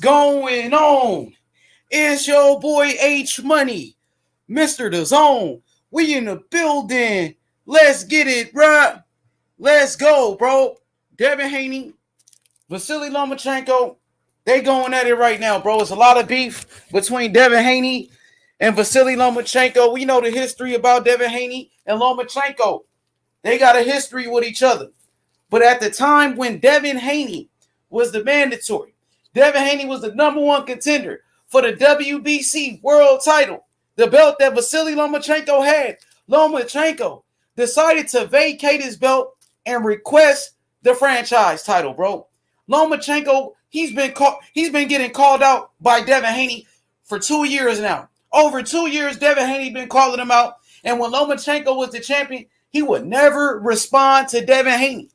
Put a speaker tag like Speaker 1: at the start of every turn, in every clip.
Speaker 1: going on? It's your boy H Money, Mr. The Zone. We in the building. Let's get it, bruh. Let's go, bro. Devin Haney, Vasiliy Lomachenko, they going at it right now, bro. It's a lot of beef between Devin Haney and Vasiliy Lomachenko. We know the history about Devin Haney and Lomachenko. They got a history with each other. But at the time when Devin Haney was the mandatory, Devin Haney was the number one contender for the WBC world title, the belt that Vasiliy Lomachenko had. Lomachenko decided to vacate his belt and request the franchise title, bro. Lomachenko, he's been getting called out by Devin Haney for 2 years now. Over 2 years, Devin Haney been calling him out. And when Lomachenko was the champion, he would never respond to Devin Haney.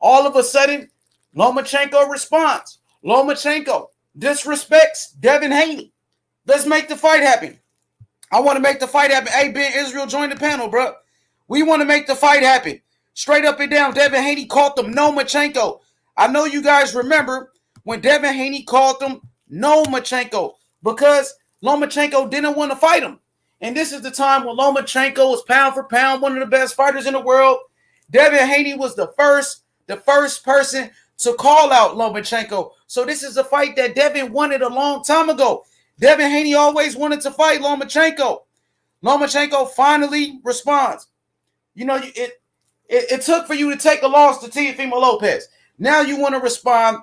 Speaker 1: All of a sudden, Lomachenko responds. Lomachenko disrespects Devin Haney. Let's make the fight happen. I want to make the fight happen. Hey, Ben Israel, join the panel, bro. We want to make the fight happen. Straight up and down, Devin Haney called him Lomachenko. I know you guys remember when Devin Haney called him Lomachenko because Lomachenko didn't want to fight him. And this is the time when Lomachenko was pound for pound one of the best fighters in the world. Devin Haney was the first person to call out Lomachenko. So this is a fight that Devin wanted a long time ago. Devin Haney always wanted to fight Lomachenko. Lomachenko finally responds. You know, it took for you to take a loss to Teofimo Lopez. Now you want to respond.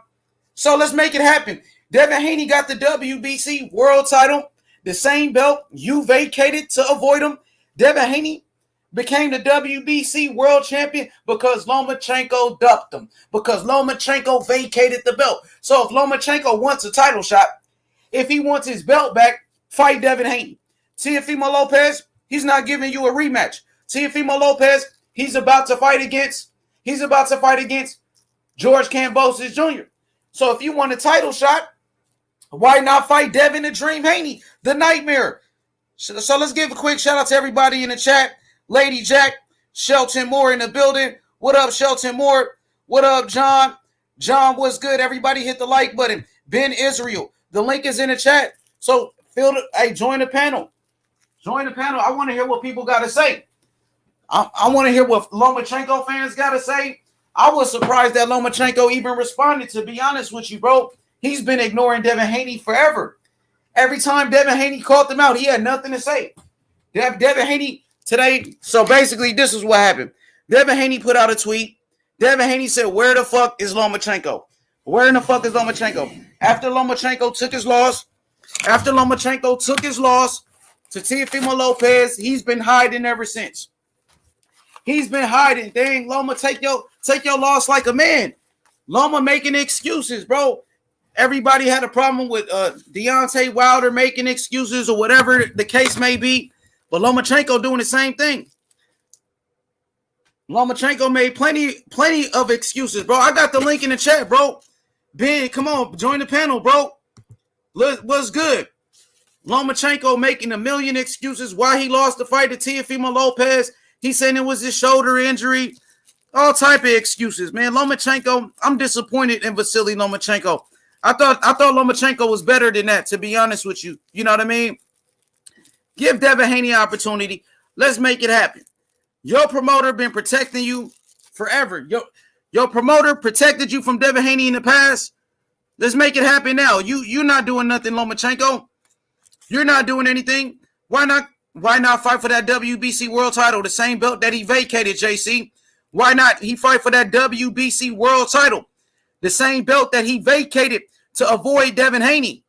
Speaker 1: So let's make it happen. Devin Haney got the WBC world title, the same belt you vacated to avoid him. Devin Haney became the WBC world champion because Lomachenko ducked him, because Lomachenko vacated the belt. So if Lomachenko wants a title shot, if he wants his belt back, fight Devin Haney. Teofimo Lopez, he's not giving you a rematch. Teofimo Lopez, he's about to fight against George Kambosos Jr. So if you want a title shot, why not fight Devin the Dream Haney, the Nightmare? So let's give a quick shout out to everybody in the chat. Lady Jack, Shelton Moore in the building. What up, Shelton Moore? What up, John? John, what's good? Everybody hit the like button. Ben Israel, the link is in the chat. So join the panel. Join the panel. I want to hear what people got to say. I want to hear what Lomachenko fans got to say. I was surprised that Lomachenko even responded, to be honest with you, bro. He's been ignoring Devin Haney forever. Every time Devin Haney called him out, he had nothing to say. Devin Haney today, so basically this is what happened. Devin Haney put out a tweet. Devin Haney said, where the fuck is Lomachenko? Where in the fuck is Lomachenko? After Lomachenko took his loss to Teofimo Lopez, he's been hiding ever since. He's been hiding. Dang, Loma, take your loss like a man. Loma making excuses, bro. Everybody had a problem with Deontay Wilder making excuses or whatever the case may be. But Lomachenko doing the same thing. Lomachenko made plenty of excuses, bro. I got the link in the chat, bro. Ben, come on, join the panel, bro. What's good? Lomachenko making a million excuses why he lost the fight to Teofimo Lopez. He said it was his shoulder injury. All type of excuses, man. Lomachenko, I'm disappointed in Vasiliy Lomachenko. I thought Lomachenko was better than that, to be honest with you. You know what I mean? Give Devin Haney an opportunity. Let's make it happen. Your promoter been protecting you forever. Your promoter protected you from Devin Haney in the past. Let's make it happen now. You're not doing nothing, Lomachenko. You're not doing anything. Why not fight for that WBC world title, the same belt that he vacated, JC? Why not he fight for that WBC world title, the same belt that he vacated to avoid Devin Haney?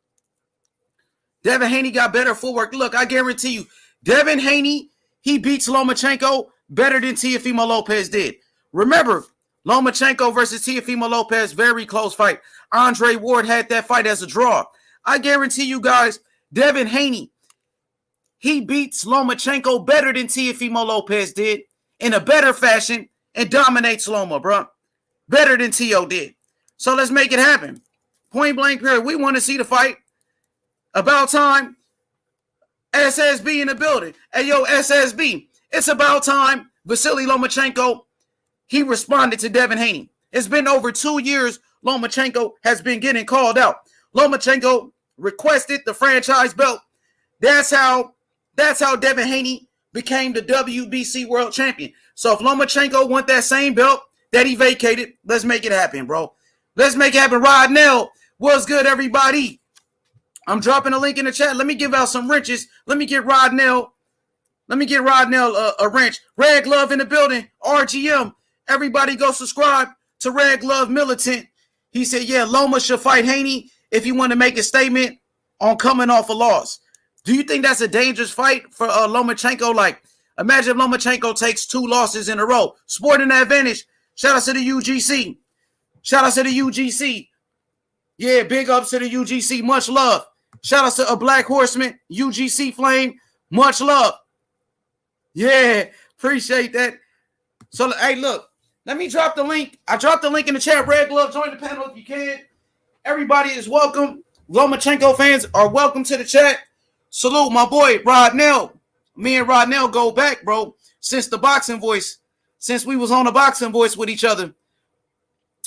Speaker 1: Devin Haney got better footwork. Look, I guarantee you, Devin Haney, he beats Lomachenko better than Teofimo Lopez did. Remember, Lomachenko versus Teofimo Lopez, very close fight. Andre Ward had that fight as a draw. I guarantee you guys, Devin Haney, he beats Lomachenko better than Teofimo Lopez did in a better fashion and dominates Loma, bro. Better than Teo did. So let's make it happen. Point blank period. We want to see the fight. About time. SSB in the building. Hey, yo, SSB. It's about time. Vasiliy Lomachenko, he responded to Devin Haney. It's been over 2 years Lomachenko has been getting called out. Lomachenko requested the franchise belt. That's how Devin Haney became the WBC world champion. So if Lomachenko want that same belt that he vacated, let's make it happen, bro. Let's make it happen. Rod Nell, what's good, everybody? I'm dropping a link in the chat. Let me give out some wrenches. Let me get Rod Nell a wrench. Red Glove in the building. RGM. Everybody go subscribe to Red Glove Militant. He said, yeah, Loma should fight Haney if you want to make a statement on coming off a loss. Do you think that's a dangerous fight for Lomachenko? Like, imagine if Lomachenko takes 2 losses in a row. Sporting advantage. Shout out to the UGC. Shout out to the UGC. Yeah, big ups to the UGC. Much love. Shout out to a Black Horseman, UGC Flame. Much love. Yeah, appreciate that. So, hey, look, let me drop the link. I dropped the link in the chat. Red Glove, join the panel if you can. Everybody is welcome. Lomachenko fans are welcome to the chat. Salute my boy, Rod Nell. Me and Rod Nell go back, bro, since the Boxing Voice. Since we was on the Boxing Voice with each other.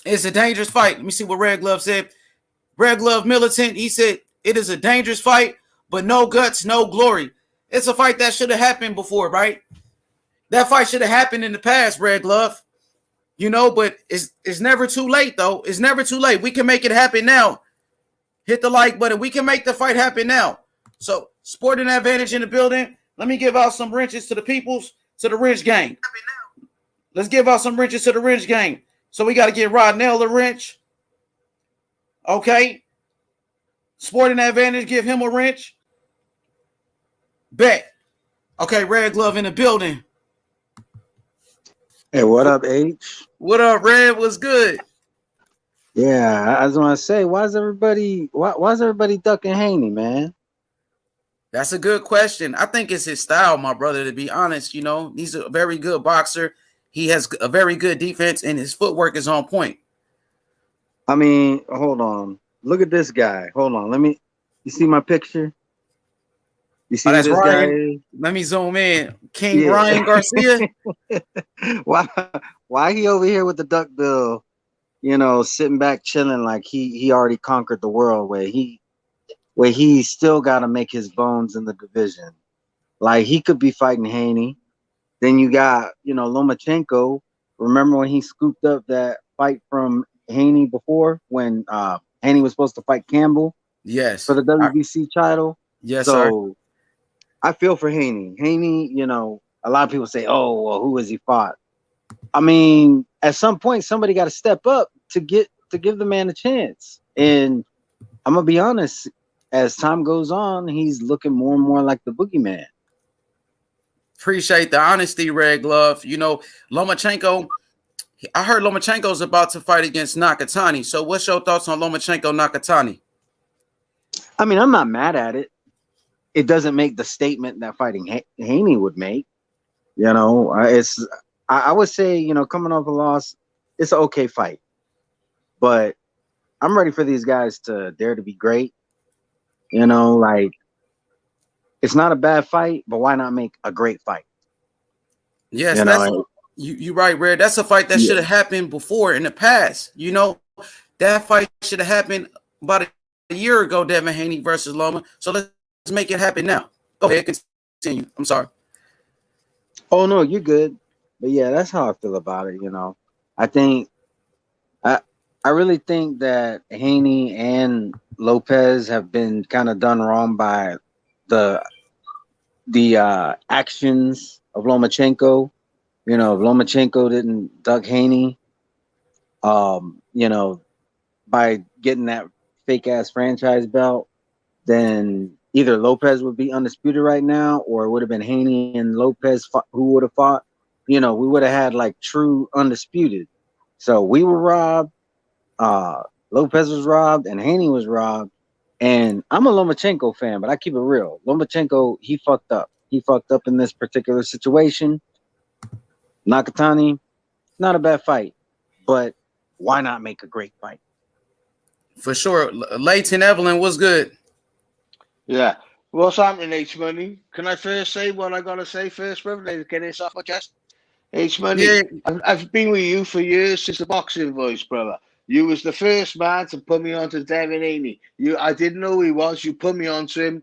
Speaker 1: It's a dangerous fight. Let me see what Red Glove said. Red Glove Militant, he said, it is a dangerous fight, but no guts, no glory. It's a fight that should have happened before, right? That fight should have happened in the past, Red Glove. You know, but it's never too late, though. It's never too late. We can make it happen now. Hit the like button. We can make the fight happen now. So, Sporting Advantage in the building. Let me give out some wrenches to the peoples, to the wrench gang. Let's give out some wrenches to the wrench gang. So, we got to get Rod Nell a wrench. Okay. Sporting Advantage, give him a wrench. Bet. Okay, Red Glove in the building.
Speaker 2: Hey, what up, H?
Speaker 1: What up, Red? What's good?
Speaker 2: Yeah, I just want to say, why is everybody ducking Haney, man?
Speaker 1: That's a good question. I think it's his style, my brother, to be honest. You know, he's a very good boxer. He has a very good defense, and his footwork is on point.
Speaker 2: I mean, hold on. Look at this guy. Hold on. You see my picture? You see
Speaker 1: that's
Speaker 2: this
Speaker 1: Ryan.
Speaker 2: guy is?
Speaker 1: Let me zoom in. King Ryan Garcia.
Speaker 2: Why he over here with the duck bill, you know, sitting back chilling like he already conquered the world, where he still got to make his bones in the division. Like, he could be fighting Haney. Then you got, you know, Lomachenko. Remember when he scooped up that fight from Haney before, when Haney was supposed to fight Campbell?
Speaker 1: Yes.
Speaker 2: For the WBC title?
Speaker 1: Yes,
Speaker 2: so,
Speaker 1: sir.
Speaker 2: I feel for Haney. Haney, you know, a lot of people say, oh, well, who has he fought? I mean, at some point, somebody got to step up to give the man a chance. And I'm going to be honest, as time goes on, he's looking more and more like the boogeyman.
Speaker 1: Appreciate the honesty, Red Glove. You know, Lomachenko, I heard Lomachenko's about to fight against Nakatani. So what's your thoughts on Lomachenko-Nakatani?
Speaker 2: I mean, I'm not mad at it. It doesn't make the statement that fighting Haney would make. You know, I would say, you know, coming off a loss, it's an okay fight. But I'm ready for these guys to dare to be great. You know, like, it's not a bad fight, but why not make a great fight?
Speaker 1: Yes, you know, you're right, Red. That's a fight that should have happened before in the past. You know, that fight should have happened about a year ago, Devin Haney versus Loma. So let's make it happen now. Go ahead, continue. I'm sorry.
Speaker 2: Oh, no, you're good. But yeah, that's how I feel about it, you know. I really think that Haney and Lopez have been kind of done wrong by the actions of Lomachenko. You know, if Lomachenko didn't duck Haney, you know, by getting that fake ass franchise belt, then either Lopez would be undisputed right now, or it would have been Haney and Lopez who would have fought. You know, we would have had like true undisputed. So we were robbed. Lopez was robbed, and Haney was robbed. And I'm a Lomachenko fan, but I keep it real. Lomachenko, he fucked up. He fucked up in this particular situation. Nakatani, not a bad fight, but why not make a great fight?
Speaker 1: For sure. Leighton Evelyn, what's good?
Speaker 3: Yeah. What's happening, H-Money? Can I first say what I got to say first, brother? Get this off my chest. H-Money,
Speaker 1: Yeah.
Speaker 3: I've been with you for years, since the Boxing Voice, brother. You was the first man to put me on to Devin Haney. I didn't know who he was. You put me on to him.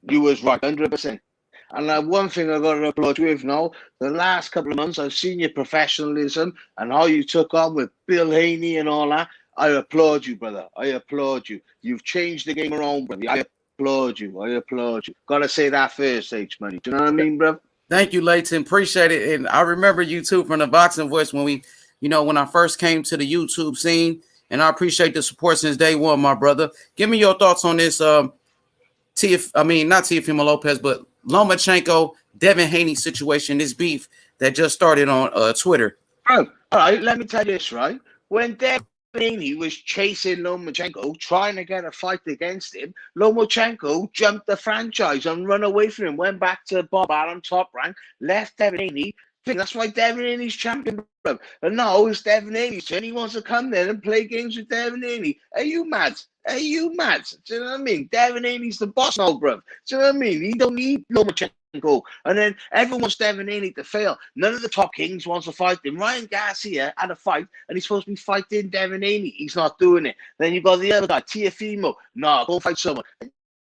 Speaker 3: You was right, 100%. And one thing I got to applaud you with now, the last couple of months, I've seen your professionalism and how you took on with Bill Haney and all that. I applaud you, brother. I applaud you. You've changed the game around, brother. I applaud you. I applaud you. Got to say that first, H-Money. Do you know what I mean, bro?
Speaker 1: Thank you, Leighton. Appreciate it. And I remember you, too, from the Boxing Voice when I first came to the YouTube scene. And I appreciate the support since day one, my brother. Give me your thoughts on this not Teofimo Lopez, but Lomachenko, Devin Haney situation, this beef that just started on Twitter.
Speaker 3: Bro, all right, let me tell you this, right? When Devin Haney was chasing Lomachenko, trying to get a fight against him, Lomachenko jumped the franchise and run away from him, went back to Bob Arum, top rank, left Devin Haney. That's why Devin Haney's champion, bro. And now it's Devin Haney's turn. He wants to come there and play games with Devin Haney. Are you mad? Are you mad? Do you know what I mean? Devin Haney's the boss now, bro. Do you know what I mean? He don't need Lomachenko. And then everyone wants Devin Haney to fail. None of the top kings wants to fight him. Ryan Garcia had a fight, and he's supposed to be fighting Devin Haney. He's not doing it. Then you got the other guy, Teofimo. No, go fight someone.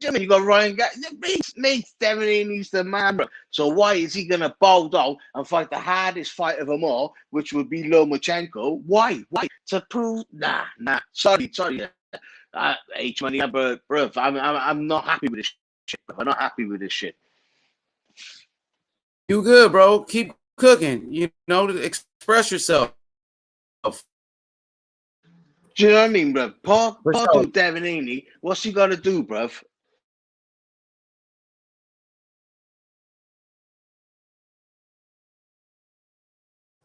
Speaker 3: You know, you got Ryan Garcia. Mate, Devin Haney's the man, bro. So why is he going to bow down and fight the hardest fight of them all, which would be Lomachenko? Why? Why? To prove? Nah. Sorry. H-Money, bro, I'm not happy with this shit, bro. I'm not happy with this shit.
Speaker 1: You good, bro. Keep cooking. Express yourself.
Speaker 3: Do you know what I mean, bro? Paul Devin Haney, what's he got to do, bro?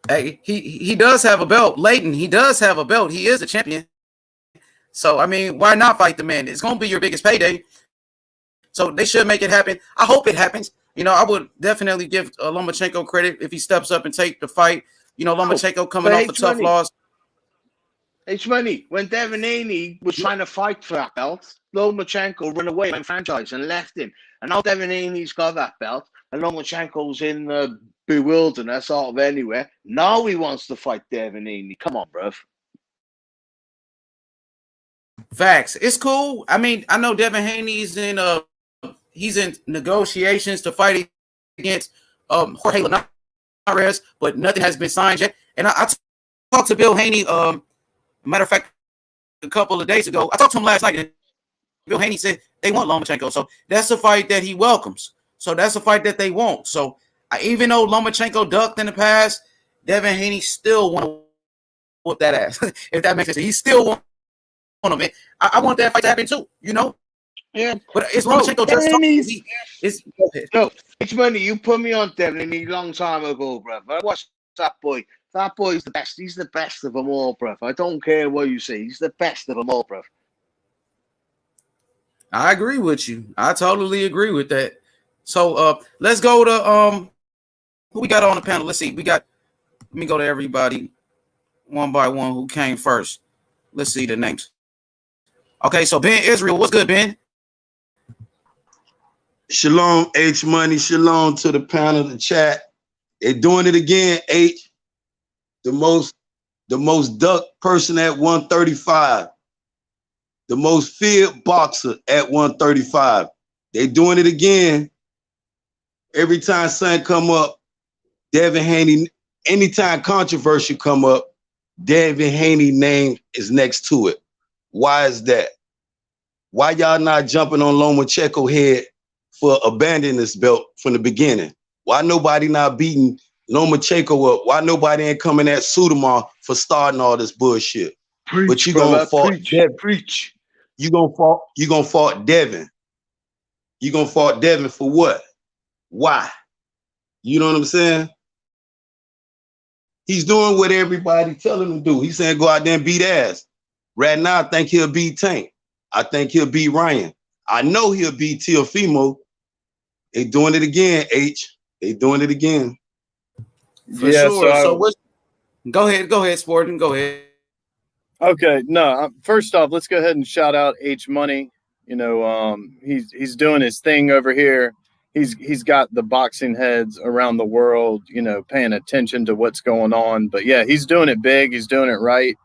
Speaker 1: Hey, he does have a belt. Leighton, he does have a belt. He is a champion. So, I mean, why not fight the man? It's going to be your biggest payday. So they should make it happen. I hope it happens. I would definitely give Lomachenko credit if he steps up and take the fight. Lomachenko coming off a tough loss.
Speaker 3: H-Money, when Devin Haney was trying to fight for that belt, Lomachenko ran away from franchise and left him. And now Devin Haney's got that belt, and Lomachenko's in the bewilderness out of anywhere. Now he wants to fight Devin Haney. Come on, bruv.
Speaker 1: Facts. It's cool. I mean, I know Devin Haney's he's in negotiations to fight against Jorge Linares, but nothing has been signed yet. And I talked to Bill Haney. Matter of fact, a couple of days ago, I talked to him last night, and Bill Haney said they want Lomachenko. So that's a fight that he welcomes. So that's a fight that they want. So even though Lomachenko ducked in the past, Devin Haney still want to whoop that ass. If that makes sense. He still want him. I want that fight to happen too,
Speaker 3: Yeah.
Speaker 1: But it's Lomachenko just talking.
Speaker 3: No, it's money. You put me on Devin Haney a long time ago, bro. I watched that boy. That boy's the best. He's the best of them all, bruv. I don't care what you say. He's the best of them all, bruv.
Speaker 1: I agree with you. I totally agree with that. So let's go to who we got on the panel. Let's see. Let me go to everybody one by one who came first. Let's see the names. Okay, so Ben Israel. What's good, Ben?
Speaker 4: Shalom, H-Money. Shalom to the panel, the chat. They're doing it again, H. The most ducked person at 135. The most feared boxer at 135. They doing it again. Every time something come up, Devin Haney, anytime controversy come up, Devin Haney name is next to it. Why is that? Why y'all not jumping on Lomachenko head for abandoning this belt from the beginning? Why nobody not beating Lomachenko up? Why nobody ain't coming at Sudamar for starting all this bullshit?
Speaker 3: Preach,
Speaker 4: but you gonna fault Devin.
Speaker 3: Preach.
Speaker 4: You gonna fault Devin. You gonna fault Devin for what? Why? You know what I'm saying? He's doing what everybody tell him to do. He's saying go out there and beat ass. Right now, I think he'll beat Tank. I think he'll beat Ryan. I know he'll beat Teofimo. They doing it again, H. They doing it again.
Speaker 1: For sure. So go ahead, Sporting. Go ahead.
Speaker 5: Okay, no. First off, let's go ahead and shout out H Money. He's doing his thing over here. He's got the boxing heads around the world, paying attention to what's going on. But yeah, he's doing it big. He's doing it right.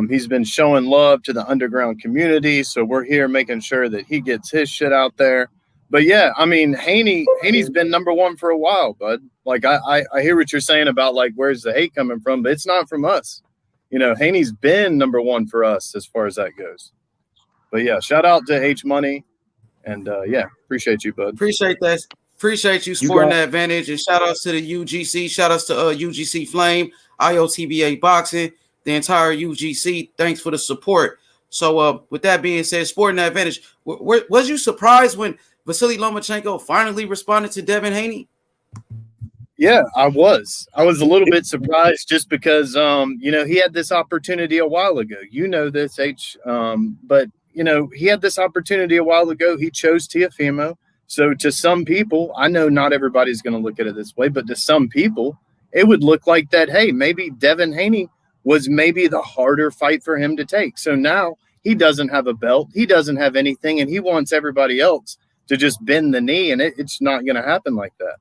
Speaker 5: He's been showing love to the underground community, so we're here making sure that he gets his shit out there. But yeah, I mean, Haney's been number one for a while, bud. Like I hear what you're saying about like where's the hate coming from, but it's not from us. You know, Haney's been number one for us as far as that goes. But yeah, shout out to H Money, and yeah, appreciate you, bud.
Speaker 1: Appreciate that. Appreciate you sporting that advantage, and shout outs to the UGC. Shout outs to UGC Flame, IOTBA Boxing, the entire UGC. Thanks for the support. So with that being said, sporting that advantage. Was you surprised when Vasiliy Lomachenko finally responded to Devin Haney?
Speaker 5: Yeah, I was a little bit surprised just because, you know, he had this opportunity a while ago. You know this, H. But, you know, he had this opportunity a while ago. He chose Teofimo. So to some people, I know not everybody's going to look at it this way, but to some people, it would look like that, hey, maybe Devin Haney was maybe the harder fight for him to take. So now he doesn't have a belt. He doesn't have anything, and he wants everybody else to just bend the knee, and it's not going to happen like that.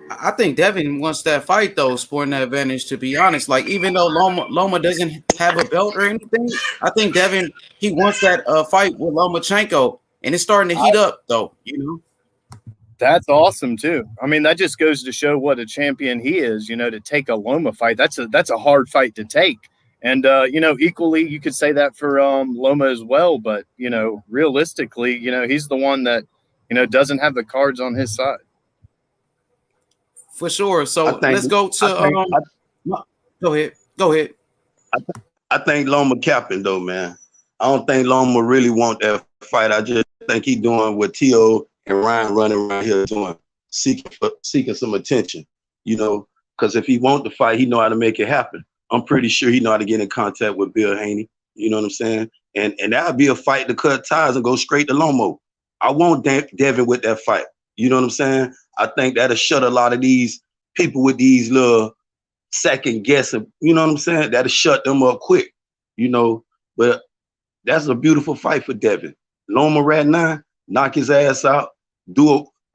Speaker 1: I think Devin wants that fight, though, sporting that advantage, to be honest. Like, even though Loma doesn't have a belt or anything, I think Devin, he wants that fight with Lomachenko, and it's starting to heat up, though, you know?
Speaker 5: That's awesome, too. I mean, that just goes to show what a champion he is, you know, to take a Loma fight. That's a hard fight to take. And, you know, equally, you could say that for Loma as well. But, you know, realistically, you know, he's the one that, you know, doesn't have the cards on his side.
Speaker 1: For sure. So let's go to go ahead.
Speaker 4: I think Loma capping though, man. I don't think Loma really want that fight. I just think he doing what T.O. and Ryan running around here doing, seeking some attention. You know, because if he want the fight, he know how to make it happen. I'm pretty sure he know how to get in contact with Bill Haney. You know what I'm saying? And that would be a fight to cut ties and go straight to Lomo. I want Devin with that fight. You know what I'm saying? I think that'll shut a lot of these people with these little second guessing, you know what I'm saying? That'll shut them up quick, you know. But that's a beautiful fight for Devin. Loma right now, knock his ass out.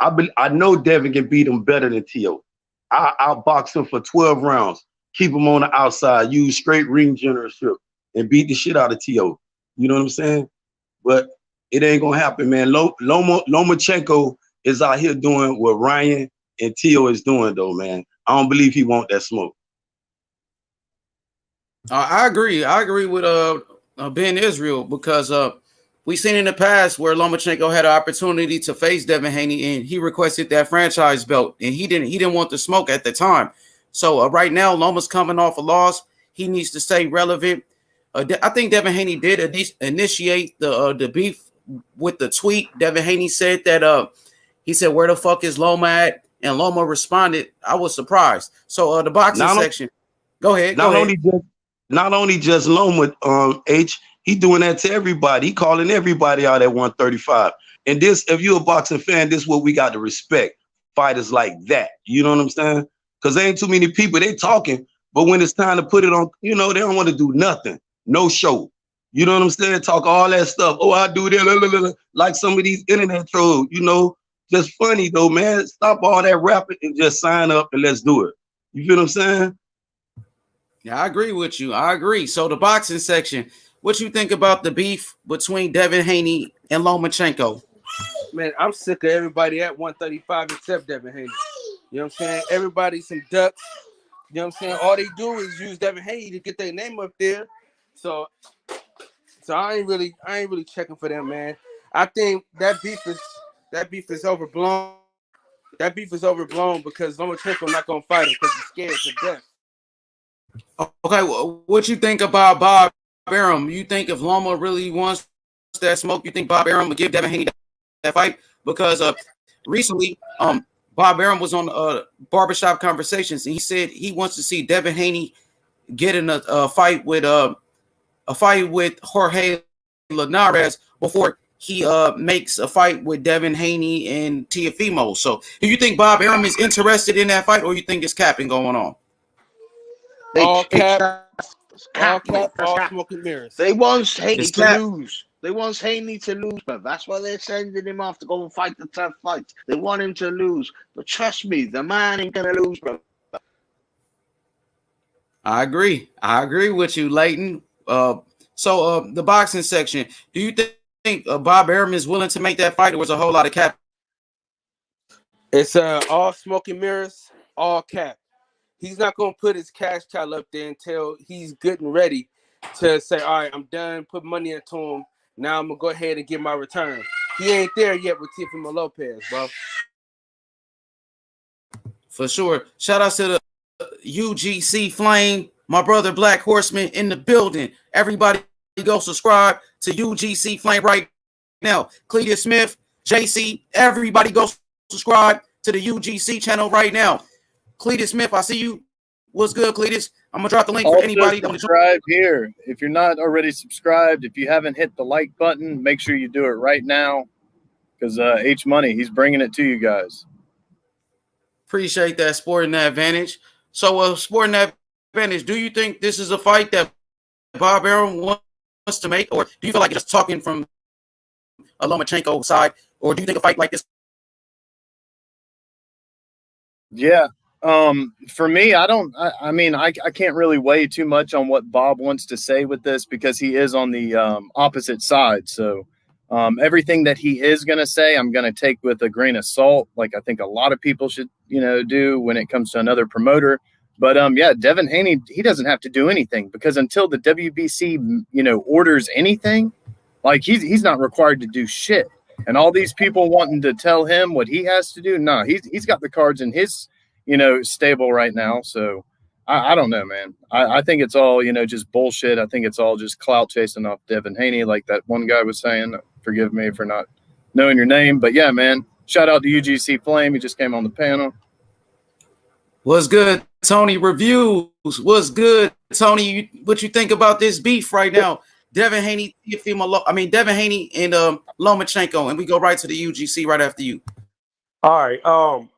Speaker 4: I know Devin can beat him better than T.O. I'll box him for 12 rounds, keep him on the outside, use straight ring generalship, and beat the shit out of T.O. You know what I'm saying? But it ain't gonna happen, man. Lomachenko is out here doing what Ryan and T.O. is doing, though, man. I don't believe he want that smoke.
Speaker 1: I agree. I agree with Ben Israel because we've seen in the past where Lomachenko had an opportunity to face Devin Haney and he requested that franchise belt and he didn't want the smoke at the time. So right now, Loma's coming off a loss. He needs to stay relevant. I think Devin Haney did initiate the beef with the tweet. Devin Haney said that he said, "Where the fuck is Loma at?" And Loma responded, "I was surprised." So the boxing section, go ahead.
Speaker 4: Not only just Loma, H, he doing that to everybody. He calling everybody out at 135. And this, if you're a boxing fan, this is what we got to respect. Fighters like that. You know what I'm saying? Because there ain't too many people. They talking, but when it's time to put it on, you know, they don't want to do nothing. No show. You know what I'm saying? Talk all that stuff. Oh, I do that. Like some of these internet trolls, you know. Just funny though, man. Stop all that rapping and just sign up and let's do it. You feel what I'm saying?
Speaker 1: Yeah, I agree with you. I agree. So the boxing section, what you think about the beef between Devin Haney and Lomachenko?
Speaker 6: Man, I'm sick of everybody at 135 except Devin Haney. You know what I'm saying? Everybody's some ducks. You know what I'm saying? All they do is use Devin Haney to get their name up there. So I ain't really checking for them, man. I think that beef is overblown. That beef is overblown because Lomachenko not gonna fight him because he's scared to death.
Speaker 1: Okay, well, what you think about Bob Arum? You think if Loma really wants that smoke, you think Bob Arum would give Devin Haney that fight? Because recently, Bob Arum was on Barbershop Conversations, and he said he wants to see Devin Haney get in a fight with Jorge Linares before he makes a fight with Devin Haney and Teofimo. So, do you think Bob Arum is interested in that fight, or you think it's capping going on?
Speaker 6: All smoke and mirrors.
Speaker 3: They want Haney to lose. They want Haney to lose, but that's why they're sending him off to go and fight the tough fights. They want him to lose. But trust me, the man ain't gonna lose, bro.
Speaker 1: I agree. I agree with you, Leighton. So the boxing section. Do you think Bob Arum is willing to make that fight, or was a whole lot of cap?
Speaker 6: It's all smoke and mirrors, all cap. He's not gonna put his cash cow up there until he's good and ready to say, all right, I'm done, put money into him. Now I'm gonna go ahead and get my return. He ain't there yet with Teofimo Lopez, bro.
Speaker 1: For sure. Shout out to the UGC Flame, my brother Black Horseman in the building. Everybody go subscribe to UGC Flame right now. Cletus Smith, JC, everybody go subscribe to the UGC channel right now. Cletus Smith, I see you. What's good, Cletus? I'm gonna drop the link
Speaker 5: Also
Speaker 1: for anybody.
Speaker 5: Subscribe here. If you're not already subscribed, if you haven't hit the like button, make sure you do it right now. Because H Money, he's bringing it to you guys.
Speaker 1: Appreciate that, Sporting Advantage. So, Sporting Advantage, do you think this is a fight that Bob Arum wants to make, or do you feel like just talking from a Lomachenko side, or do you think a fight like this?
Speaker 5: Yeah. For me, I mean, I can't really weigh too much on what Bob wants to say with this because he is on the opposite side. So everything that he is going to say, I'm going to take with a grain of salt. Like I think a lot of people should, do when it comes to another promoter. But yeah, Devin Haney, he doesn't have to do anything because until the WBC, orders anything, like he's not required to do shit. And all these people wanting to tell him what he has to do, no, he's got the cards in his stable right now. So I don't know, man. I think it's all, just bullshit. I think it's all just clout chasing off Devin Haney, like that one guy was saying. Forgive me for not knowing your name. But yeah, man, shout out to UGC Flame. He just came on the panel.
Speaker 1: What's good, Tony Reviews? What's good, Tony? What you think about this beef right now? Devin Haney, Devin Haney and Lomachenko, and we go right to the UGC right after you.
Speaker 7: All right.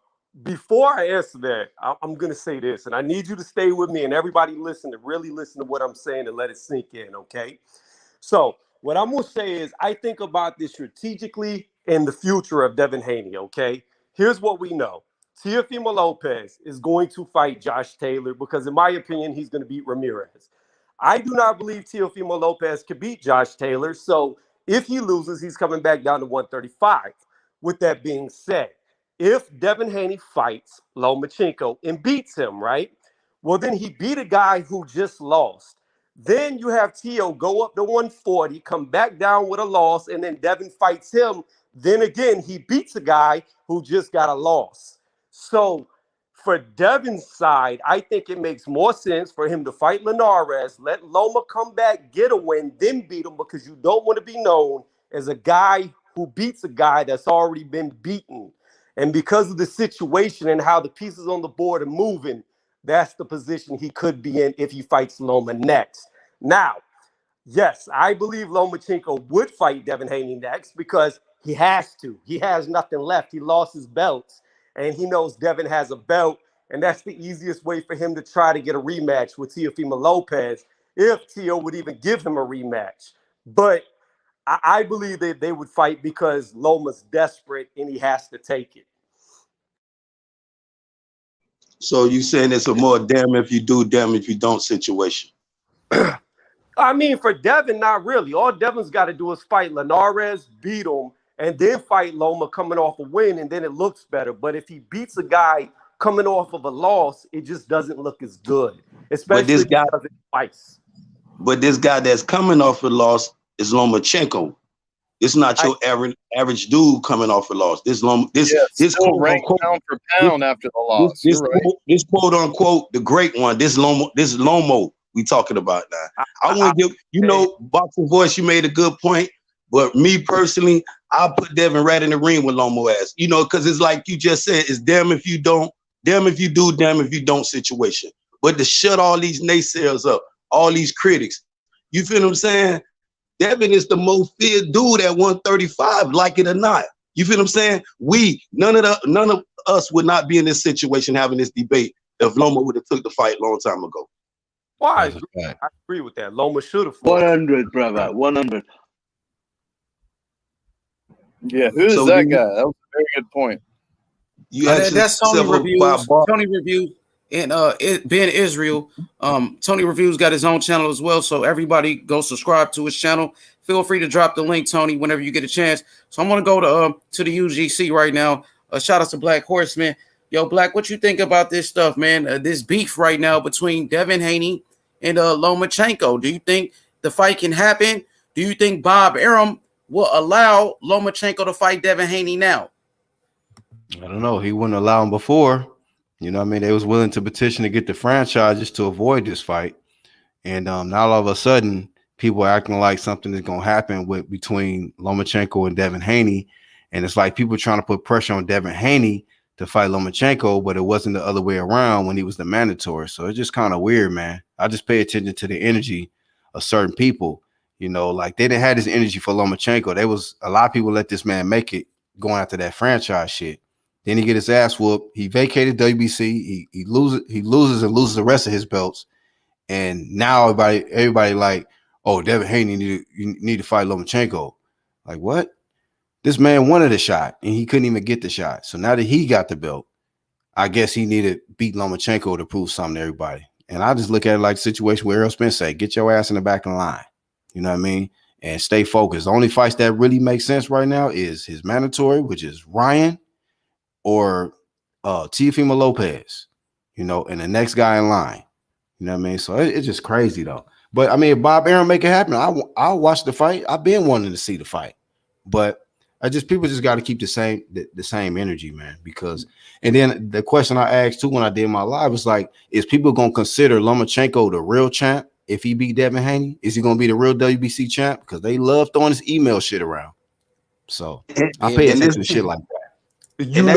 Speaker 7: Before I answer that, I'm going to say this, and I need you to stay with me and everybody really listen to what I'm saying and let it sink in, okay? So what I'm going to say is I think about this strategically in the future of Devin Haney, okay? Here's what we know. Teofimo Lopez is going to fight Josh Taylor because, in my opinion, he's going to beat Ramirez. I do not believe Teofimo Lopez could beat Josh Taylor, so if he loses, he's coming back down to 135. With that being said, if Devin Haney fights Lomachenko and beats him, right? Well, then he beat a guy who just lost. Then you have Teo go up to 140, come back down with a loss, and then Devin fights him. Then again, he beats a guy who just got a loss. So for Devin's side, I think it makes more sense for him to fight Linares, let Loma come back, get a win, then beat him because you don't want to be known as a guy who beats a guy that's already been beaten. And because of the situation and how the pieces on the board are moving, that's the position he could be in if he fights Loma next. Now, yes, I believe Lomachenko would fight Devin Haney next because he has to. He has nothing left. He lost his belts, and he knows Devin has a belt, and that's the easiest way for him to try to get a rematch with Teofimo Lopez if Teo would even give him a rematch. But I believe that they would fight because Loma's desperate and he has to take it.
Speaker 4: So you saying it's a more damn if you do, damn if you don't situation?
Speaker 7: I mean, for Devin, not really. All Devin's got to do is fight Linares, beat him, and then fight Loma coming off a win, and then it looks better. But if he beats a guy coming off of a loss, it just doesn't look as good, especially
Speaker 4: this guy,
Speaker 7: because it's twice.
Speaker 4: But this guy that's coming off a loss is Lomachenko. It's not your average dude coming off a loss. This
Speaker 5: quote ranked pound for pound after the loss.
Speaker 4: This quote unquote the great one. This Lomo we talking about now. I want to give Boxing Voice. You made a good point, but me personally, I'll put Devin right in the ring with Lomo ass. Because it's like you just said, it's damn if you don't, damn if you do, damn if you don't situation. But to shut all these naysayers up, all these critics, you feel what I'm saying? Devin is the most feared dude at 135, like it or not. You feel what I'm saying? None of us would not be in this situation having this debate if Loma would have took the fight a long time ago.
Speaker 7: Well, I agree with that. Loma should have fought.
Speaker 3: 100, brother. 100.
Speaker 5: Yeah, who's that guy? That was a very good point.
Speaker 1: That's Tony Reviews. Tony Reviews. and Ben Israel. Tony Reviews got his own channel as well, so everybody go subscribe to his channel. Feel free to drop the link, Tony, whenever you get a chance. So I'm gonna go to the UGC right now. Shout out to Black Horseman. Yo, Black, what you think about this stuff, man? This beef right now between Devin Haney and Lomachenko. Do you think the fight can happen? Do you think Bob Arum will allow Lomachenko to fight Devin Haney now?
Speaker 8: I don't know. He wouldn't allow him before. You know what I mean? They was willing to petition to get the franchises to avoid this fight. And now all of a sudden, people are acting like something is going to happen between Lomachenko and Devin Haney. And it's like people trying to put pressure on Devin Haney to fight Lomachenko, but it wasn't the other way around when he was the mandatory. So it's just kind of weird, man. I just pay attention to the energy of certain people. You know, like they didn't have this energy for Lomachenko. There was a lot of people let this man make it going after that franchise shit. Then he get his ass whooped. He vacated WBC. He loses the rest of his belts. And now everybody like, oh, Devin Haney you need to fight Lomachenko. Like what? This man wanted a shot and he couldn't even get the shot. So now that he got the belt, I guess he needed to beat Lomachenko to prove something to everybody. And I just look at it like a situation where Errol Spence said, get your ass in the back of the line. You know what I mean? And stay focused. The only fights that really make sense right now is his mandatory, which is Ryan or Teofimo Lopez, you know, and the next guy in line. You know what I mean? So it's just crazy though. But I mean, if Bob Arum make it happen, I'll watch the fight. I've been wanting to see the fight. But people just got to keep the same energy, man. Because and then the question I asked too when I did my live was like, is people gonna consider Lomachenko the real champ if he beat Devin Haney? Is he gonna be the real WBC champ? Because they love throwing this email shit around. So I pay attention to shit like that.
Speaker 4: And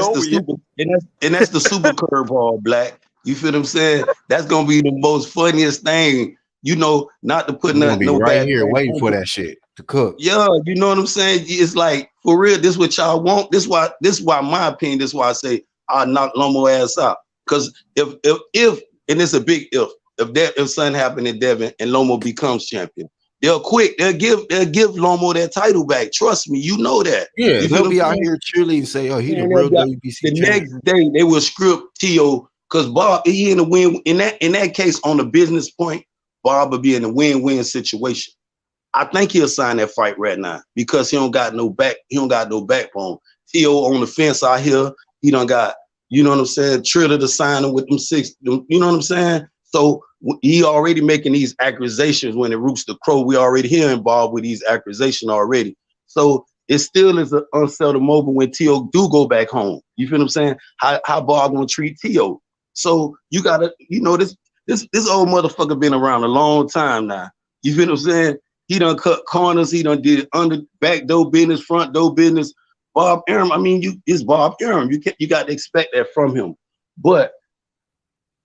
Speaker 4: that's the super curveball, Black. You feel what I'm saying? That's gonna be the most funniest thing. You know, not to put nothing no
Speaker 8: right
Speaker 4: bad
Speaker 8: here waiting for that shit to cook.
Speaker 4: Yeah, you know what I'm saying? It's like for real, this what y'all want. This why my opinion, this why I say I'll knock Lomo ass out. Because if and it's a big if something happened to Devin and Lomo becomes champion, they'll give Lomo that title back. Trust me, you know that.
Speaker 8: Yeah,
Speaker 4: they'll
Speaker 8: be out here cheerleading and say, oh, he the real WBC
Speaker 4: the
Speaker 8: champion.
Speaker 4: Next day they will script Tio because Bob, he in a win in that case on the business point, Bob will be in a win-win situation. I think he'll sign that fight right now because he don't got no backbone. Tio on the fence out here. He done got, you know what I'm saying, Triller to sign him with them six, you know what I'm saying? So he already making these accusations when it roots the crow. We already hearing Bob with these accusations already. So it still is an unsettled moment when Tio do go back home. You feel what I'm saying? How Bob gonna treat Tio? So you gotta, you know, this old motherfucker been around a long time now. You feel what I'm saying? He done cut corners. He done did under back door business, front door business. Bob Arum, I mean, it's Bob Arum. You got to expect that from him. But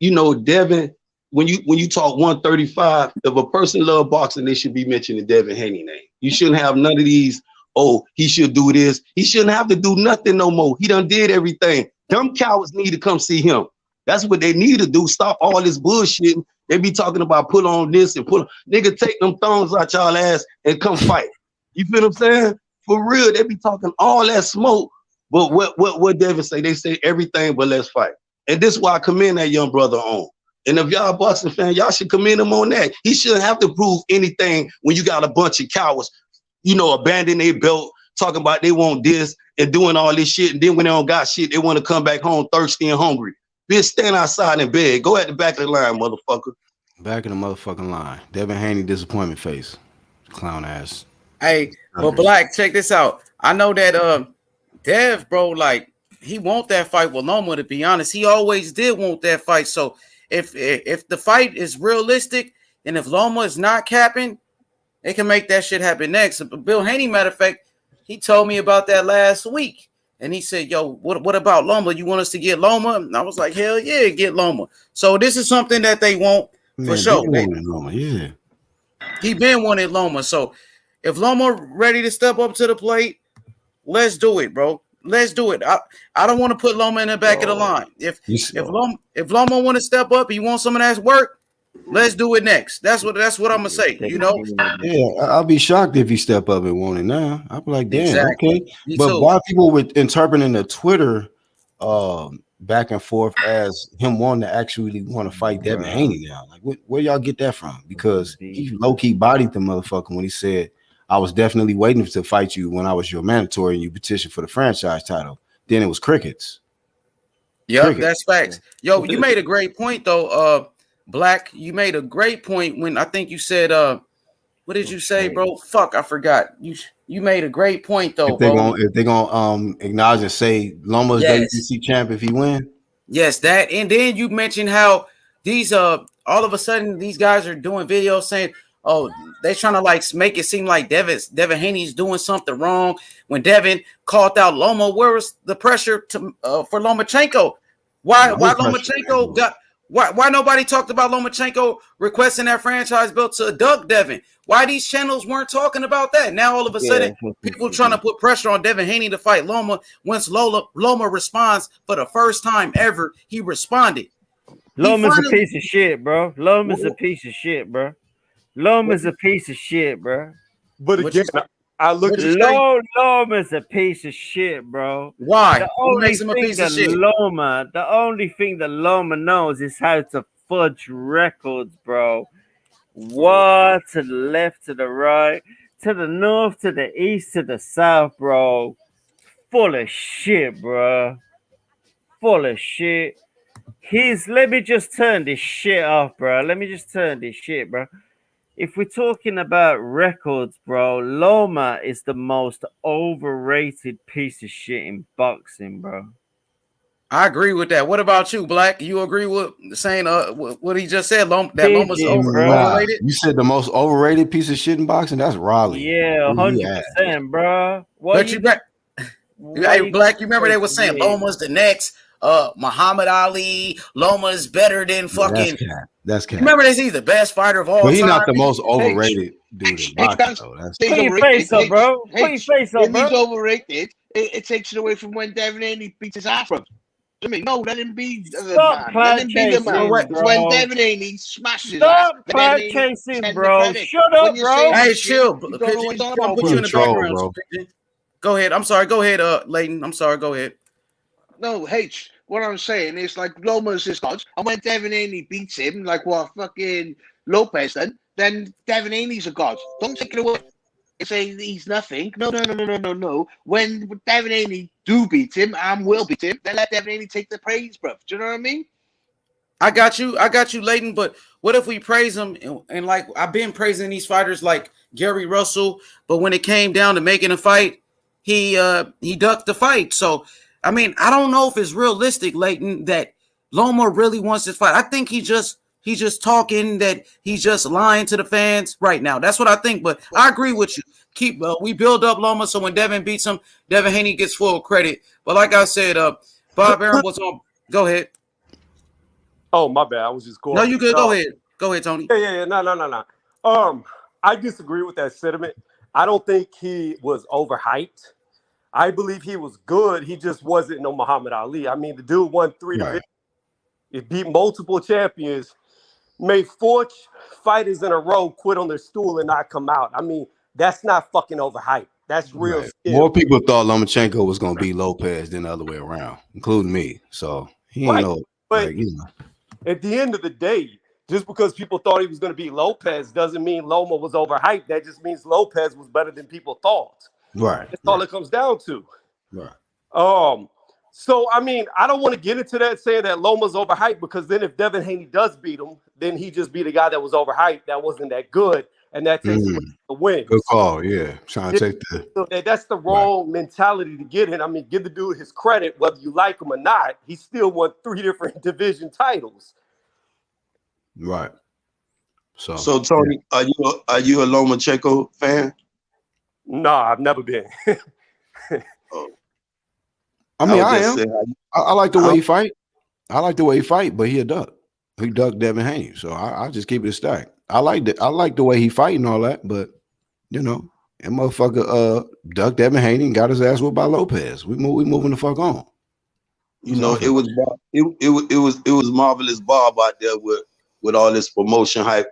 Speaker 4: you know, Devin, when you talk 135, if a person love boxing, they should be mentioning Devin Haney name. You shouldn't have none of these. Oh, he should do this. He shouldn't have to do nothing no more. He done did everything. Them cowards need to come see him. That's what they need to do. Stop all this bullshit. They be talking about put on this and put on. Nigga, take them thongs out y'all ass and come fight. You feel what I'm saying? For real, they be talking all that smoke. But what Devin say? They say everything but let's fight. And this is why I commend that young brother on. And if y'all boxing fan, y'all should commend him on that. He shouldn't have to prove anything when you got a bunch of cowards, you know, abandon their belt, talking about they want this and doing all this shit. And then when they don't got shit, they want to come back home thirsty and hungry. Bitch, stand outside in bed. Go at the back of the line, motherfucker.
Speaker 8: Back in the motherfucking line. Devin Haney disappointment face. Clown ass.
Speaker 1: Hey, but Black, check this out. I know that Dev, bro, like he want that fight with Loma, to be honest. He always did want that fight. So if the fight is realistic and if Loma is not capping, they can make that shit happen next. Bill Haney, matter of fact, he told me about that last week. And he said, yo, what about Loma? You want us to get Loma? And I was like, hell yeah, get Loma. So this is something that they want for sure.
Speaker 8: Loma, yeah.
Speaker 1: He been wanting Loma. So if Loma ready to step up to the plate, let's do it, bro. Let's do it. I don't want to put Loma in the back of the line. If Loma want to step up, he wants some of that work, let's do it next. That's what I'm gonna say. You know.
Speaker 8: Yeah, I'll be shocked if he step up and want it now. I'll be like, damn,
Speaker 1: exactly.
Speaker 8: okay. But why people were interpreting the Twitter back and forth as him wanting to actually want to fight Devin Haney now. Like, where y'all get that from? Because he low key bodied the motherfucker when he said, "I was definitely waiting to fight you when I was your mandatory and you petitioned for the franchise title." Then it was crickets.
Speaker 1: Yep, that's facts. Yo, you made a great point though. Black, you made a great point when I think you said what did you say, bro? Fuck, I forgot. You made a great point though,
Speaker 8: If they're gonna acknowledge and say Loma's WBC champ if he win.
Speaker 1: Yes, that, and then you mentioned how these all of a sudden these guys are doing videos saying, oh, they're trying to like make it seem like Devin Haney's doing something wrong. When Devin called out Loma, where was the pressure to for Lomachenko? Why Lomachenko got why nobody talked about Lomachenko requesting that franchise belt to Doug Devin? Why these channels weren't talking about that? Now all of a sudden people trying to put pressure on Devin Haney to fight Loma. Once Loma responds for the first time ever, he responded.
Speaker 9: Loma's a piece of shit, bro. Loma's a piece of shit, bro. Loma's a piece of shit, bro.
Speaker 7: But again, I look at
Speaker 9: Loma's a piece of shit, bro.
Speaker 1: Why?
Speaker 9: The only thing that Loma knows is how to fudge records, bro. What to the left, to the right, to the north, to the east, to the south, bro. Full of shit, bro. Full of shit. Let me just turn this shit off, bro. If we're talking about records, bro, Loma is the most overrated piece of shit in boxing, bro.
Speaker 1: I agree with that. What about you, Black? You agree with saying what he just said? That Loma's overrated?
Speaker 8: You said the most overrated piece of shit in boxing? That's Raleigh.
Speaker 9: Yeah, 100%, bro.
Speaker 1: Black, you remember they were saying Loma's the next Muhammad Ali. Loma's better than fucking.
Speaker 8: That's cat.
Speaker 1: Remember, he's the best fighter of all time.
Speaker 8: But he's not the most overrated dude in boxing, though.
Speaker 9: Put your face up, bro. Put your face up, bro.
Speaker 3: If he's overrated, it takes it away from when Devin Haney beats his ass from. I mean, no, let him be the man. Let him be the man. When Devin Haney smashes his ass.
Speaker 9: Stop cloud chasing, bro. Shut up, bro.
Speaker 1: Hey, chill. Put you in the background. Go ahead. I'm sorry. Go ahead, Leighton. I'm sorry. Go ahead.
Speaker 3: No, H. What I'm saying is like Loma's his god, and when Devin Haney beats him, like what fucking Lopez done, then Devin Haney's a god. Don't take it away. Say he's nothing. No. When Devin Haney do beat him and will beat him, then let Devin Haney take the praise, bro. Do you know what I mean?
Speaker 1: I got you, Leighton. But what if we praise him and like I've been praising these fighters like Gary Russell, but when it came down to making a fight, he ducked the fight. So I mean, I don't know if it's realistic, Leighton, that Loma really wants this fight. I think he's just talking, that he's just lying to the fans right now. That's what I think. But I agree with you. We build up Loma, so when Devin beats him, Devin Haney gets full credit. But like I said, Bob Aaron was on. Go ahead.
Speaker 7: Oh, my bad. I was just going.
Speaker 1: No, you good. Go ahead. Go ahead, Tony.
Speaker 7: Yeah. No. I disagree with that sentiment. I don't think he was overhyped. I believe he was good. He just wasn't no Muhammad Ali. I mean, the dude won 3 divisions. He beat multiple champions, made 4 fighters in a row quit on their stool and not come out. I mean, that's not fucking overhyped. That's real skill.
Speaker 8: More people thought Lomachenko was going to beat Lopez than the other way around, including me. So he ain't know.
Speaker 7: But at the end of the day, just because people thought he was going to beat Lopez doesn't mean Loma was overhyped. That just means Lopez was better than people thought.
Speaker 8: Right.
Speaker 7: That's all it comes down to.
Speaker 8: Right.
Speaker 7: So, I mean, I don't want to get into that saying that Loma's overhyped, because then if Devin Haney does beat him, then he just beat a guy that was overhyped, that wasn't that good, and that takes away the win.
Speaker 8: Good call, yeah. Trying to take
Speaker 7: that's the wrong mentality to get in. I mean, give the dude his credit, whether you like him or not. He still won 3 different division titles.
Speaker 8: Right. So
Speaker 4: Tony, are you a Lomachenko fan?
Speaker 7: No, I've never been.
Speaker 8: I mean, I am. I like the way he fight. I like the way he fight, but he a duck. He ducked Devin Haney, so I just keep it a stack. I like the way he fight and all that, but that motherfucker ducked Devin Haney and got his ass whooped by Lopez. We moving the fuck on.
Speaker 4: It was marvelous Bob out there with all this promotion hype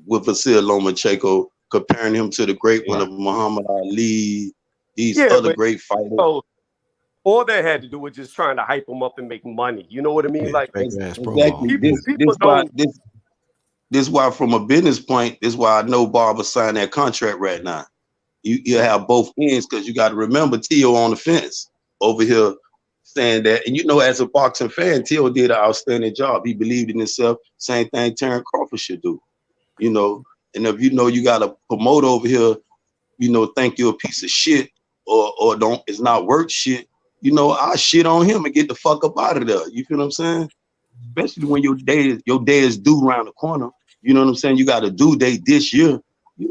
Speaker 4: with Vasiliy Lomachenko, comparing him to the great one of Muhammad Ali, these other great fighters.
Speaker 7: All they had to do was just trying to hype him up and make money. You know what I mean?
Speaker 8: Yeah,
Speaker 7: Like
Speaker 8: fake ass promo.
Speaker 4: Exactly.
Speaker 7: people don't.
Speaker 4: This why from a business point, this why I know Barber signed that contract right now. You have both ends because you got to remember Tio on the fence over here saying that, and as a boxing fan, Tio did an outstanding job. He believed in himself. Same thing Terrence Crawford should do. And if you got a promoter over here, think you're a piece of shit or don't, it's not worth shit. I shit on him and get the fuck up out of there. You feel what I'm saying? Especially when your day is due around the corner. You know what I'm saying? You got a due date this year.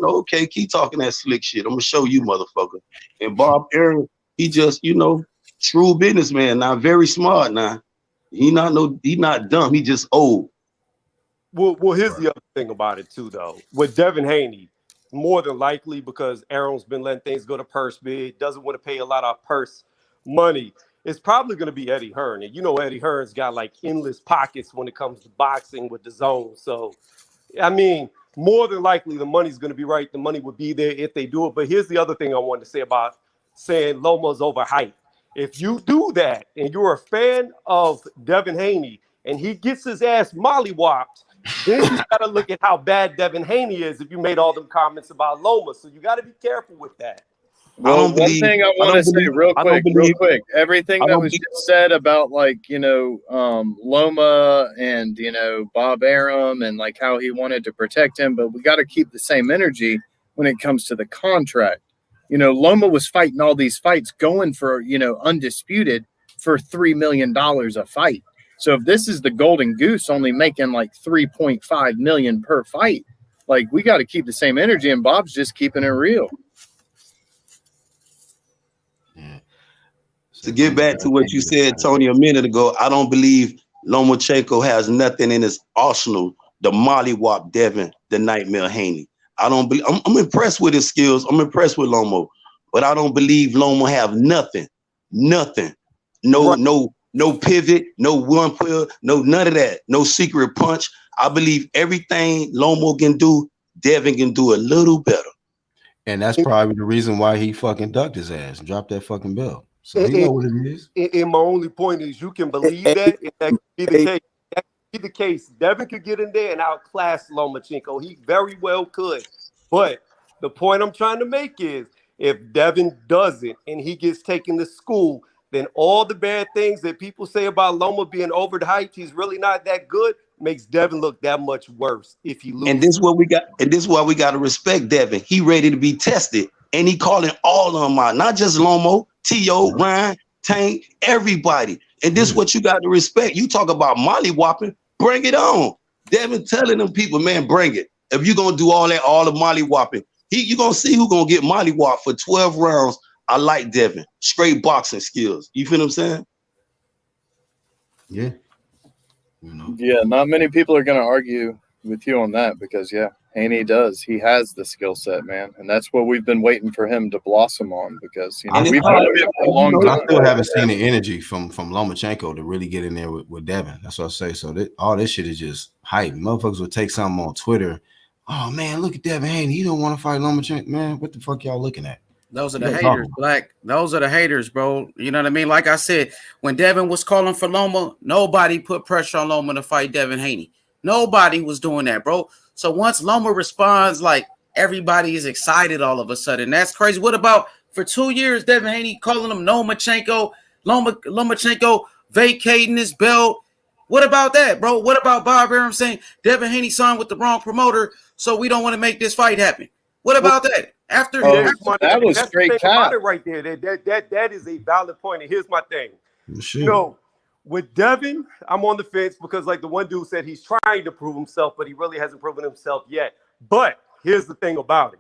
Speaker 4: Okay, keep talking that slick shit. I'm gonna show you, motherfucker. And Bob Aaron, he just, true businessman. Now, very smart. Now, he not dumb. He just old.
Speaker 7: Well, here's the other thing about it too, though. With Devin Haney, more than likely because Aaron's been letting things go to purse bid, doesn't want to pay a lot of purse money. It's probably going to be Eddie Hearn, and Eddie Hearn's got like endless pockets when it comes to boxing with the zone. So, I mean, more than likely the money's going to be right. The money would be there if they do it. But here's the other thing I wanted to say about saying Loma's overhyped. If you do that and you're a fan of Devin Haney and he gets his ass mollywopped, then you got to look at how bad Devin Haney is if you made all them comments about Loma. So you got to be careful with that.
Speaker 5: Well, one thing I want to say real quick, everything that was just said about Loma and, Bob Arum and like how he wanted to protect him, but we got to keep the same energy when it comes to the contract. Loma was fighting all these fights going for, undisputed for $3 million a fight. So if this is the golden goose only making like 3.5 million per fight, like we got to keep the same energy, and Bob's just keeping it real.
Speaker 4: To get back to what you said, Tony, a minute ago, I don't believe Lomachenko has nothing in his arsenal to mollywop Devin the Nightmare Haney. I don't believe. I'm impressed with his skills. I'm impressed with Lomo, but I don't believe Loma have nothing. No pivot, no one pull, no none of that. No secret punch. I believe everything Lomo can do, Devin can do a little better.
Speaker 8: And that's probably the reason why he fucking ducked his ass and dropped that fucking belt. So you know what it is.
Speaker 7: And my only point is you can believe that. If that could be the case. That could be the case. Devin could get in there and outclass Lomachenko. He very well could. But the point I'm trying to make is if Devin doesn't and he gets taken to school, then all the bad things that people say about Loma being overhyped, he's really not that good, makes Devin look that much worse if he loses.
Speaker 4: And this is what we got. And this is why we got to respect Devin. He ready to be tested. And he calling all of them out, not just Lomo, T.O., Ryan, Tank, everybody. And this is what you got to respect. You talk about mollywhopping, bring it on. Devin telling them people, man, bring it. If you're going to do all the mollywhopping, you're going to see who's going to get mollywhopped for 12 rounds. I like Devin. Straight boxing skills. You feel what I'm saying?
Speaker 8: Yeah.
Speaker 5: Yeah, not many people are going to argue with you on that because, Haney does. He has the skill set, man. And that's what we've been waiting for him to blossom on because, we've been it for a long time.
Speaker 8: I still haven't seen the energy from Lomachenko to really get in there with Devin. That's what I say. So all this shit is just hype. Motherfuckers would take something on Twitter. Oh, man, look at Devin Haney. You don't want to fight Lomachenko. Man, what the fuck y'all looking at?
Speaker 1: Those are the haters, Black. Those are the haters, bro. You know what I mean? Like I said, when Devin was calling for Loma, nobody put pressure on Loma to fight Devin Haney. Nobody was doing that, bro. So once Loma responds, like everybody is excited all of a sudden. That's crazy. What about for 2 years, Devin Haney calling him Lomachenko vacating his belt? What about that, bro? What about Bob Arum saying Devin Haney signed with the wrong promoter, so we don't want to make this fight happen? What about that?
Speaker 5: That was straight cap
Speaker 7: right there. That is a valid point. And here's my thing.
Speaker 8: Sure.
Speaker 7: With Devin, I'm on the fence because, like the one dude said, he's trying to prove himself, but he really hasn't proven himself yet. But here's the thing about it.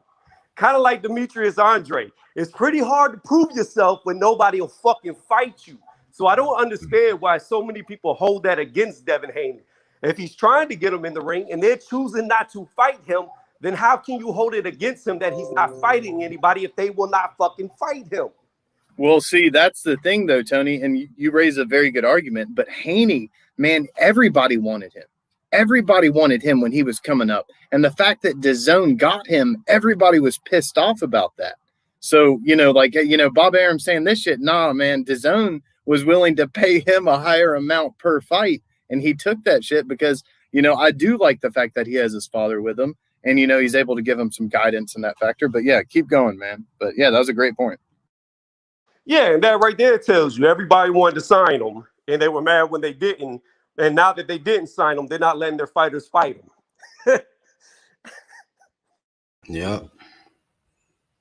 Speaker 7: Kind of like Demetrius Andre. It's pretty hard to prove yourself when nobody will fucking fight you. So I don't understand why so many people hold that against Devin Haney. If he's trying to get him in the ring and they're choosing not to fight him, then how can you hold it against him that he's not fighting anybody if they will not fucking fight him?
Speaker 5: Well, see, that's the thing, though, Tony, and you raise a very good argument. But Haney, man, everybody wanted him. Everybody wanted him when he was coming up. And the fact that DAZN got him, everybody was pissed off about that. So, Bob Arum saying this shit, nah, man, DAZN was willing to pay him a higher amount per fight. And he took that shit because, I do like the fact that he has his father with him and, he's able to give him some guidance in that factor. But yeah, keep going, man. But yeah, that was a great point.
Speaker 7: Yeah, and that right there tells you everybody wanted to sign him, and they were mad when they didn't. And now that they didn't sign him, they're not letting their fighters fight him.
Speaker 8: Yeah.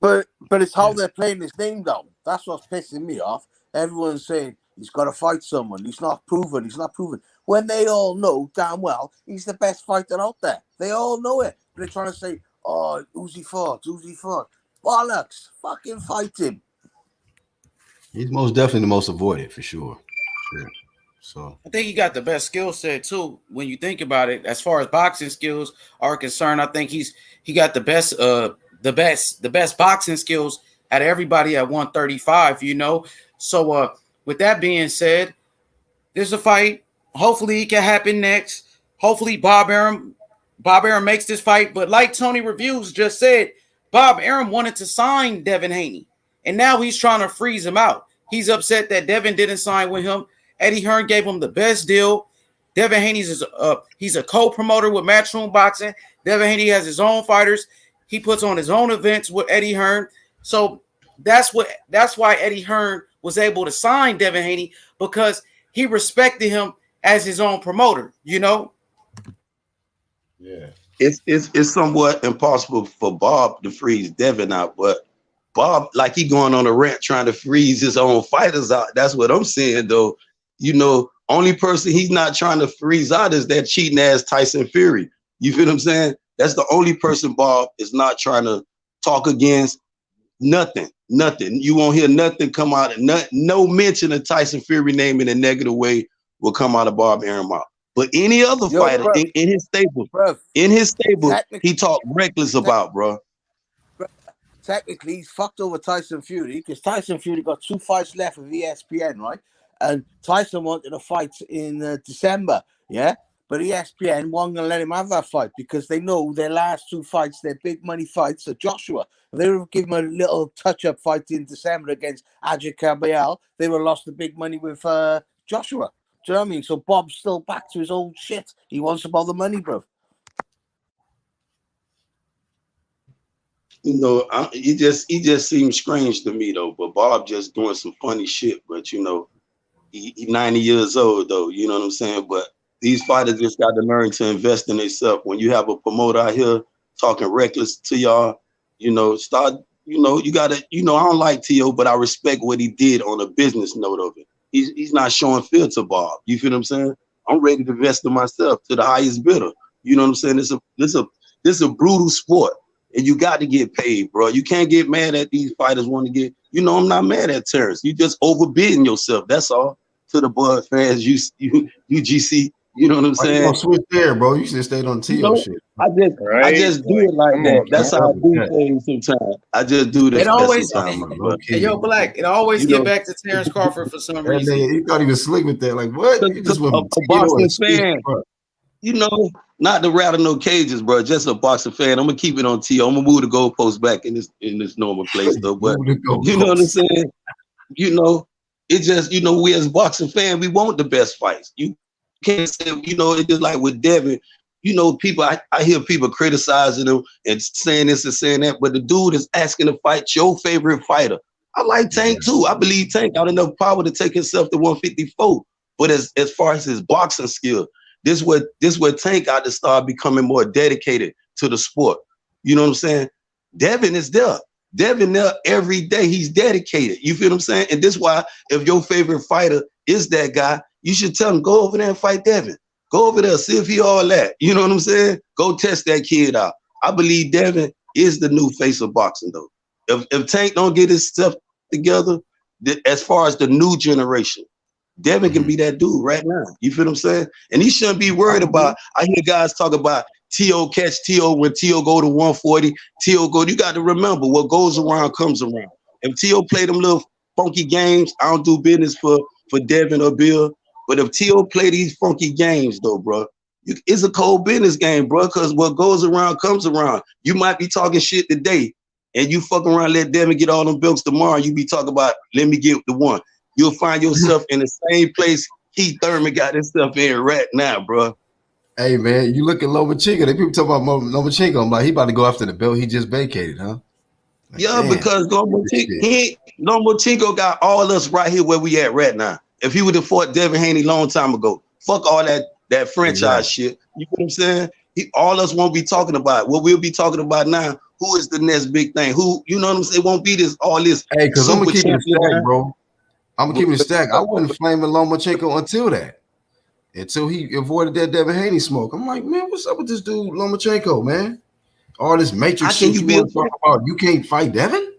Speaker 10: But it's how they're playing his name down. That's what's pissing me off. Everyone's saying he's got to fight someone. He's not proven. He's not proven. When they all know damn well he's the best fighter out there. They all know it. But they're trying to say, oh, who's he fought? Who's he fought? Bollocks. Fucking fight him.
Speaker 8: He's most definitely the most avoided for sure. So
Speaker 1: I think he got the best skill set too. When you think about it, as far as boxing skills are concerned, I think he got the best boxing skills out of everybody at 135. So with that being said, there's a fight. Hopefully, it can happen next. Hopefully, Bob Arum makes this fight. But like Tony Reviews just said, Bob Arum wanted to sign Devin Haney, and now he's trying to freeze him out. He's upset that Devin didn't sign with him. Eddie Hearn gave him the best deal. Devin Haney's he's a co-promoter with Matchroom Boxing. Devin Haney has his own fighters. He puts on his own events with Eddie Hearn. So that's why Eddie Hearn was able to sign Devin Haney, because he respected him as his own promoter,
Speaker 8: Yeah.
Speaker 4: It's somewhat impossible for Bob to freeze Devin out, but Bob, like he going on a rant trying to freeze his own fighters out. That's what I'm saying, though. Only person he's not trying to freeze out is that cheating ass Tyson Fury. You feel what I'm saying? That's the only person Bob is not trying to talk against. Nothing. You won't hear nothing come out. No mention of Tyson Fury name in a negative way will come out of Bob Arum mouth. But any other fighter in his stable, he talked reckless about, bro.
Speaker 10: Technically, he's fucked over Tyson Fury because Tyson Fury got 2 fights left with ESPN, right? And Tyson wanted a fight in December, yeah? But ESPN wasn't going to let him have that fight because they know their last 2 fights, their big money fights, are Joshua. If they would have given him a little touch-up fight in December against Adrian Caballel, they would have lost the big money with Joshua. Do you know what I mean? So Bob's still back to his old shit. He wants about the money, bro.
Speaker 4: He just seems strange to me though. But Bob just doing some funny shit. But he's 90 years old though. You know what I'm saying? But these fighters just got to learn to invest in themselves. When you have a promoter out here talking reckless to y'all, you gotta. I don't like T.O., but I respect what he did on a business note of it. He's not showing fear to Bob. You feel what I'm saying? I'm ready to invest in myself to the highest bidder. You know what I'm saying? This is a brutal sport. And you got to get paid, bro. You can't get mad at these fighters want to get. I'm not mad at Terrence. You just overbidding yourself. That's all. To the Bud fans, UGC. You know what I'm saying?
Speaker 8: You gonna switch there, bro. You should have stayed on T.O. shit.
Speaker 4: I just do it like that. That's how I do things sometimes. I just do this.
Speaker 1: It always,
Speaker 8: Okay.
Speaker 1: Yo, Black. It always get back to Terrence Crawford for some reason.
Speaker 8: He thought he was slick with that. Like what? You just
Speaker 4: a boxing fan. Not to rattle no cages, bro. Just a boxing fan. I'm gonna keep it on T.O. I'm gonna move the goalpost back in this normal place though. But you know what I'm saying? It just we as boxing fans, we want the best fights. You can't say it's just like with Devin. People I hear people criticizing him and saying this and saying that, but the dude is asking to fight your favorite fighter. I like Tank too. I believe Tank got enough power to take himself to 154. But as far as his boxing skill, this where Tank got to start becoming more dedicated to the sport. You know what I'm saying? Devin is there. Devin there every day. He's dedicated. You feel what I'm saying? And this is why if your favorite fighter is that guy, you should tell him, go over there and fight Devin. Go over there, see if he all that. You know what I'm saying? Go test that kid out. I believe Devin is the new face of boxing, though. If Tank don't get his stuff together, as far as the new generation, Devin can be that dude right now. You feel what I'm saying? And he shouldn't be worried about. I hear guys talk about T.O. catch T.O. when T.O. go to 140. T.O. go. You got to remember what goes around comes around. If T.O. play them little funky games, I don't do business for Devin or Bill. But if T.O. play these funky games, though, bro, it's a cold business game, bro. Because what goes around comes around. You might be talking shit today. and you fuck around, let Devin get all them belts tomorrow, you be talking about, let me get the one. You'll find yourself in the same place Keith Thurman got himself in right now, bro.
Speaker 8: Hey, man, you look at Lomachenko. They people talk about Lomachenko. I'm like, he about to go after the belt he just vacated, huh? Like,
Speaker 4: Yeah,
Speaker 8: damn.
Speaker 4: because Lomachenko got all us right here where we at right now. If he would have fought Devin Haney long time ago, fuck all that franchise shit. You know what I'm saying? All us won't be talking about. What we'll be talking about now, who is the next big thing? Who, you know what I'm saying? It won't be all this.
Speaker 8: Hey, because I'm gonna keep it
Speaker 4: champion,
Speaker 8: stacked, bro. I'm gonna keep it stacked. I wasn't flaming Lomachenko until he avoided that Devin Haney smoke. I'm like, man, what's up with this dude Lomachenko, man? All this matrix shit you want to talk about. You can't fight Devin?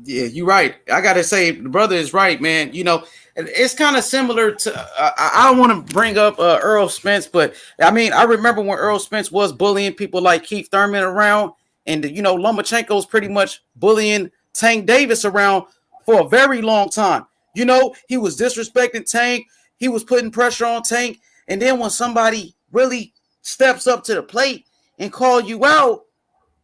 Speaker 1: Yeah, you're right. I gotta say, the brother is right, man. You know, it's kind of similar to. I don't want to bring up Earl Spence, but I mean, I remember when Earl Spence was bullying people like Keith Thurman around, and you know, Lomachenko's pretty much bullying Tank Davis around for a very long time. You know, he was disrespecting Tank. He was putting pressure on Tank, and then when somebody really steps up to the plate and call you out,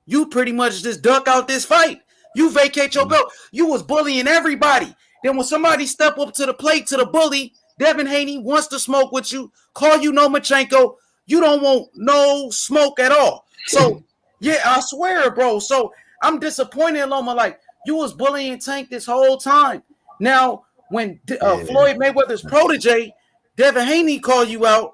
Speaker 1: you pretty much just duck out this fight. You vacate your belt. You was bullying everybody. Then when somebody step up to the plate to the bully, Devin Haney wants to smoke with you, call you Lomachenko, you don't want no smoke at all. So, yeah, I swear, bro. So I'm disappointed in Loma. Like, you was bullying Tank this whole time. Now, when Floyd Mayweather's protege, Devin Haney call you out,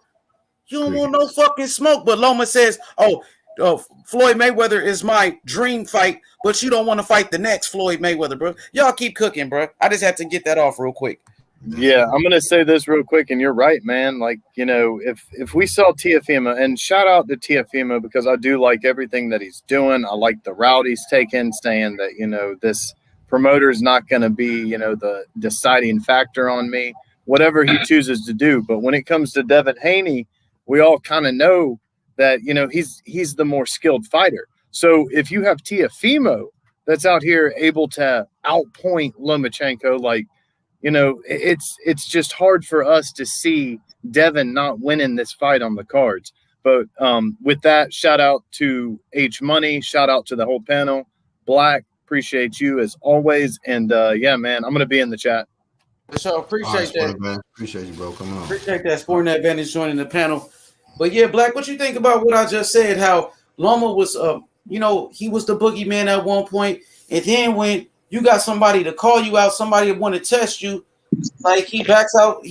Speaker 1: you don't want no fucking smoke. But Loma says, Floyd Mayweather is my dream fight, but you don't want to fight the next Floyd Mayweather, bro. Y'all keep cooking, bro. I just had to get that off real quick.
Speaker 5: Yeah, I'm gonna say this real quick, and you're right, man. Like, you know, if we saw Teofimo, and shout out to Teofimo because I do like everything that he's doing. I like the route he's taken, saying that, you know, this promoter is not going to be, you know, the deciding factor on me, whatever he chooses to do. But when it comes to Devin Haney, we all kind of know that, you know, he's the more skilled fighter. So if you have Teofimo that's out here able to outpoint Lomachenko, like, you know, it's just hard for us to see Devin not winning this fight on the cards. But with that, shout out to H Money, shout out to the whole panel. Black, appreciate you as always. And yeah, man, I'm gonna be in the chat.
Speaker 1: So appreciate that.
Speaker 8: Man. Appreciate you, bro. Come on.
Speaker 1: Appreciate that. Sporting Advantage joining the panel. But yeah, Black, what you think about what I just said? How Loma was, you know, he was the boogeyman at one point, and then when you got somebody to call you out, somebody that want to test you, like he backs out,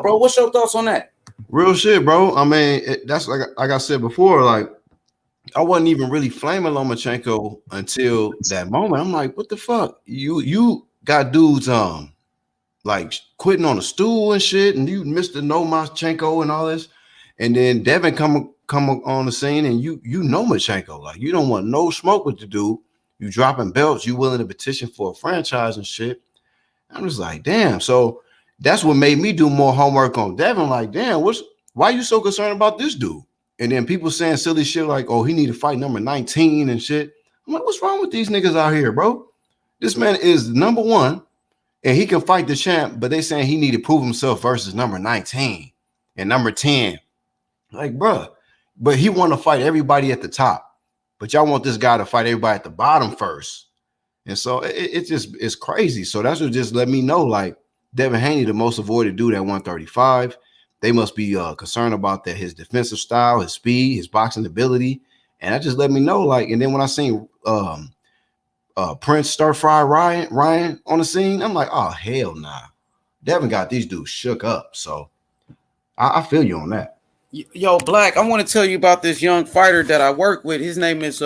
Speaker 1: bro. What's your thoughts on that?
Speaker 8: Real shit, bro. I mean, that's like I said before, like I wasn't even really flaming Lomachenko until that moment. I'm like, what the fuck? You got dudes like quitting on a stool and shit, and you Mr. Lomachenko and all this, and then Devin come on the scene, and you know Lomachenko, like you don't want no smoke with the dude. You dropping belts, you willing to petition for a franchise and shit. I'm just like, damn. So that's what made me do more homework on Devin. Like, damn, why you so concerned about this dude? And then people saying silly shit like, oh, he need to fight number 19 and shit. I'm like, what's wrong with these niggas out here, bro? This man is number 1 and he can fight the champ, but they saying he need to prove himself versus number 19 and number 10. Like, bro, but he want to fight everybody at the top. But y'all want this guy to fight everybody at the bottom first. And so it's crazy. So that's what just let me know, like, Devin Haney, the most avoided dude at 135. They must be concerned about that, his defensive style, his speed, his boxing ability. And that just let me know, like, and then when I seen Prince Stir Fry Ryan on the scene, I'm like, oh, hell nah. Devin got these dudes shook up. So I feel you on that.
Speaker 1: Yo, Black, I want to tell you about this young fighter that I work with. His name is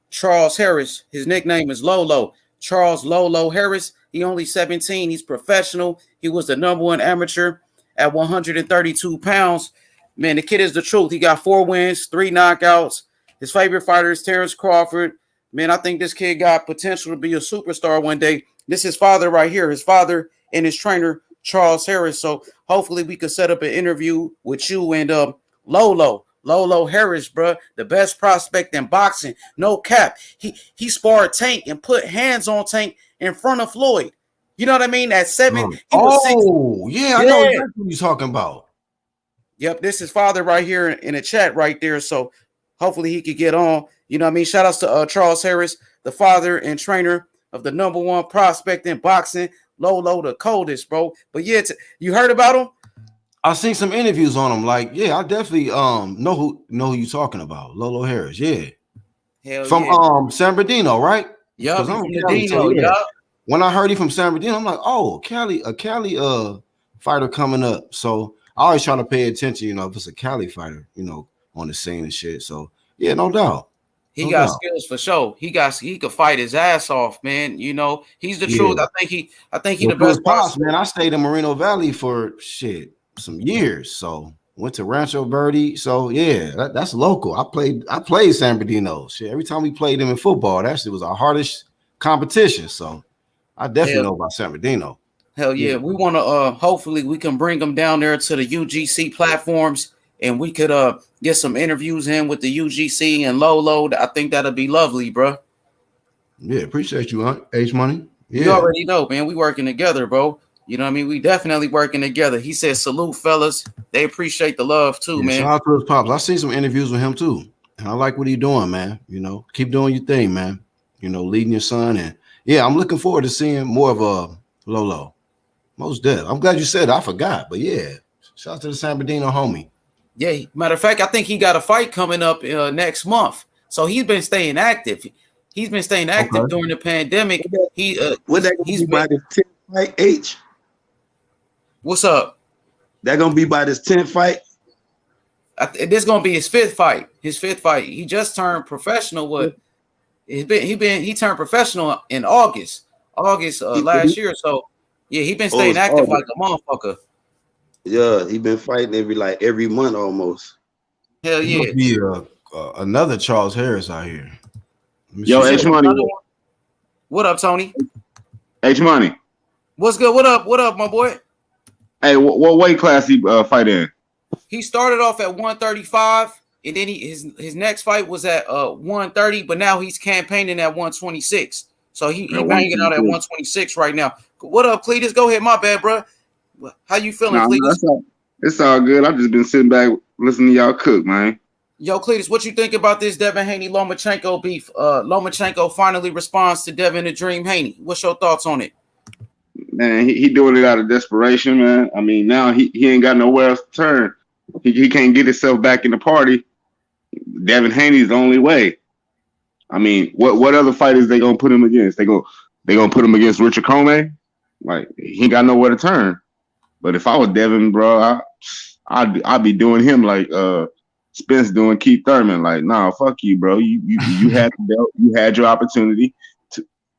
Speaker 1: Charles Harris. His nickname is Lolo. Charles Lolo Harris. He only 17. He's professional. He was the number 1 amateur at 132 pounds. Man, the kid is the truth. He got 4 wins, 3 knockouts. His favorite fighter is Terrence Crawford. Man, I think this kid got potential to be a superstar one day. This is his father right here. His father and his trainer, Charles Harris. So hopefully we could set up an interview with you and Lolo Harris, bro, the best prospect in boxing. No cap. He sparred Tank and put hands on Tank in front of Floyd. You know what I mean? At 7, he was 6.
Speaker 8: Yeah, I know exactly what you're talking about.
Speaker 1: Yep, this is father right here in the chat right there. So hopefully he could get on. You know what I mean? Shout outs to Charles Harris. the father and trainer of the #1 prospect in boxing, Lolo the coldest, bro. But yeah, you heard about him?
Speaker 8: I seen some interviews on him. Like, yeah, I definitely know who you talking about. Lolo Harris, yeah.
Speaker 1: Hell
Speaker 8: From
Speaker 1: yeah.
Speaker 8: San Bernardino, right?
Speaker 1: Yup,
Speaker 8: Because
Speaker 1: he
Speaker 8: I'm
Speaker 1: from
Speaker 8: Cali,
Speaker 1: Medino,
Speaker 8: so yeah.
Speaker 1: yup.
Speaker 8: When I heard he from San Bernardino, I'm like, oh, a Cali fighter coming up. So I always try to pay attention, you know, if it's a Cali fighter, you know, on the scene and shit. So yeah, no doubt.
Speaker 1: He
Speaker 8: No
Speaker 1: got
Speaker 8: doubt.
Speaker 1: skills for sure. He could fight his ass off, man. You know, he's the truth.
Speaker 8: Yeah.
Speaker 1: I think he
Speaker 8: Well,
Speaker 1: the
Speaker 8: to his
Speaker 1: best
Speaker 8: pops,
Speaker 1: boxer.
Speaker 8: man. I stayed in Moreno Valley for some years. So went to Rancho Verde. So yeah, that's local. I played San Bernardino. Shit, every time we played them in football, that shit was our hardest competition. So I definitely know about San Bernardino.
Speaker 1: Hell yeah. We want to hopefully we can bring them down there to the UGC platforms and we could get some interviews in with the UGC and Lolo. I think that'll be lovely, bro.
Speaker 8: Yeah, appreciate you, Aunt H Money. Yeah.
Speaker 1: You already know, man. We working together, bro. You know what I mean? We definitely working together. He said, salute, fellas. They appreciate the love too, man.
Speaker 8: Shout out to his pops. I seen some interviews with him too. And I like what he doing, man. You know, keep doing your thing, man. You know, leading your son. And yeah, I'm looking forward to seeing more of a Lolo. Most dead. I'm glad you said it. I forgot. But yeah, shout out to the San Bernardino homie.
Speaker 1: Yeah, matter of fact, I think he got a fight coming up next month. So he's been staying active. He's been staying active during the pandemic. He's
Speaker 4: been by this 10th fight, H.
Speaker 1: What's up?
Speaker 4: That gonna be by this 10th fight?
Speaker 1: This gonna be his 5th fight. His 5th fight. He just turned professional. He turned professional in August last year. So yeah, he been staying active like a motherfucker.
Speaker 4: Yeah, he been fighting every month almost.
Speaker 1: Hell yeah.
Speaker 8: Be another Charles Harris out here.
Speaker 11: Yo, H Money.
Speaker 1: What up, Tony?
Speaker 11: H Money.
Speaker 1: What's good? What up, my boy?
Speaker 11: Hey, what weight class he fight in?
Speaker 1: He started off at 135, and then his next fight was at 130, but now he's campaigning at 126. So he banging out at 126 right now. What up, Cletus? Go ahead, my bad, bro. How you feeling, Cletus?
Speaker 11: It's all good. I've just been sitting back listening to y'all cook, man.
Speaker 1: Yo, Cletus, what you think about this Devin Haney Lomachenko beef? Lomachenko finally responds to Devin the Dream Haney. What's your thoughts on it?
Speaker 11: Man, he doing it out of desperation, man. I mean, now he ain't got nowhere else to turn. He can't get himself back in the party. Devin Haney's the only way. I mean, what other fighters they gonna put him against? They gonna put him against Richard Comey? Like, he ain't got nowhere to turn. But if I was Devin, bro, I'd be doing him like Spence doing Keith Thurman. Like, nah, fuck you, bro. You had the belt. You had your opportunity.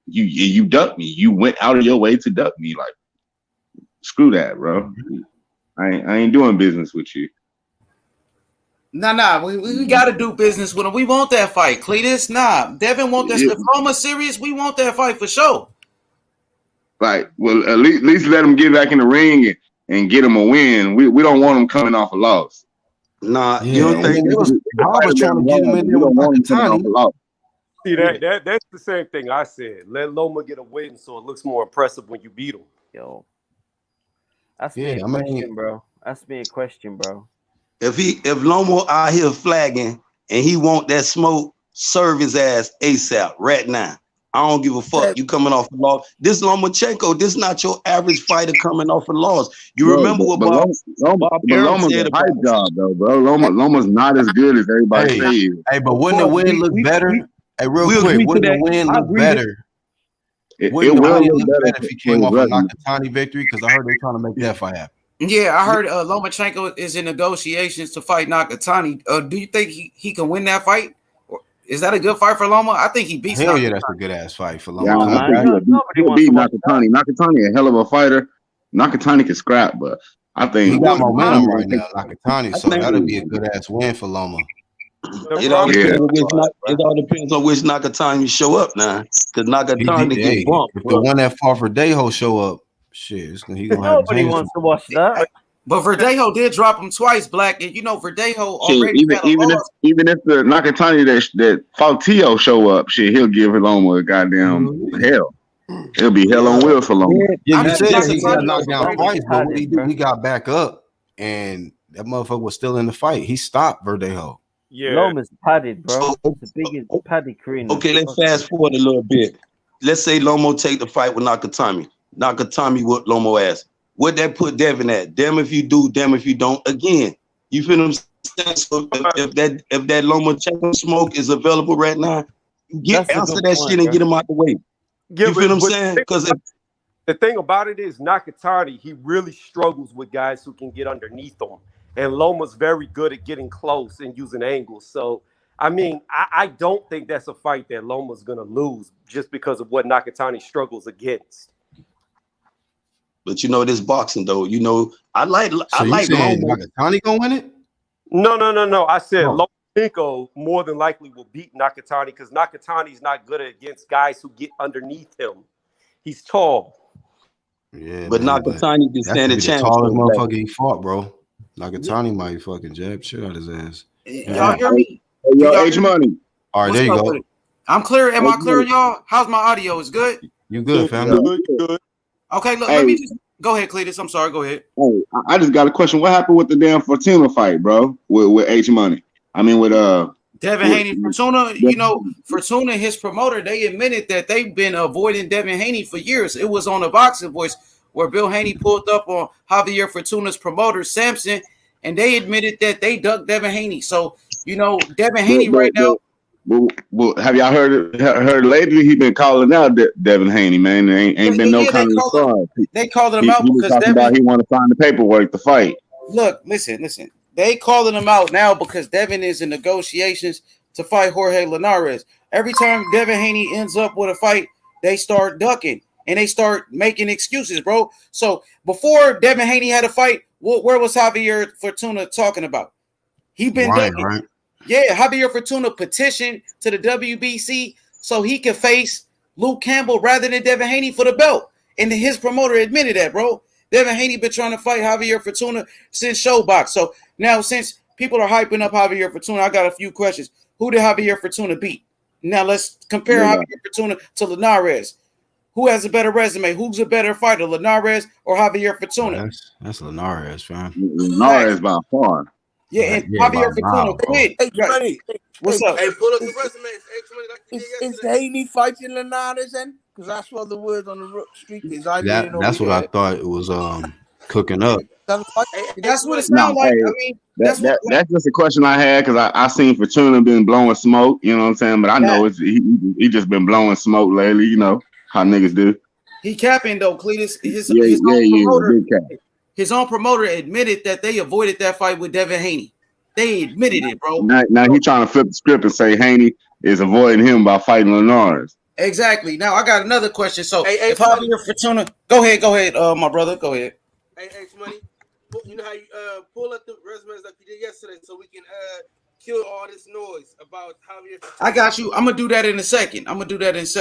Speaker 11: You ducked me. You went out of your way to duck me. Like, screw that, bro. I ain't doing business with you.
Speaker 1: Nah. We got to do business with him. We want that fight, Cletus. Nah, Devin want that. If Loma serious, we want that fight for sure.
Speaker 11: Like, well, at least let him get back in the ring and get him a win. We don't want him coming off a loss.
Speaker 4: Nah, you don't think
Speaker 8: I was trying to get him in there with Nakatani.
Speaker 7: See, that's the same thing I said. Let Loma get a win so it looks more impressive when you beat him.
Speaker 9: Yo, that's me a question, bro. That's me a question, bro.
Speaker 4: If Loma out here flagging and he want that smoke, serve his ass ASAP right now. I don't give a fuck. You coming off a loss. This Lomachenko, this not your average fighter coming off a loss. You remember what Bob
Speaker 11: Loma's
Speaker 4: said
Speaker 11: a hype job, though, bro. Loma's not as good as everybody says.
Speaker 8: Hey, but wouldn't the win look better? Hey, real quick, wouldn't the win look better?
Speaker 11: It will look better
Speaker 8: if he came off a Nakatani victory, because I heard they're trying to make that fight happen.
Speaker 1: Yeah, I heard Lomachenko is in negotiations to fight Nakatani. Do you think he can win that fight? Is that a good fight for Loma? I think he beats
Speaker 8: Hell
Speaker 1: Nakatani.
Speaker 8: yeah, that's a good ass fight for Loma.
Speaker 11: He'll beat Nakatani. Nakatani a hell of a fighter. Nakatani can scrap, but I think
Speaker 8: he got momentum right now, Nakatani. So that'll be a good ass win for Loma.
Speaker 4: It all depends on which Nakatani you show up now. Because Nakatani get bumped.
Speaker 8: If the one that fought for Verdejo show up, shit, he gonna have
Speaker 9: nobody wants to watch that.
Speaker 1: But Verdejo did drop him twice, Black, and you know Verdejo already
Speaker 11: even if the Nakatani that fought Tio show up, shit, he'll give Loma a goddamn hell. It'll be hell on wheels for Loma.
Speaker 8: Yeah, you said he got knocked down twice, but he got back up, and that motherfucker was still in the fight. He stopped Verdejo.
Speaker 7: Yeah.
Speaker 9: Loma's padded, bro.
Speaker 4: So,
Speaker 9: It's the biggest padded Korean.
Speaker 4: okay, let's fast forward a little bit. Let's say Lomo take the fight with Nakatani. Nakatani whooped Lomo ass. What that put Devin at? Damn if you do, damn if you don't. Again, you feel what I'm saying? So if that Lomachenko smoke is available right now, answer that shit and get him out the way. You feel what I'm saying? Because
Speaker 7: the thing about it is Nakatani, he really struggles with guys who can get underneath him. And Loma's very good at getting close and using angles. So, I mean, I don't think that's a fight that Loma's going to lose just because of what Nakatani struggles against.
Speaker 4: But you know, this boxing though, you know, I like
Speaker 8: saying
Speaker 4: Lomo.
Speaker 8: Nakatani gonna win it?
Speaker 7: No. I said Lomachenko more than likely will beat Nakatani because Nakatani's not good against guys who get underneath him. He's tall.
Speaker 8: Yeah,
Speaker 4: but Nakatani can stand a
Speaker 8: the
Speaker 4: chance.
Speaker 8: tallest motherfucker he fought, bro. Nakatani might fucking jab shit out his ass.
Speaker 1: Y'all hear me?
Speaker 11: Yo, H Money.
Speaker 8: All right,
Speaker 1: What's
Speaker 8: there you
Speaker 1: up
Speaker 8: go.
Speaker 1: with it? I'm clear. Am I clear, y'all? How's my audio? Is good?
Speaker 8: You good, fam?
Speaker 7: Good.
Speaker 1: Okay, look,
Speaker 11: Hey.
Speaker 1: let me just go ahead, Cletus. I'm sorry. Go ahead.
Speaker 11: Hey, I just got a question. What happened with the damn Fortuna fight, bro? With H Money. I mean, with
Speaker 1: Devin Haney, Fortuna, you know, Fortuna, his promoter, they admitted that they've been avoiding Devin Haney for years. It was on the Boxing Voice where Bill Haney pulled up on Javier Fortuna's promoter, Sampson, and they admitted that they ducked Devin Haney. So, you know, Devin Haney right now.
Speaker 11: Well, have y'all heard lately? He been calling out Devin Haney, man. There ain't been no kind of response.
Speaker 1: They called him out
Speaker 11: he was
Speaker 1: because
Speaker 11: talking about he want to sign the paperwork to fight.
Speaker 1: Look, listen. They calling him out now because Devin is in negotiations to fight Jorge Linares. Every time Devin Haney ends up with a fight, they start ducking and they start making excuses, bro. So before Devin Haney had a fight, where was Javier Fortuna talking about? He been ducking. Right. Yeah, Javier Fortuna petitioned to the WBC so he could face Luke Campbell rather than Devin Haney for the belt. And his promoter admitted that, bro. Devin Haney been trying to fight Javier Fortuna since Showbox. So now since people are hyping up Javier Fortuna, I got a few questions. Who did Javier Fortuna beat? Now let's compare Javier Fortuna to Linares. Who has a better resume? Who's a better fighter, Linares or Javier Fortuna?
Speaker 8: That's Linares, fam.
Speaker 11: Linares by far.
Speaker 1: Yeah, and Javier Fortuna quit. What's up?
Speaker 6: Hey, pull up the resume. Is Haney fighting Linares then? Because that's what the word on the street is.
Speaker 8: That's what I thought it was cooking up.
Speaker 1: That's what it sounds like. I mean,
Speaker 11: that's just a question I had because I seen Fortuna been blowing smoke. You know what I'm saying? But I know he just been blowing smoke lately. You know how niggas do.
Speaker 1: He capping though, Cletus. His own promoter admitted that they avoided that fight with Devin Haney. They admitted it, bro.
Speaker 11: Now he trying to flip the script and say Haney is avoiding him by fighting Linares.
Speaker 1: Exactly. Now I got another question. So if Javier Fortuna, go ahead, my brother, go ahead.
Speaker 6: Hey, Money, you know how you pull up the resumes like you did yesterday, so we can kill all this noise about Javier Fortuna.
Speaker 1: I got you. I'm gonna do that in a second.
Speaker 8: Yeah, his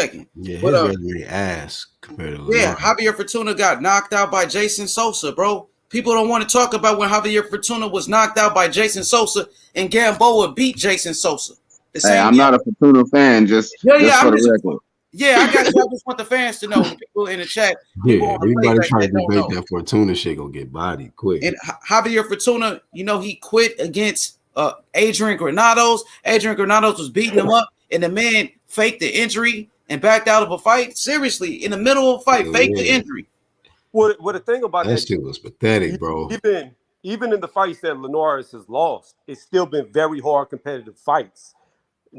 Speaker 8: resume ass compared to Linares.
Speaker 1: Javier Fortuna got knocked out by Jason Sosa, bro. People don't want to talk about when Javier Fortuna was knocked out by Jason Sosa and Gamboa beat Jason Sosa.
Speaker 11: Hey, I'm not a Fortuna fan, just for the record.
Speaker 1: Yeah, I got you. I just want the fans to know, the people in the chat.
Speaker 8: Yeah, everybody trying to debate that Fortuna shit gonna get bodied quick.
Speaker 1: And Javier Fortuna, you know, he quit against Adrian Granados. Adrian Granados was beating him up, and the man faked the injury and backed out of a fight. Seriously, in the middle of a fight, faked the injury.
Speaker 7: Well, the thing about
Speaker 8: that shit was pathetic, bro.
Speaker 7: Even in the fights that Linares has lost, it's still been very hard competitive fights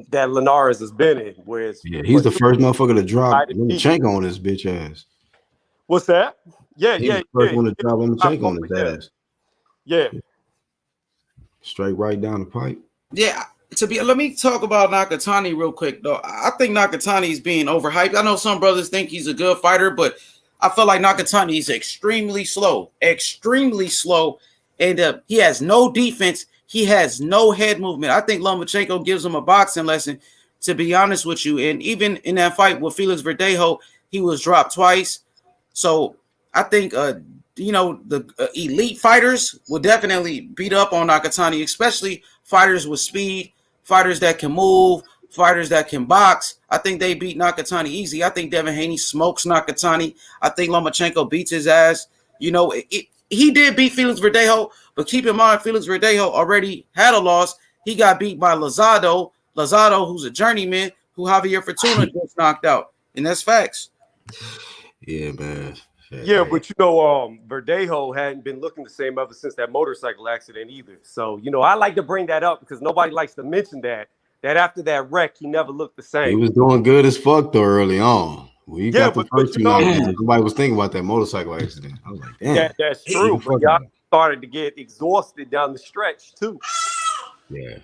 Speaker 7: that Linares has been in. Whereas
Speaker 8: he's the first motherfucker to drop Lomachenko on his bitch ass.
Speaker 7: What's that?
Speaker 8: He's the first one to drop Lomachenko on his ass.
Speaker 7: Yeah.
Speaker 8: Straight right down the pipe.
Speaker 1: Yeah. Let me talk about Nakatani real quick, though. I think Nakatani is being overhyped. I know some brothers think he's a good fighter, but I feel like Nakatani is extremely slow, and he has no defense. He has no head movement. I think Lomachenko gives him a boxing lesson, to be honest with you. And even in that fight with Felix Verdejo, he was dropped twice. So I think, the elite fighters will definitely beat up on Nakatani, especially fighters with speed, fighters that can move, fighters that can box. I think they beat Nakatani easy. I think Devin Haney smokes Nakatani. I think Lomachenko beats his ass. You know, he did beat Felix Verdejo, but keep in mind, Felix Verdejo already had a loss. He got beat by Lozado, who's a journeyman, who Javier Fortuna just knocked out. And that's facts.
Speaker 8: Yeah, man.
Speaker 7: Yeah, but Verdejo hadn't been looking the same ever since that motorcycle accident either. So, I like to bring that up because nobody likes to mention that after that wreck, he never looked the same.
Speaker 8: He was doing good as fuck though early on. When you got the first two knockdowns, nobody was thinking about that motorcycle accident. I was like, damn.
Speaker 7: That's true. But y'all started to get exhausted down the stretch too.
Speaker 8: Yeah.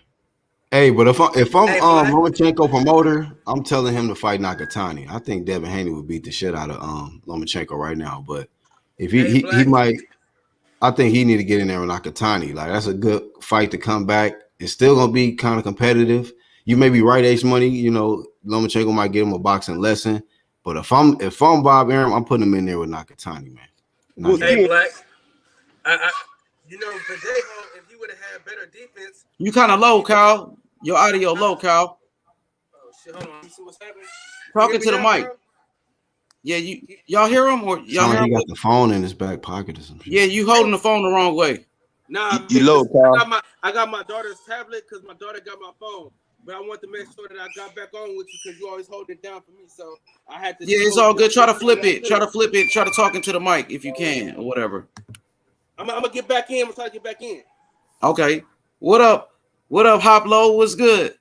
Speaker 8: Hey, but if I'm Lomachenko promoter, I'm telling him to fight Nakatani. I think Devin Haney would beat the shit out of Lomachenko right now. But if he might, I think he need to get in there with Nakatani. Like that's a good fight to come back. It's still gonna be kind of competitive. You may be right, H Money. Lomachenko might give him a boxing lesson. But if I'm Bob Arum, I'm putting him in there with Nakatani, man.
Speaker 6: Hey, Black. Verdejo, if he would have had better defense.
Speaker 1: You kind of low, Kyle. Your audio low, Kyle.
Speaker 6: Oh shit! Hold on. Let me see what's happening.
Speaker 1: Talking to the mic. Bro? Yeah, y'all hear him or y'all hear him?
Speaker 8: He got the phone in his back pocket or something.
Speaker 1: Yeah, you holding the phone the wrong way.
Speaker 6: Nah,
Speaker 4: you low, Kyle.
Speaker 6: I got my daughter's tablet because my daughter got my phone. But I want to make sure that I got back on with you because you always hold it down for me. So I had to.
Speaker 1: Yeah, it's all good. Try to flip it. Try to talk into the mic if you can or whatever.
Speaker 6: I'm gonna get back in. I'm gonna try to get back in.
Speaker 1: Okay. What up? What up, Hoplo? What's good?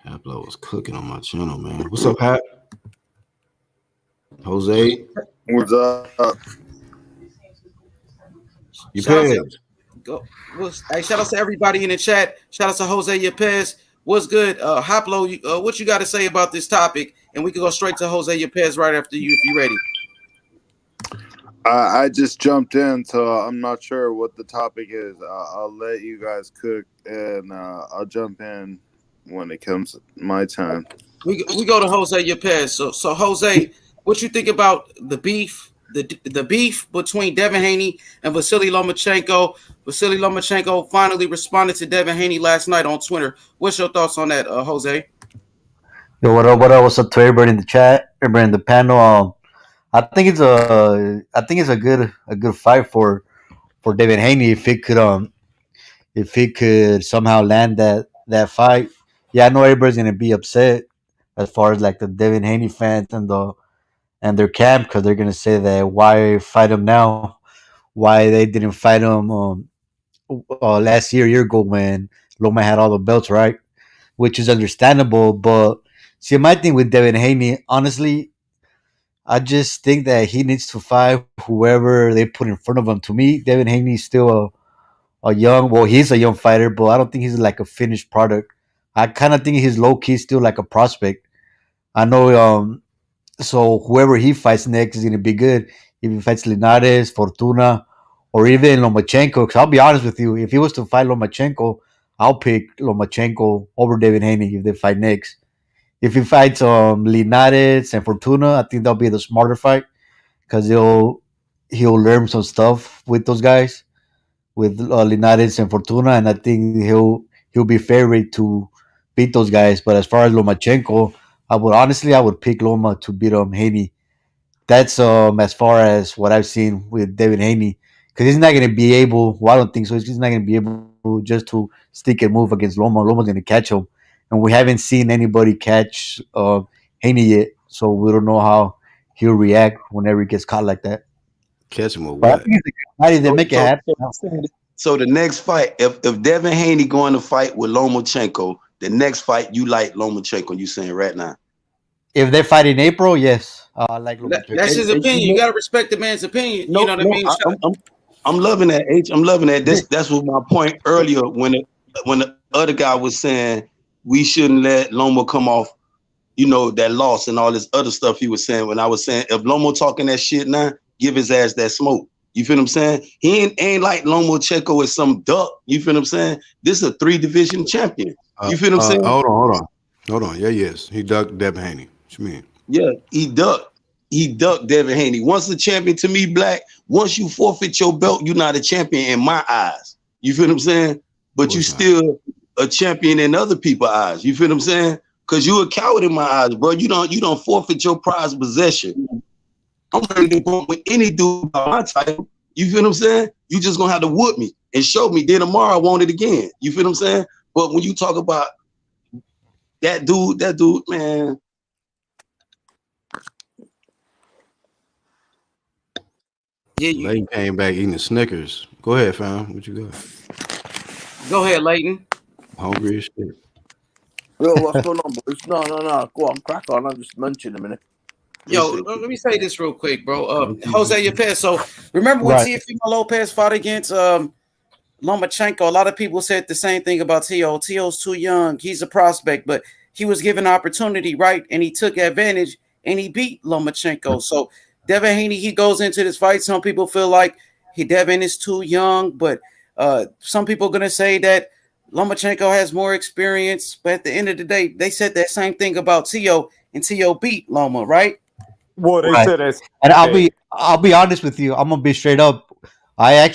Speaker 8: Hoplo was cooking on my channel, man. What's up, Hap? Jose?
Speaker 12: What's up?
Speaker 8: You paid.
Speaker 1: Hey, shout out to everybody in the chat. Shout out to Jose Yepes. What's good? Hoplo, what you got to say about this topic? And we can go straight to Jose Yepes right after you if you're ready.
Speaker 12: I just jumped in, so I'm not sure what the topic is. I'll let you guys cook, and I'll jump in when it comes my time.
Speaker 1: We go to Jose Yepes. So Jose, what you think about the beef? The beef between Devin Haney and Vasiliy Lomachenko. Vasiliy Lomachenko finally responded to Devin Haney last night on Twitter. What's your thoughts on that, Jose?
Speaker 13: Yo, what up? What's up to everybody in the chat? Everybody in the panel. I think it's a good fight for Devin Haney if he could somehow land that fight. Yeah, I know everybody's gonna be upset as far as like the Devin Haney fans and their camp because they're gonna say that why fight him now? Why they didn't fight him last year ago when Loma had all the belts, right? Which is understandable. But see, my thing with Devin Haney, honestly, I just think that he needs to fight whoever they put in front of him. To me, Devin Haney is still he's a young fighter, but I don't think he's like a finished product. I kind of think he's low key still like a prospect. I know. So whoever he fights next is gonna be good. If he fights Linares, Fortuna, or even Lomachenko, because I'll be honest with you, if he was to fight Lomachenko, I'll pick Lomachenko over Devin Haney if they fight next. If he fights Linares and Fortuna, I think that'll be the smarter fight because he'll learn some stuff with those guys, with Linares and Fortuna, and I think he'll be favorite to beat those guys. But as far as Lomachenko, I would pick Loma to beat Haney. That's as far as what I've seen with Devin Haney because he's not going to be able. Well, I don't think so. He's not going to be able just to stick and move against Loma. Loma's going to catch him. And we haven't seen anybody catch Haney yet, so we don't know how he'll react whenever he gets caught like that.
Speaker 8: Catch him or what?
Speaker 4: So the next fight, if Devin Haney going to fight with Lomachenko, the next fight you like Lomachenko, you saying right now?
Speaker 13: If they fight in April, yes, I like Lomachenko.
Speaker 1: That's his opinion. You got to respect the man's opinion. You know what I mean?
Speaker 4: I'm loving that, H. I'm loving that. That's what my point earlier when the other guy was saying we shouldn't let Loma come off, that loss and all this other stuff he was saying. When I was saying, if Loma talking that shit now, give his ass that smoke. You feel what I'm saying? He ain't like Lomachenko is some duck. You feel what I'm saying? This is a 3-division champion. You feel what I'm saying?
Speaker 8: Hold on. Yeah, yes. He ducked Devin Haney. What you mean?
Speaker 4: Yeah, he ducked Devin Haney. Once a champion to me, Black, once you forfeit your belt, you're not a champion in my eyes. You feel what I'm saying? But you still a champion in other people's eyes. You feel what I'm saying? Because you a coward in my eyes, bro. You don't forfeit your prized possession. I'm ready to go with any dude about my title. You feel what I'm saying? You just gonna have to whoop me. and show me. Then tomorrow I want it again. You feel what I'm saying? But when you talk about that dude, man.
Speaker 1: Yeah,
Speaker 8: Leighton came back eating Snickers. Go ahead, fam. What you got?
Speaker 1: go ahead, Leighton.
Speaker 8: Hungry as shit.
Speaker 10: Yo, what's going on, boys? No. Go on, crack on. I'm just munching a minute.
Speaker 1: Yo, let me say this real quick, bro. Jose Yepes. So remember when
Speaker 13: Right.
Speaker 1: Teofimo Lopez fought against Lomachenko? A lot of people said the same thing about Tio. Tio's too young. He's a prospect, but he was given opportunity, right? And he took advantage and he beat Lomachenko. So Devin Haney, he goes into this fight. Some people feel like Devin is too young, but some people are gonna say that Lomachenko has more experience. But at the end of the day, they said that same thing about Tio, and Tio beat Loma, right?
Speaker 7: Well, they
Speaker 13: Right.
Speaker 7: said that's
Speaker 13: And I'll be honest with you. I'm gonna be straight up. I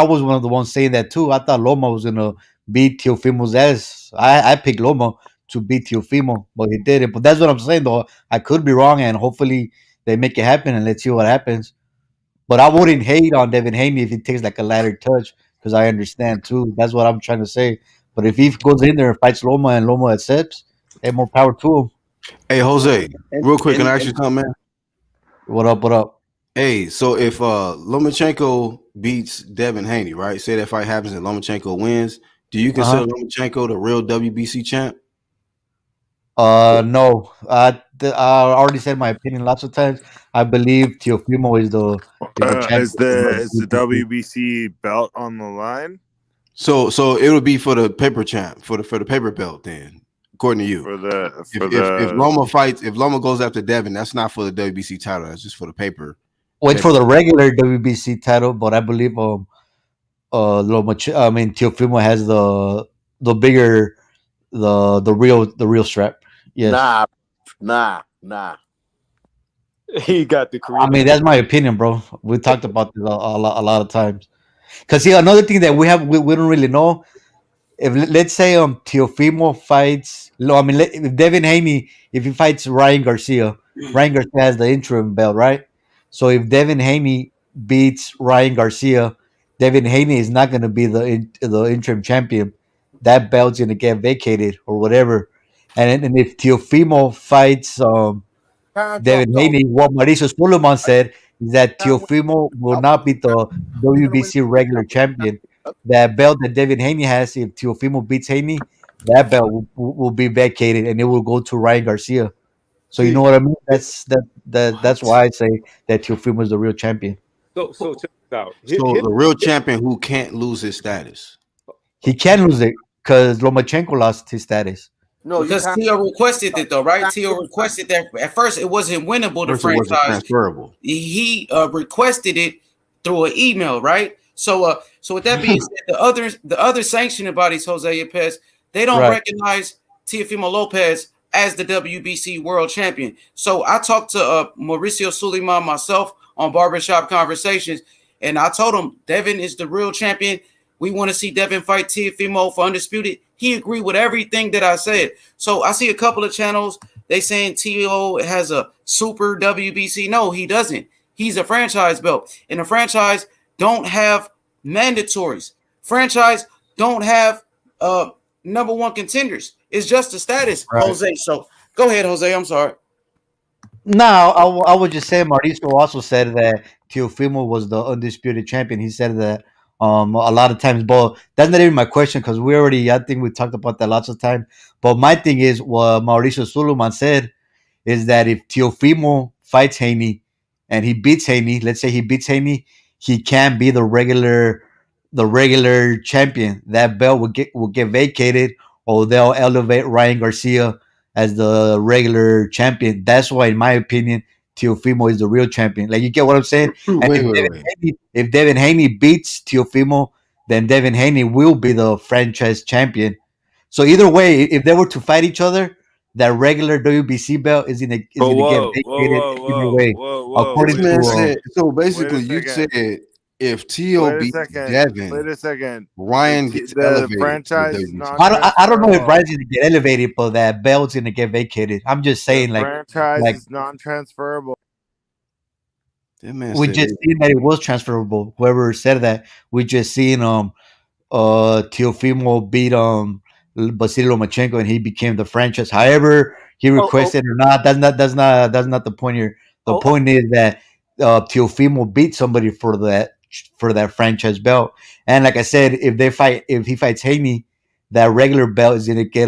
Speaker 13: was one of the ones saying that too. I thought Loma was gonna beat Teofimo's ass. I picked Loma to beat Teofimo, but he didn't. But that's what I'm saying though. I could be wrong, and hopefully they make it happen, and let's see what happens. But I wouldn't hate on Devin Haney if he takes like a ladder touch, because I understand too. That's what I'm trying to say. But if he goes in there and fights Loma and Loma accepts, hey, more power to him.
Speaker 8: Hey, Jose, real quick, can I ask you
Speaker 1: And
Speaker 8: something, man?
Speaker 13: What up? What up?
Speaker 8: Hey, so if Lomachenko beats Devin Haney, right? Say that fight happens and Lomachenko wins, do you consider Lomachenko the real WBC champ?
Speaker 13: No. I already said my opinion lots of times. I believe Teofimo is the champion.
Speaker 12: Is the WBC belt on the line
Speaker 8: So it would be for the paper champ, for the paper belt then, according to you. If Loma goes after Devin, that's not for the WBC title, that's just for the paper.
Speaker 13: Wait for the regular WBC title, but I believe Teofimo has the bigger the real strap. Yes.
Speaker 10: Nah.
Speaker 7: he got the
Speaker 13: I
Speaker 7: Korean.
Speaker 13: mean, that's my opinion, bro. We talked about this a lot of times. Because see, another thing that we don't really know, if let's say Teofimo fights, if Devin Haney, if he fights Ryan Garcia has the interim belt, right? So if Devin Haney beats Ryan Garcia, Devin Haney is not going to be the interim champion. That belt's going to get vacated or whatever. And if Teofimo fights
Speaker 10: Can't drop
Speaker 13: Devin
Speaker 10: down.
Speaker 13: Haney, what Mauricio Suleiman said is that
Speaker 10: Can't win.
Speaker 13: Teofimo will not be the
Speaker 10: You're gonna win.
Speaker 13: WBC regular champion. That belt that Devin Haney has, if Teofimo beats Haney, that belt will be vacated and it will go to Ryan Garcia. So you know what I mean? That's why I say that Teofimo is the real champion.
Speaker 7: So check this out.
Speaker 8: So the real champion who can't lose his status.
Speaker 13: He can lose it because Lomachenko lost his status.
Speaker 10: No, you
Speaker 1: because
Speaker 10: can't.
Speaker 1: Tio requested it though, right? Tio requested that. At first, it wasn't winnable. The
Speaker 8: First, it wasn't
Speaker 1: franchise
Speaker 8: transferable.
Speaker 1: he requested it through an email, right? So with that being said, the other sanctioning bodies, Jose Yepes, they don't
Speaker 13: Right.
Speaker 1: recognize Teofimo Lopez as the WBC world champion. So I talked to Mauricio Suleiman myself on Barbershop Conversations, and I told him Devin is the real champion. We want to see Devin fight Teofimo for undisputed. He agreed with everything that I said. So I see a couple of channels, they saying Tio has a super WBC. No, he doesn't. He's a franchise belt. And the franchise don't have mandatories. Franchise don't have number one contenders. It's just a status,
Speaker 13: Right.
Speaker 1: Jose. So go ahead, Jose. I'm sorry.
Speaker 13: No, I would just say Mauricio also said that Teofimo was the undisputed champion. He said that a lot of times, but that's not even my question because I think we talked about that lots of times. But my thing is what Mauricio Suleiman said is that if Teofimo fights Haney and he beats Haney, let's say he beats Haney, he can't be the regular champion. That belt will get vacated, or they'll elevate Ryan Garcia as the regular champion. That's why, in my opinion, Teofimo is the real champion. Like, you get what I'm saying? And
Speaker 8: Wait.
Speaker 13: if Devin Haney beats Teofimo, then Devin Haney will be the franchise champion. So either way, if they were to fight each other, that regular WBC belt is gonna get vacated either way. According
Speaker 8: This man
Speaker 13: to
Speaker 8: said, so
Speaker 12: Wait
Speaker 8: basically
Speaker 12: a
Speaker 8: you
Speaker 12: second.
Speaker 8: said if Tio
Speaker 12: Wait a
Speaker 8: beats
Speaker 12: second.
Speaker 8: Devin,
Speaker 12: Wait a second.
Speaker 8: Ryan gets
Speaker 12: The
Speaker 8: elevated to the
Speaker 12: franchise is
Speaker 8: WBC.
Speaker 13: I don't know if
Speaker 12: non-transferable.
Speaker 13: Ryan's gonna get elevated, but that belt's gonna get vacated. I'm just
Speaker 12: The
Speaker 13: saying,
Speaker 12: franchise
Speaker 13: like
Speaker 12: is non-transferable.
Speaker 8: That man
Speaker 13: we
Speaker 8: said
Speaker 13: just seen that it was transferable. Whoever said that, we just seen Teofimo beat Vasiliy Lomachenko and he became the franchise. However, he requested or not, that's not the point here. The point is that Teofimo beat somebody for that franchise belt. And like I said, if he fights Haney, that regular belt is gonna get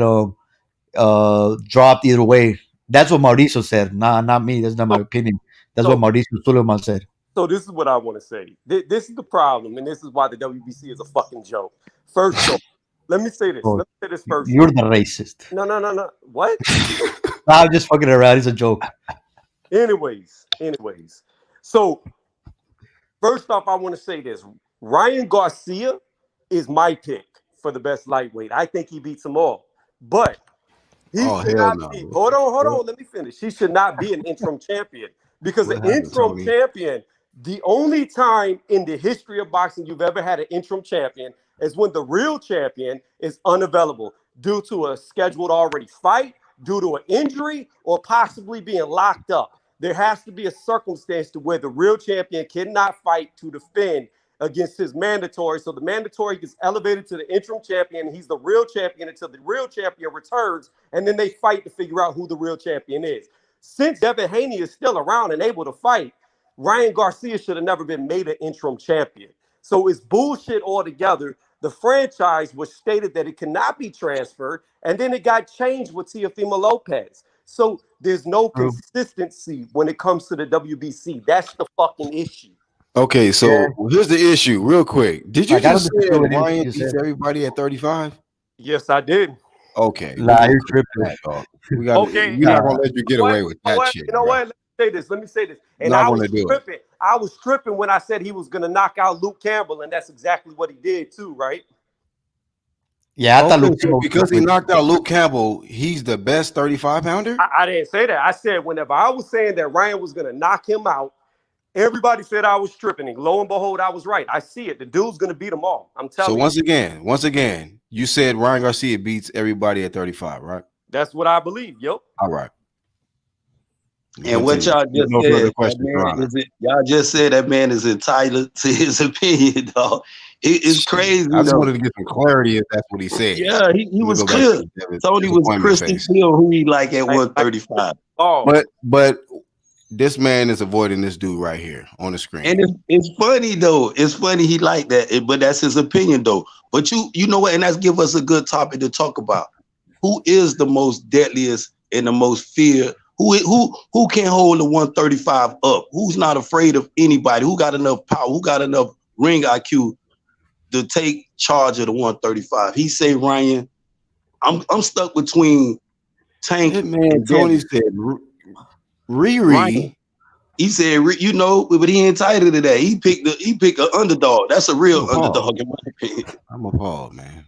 Speaker 13: dropped either way. That's what Mauricio said. Not me. That's not my opinion. That's what Mauricio Suleiman said.
Speaker 7: So this is what I want to say. This is the problem, and this is why the WBC is a fucking joke. First off, let me say this.
Speaker 13: Bro,
Speaker 7: Let me say this first.
Speaker 13: You're the racist.
Speaker 7: No. What?
Speaker 13: I'm just fucking around. It's a joke.
Speaker 7: Anyways. So first off, I want to say this. Ryan Garcia is my pick for the best lightweight. I think he beats them all. But he should not be. Hold on. Let me finish. He should not be an interim champion because the interim champion, the only time in the history of boxing you've ever had an interim champion is when the real champion is unavailable due to a scheduled already fight, due to an injury, or possibly being locked up. There has to be a circumstance to where the real champion cannot fight to defend against his mandatory. So the mandatory gets elevated to the interim champion. And he's the real champion until the real champion returns. And then they fight to figure out who the real champion is. Since Devin Haney is still around and able to fight, Ryan Garcia should have never been made an interim champion. So it's bullshit altogether. The franchise was stated that it cannot be transferred. And then it got changed with Teofimo Lopez. So there's no consistency when it comes to the WBC. That's the fucking issue.
Speaker 8: Okay, so here's the issue, real quick. Did you just say that Ryan beats everybody at 35?
Speaker 7: Yes, I did.
Speaker 8: Okay.
Speaker 13: Nah, you're tripping.
Speaker 8: We're not gonna let you get away with that shit.
Speaker 7: You know what? Let me say this. And I was tripping. I was tripping when I said he was gonna knock out Luke Campbell, and that's exactly what he did too, right?
Speaker 13: Yeah, I thought
Speaker 8: because he knocked out Luke Campbell, he's the best 35-pounder?
Speaker 7: I didn't say that. I said whenever I was saying that Ryan was gonna knock him out, everybody said I was tripping, and lo and behold, I was right. I see it. The dude's gonna beat them all. I'm telling you.
Speaker 8: So once again, you said Ryan Garcia beats everybody at 35, right?
Speaker 7: That's what I believe. Yep.
Speaker 8: All right.
Speaker 4: And what y'all just said, y'all just said that man is entitled to his opinion, dog. It's crazy.
Speaker 8: I just wanted to get some clarity if that's what he said.
Speaker 4: Yeah, he was clear. Tony was crystal clear who he like at 135.
Speaker 8: But this man is avoiding this dude right here on the screen.
Speaker 4: And it's funny though. It's funny he like that, but that's his opinion though. But you know what? And that's give us a good topic to talk about. Who is the most deadliest and the most feared? Who can hold the 135 up? Who's not afraid of anybody? Who got enough power? Who got enough ring IQ to take charge of the 135? He say Ryan. I'm stuck between Tank and
Speaker 8: Tony said Riri.
Speaker 4: He said, you know, but he entitled to that. He picked an underdog. That's a real underdog in my opinion.
Speaker 8: I'm appalled, man.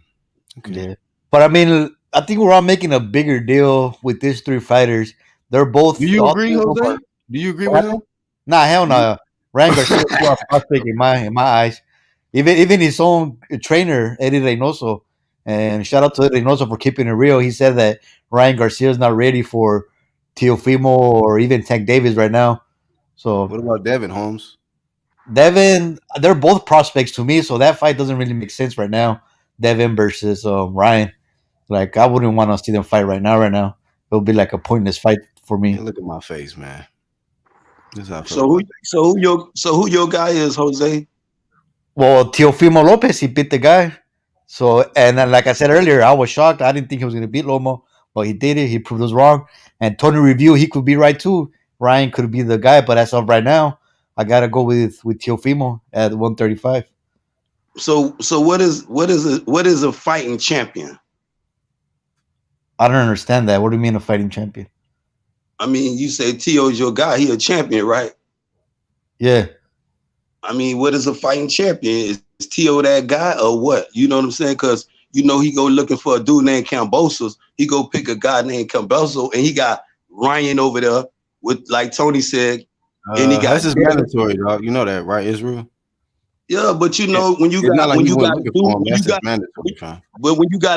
Speaker 8: Okay.
Speaker 13: Yeah. But I mean, I think we're all making a bigger deal with these three fighters. They're both.
Speaker 8: Do you agree, Jose? Do you agree with him?
Speaker 13: Nah, hell no. Ryan Garcia is too prospect in my eyes. Even his own trainer, Eddie Reynoso, and shout out to Eddie Reynoso for keeping it real. He said that Ryan Garcia is not ready for Teofimo or even Tank Davis right now. So
Speaker 8: what about Devin Holmes?
Speaker 13: Devin, they're both prospects to me, so that fight doesn't really make sense right now. Devin versus Ryan. Like I wouldn't want to see them fight right now. It'll be like a pointless fight for me.
Speaker 8: Hey, look at my face, man.
Speaker 4: So who your guy is, Jose?
Speaker 13: Well, Teofimo Lopez, he beat the guy. So and then, like I said earlier, I was shocked. I didn't think he was going to beat Lomo, but he did it. He proved us wrong. And Tony Review, he could be right too. Ryan could be the guy, but as of right now, I gotta go with Teofimo at 135.
Speaker 4: So what is a fighting champion?
Speaker 13: I don't understand that. What do you mean a fighting champion?
Speaker 4: I mean, you say Tio's your guy. He a champion, right?
Speaker 13: Yeah.
Speaker 4: I mean, what is a fighting champion? Is Tio that guy or what? You know what I'm saying? Because you know he go looking for a dude named Cambosos. He go pick a guy named Cambosos, and he got Ryan over there with, like Tony said, and he got
Speaker 8: that's just mandatory, dog. You know that, right, Israel?
Speaker 4: Yeah, but you know when you got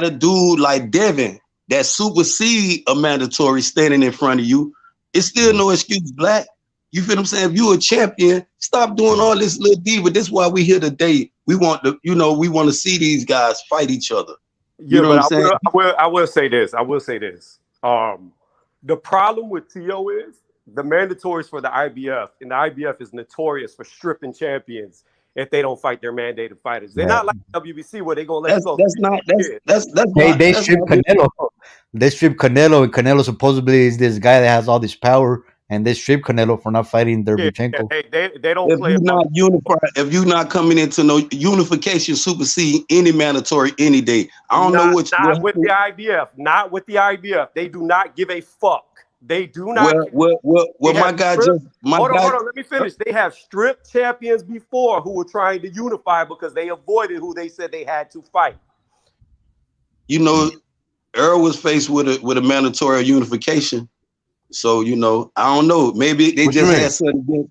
Speaker 4: a dude like Devin that supersede a mandatory standing in front of you, it's still no excuse, Black. You feel what I'm saying? If you a champion, stop doing all this little diva. This is why we here today We want to, we want to see these guys fight each other. You
Speaker 7: Yeah,
Speaker 4: know what
Speaker 7: but
Speaker 4: I'm saying?
Speaker 7: I will say this. I will say this. The problem with TO is the mandatories for the IBF, and the IBF is notorious for stripping champions if they don't fight their mandated fighters. They're
Speaker 13: Yeah.
Speaker 7: not like WBC where they're gonna let you
Speaker 4: That's
Speaker 7: go.
Speaker 4: that's not that's
Speaker 13: They
Speaker 4: that's
Speaker 13: stripped
Speaker 4: not
Speaker 13: Canelo. They stripped Canelo, and Canelo supposedly is this guy that has all this power, and they stripped Canelo for not fighting
Speaker 7: Yeah,
Speaker 13: Derbichenko.
Speaker 7: they don't
Speaker 4: if
Speaker 7: play
Speaker 4: you're
Speaker 7: about.
Speaker 4: not unified, if you're not coming into no unification, supersede any mandatory any day. I don't know what
Speaker 7: Not with the IBF. Not with the IBF. They do not give a fuck. They do not care.
Speaker 4: well
Speaker 7: They
Speaker 4: my
Speaker 7: have
Speaker 4: guy
Speaker 7: stripped.
Speaker 4: just my
Speaker 7: Hold
Speaker 4: guy.
Speaker 7: on. Let me finish. They have stripped champions before who were trying to unify because they avoided who they said they had to fight.
Speaker 4: Earl was faced with a mandatory unification. So I don't know. Maybe they
Speaker 13: What you
Speaker 4: just
Speaker 13: mean?
Speaker 4: had something against.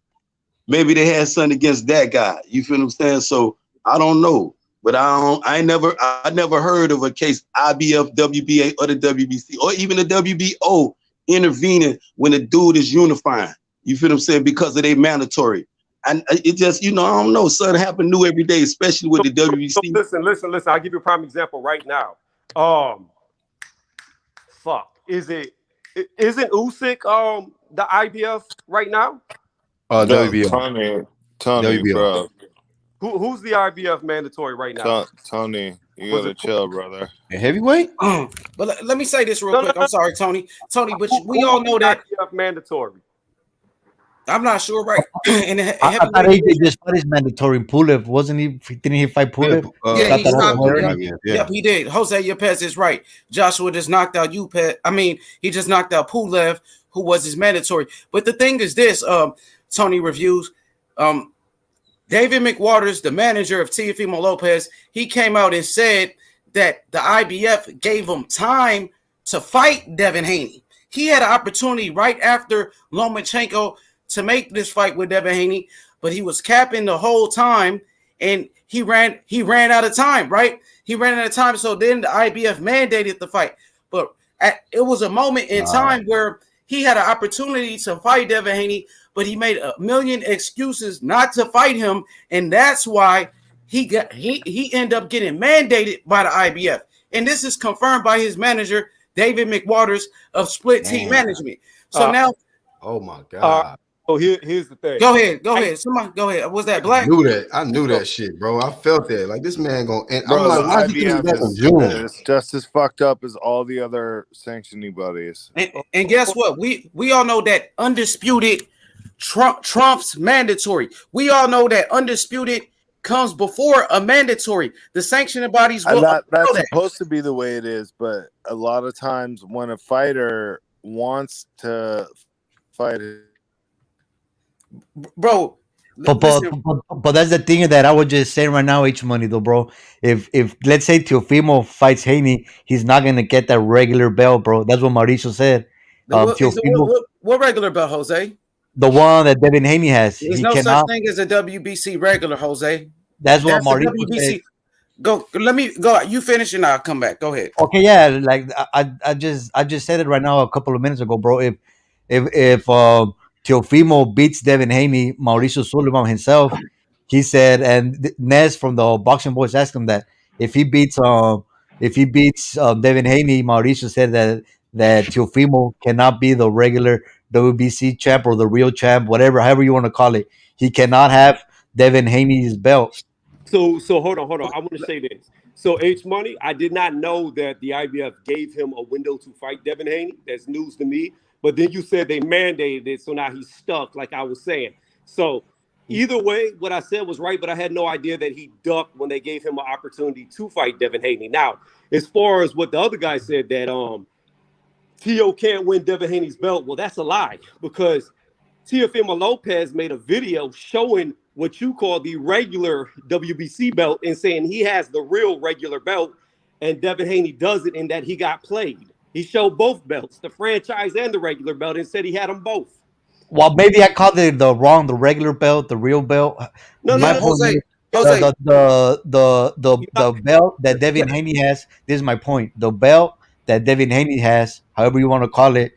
Speaker 4: Maybe they had something against that guy. You feel what I'm saying? So I don't know. But I never heard of a case IBF, WBA, or the WBC, or even the WBO intervening when a dude is unifying. You feel what I'm saying? Because of their mandatory. And it just, I don't know. Something happen new every day, especially with the
Speaker 7: So
Speaker 4: WBC.
Speaker 7: listen. I'll give you a prime example right now. Isn't Usyk the IBF right now?
Speaker 12: No,
Speaker 8: WBO.
Speaker 12: Tony,
Speaker 8: WBO.
Speaker 12: bro.
Speaker 7: Who's the IBF mandatory right now?
Speaker 12: Tony, you
Speaker 7: Was
Speaker 12: gotta
Speaker 7: it
Speaker 12: chill, brother.
Speaker 8: A heavyweight?
Speaker 1: But let me say this real
Speaker 7: No,
Speaker 1: quick.
Speaker 7: no,
Speaker 1: I'm sorry, Tony. Tony, but we
Speaker 7: who
Speaker 1: all
Speaker 7: was
Speaker 1: know
Speaker 7: the
Speaker 1: that.
Speaker 7: IBF mandatory?
Speaker 1: I'm not sure, right? And
Speaker 13: I thought AJ just fought his mandatory in Pulev. Wasn't he? Didn't he fight Pulev?
Speaker 1: Yeah,
Speaker 13: Got
Speaker 1: he
Speaker 13: that
Speaker 1: stopped.
Speaker 13: out already?
Speaker 1: Yep, he did. Jose Yepes is right. Joshua just knocked out Yepes. I mean, he just knocked out Pulev, who was his mandatory. But the thing is this, Tony reviews, David McWaters, the manager of Teofimo Lopez, he came out and said that the IBF gave him time to fight Devin Haney. He had an opportunity right after Lomachenko to make this fight with Devin Haney, but he was capping the whole time, and he ran out of time, right? He ran out of time, so then the IBF mandated the fight. But it was a moment in time where he had an opportunity to fight Devin Haney, but he made a million excuses not to fight him, and that's why he ended up getting mandated by the IBF. And this is confirmed by his manager, David McWaters of Split Team Management. So now,
Speaker 8: oh my God.
Speaker 7: So here's the thing.
Speaker 1: Go ahead. Somebody go ahead. Was that Black?
Speaker 8: I knew that shit, bro. I felt that. Like this man going. And
Speaker 12: Bro,
Speaker 8: I'm like,
Speaker 12: the
Speaker 8: why is he coming
Speaker 12: IBF
Speaker 8: back in June?
Speaker 12: is just as fucked up as all the other sanctioning bodies.
Speaker 1: And guess what? We all know that undisputed trumps mandatory. We all know that undisputed comes before a mandatory. The sanctioning bodies will
Speaker 12: that's supposed to be the way it is, but a lot of times when a fighter wants to fight it,
Speaker 1: bro.
Speaker 13: But that's the thing that I was just saying right now, H Money though, bro. If let's say Teofimo fights Haney, he's not gonna get that regular belt, bro. That's what Mauricio said.
Speaker 1: What regular belt, Jose?
Speaker 13: The one that Devin Haney has.
Speaker 1: There's no such thing as a WBC regular, Jose.
Speaker 13: That's what Mauricio said.
Speaker 1: Go. Let me go. You finish and I'll come back. Go ahead.
Speaker 13: Okay, yeah. Like I just said it right now a couple of minutes ago, bro. If Teofimo beats Devin Haney, Mauricio Sullivan himself, he said, and Nez from the Boxing Boys asked him that if he beats Devin Haney, Mauricio said that Teofimo cannot be the regular WBC champ or the real champ, however you want to call it. He cannot have Devin Haney's belt.
Speaker 7: So hold on. I want to say this. So H Money, I did not know that the IBF gave him a window to fight Devin Haney. That's news to me. But then you said they mandated it, so now he's stuck, like I was saying. So either way, what I said was right, but I had no idea that he ducked when they gave him an opportunity to fight Devin Haney. Now, as far as what the other guy said that Tio can't win Devin Haney's belt, well, that's a lie because Teofimo Lopez made a video showing what you call the regular WBC belt and saying he has the real regular belt and Devin Haney doesn't, and that he got played. He showed both belts, the franchise and the regular belt, and said he had them both.
Speaker 13: Well, maybe I called it the regular belt, the real belt.
Speaker 1: No, Jose.
Speaker 13: The belt that Devin Haney has. This is my point. The belt that Devin Haney has, however you want to call it,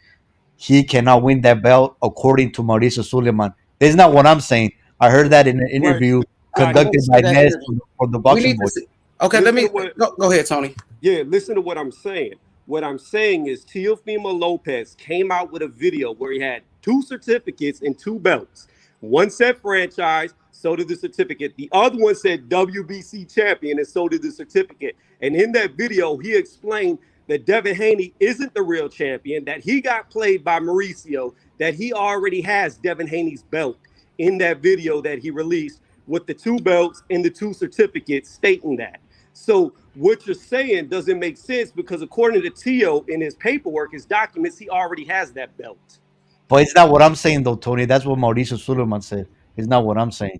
Speaker 13: he cannot win that belt according to Mauricio Sullivan. This is not what I'm saying. I heard that in an interview conducted by Ness for the
Speaker 1: We
Speaker 13: boxing
Speaker 1: need to
Speaker 13: boys.
Speaker 1: see. Okay, let
Speaker 7: Listen
Speaker 1: me
Speaker 7: to what
Speaker 1: go ahead, Tony.
Speaker 7: Yeah, listen to what I'm saying. What I'm saying is Teofimo Lopez came out with a video where he had 2 certificates and 2 belts. One said franchise, so did the certificate. The other one said WBC champion, and so did the certificate. And in that video, he explained that Devin Haney isn't the real champion, that he got played by Mauricio, that he already has Devin Haney's belt in that video that he released with the 2 belts and the 2 certificates stating that. So what you're saying doesn't make sense because according to Tio in his paperwork, his documents, he already has that belt.
Speaker 13: But it's not what I'm saying though, Tony. That's what Mauricio Suleiman said. It's not what I'm saying.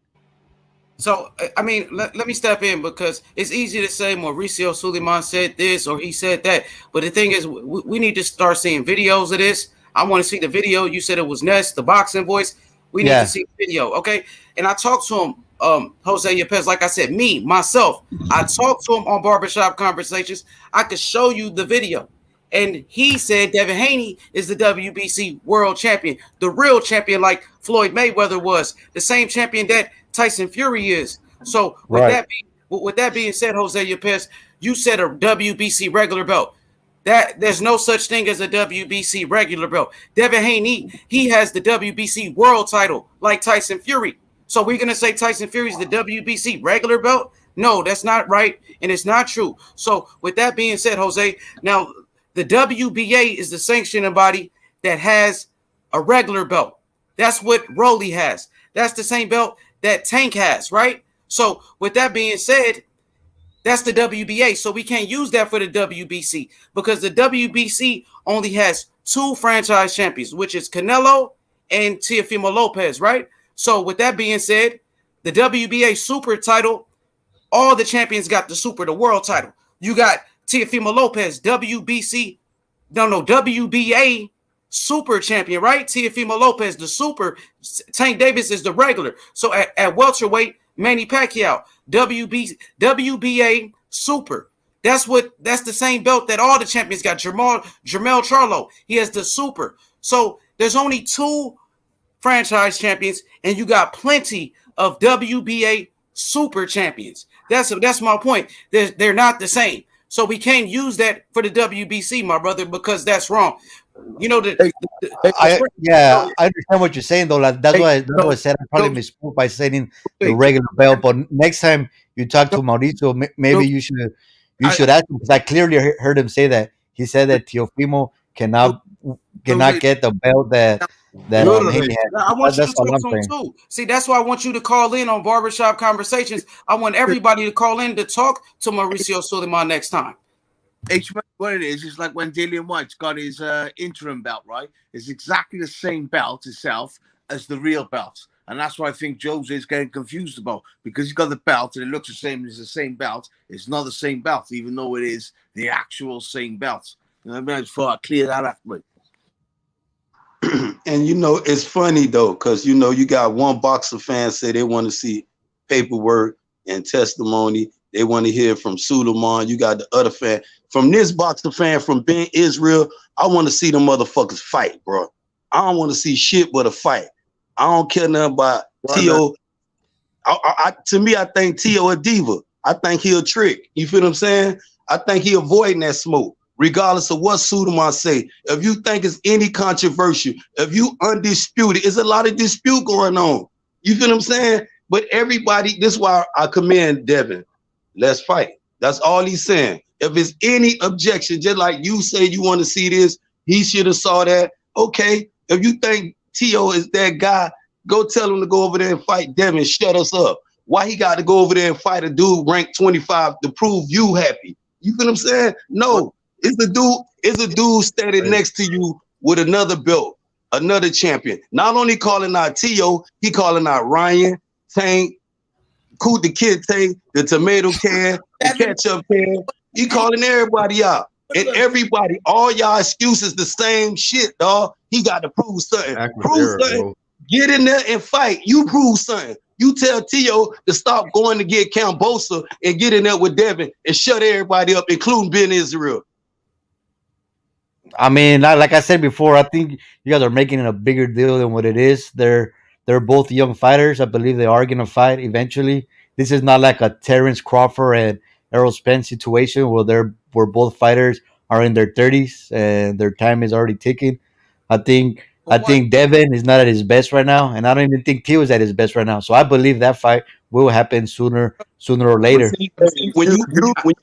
Speaker 1: So, I mean, let me step in because it's easy to say Mauricio Suleiman said this or he said that. But the thing is, we need to start seeing videos of this. I want to see the video. You said it was Ness, the boxing voice. We need to see the video, okay? And I talked to him, Jose Yepes, like I said, myself. I talked to him on Barbershop Conversations. I could show you the video. And he said Devin Haney is the WBC world champion, the real champion like Floyd Mayweather was, the same champion that Tyson Fury is. So with that being said, Jose Yepes, you said a WBC regular belt. That there's no such thing as a WBC regular belt. Devin Haney, he has the WBC world title like Tyson Fury. So we're gonna say Tyson Fury's the WBC regular belt? No, that's not right, and it's not true. So with that being said, Jose, now the WBA is the sanctioning body that has a regular belt. That's what Rolly has. That's the same belt that Tank has, right? So with that being said, that's the WBA. So we can't use that for the WBC because the WBC only has 2 franchise champions, which is Canelo and Teofimo Lopez, right? So with that being said, the WBA super title, all the champions got the world title. You got Teofimo Lopez, WBA super champion, right? Teofimo Lopez, the super. Tank Davis is the regular. So at welterweight, Manny Pacquiao, WBA super. That's the same belt that all the champions got. Jermell Charlo, he has the super. So there's only 2 franchise champions, and you got plenty of WBA super champions. That's my point. They're not the same. So we can't use that for the WBC, my brother, because that's wrong. You know
Speaker 13: I understand what you're saying though. Like, that's why I said I probably misspoke by saying the regular belt. But next time you talk to Mauricio, maybe you should ask him because I clearly heard him say that. He said that Teofimo cannot get the belt that Haney has.
Speaker 1: I want you to talk to him too. See, that's why I want you to call in on Barbershop Conversations. I want everybody to call in to talk to Mauricio Suleiman next time.
Speaker 10: What it is like when Dillian White's got his interim belt, right? It's exactly the same belt itself as the real belt. And that's what I think Jose is getting confused about because he's got the belt and it looks the same as the same belt. It's not the same belt, even though it is the actual same belt. You know what I mean? I just thought I'd clear that up.
Speaker 4: And it's funny though, because you got one boxer fan say they want to see paperwork and testimony. They want to hear from Suleiman. You got the other fan. From this boxer fan from Ben Israel, I want to see them motherfuckers fight, bro. I don't want to see shit but a fight. I don't care nothing about Tio. To me, I think Tio a diva. I think he a trick. You feel what I'm saying? I think he avoiding that smoke. Regardless of what Suleiman say, if you think it's any controversial, if you undisputed, it's a lot of dispute going on. You feel what I'm saying? But everybody, this is why I commend Devin. Let's fight. That's all he's saying. If it's any objection, just like you say you want to see this, he should have saw that. Okay, if you think Tio is that guy, go tell him to go over there and fight Devin. Shut us up. Why he got to go over there and fight a dude ranked 25 to prove you happy? You feel what I'm saying? No. It's a dude standing next to you with another belt, another champion. Not only calling out Tio, he calling out Ryan, Tank, the Kid Tank, the tomato can, the ketchup can. He calling everybody out. And everybody, all y'all excuses the same shit, dog. He got to prove something. Prove something. Bro. Get in there and fight. You prove something. You tell Tio to stop going to get Cambosa and get in there with Devin and shut everybody up, including Ben Israel.
Speaker 13: I mean, like I said before, I think you guys are making it a bigger deal than what it is. They're both young fighters. I believe they are going to fight eventually. This is not like a Terrence Crawford and Errol Spence situation where both fighters are in their 30s and their time is already ticking. I think I
Speaker 10: But what?
Speaker 13: think Devin is not at his best right now, and I don't even think Tio is at his best right now. So I believe that fight will happen sooner or
Speaker 4: But
Speaker 13: later.
Speaker 4: see,
Speaker 7: You, you
Speaker 4: when you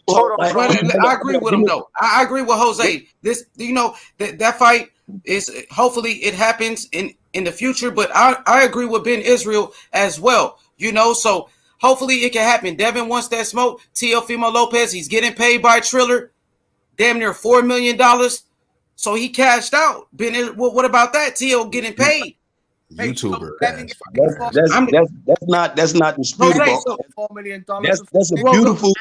Speaker 7: hold
Speaker 4: talk
Speaker 7: on,
Speaker 4: like,
Speaker 7: bro.
Speaker 1: I agree with him though. I agree with Jose. This, that fight is hopefully it happens in the future. But I agree with Ben Israel as well. So hopefully it can happen. Devin wants that smoke. Teofimo Lopez, he's getting paid by Triller, damn near $4 million. So he cashed out. Ben, what about that? Tio getting paid.
Speaker 10: Hey, so
Speaker 8: YouTuber
Speaker 10: Devin
Speaker 8: ass
Speaker 10: getting
Speaker 8: fighter.
Speaker 4: that's not
Speaker 1: Jose.
Speaker 4: disputable.
Speaker 1: So
Speaker 10: $4 million.
Speaker 4: That's a
Speaker 1: well,
Speaker 4: beautiful.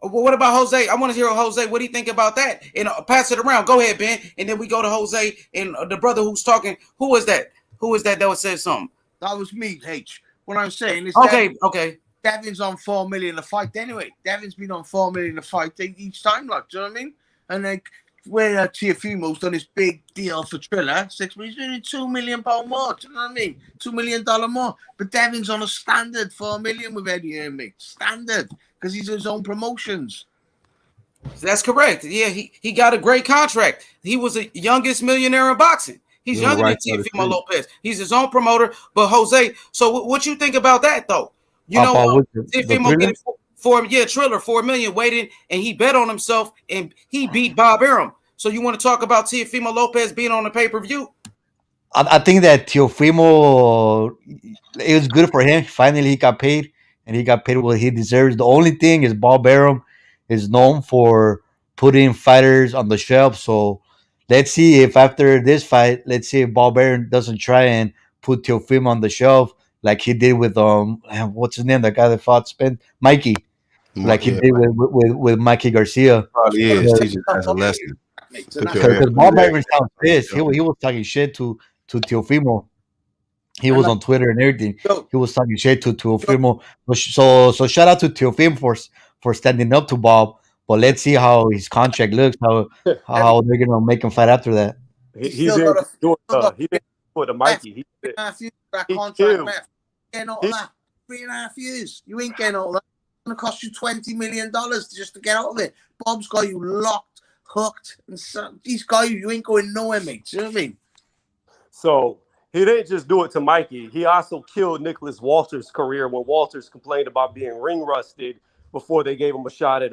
Speaker 1: what about Jose? I want to hear Jose. What do you think about that? And pass it around. Go ahead, Ben. And then we go to Jose and the brother who's talking. Who is that? Who is that said something?
Speaker 10: That was me, H. What I'm saying is
Speaker 1: Okay.
Speaker 10: Devin's on $4 million a fight anyway. Devin's been on $4 million a fight each time, like, do you know what I mean? And like where Teofimo's done this big deal for Triller, 6 million, he's doing £2 million more. Do you know what I mean? $2 million more. But Devin's on a standard $4 million with Eddie Hearn, standard, because he's his own promotions.
Speaker 1: That's correct. Yeah, he got a great contract. He was the youngest millionaire in boxing. He's
Speaker 8: You're on the
Speaker 1: younger
Speaker 8: right
Speaker 1: than
Speaker 8: side of the
Speaker 1: Teofimo
Speaker 8: street.
Speaker 1: Lopez. He's his own promoter. But Jose, so what you think about that though?
Speaker 13: About the
Speaker 1: Teofimo
Speaker 13: Thriller?
Speaker 1: getting Triller $4 million waiting, and he bet on himself and he beat Bob Arum. So you want to talk about Teofimo Lopez being on the pay-per-view?
Speaker 13: I think that Teofimo, it was good for him. Finally, he got paid, and he got paid what he deserves. The only thing is Bob Arum is known for putting fighters on the shelf. So let's see if after this fight, let's see if Bob Arum doesn't try and put Teofimo on the shelf like he did with what's his name, the guy that fought Mikey, like he
Speaker 8: Yeah,
Speaker 13: did with Mikey Garcia.
Speaker 8: probably is teaching us a lesson. Put your
Speaker 13: Because
Speaker 8: hands
Speaker 13: Bob
Speaker 8: on
Speaker 13: Arum sounds
Speaker 8: your
Speaker 13: pissed. He was talking shit to Teofimo. He was on Twitter and everything. He was talking shit to Teofimo. So shout out to Teofimo for standing up to Bob. But let's see how his contract looks. How they're gonna make him fight after that.
Speaker 7: He didn't do it to Mikey. He killed.
Speaker 10: Getting all that 3.5 years. You ain't getting all that. It's gonna cost you $20 million just to get out of it. Bob's got you locked, hooked, and so he's got you ain't going nowhere, mate. Do you know what I mean?
Speaker 7: So he didn't just do it to Mikey. He also killed Nicholas Walters' career when Walters complained about being ring rusted before they gave him a shot at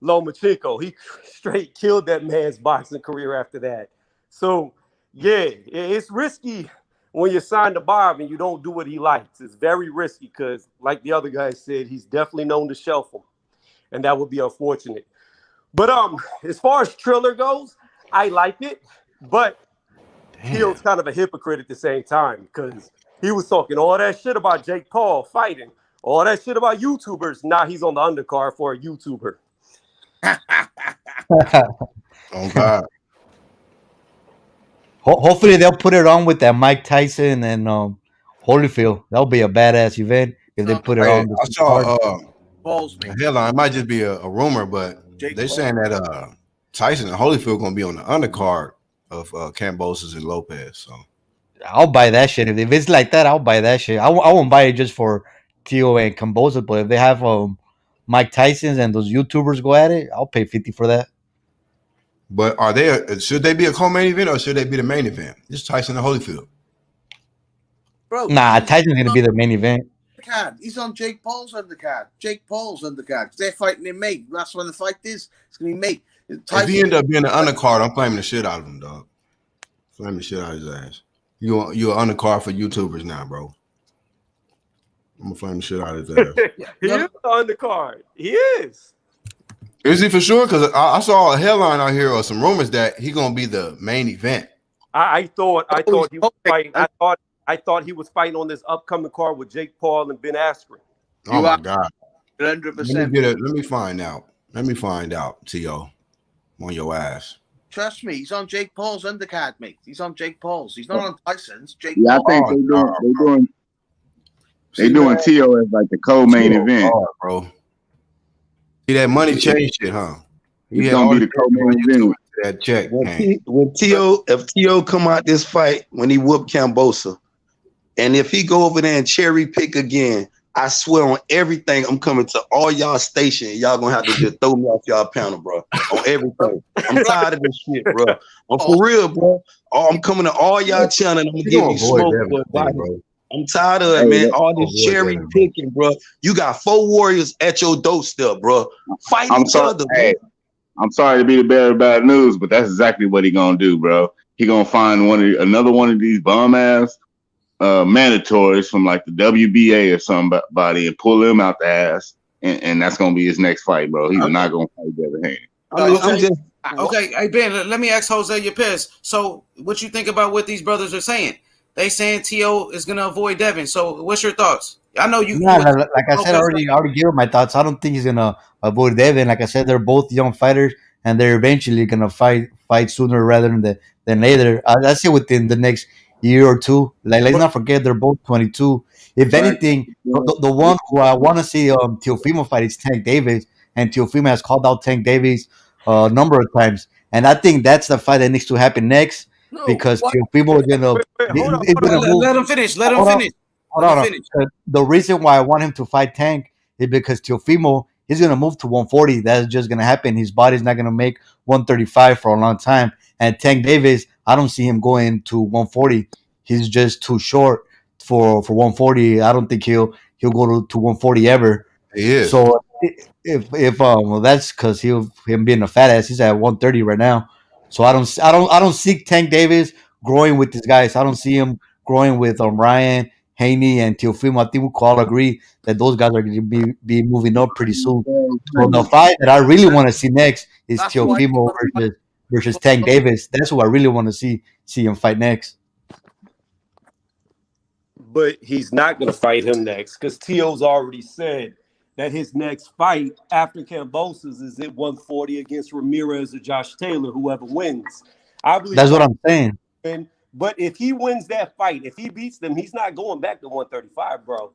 Speaker 7: Lomachenko. He straight killed that man's boxing career after that. So yeah, it's risky when you sign to Bob and you don't do what he likes. It's very risky because, like the other guy said, he's definitely known to shelf him, and that would be unfortunate. But as far as Triller goes, I like it, but he was kind of a hypocrite at the same time because he was talking all that shit about Jake Paul fighting, all that shit about YouTubers. Now he's on the undercard for a YouTuber.
Speaker 8: Oh God.
Speaker 13: Hopefully they'll put it on with that Mike Tyson and Holyfield. That'll be a badass event if they put it on.
Speaker 8: I saw
Speaker 10: Balls,
Speaker 8: a headline. It might just be a rumor, but they're saying that Tyson and Holyfield going to be on the undercard of Kambosos and Lopez. So
Speaker 13: I'll buy that shit. If it's like that, I'll buy that shit. I won't buy it just for Tio and Kambosos, but if they have Mike Tyson's and those YouTubers go at it, I'll pay 50 for that.
Speaker 8: But should they be a co-main event or should they be the main event? Just Tyson and Holyfield.
Speaker 10: Bro,
Speaker 13: nah, Tyson's gonna be the main event.
Speaker 10: He's on Jake Paul's undercard. Jake Paul's undercard. They're fighting in May. That's when the fight is. It's gonna be May.
Speaker 8: If he end up being an undercard, I'm flaming the shit out of him, dog. Flaming the shit out of his ass. You're an undercard for YouTubers now, bro. I'm gonna flame the shit out of his ass.
Speaker 7: He is the undercard. He is.
Speaker 8: Is he for sure? Because I saw a headline out here or some rumors that he's gonna be the main event.
Speaker 7: I thought he was fighting. I thought he was fighting on this upcoming card with Jake Paul and Ben Askren.
Speaker 8: Oh my God.
Speaker 10: 100%.
Speaker 8: Let me find out. Let me find out, T.O. on your ass.
Speaker 10: Trust me, he's on Jake Paul's undercard, mate. He's on Jake Paul's. He's not on Tyson's. Jake
Speaker 11: Yeah,
Speaker 10: Paul.
Speaker 11: I think they doing T.O. as like the co-main event.
Speaker 8: Bro. See that money change shit, huh?
Speaker 11: He's gonna be the co-main event.
Speaker 8: That check.
Speaker 4: When T.O. come out this fight when he whooped Kambosa, and if he go over there and cherry pick again, I swear on everything, I'm coming to all y'all station. Y'all gonna have to just throw me off y'all panel, bro. On everything. I'm tired of this shit, bro. I'm for real, bro. I'm coming to all y'all channel and I'm gonna
Speaker 13: You
Speaker 4: give
Speaker 13: don't
Speaker 4: you
Speaker 13: avoid
Speaker 4: smoke,
Speaker 13: Devin
Speaker 4: boy.
Speaker 13: Haney, bro.
Speaker 4: I'm tired of it,
Speaker 11: Hey,
Speaker 4: man.
Speaker 11: look,
Speaker 4: All this
Speaker 13: Avoid
Speaker 4: cherry
Speaker 13: Devin, bro.
Speaker 4: picking, bro. You got 4 warriors at your doorstep, bro. Fight
Speaker 11: I'm
Speaker 4: each
Speaker 11: sorry.
Speaker 4: other,
Speaker 11: Hey,
Speaker 4: man.
Speaker 11: I'm sorry to be the bearer of bad news, but that's exactly what he gonna do, bro. He gonna find another one of these bum ass mandatories from like the WBA or somebody and pull him out the ass, and that's gonna be his next fight, bro. He's not gonna fight Devin Haney.
Speaker 4: I mean, I'm just
Speaker 1: Okay, hey Ben, let me ask Jose Yepes. So, what you think about what these brothers are saying? They saying T.O. is gonna avoid Devin. So, what's your thoughts? I know you.
Speaker 13: No,
Speaker 1: You
Speaker 13: like I said, I already gave my thoughts. I don't think he's gonna avoid Devin. Like I said, they're both young fighters, and they're eventually gonna fight sooner rather than later. I say within the next year or two. Like let's not forget they're both 22. If
Speaker 11: Right.
Speaker 13: anything, the one who I want to see Teofimo fight is Tank Davis, and Teofimo has called out Tank Davis a number of times, and I think that's the fight that needs to happen next because Teofimo is gonna
Speaker 7: Hold on,
Speaker 13: is
Speaker 7: hold
Speaker 13: gonna
Speaker 7: on.
Speaker 13: move.
Speaker 1: let him finish. Let him
Speaker 13: Hold on,
Speaker 1: finish.
Speaker 13: hold
Speaker 1: Let him
Speaker 13: on.
Speaker 1: finish.
Speaker 13: The reason why I want him to fight Tank is because Teofimo he's gonna move to 140. That's just gonna happen. His body's not gonna make 135 for a long time. And Tank Davis, I don't see him going to 140. He's just too short for 140. I don't think he'll go to 140 ever.
Speaker 8: He is.
Speaker 13: So if well that's because him being a fat ass. He's at 130 right now. So I don't see Tank Davis growing with these guys. I don't see him growing with Ryan, Haney, and Teofimo. I think we could all agree that those guys are going to be moving up pretty soon. So the fight that I really want to see next is
Speaker 10: That's why
Speaker 13: Teofimo versus Tank Davis. That's who I really want to see him fight next.
Speaker 7: But he's not going to fight him next because T.O.'s already said that his next fight after Kambosos is at 140 against Ramirez or Josh Taylor, whoever wins. I believe
Speaker 13: That's what I'm saying.
Speaker 7: But if he wins that fight, if he beats them, he's not going back to 135, bro.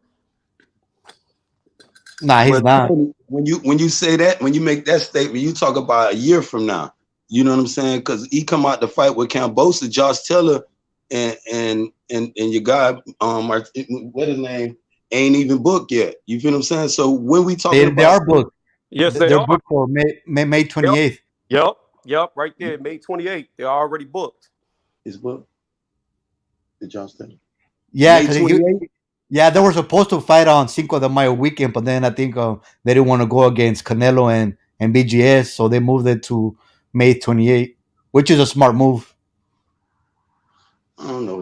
Speaker 13: Nah, he's
Speaker 4: but
Speaker 13: not.
Speaker 4: when you say that, when you make that statement, you talk about a year from now. You know what I'm saying? Because he come out to fight with Cambosa, Josh Taylor, and your guy, what his name, ain't even booked yet. You feel what I'm saying? So when we talking
Speaker 13: They
Speaker 4: about
Speaker 13: are booked.
Speaker 7: Yes, they
Speaker 13: They're
Speaker 7: are.
Speaker 13: booked for May 28th.
Speaker 7: Yep, right there, May 28th. They're already booked.
Speaker 4: Is booked? The Josh Taylor.
Speaker 13: Yeah,
Speaker 4: May
Speaker 13: because
Speaker 4: 28th?
Speaker 13: yeah, they were supposed to fight on Cinco de Mayo weekend, but then I think they didn't want to go against Canelo and BGS, so they moved it to May 28th, which is a smart move.
Speaker 4: I don't know.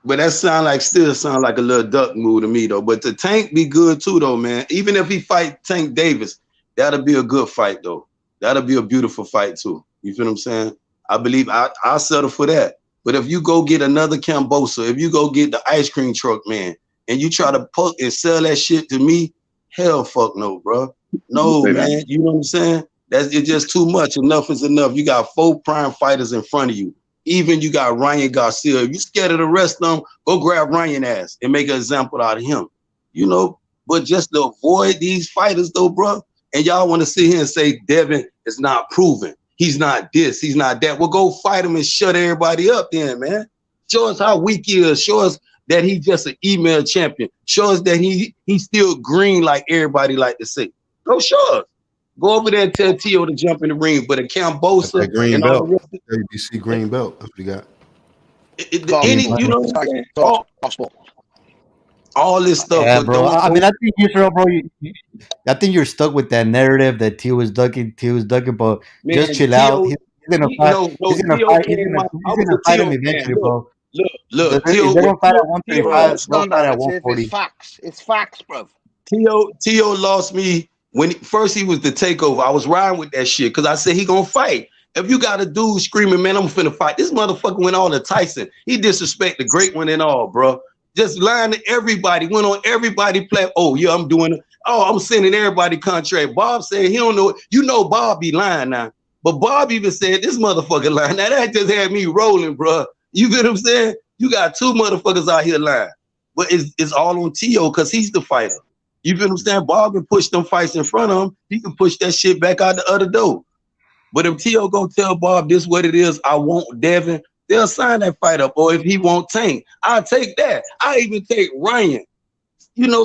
Speaker 4: But that still sound like a little duck move to me though. But the Tank be good too though, man. Even if he fight Tank Davis, that'll be a good fight though. That'll be a beautiful fight too. You feel what I'm saying? I believe I'll settle for that. But if you go get another Cambosa, if you go get the ice cream truck man, and you try to poke and sell that shit to me, hell fuck no, bro. No,
Speaker 11: Say that.
Speaker 4: man. You know what I'm saying? It's just too much. Enough is enough. You got 4 prime fighters in front of you. Even you got Ryan Garcia. If you scared of the rest of them, go grab Ryan ass and make an example out of him. You know, but just to avoid these fighters though, bro. And y'all want to sit here and say Devin is not proven. He's not this, he's not that. Well, go fight him and shut everybody up then, man. Show us how weak he is. Show us that he's just an email champion. Show us that he's still green like everybody like to say. Go show us. Go over there and tell T.O. to jump in the ring. But a Cambosa
Speaker 8: That green
Speaker 4: and all the
Speaker 8: belt.
Speaker 4: rest of
Speaker 8: ABC green belt. That's what he got.
Speaker 4: you know what I'm saying? All this stuff,
Speaker 13: Yeah,
Speaker 4: but
Speaker 13: bro. I
Speaker 4: don't
Speaker 13: mean, I think Israel, bro. I think you're stuck with that narrative that T was ducking. But just
Speaker 4: man,
Speaker 13: chill out.
Speaker 4: T.O.
Speaker 13: He's gonna fight.
Speaker 4: No, T.O. came out. I
Speaker 13: He's
Speaker 4: was
Speaker 13: gonna
Speaker 4: a
Speaker 13: fight him
Speaker 4: T.O. fan.
Speaker 13: eventually, bro.
Speaker 4: Look,
Speaker 13: If
Speaker 4: T.O.
Speaker 13: they don't fight at
Speaker 10: Bro,
Speaker 13: 135, they'll
Speaker 10: stand
Speaker 13: fight
Speaker 10: on
Speaker 13: at
Speaker 10: it. If it's
Speaker 13: 140.
Speaker 10: facts, it's facts, bro.
Speaker 4: T.O. lost me when first he was the takeover. I was riding with that shit because I said he gonna fight. If you got a dude screaming, man, I'm finna fight. This motherfucker went on to Tyson. He disrespect the great one and all, bro. Just lying to everybody. Went on everybody play. Oh yeah, I'm doing it. Oh, I'm sending everybody contract. Bob said he don't know. You know Bob be lying now. But Bob even said this motherfucker lying. Now that just had me rolling, bro. You get what I'm saying? You got 2 motherfuckers out here lying. But it's all on T.O. because he's the fighter. You feel what I'm saying? Bob can push them fights in front of him. He can push that shit back out the other door. But if T.O. gonna tell Bob this what it is, I want Devin, they'll sign that fight up. Or if he won't Tank, I'll take that. I even take Ryan.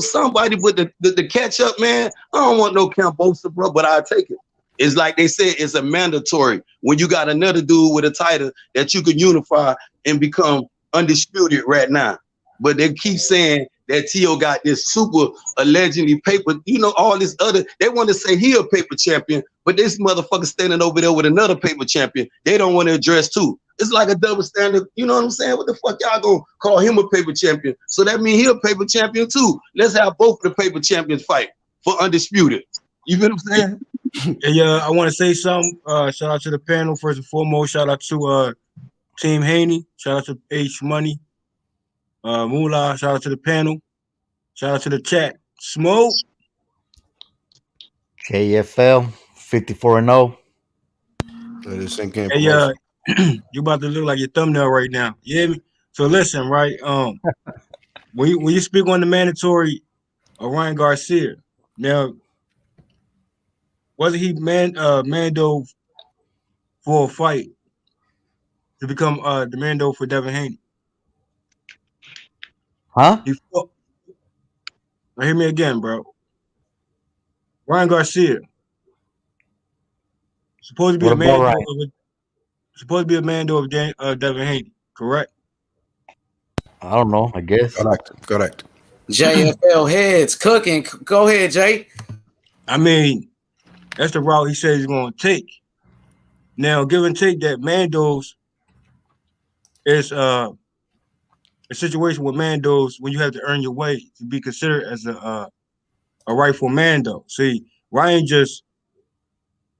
Speaker 4: somebody with the catch up, man. I don't want no Cambosa, bro, but I'll take it. It's like they said, it's a mandatory when you got another dude with a title that you can unify and become undisputed right now. But they keep saying that Tio got this super allegedly paper, all this other. They want to say he a paper champion, but this motherfucker standing over there with another paper champion. They don't want to address too. It's like a double standard. You know what I'm saying? What the fuck y'all gonna call him a paper champion? So that means he a paper champion too. Let's have both the paper champions fight for undisputed. You feel what I'm saying?
Speaker 14: Hey, I want to say something. Shout out to the panel first and foremost. Shout out to Team Haney. Shout out to H Money. Moolah. Shout out to the panel. Shout out to the chat. Smoke.
Speaker 13: JFL 54-0.
Speaker 8: Let it sink in.
Speaker 14: Hey, you about to look like your thumbnail right now. You hear me? So listen, right? When you speak on the mandatory of Ryan Garcia, now wasn't he Mando for a fight to become the Mando for Devin Haney?
Speaker 13: Huh?
Speaker 14: Now, hear me again, bro. Ryan Garcia supposed to be a Mando of Devin Haney, correct?
Speaker 13: I don't know. I guess.
Speaker 8: Correct.
Speaker 1: JFL heads cooking. Go ahead, Jay.
Speaker 14: I mean, that's the route he says he's going to take. Now, give and take that Mandos is a situation with Mandos when you have to earn your way to be considered as a rightful Mando. See, Ryan just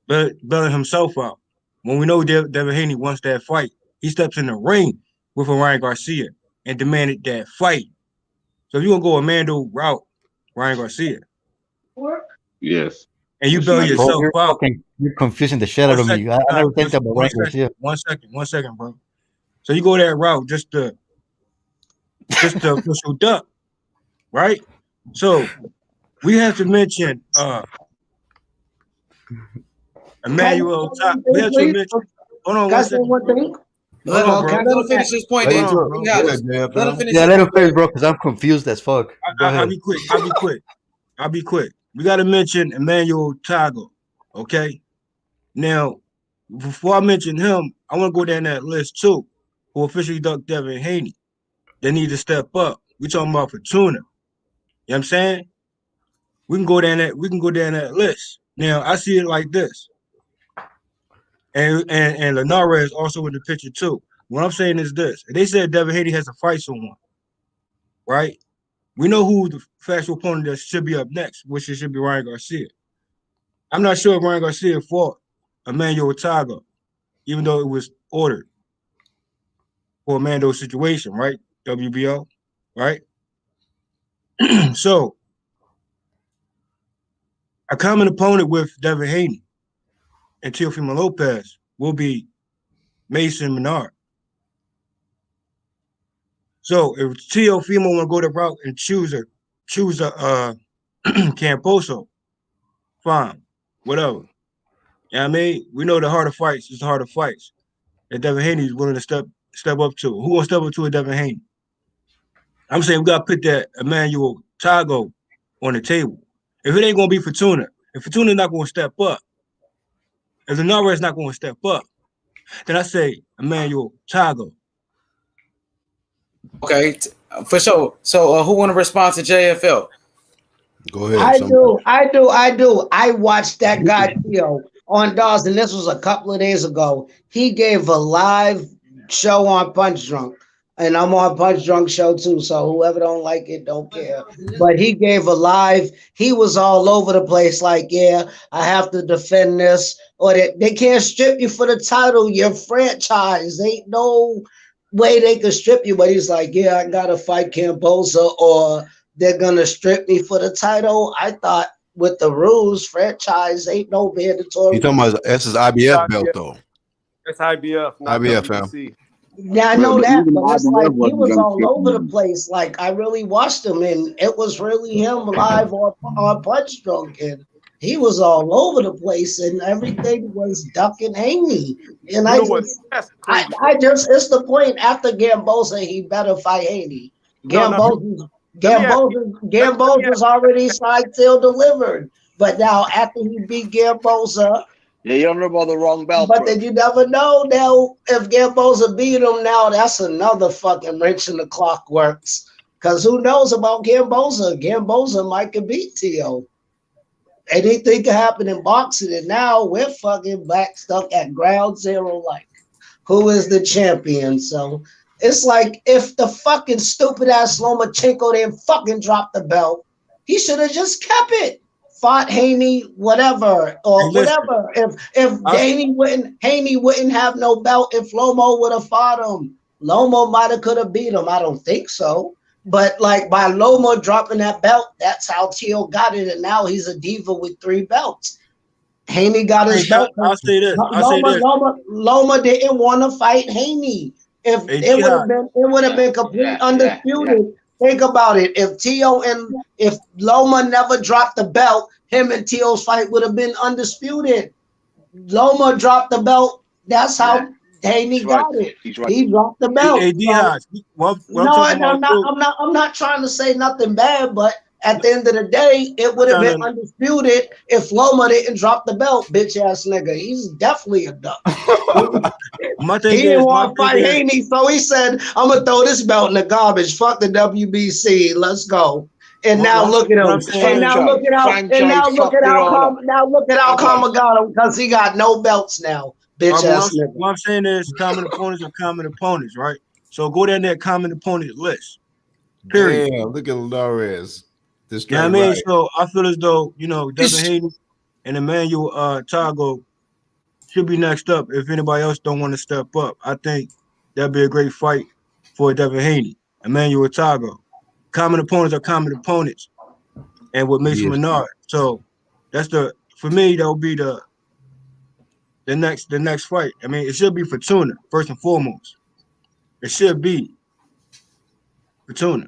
Speaker 14: bailing himself out. When we know Devin Haney wants that fight, he steps in the ring with Ryan Garcia and demanded that fight. So if you're going to go a Mando route, Ryan Garcia.
Speaker 11: Yes.
Speaker 14: And you bail yourself out.
Speaker 13: You're confusing the shit out of me. I never think about Ryan Garcia.
Speaker 14: One second, bro. So you go that route just to official duck, right? So we have to mention Emmanuel. We have to mention. Hold on one second.
Speaker 1: Let him finish his point. Let him finish.
Speaker 13: Yeah, let him finish, bro, because I'm confused as fuck.
Speaker 14: I'll be quick. We got to mention Emmanuel Tago, okay? Now, before I mention him, I want to go down that list too, who officially ducked Devin Haney. They need to step up. We're talking about Fortuna. You know what I'm saying? We can go down that list. Now, I see it like this. And Linares is also in the picture too. What I'm saying is this. They said Devin Haney has to fight someone, right? We know who the factual opponent that should be up next, which it should be Ryan Garcia. I'm not sure if Ryan Garcia fought Emmanuel Tago, even though it was ordered for a Mando situation, right? WBO, right? So, a common opponent with Devin Haney and Teofimo Lopez will be Mason Menard. So if Teofimo want to go the route and choose a Camposo, fine, whatever. You know what I mean? We know the harder fights is the harder fights that Devin Haney is willing to step up to. Who wants to step up to a Devin Haney? I'm saying we got to put that Emmanuel Tago on the table. If it ain't going to be Fortuna, if Fortuna's not going to step up, if the Norway is not going to step up, then I say Emmanuel Tago.
Speaker 1: Okay, for sure. So who want to respond to JFL?
Speaker 8: Go ahead.
Speaker 15: I do. I watched that guy on Dawes, and this was a couple of days ago. He gave a live show on Punch Drunk, and I'm on Punch Drunk show too. So whoever don't like it, don't care. But he gave a live. He was all over the place. Like, yeah, I have to defend this, or they can't strip you for the title. Your franchise, ain't no way they could strip you. But he's like, yeah, I gotta fight Cambosa, or they're gonna strip me for the title. I thought with the rules, franchise ain't no mandatory.
Speaker 8: You talking about that's his IBF belt though?
Speaker 7: It's IBF, not
Speaker 8: IBF,
Speaker 7: WBC.
Speaker 15: Yeah, I know that, but it's like he was all over the place. Like I really watched him, and it was really him live on Punch Drunk, and he was all over the place, and everything was ducking Haney. And I just, it's the point after Gambosa, he better fight Haney. Gambosa
Speaker 7: Let me ask you. Let me
Speaker 15: Gambosa's already signed till delivered. But now after he beat Gambosa,
Speaker 3: Yeah, you're on about the wrong belt,
Speaker 15: but
Speaker 3: bro.
Speaker 15: then you never know now if Gambosa beat him now, that's another fucking wrench in the clock works. Cause who knows about Gambosa? Gambosa might could beat T.O. Anything can happen in boxing, and now we're fucking back stuck at ground zero. Like, who is the champion? So it's like if the fucking stupid ass Lomachenko didn't fucking drop the belt, he should have just kept it. Fought Haney, whatever, or
Speaker 14: Hey, listen,
Speaker 15: whatever. If
Speaker 14: I,
Speaker 15: Haney wouldn't have no belt if Lomo would have fought him. Lomo might have could have beat him. I don't think so. But like by Loma dropping that belt, that's how Tio got it, and now he's a diva with 3 belts. Haney got his belt.
Speaker 14: I'll say this. I'll say this.
Speaker 15: Loma didn't want to fight Haney. If
Speaker 14: Hey,
Speaker 15: it would
Speaker 14: Jihad.
Speaker 15: have been, it would have been complete undisputed. Think about it. If Tio and if Loma never dropped the belt, him and Tio's fight would have been undisputed. Loma dropped the belt. That's how Haney got it.
Speaker 3: He's right.
Speaker 15: He dropped the belt.
Speaker 14: Hey, Jihad. What I'm
Speaker 15: No,
Speaker 14: talking about too.
Speaker 15: I'm not trying to say nothing bad, but at the end of the day, it would have been undisputed if Loma didn't drop the belt, bitch ass nigga. He's definitely a duck.
Speaker 14: My thing
Speaker 15: He didn't want to fight Haney, so he said, "I'm gonna throw this belt in the garbage. Fuck the WBC. Let's go." And now look at him. And now look at how. And now look at how. Now look at how Kama got him because he got no belts now. Bitch ass nigga.
Speaker 14: What I'm saying is, common opponents are common opponents, right? So go down that common opponent list. Period.
Speaker 8: Damn, look at Lores.
Speaker 14: Yeah, I mean, so I feel as though Devin Haney and Emmanuel Tago should be next up if anybody else don't want to step up. I think that'd be a great fight for Devin Haney, Emmanuel Tago. Common opponents are common opponents, and what makes them Menard. So that's for me that would be the next fight. I mean, it should be Fortuna first and foremost. It should be Fortuna.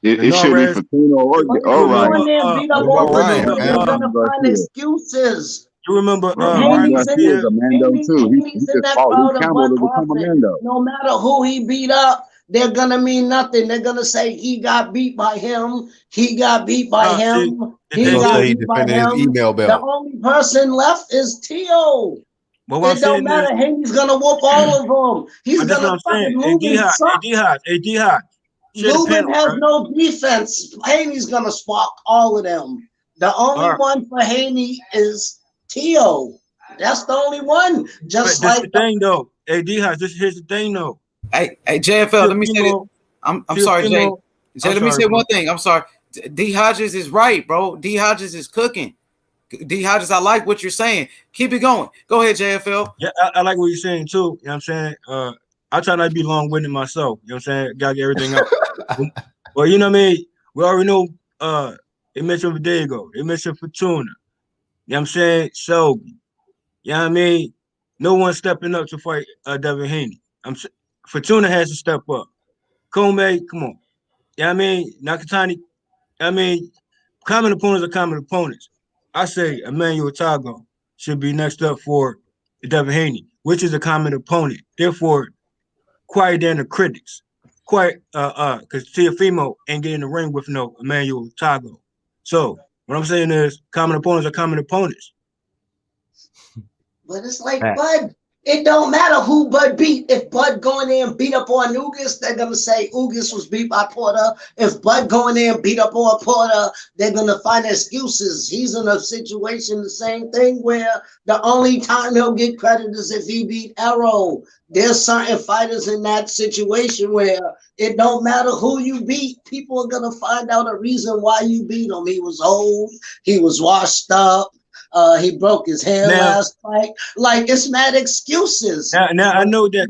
Speaker 11: It should be Fortuna or Ryan.
Speaker 15: They're gonna find excuses.
Speaker 14: You remember
Speaker 11: Ryan Garcia is a Mando too. He just fought Luke Campbell to become a Mando.
Speaker 15: No matter who he beat up, they're gonna mean nothing. They're gonna say he got beat by him. He got beat by him. He got beat by him. The only person left is Tio. It don't matter. Haney's gonna whoop all of them. He's gonna fucking Lubin suck. Lubin has no defense. Haney's gonna spark all of them. The only one for Haney is Tio. That's the only one. Just
Speaker 14: but
Speaker 15: like
Speaker 14: the thing though. Hey, D-Hodge, here's the thing though.
Speaker 1: Hey, JFL, let me say this. I'm sorry, Jay. Let me say one thing. I'm sorry. D Hodges is right, bro. D Hodges is cooking. D Hodges, I like what you're saying. Keep it going. Go ahead, JFL.
Speaker 14: Yeah, I like what you're saying too. You know what I'm saying? I try not to be long-winded myself. You know what I'm saying? Gotta get everything out. Well, you know what I mean? We already know they mentioned Vidego. They mentioned Fortuna. You know what I'm saying? Selby. You know what I mean? No one stepping up to fight Devin Haney. Fortuna has to step up. Kome, come on. You know what I mean? Nakatani, I mean, common opponents are common opponents. I say Emmanuel Tago should be next up for Devin Haney, which is a common opponent. Therefore, quiet than the critics. Quiet, because Teofimo ain't getting in the ring with no Emmanuel Tago. So what I'm saying is common opponents are common opponents.
Speaker 15: But it's like Bud. It don't matter who Bud beat. If Bud go in there and beat up on Ugas, they're gonna say Ugas was beat by Porter. If Bud go in there and beat up on Porter, they're gonna find excuses. He's in a situation, the same thing, where the only time he'll get credit is if he beat Arrow. There's certain fighters in that situation where it don't matter who you beat. People are gonna find out a reason why you beat him. He was old. He was washed up. He broke his hand last fight. Like, it's mad excuses.
Speaker 14: Now I know that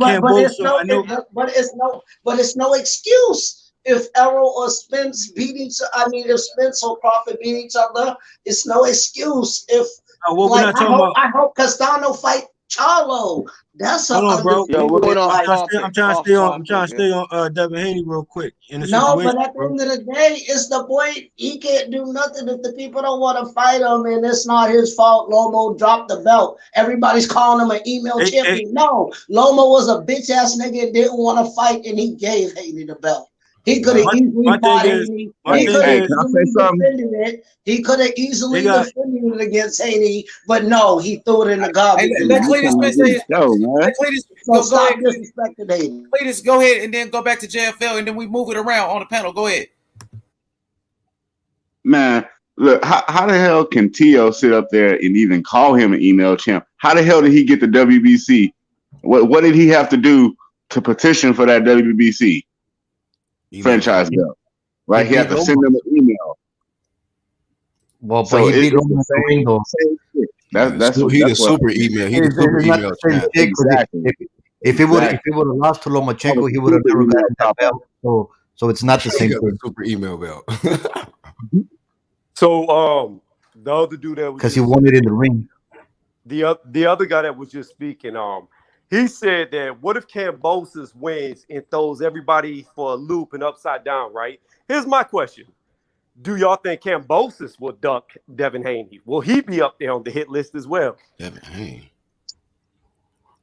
Speaker 15: but it's no excuse. If Errol or Spence beat each other, if Spence or Crawford beat each other, it's no excuse. If I hope Castano fight Charlo. That's a
Speaker 14: bro.
Speaker 15: I'm
Speaker 14: trying to stay on Devin Haney real quick.
Speaker 15: But at the end of the day, it's the boy. He can't do nothing if the people don't want to fight him, and it's not his fault. Lomo dropped the belt. Everybody's calling him an email champion. No, Lomo was a bitch ass nigga and didn't want to fight, and he gave Haney the belt. He could have easily
Speaker 14: my thing
Speaker 15: fought
Speaker 14: is,
Speaker 15: Haney.
Speaker 14: my
Speaker 15: He
Speaker 14: thing
Speaker 15: could have
Speaker 14: is,
Speaker 11: Can I say
Speaker 15: easily
Speaker 11: something?
Speaker 15: defended it. He could have easily
Speaker 14: they got
Speaker 15: defended it against Haney, but no, he threw it in the
Speaker 1: Hey,
Speaker 15: garbage.
Speaker 1: let
Speaker 11: You
Speaker 1: Cletus
Speaker 11: coming to
Speaker 1: finish say
Speaker 11: this
Speaker 1: his
Speaker 11: show,
Speaker 1: piece.
Speaker 11: man.
Speaker 1: Let Cletus
Speaker 15: So
Speaker 1: go ahead.
Speaker 15: stop disrespecting Haney.
Speaker 1: Cletus, go ahead, and then go back to JFL, and then we move it around on the panel. Go ahead.
Speaker 11: Man, look, how the hell can T.O. sit up there and even call him an email champ? How the hell did he get the WBC? What did he have to do to petition for that WBC franchise belt? Right? He had to send them an email.
Speaker 13: Well, but
Speaker 11: So
Speaker 13: he beat
Speaker 11: it's
Speaker 13: Loma
Speaker 11: the
Speaker 13: in the ring, though.
Speaker 11: same shit. That's
Speaker 8: He the
Speaker 11: what
Speaker 8: super email. He the
Speaker 13: It's
Speaker 8: super
Speaker 13: not
Speaker 8: email
Speaker 13: the same
Speaker 8: champ.
Speaker 13: shit, 'cause
Speaker 11: exactly.
Speaker 13: if it would
Speaker 11: Exactly.
Speaker 13: have lost to
Speaker 11: That was
Speaker 13: Lomachenko, he
Speaker 11: the
Speaker 13: would have
Speaker 11: super
Speaker 13: never
Speaker 11: email
Speaker 13: gotten that
Speaker 11: top of
Speaker 13: belt. So it's not the
Speaker 8: He
Speaker 13: same
Speaker 8: got the
Speaker 13: thing
Speaker 8: super email belt.
Speaker 7: So the other dude that was
Speaker 13: because he
Speaker 7: just
Speaker 13: won it in the ring.
Speaker 7: the other guy that was just speaking, he said that what if Kambosos wins and throws everybody for a loop and upside down, right? Here's my question. Do y'all think Kambosos will duck Devin Haney? Will he be up there on the hit list as well?
Speaker 8: Devin Haney.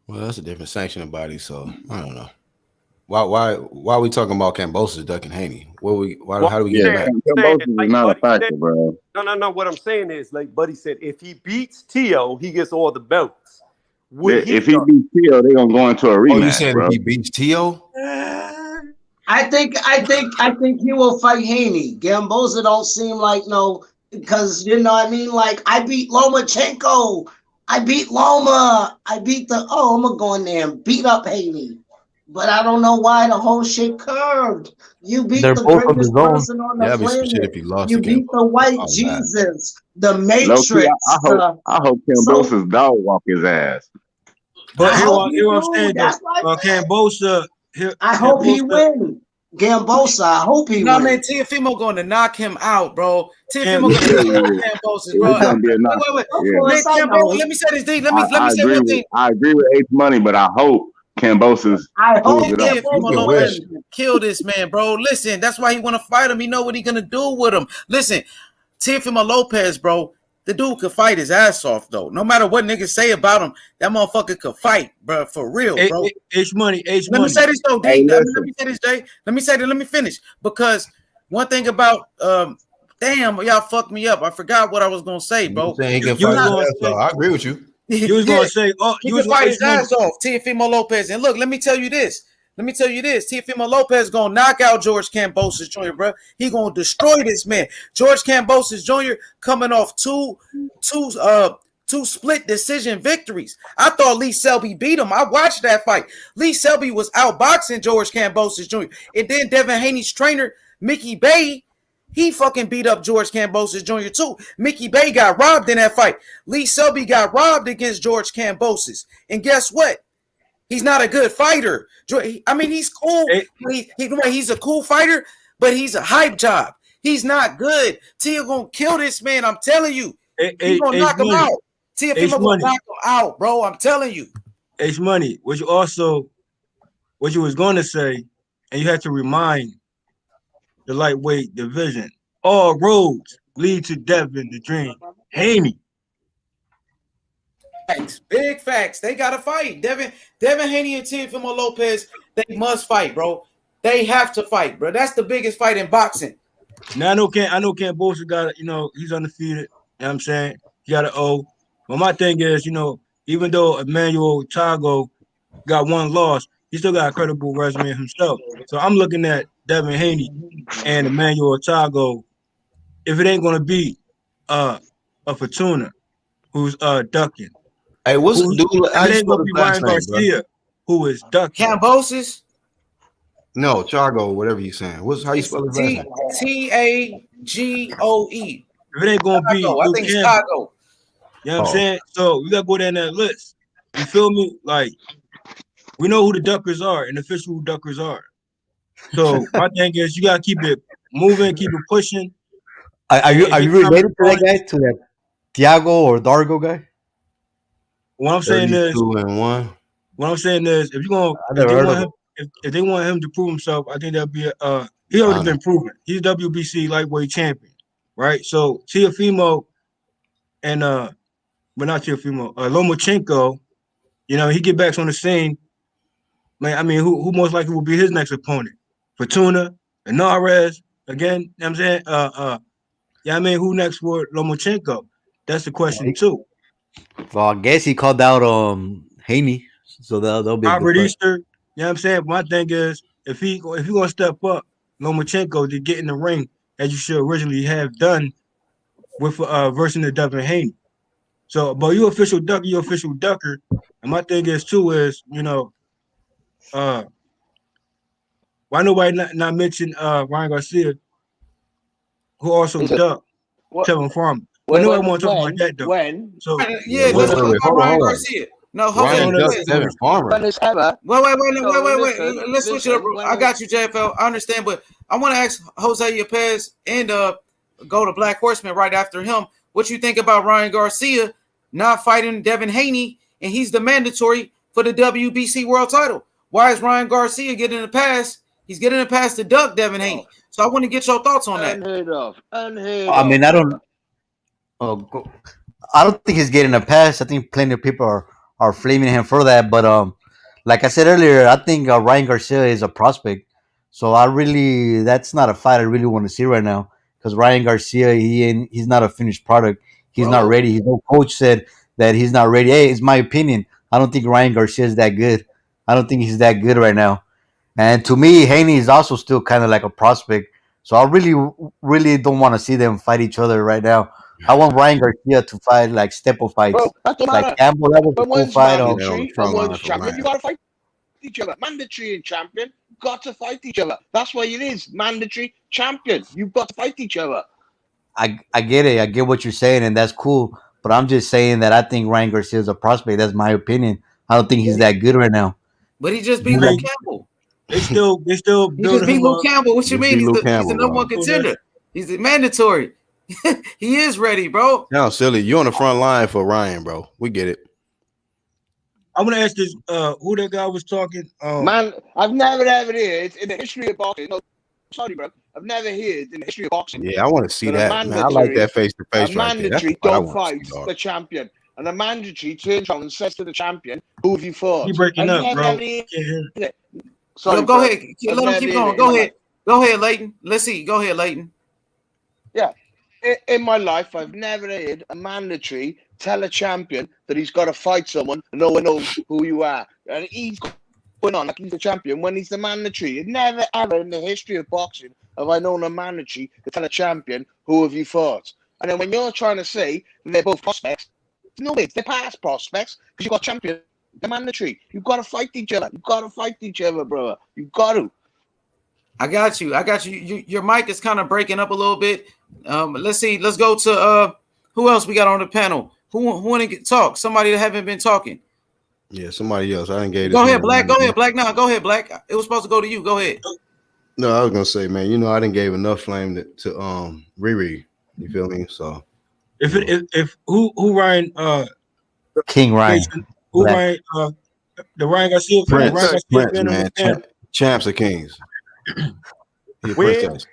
Speaker 8: Well, that's a different sanctioning body, so I don't know. Why are we talking about Kambosos ducking Haney? How do we get
Speaker 11: Yeah,
Speaker 8: it back?
Speaker 11: Kambosos is not a factor, bro.
Speaker 7: No. What I'm saying is, like Buddy said, if he beats Tio, he gets all the belts. Would he
Speaker 11: If he
Speaker 7: duck?
Speaker 11: beats T.O., they're gonna go into a
Speaker 8: Oh, you
Speaker 11: rematch,
Speaker 8: saying
Speaker 11: bro.
Speaker 8: if he beats Tio?
Speaker 15: I think he will fight Haney. Gamboza don't seem like no, because you know what I mean. Like I beat Lomachenko, I beat Loma, I'm gonna go in there and beat up Haney. But I don't know why the whole shit curved. You beat
Speaker 13: They're
Speaker 15: the
Speaker 13: both on the
Speaker 15: greatest
Speaker 13: zone.
Speaker 15: person on the
Speaker 8: That'd be some shit
Speaker 15: planet.
Speaker 8: if he lost
Speaker 15: You
Speaker 8: to
Speaker 15: beat the
Speaker 8: Kambosos.
Speaker 15: white
Speaker 8: Oh,
Speaker 15: Jesus, the
Speaker 11: Low key,
Speaker 15: Matrix.
Speaker 11: I hope
Speaker 15: So
Speaker 11: Kambosos dog walk his ass.
Speaker 14: But
Speaker 15: I
Speaker 14: you
Speaker 15: hope
Speaker 14: know,
Speaker 15: he
Speaker 14: what I'm
Speaker 15: do.
Speaker 14: saying though.
Speaker 15: That's my bet.
Speaker 14: Kambosos,
Speaker 15: I hope he
Speaker 14: Kambosos,
Speaker 15: win. Gambosa, I hope he
Speaker 1: No,
Speaker 15: win.
Speaker 1: man, Teofimo going to knock him out, bro.
Speaker 14: Cam,
Speaker 1: Teofimo going to knock out Kambosos, bro.
Speaker 11: It's gonna be a knock.
Speaker 1: Wait.
Speaker 15: Of
Speaker 11: Yeah,
Speaker 15: course, I know.
Speaker 1: Let me say this, D. Let me
Speaker 11: I
Speaker 1: say
Speaker 11: agree
Speaker 1: one
Speaker 11: with
Speaker 1: thing.
Speaker 11: H Money, but I hope Kambosos
Speaker 15: I
Speaker 11: pulls
Speaker 15: hope
Speaker 11: it up.
Speaker 1: Teofimo
Speaker 15: Gambosa
Speaker 1: Lopez
Speaker 15: wins.
Speaker 1: kill this man, bro. Listen, that's why he want to fight him. He know what he gonna do with him. Listen, Teofimo Lopez, bro. The dude could fight his ass off, though. No matter what niggas say about him, that motherfucker could fight, bro, for real, bro.
Speaker 14: H Money.
Speaker 1: Let me say this though, D.
Speaker 11: Hey,
Speaker 1: Let
Speaker 11: listen.
Speaker 1: me say this, Jay. Let me say that. Let me finish. Because one thing about damn, y'all fucked me up. I forgot what I was gonna say, bro.
Speaker 8: Saying he can
Speaker 14: You
Speaker 8: fight
Speaker 14: was
Speaker 8: his
Speaker 14: gonna
Speaker 8: ass
Speaker 14: say,
Speaker 8: off. I agree with you.
Speaker 14: you was
Speaker 1: Yeah,
Speaker 14: gonna say, oh,
Speaker 1: he
Speaker 14: you
Speaker 1: can
Speaker 14: was gonna
Speaker 1: fight
Speaker 14: H
Speaker 1: his
Speaker 14: Money.
Speaker 1: ass off. Teofimo Lopez. And look, let me tell you this. Teofimo Lopez gonna knock out George Kambosos Jr., bro. He gonna destroy this man. George Kambosos Jr. coming off two split decision victories. I thought Lee Selby beat him. I watched that fight. Lee Selby was outboxing George Kambosos Jr. And then Devin Haney's trainer, Mickey Bay, he fucking beat up George Kambosos Jr. too. Mickey Bay got robbed in that fight. Lee Selby got robbed against George Kambosos. And guess what? He's not a good fighter. I mean, he's cool. He's a cool fighter, but he's a hype job. He's not good. Tia gonna kill this man. I'm telling you. He's gonna knock him out. Teofimo gonna knock him out, bro. I'm telling you.
Speaker 14: H Money, what you was gonna say, and you had to remind the lightweight division. All roads lead to Devin the Dream Haney.
Speaker 1: Facts. Big facts. They gotta fight. Devin Haney and Teofimo Lopez, they must fight, bro. They have to fight, bro. That's the biggest fight in boxing.
Speaker 14: Now I know Kambosos got, he's undefeated. You know what I'm saying? He got an O. But my thing is, even though Emmanuel Tago got one loss, he still got a credible resume himself. So I'm looking at Devin Haney and Emmanuel Tago. If it ain't gonna be a Fortuna who's ducking.
Speaker 8: Hey, what's the dude?
Speaker 14: If it ain't gonna be Ryan Garcia who is ducking.
Speaker 1: Kambosos?
Speaker 8: No, Chago, whatever you saying. How you spell his last name?
Speaker 1: Tagoe.
Speaker 14: If it ain't gonna be
Speaker 1: I
Speaker 14: Luke
Speaker 1: think it's
Speaker 14: Campbell,
Speaker 1: Tago.
Speaker 14: you know what I'm saying? So we gotta go down that list. You feel me? Like we know who the duckers are and official who duckers are. So my thing is you gotta keep it moving, keep it pushing.
Speaker 13: Are you related to that guy, to that Tiago or Dargo guy?
Speaker 14: What I'm saying is
Speaker 8: 2-1.
Speaker 14: What I'm saying is if they want him to prove himself, I think that'd be he already been proven. He's WBC lightweight champion, right? So Teofimo and but not Teofimo, Lomachenko, he get back on the scene. Man, I mean, who most likely will be his next opponent? Fortuna, And Narez, again, you know what I'm saying? Yeah, I mean, who next for Lomachenko? That's the question too.
Speaker 13: Well, I guess he called out Haney, so that'll be a good
Speaker 14: Robert
Speaker 13: fight.
Speaker 14: Easter, you know what I'm saying? My thing is, if he gonna step up Lomachenko to get in the ring as you should originally have done with versus the Devin Haney. So, but you official ducker. And my thing is too is, why nobody not mention Ryan Garcia, who also ducked
Speaker 3: What?
Speaker 14: Kevin Farmer. But nobody want to talk about that though.
Speaker 3: When?
Speaker 14: So
Speaker 1: Yeah,
Speaker 8: Wait,
Speaker 1: let's
Speaker 8: wait,
Speaker 1: talk
Speaker 8: wait.
Speaker 1: about
Speaker 8: Hold on,
Speaker 1: Ryan
Speaker 8: hold on.
Speaker 1: Garcia. No, Jose,
Speaker 8: Ryan
Speaker 1: go
Speaker 8: Duck,
Speaker 1: ahead.
Speaker 8: Devin Farmer.
Speaker 3: When it's ever.
Speaker 1: Wait. Let's switch it up.
Speaker 3: Listen, when
Speaker 1: I got you, JFL. I understand, but I want to ask Jose Yepes and go to Black Horseman right after him. What you think about Ryan Garcia not fighting Devin Haney, and he's the mandatory for the WBC World Title? Why is Ryan Garcia getting a pass? He's getting a pass to duck Devin Haney. So I want to get your thoughts on that.
Speaker 3: Unheard of.
Speaker 13: I mean, I don't think he's getting a pass. I think plenty of people are flaming him for that. But like I said earlier, I think Ryan Garcia is a prospect. So that's not a fight I really want to see right now because Ryan Garcia he's not a finished product. He's not ready. His old coach said that he's not ready. Hey, it's my opinion. I don't think Ryan Garcia is that good. I don't think he's that good right now. And to me, Haney is also still kind of like a prospect. So I really don't want to see them fight each other right now. I want Ryan Garcia to fight like staple fights.
Speaker 3: Bro, that don't
Speaker 13: Like
Speaker 3: matter.
Speaker 13: Campbell, that was a
Speaker 3: When
Speaker 13: cool
Speaker 3: one's
Speaker 13: fight.
Speaker 8: Get that on the
Speaker 3: mandatory
Speaker 8: front
Speaker 3: and
Speaker 8: line
Speaker 3: one's
Speaker 8: for
Speaker 3: champion, you
Speaker 8: Ryan.
Speaker 3: got to fight each other. Mandatory and champion got to fight each other. That's why it is mandatory champion. You've got to fight each other.
Speaker 13: I get it. I get what you're saying, and that's cool. But I'm just saying that I think Ryan Garcia is a prospect. That's my opinion. I don't think he's that good right now.
Speaker 1: But he just beat
Speaker 14: I
Speaker 1: Luke
Speaker 14: mean,
Speaker 1: Campbell.
Speaker 14: they still
Speaker 1: He just
Speaker 14: building
Speaker 1: beat
Speaker 14: him
Speaker 1: Luke
Speaker 14: up.
Speaker 1: Campbell. What you
Speaker 8: Just
Speaker 1: mean?
Speaker 8: beat Luke
Speaker 1: He's the
Speaker 8: Campbell,
Speaker 1: number one
Speaker 8: bro.
Speaker 1: contender. He's the mandatory. He is ready, bro.
Speaker 8: Sounds silly. You on the front line for Ryan, bro. We get it.
Speaker 14: I want to ask this: who that guy was talking?
Speaker 3: Man, I've never ever heard in the history of boxing. No, sorry, bro. I've never heard in the history of boxing
Speaker 8: Yeah, I want to see
Speaker 3: that
Speaker 8: that, man. I like that face to
Speaker 3: a
Speaker 8: face right there. That's the
Speaker 3: mandatory
Speaker 8: fight I
Speaker 3: don't
Speaker 8: want to
Speaker 3: fight
Speaker 8: see, dog.
Speaker 3: the champion. And the mandatory turns around and says to the champion, "Who have you
Speaker 14: He
Speaker 3: fought?"
Speaker 14: breaking
Speaker 3: I've
Speaker 14: up,
Speaker 3: never
Speaker 14: bro.
Speaker 3: ever heard
Speaker 14: Can't hear.
Speaker 3: it. Sorry,
Speaker 1: Yo, go
Speaker 3: bro.
Speaker 1: ahead.
Speaker 3: I've
Speaker 1: Let him
Speaker 3: never
Speaker 1: keep
Speaker 3: heard
Speaker 1: going.
Speaker 3: it in my life.
Speaker 1: Go ahead, Leighton. Let's see. Go ahead, Leighton.
Speaker 3: Yeah. In my life, I've never heard a mandatory tell a champion that he's got to fight someone and no one knows who you are. And he's going on like he's a champion when he's the mandatory. It never ever in the history of boxing have I known a mandatory to tell a champion who have you fought. And then when you're trying to say they're both prospects, no, mate, they're past prospects because you've got champion, the mandatory. You've got to fight each other. You've got to fight each other, brother. You've got to.
Speaker 1: I got you. Your mic is kind of breaking up a little bit. Let's see. Let's go to who else we got on the panel? Who want to talk? Somebody that haven't been talking.
Speaker 8: Yeah, somebody else. I didn't get
Speaker 1: Go ahead, Black. Go ahead, Black. No, go ahead, Black. It was supposed to go to you. Go ahead.
Speaker 8: No, I was gonna say, man, I didn't gave enough flame to Riri. You feel me? So
Speaker 14: If who Ryan
Speaker 13: King Ryan.
Speaker 14: who
Speaker 13: Black.
Speaker 14: Ryan the Ryan Garcia fan, Ryan
Speaker 8: Prince,
Speaker 14: Garcia fan on
Speaker 8: man,
Speaker 14: the panel.
Speaker 8: champs are kings. He a
Speaker 7: When-
Speaker 8: princess.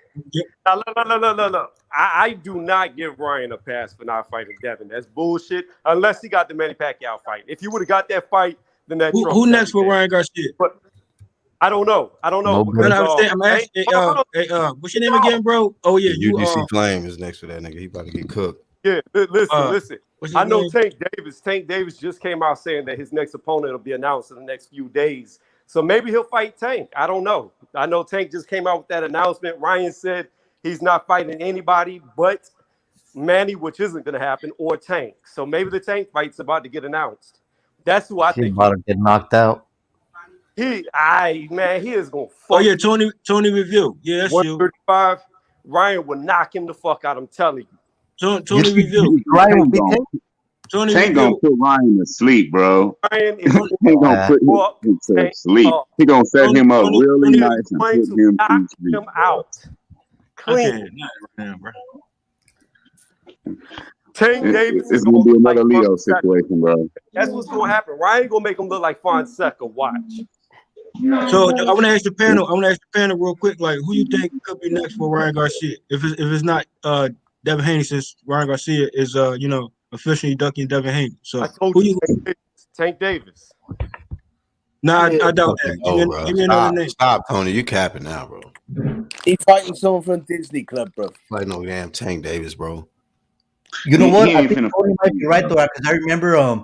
Speaker 7: No. I do not give Ryan a pass for not fighting Devin. That's bullshit. Unless he got the Manny Pacquiao fight. If you would have got that fight, then that
Speaker 14: Who
Speaker 7: trumps
Speaker 14: next for
Speaker 7: everything.
Speaker 14: Ryan Garcia?
Speaker 7: But I don't know.
Speaker 13: Nobody.
Speaker 7: Because,
Speaker 14: I'm asking, what's your name again, bro? Oh yeah,
Speaker 8: The
Speaker 14: you
Speaker 8: UGC Flame is next to that nigga. He about to get cooked.
Speaker 7: yeah, listen.
Speaker 14: what's his
Speaker 7: I know
Speaker 14: name?
Speaker 7: Tank Davis just came out saying that his next opponent will be announced in the next few days. So maybe he'll fight Tank. I don't know. I know Tank just came out with that announcement. Ryan said he's not fighting anybody but Manny, which isn't going to happen, or Tank. So maybe the Tank fight's about to get announced. That's who I
Speaker 13: He's
Speaker 7: think.
Speaker 13: about to get knocked out.
Speaker 7: He is going to fuck.
Speaker 14: Oh yeah, Tony Review. Yeah, that's you.
Speaker 7: 135. Ryan will knock him the fuck out. I'm telling you.
Speaker 14: Tony Review.
Speaker 13: Ryan will be
Speaker 11: Tank
Speaker 14: Tony
Speaker 11: Tank gonna
Speaker 14: Review.
Speaker 11: put Ryan to sleep, bro.
Speaker 7: Ryan is
Speaker 11: He gonna put him to
Speaker 7: Tank
Speaker 11: sleep.
Speaker 7: up.
Speaker 11: He gonna set him up
Speaker 14: Tony-
Speaker 11: really
Speaker 14: Tony-
Speaker 11: nice and
Speaker 7: Going
Speaker 11: put
Speaker 7: to
Speaker 11: him
Speaker 7: knock
Speaker 11: to sleep.
Speaker 7: him out. Clean.
Speaker 14: Okay, not right now, bro.
Speaker 7: Tank Davis
Speaker 11: It's
Speaker 7: is
Speaker 11: gonna be
Speaker 7: look
Speaker 11: another
Speaker 7: like
Speaker 11: Leo
Speaker 7: Fonseca.
Speaker 11: situation, bro.
Speaker 7: That's what's gonna happen. Ryan gonna make him look like Fonseca. Watch.
Speaker 14: So I want to ask the panel. Real quick. Like, who you think could be next for Ryan Garcia? If it's not Devin Haney, since Ryan Garcia is officially ducking Devin Haney. So
Speaker 7: I told
Speaker 14: who
Speaker 7: you
Speaker 14: you
Speaker 7: Tank Davis.
Speaker 14: Nah, I doubt
Speaker 8: Okay,
Speaker 14: that. Give me another name.
Speaker 8: Stop, Tony. You capping now, bro.
Speaker 10: He fighting someone from Disney Club, bro.
Speaker 8: Like no damn Tank Davis, bro.
Speaker 13: You know
Speaker 11: He
Speaker 13: what? I
Speaker 11: ain't
Speaker 13: think
Speaker 11: finna.
Speaker 13: Tony might be right though, because I remember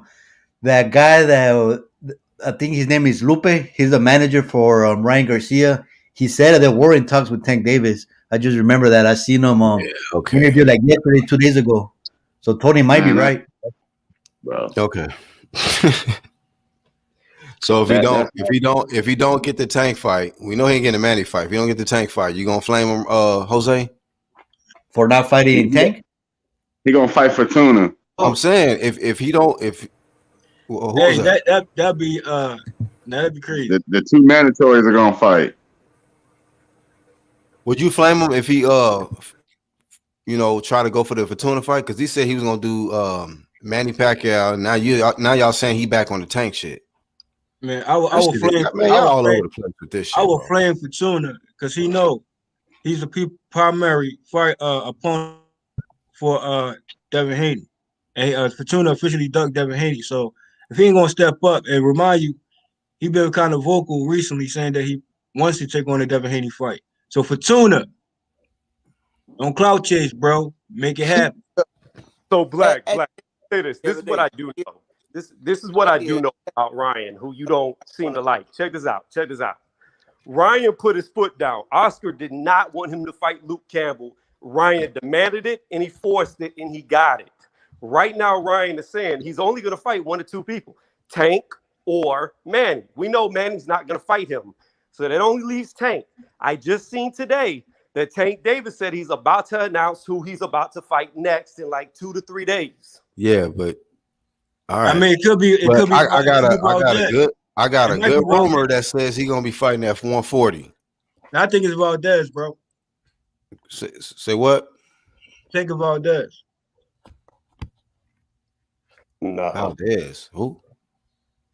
Speaker 13: that guy that I think his name is Lupe. He's the manager for Ryan Garcia. He said that they were in talks with Tank Davis. I just remember that. I seen him
Speaker 8: Okay.
Speaker 13: interview like yesterday, 2 days ago. So Tony might be
Speaker 11: Man,
Speaker 13: right.
Speaker 11: bro.
Speaker 8: Okay. So if he don't get the Tank fight, we know he ain't getting a Manny fight. If he don't get the Tank fight, you gonna flame him, Jose?
Speaker 13: For not fighting in Tank?
Speaker 11: He gonna fight for Tuna.
Speaker 8: I'm saying if he don't who
Speaker 14: Hey,
Speaker 8: was that?
Speaker 14: that'd be crazy.
Speaker 11: The two mandatories are gonna fight.
Speaker 8: Would you flame him if he try to go for the Fortuna fight? Because he said he was gonna do Manny Pacquiao. Now y'all saying he back on the Tank shit.
Speaker 14: Man, I will flame.
Speaker 8: Man, y'all all over the place with this shit.
Speaker 14: I will
Speaker 8: bro.
Speaker 14: flame Fortuna because he know he's a primary fight opponent for Devin Haney, and Fortuna officially ducked Devin Haney. So if he ain't gonna step up and remind you, he been kind of vocal recently saying that he wants to take on the Devin Haney fight. So Fortuna, don't clout chase, bro. Make it happen.
Speaker 7: So black. Say this. This is what I do know. This is what I do know about Ryan, who you don't seem to like. Check this out. Ryan put his foot down. Oscar did not want him to fight Luke Campbell. Ryan demanded it, and he forced it, and he got it. Right now, Ryan is saying he's only going to fight one or two people, Tank or Manny. We know Manny's not going to fight him. So that only leaves Tank. I just seen today that Tank Davis said he's about to announce who he's about to fight next in like 2 to 3 days.
Speaker 8: Yeah, but all right.
Speaker 14: I mean, it could be.
Speaker 8: I got a good rumor that says he's gonna be fighting at 140.
Speaker 14: I think it's Valdez, bro.
Speaker 8: Say what?
Speaker 14: Think of Valdez.
Speaker 7: No.
Speaker 8: Valdez. Who?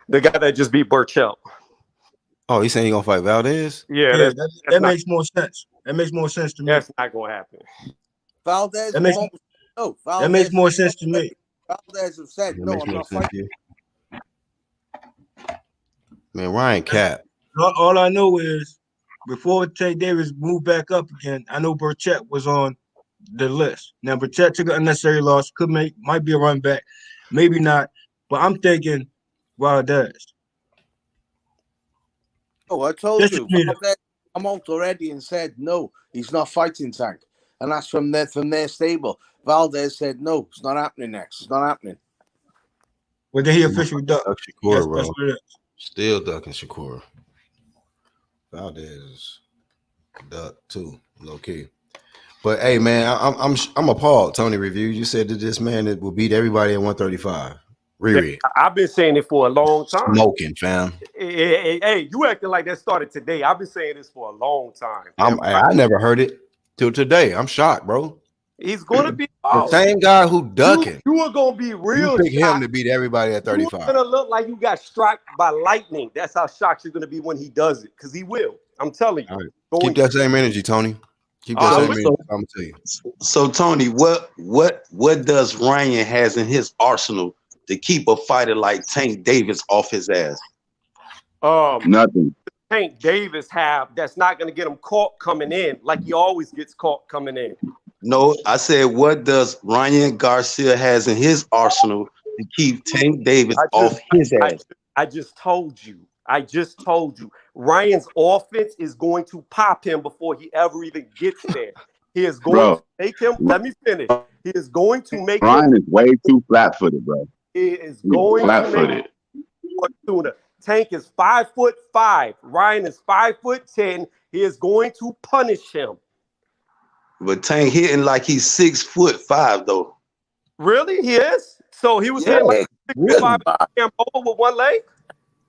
Speaker 7: The guy that just beat Burchell.
Speaker 8: Oh, he's saying he's gonna fight Valdez?
Speaker 7: Yeah,
Speaker 14: that makes more sense. That makes more sense to me.
Speaker 7: That's not gonna happen.
Speaker 10: Valdez.
Speaker 14: That makes more sense to me.
Speaker 10: Valdez have said no. I'm not fighting.
Speaker 8: Man, Ryan Cap.
Speaker 14: All I know is before Tank Davis moved back up again, I know Burchett was on the list. Now Burchett took an unnecessary loss, might be a run back, maybe not, but I'm thinking Valdez.
Speaker 10: Oh, I told you. Valdez come out already and said no, he's not fighting Tank, and that's from their stable. Valdez said no, it's not happening next. It's not happening.
Speaker 14: Well, then he officially ducked.
Speaker 8: Shakur, bro. Still ducking Shakur. Valdez duck too, low key. But hey, man, I'm appalled. Tony Review, you said that this man that will beat everybody at 135. Riri.
Speaker 7: I've been saying it for a long time.
Speaker 8: Smoking, fam.
Speaker 7: Hey, you acting like that started today. I've been saying this for a long time.
Speaker 8: I never heard it till today. I'm shocked, bro.
Speaker 7: He's gonna be
Speaker 8: the same guy who ducking.
Speaker 7: You are gonna be real.
Speaker 8: You pick him to beat everybody at 35.
Speaker 7: You're gonna look like you got struck by lightning. That's how shocked you're gonna be when he does it, because he will. I'm telling you.
Speaker 8: Right. Keep that same energy, Tony. Keep that same energy. I'm gonna tell you.
Speaker 4: So Tony, what does Ryan has in his arsenal to keep a fighter like Tank Davis off his ass?
Speaker 11: Nothing.
Speaker 7: Tank Davis have that's not gonna get him caught coming in like he always gets caught coming in.
Speaker 4: No, I said, what does Ryan Garcia has in his arsenal to keep Tank Davis off his ass?
Speaker 7: I just told you. Ryan's offense is going to pop him before he ever even gets there. He is going to make him. Let me finish. He is going to make
Speaker 11: Ryan is way too flat-footed, bro.
Speaker 7: He is going
Speaker 11: flat-footed.
Speaker 7: to make Tank is 5'5". Ryan is 5'10". He is going to punish him.
Speaker 4: But Tank hitting like he's 6'5" though.
Speaker 7: Really? He is? So he was hitting like 6'5" Gamboa with one leg?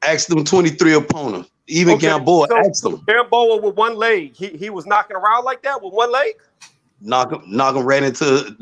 Speaker 4: Asked them 23 opponents. Even Gamboa asked them.
Speaker 7: Gamboa with one leg. He was knocking around like that with one leg?
Speaker 4: Knock him right into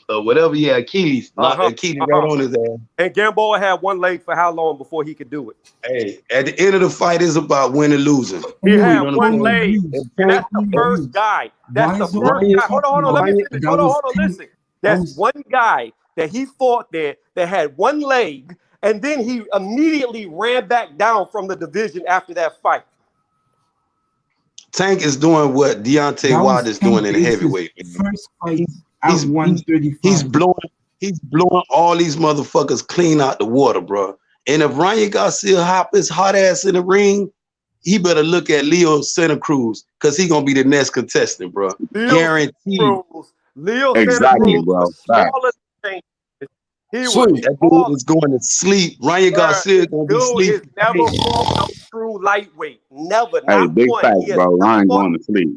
Speaker 4: whatever he had, Achilles. Achilles right on his ass.
Speaker 7: And Gamboa had one leg for how long before he could do it?
Speaker 4: Hey, at the end of the fight is about winning or losing.
Speaker 7: He had one leg. And that's the first guy. That's the first guy. Hold on. Let me finish. Hold on. Listen. That's one guy that he fought there that had one leg And then he immediately ran back down from the division after that fight.
Speaker 4: Tank is doing what Deontay
Speaker 14: That was
Speaker 4: Wilder's
Speaker 14: Tank
Speaker 4: doing in
Speaker 14: Davis'
Speaker 4: heavyweight.
Speaker 14: first fight at
Speaker 4: He's
Speaker 14: 135.
Speaker 4: he's blowing all these motherfuckers clean out the water, bro. And if Ryan Garcia hop his hot ass in the ring, he better look at Leo Santa Cruz because he gonna be the next contestant, bro. Guaranteed.
Speaker 7: Leo
Speaker 11: Exactly,
Speaker 7: Santa Cruz
Speaker 11: bro.
Speaker 7: was smaller than Tank. He
Speaker 4: Sweet.
Speaker 7: was
Speaker 4: That
Speaker 7: small.
Speaker 4: dude is going to sleep. Ryan Garcia gonna be
Speaker 7: Dude
Speaker 4: sleeping.
Speaker 7: has never fought no true lightweight. Never,
Speaker 11: Hey,
Speaker 7: not
Speaker 11: big
Speaker 7: one.
Speaker 11: facts,
Speaker 7: He has
Speaker 11: bro.
Speaker 7: never
Speaker 11: Ryan
Speaker 7: fought
Speaker 11: going to sleep.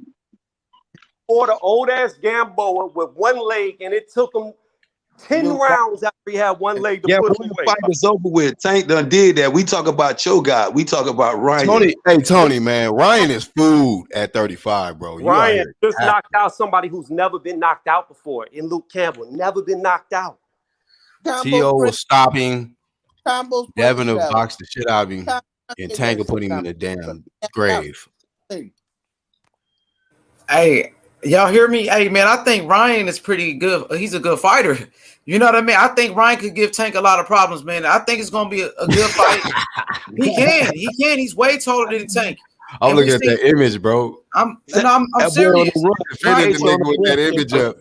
Speaker 7: for the old ass Gamboa with one leg, and it took him 10
Speaker 10: You
Speaker 7: rounds after he had one leg to
Speaker 4: Yeah,
Speaker 7: put
Speaker 4: but
Speaker 7: him
Speaker 4: when the
Speaker 7: away.
Speaker 4: fight is over with, Tank done did that. We talk about your guy. We talk about Ryan.
Speaker 8: Tony, man, Ryan is food at 35, bro. You out
Speaker 7: Ryan
Speaker 8: here.
Speaker 7: just knocked out somebody who's never been knocked out before in Luke Campbell. Never been knocked out.
Speaker 8: T.O. was stopping.
Speaker 10: Campbell's
Speaker 8: Devin
Speaker 10: pretty
Speaker 8: will
Speaker 10: shallow.
Speaker 8: box the shit out of him. And Tank will put him in the damn grave.
Speaker 1: Hey, y'all hear me? Hey, man, I think Ryan is pretty good. He's a good fighter. You know what I mean? I think Ryan could give Tank a lot of problems, man. I think it's going to be a good fight. He can. He's way taller than Tank.
Speaker 8: I'm
Speaker 1: And
Speaker 8: looking
Speaker 1: we
Speaker 8: at
Speaker 1: see-
Speaker 8: that image, bro.
Speaker 1: I'm
Speaker 4: That boy on
Speaker 1: serious.
Speaker 4: the run.
Speaker 8: Defending the nigga with that image up.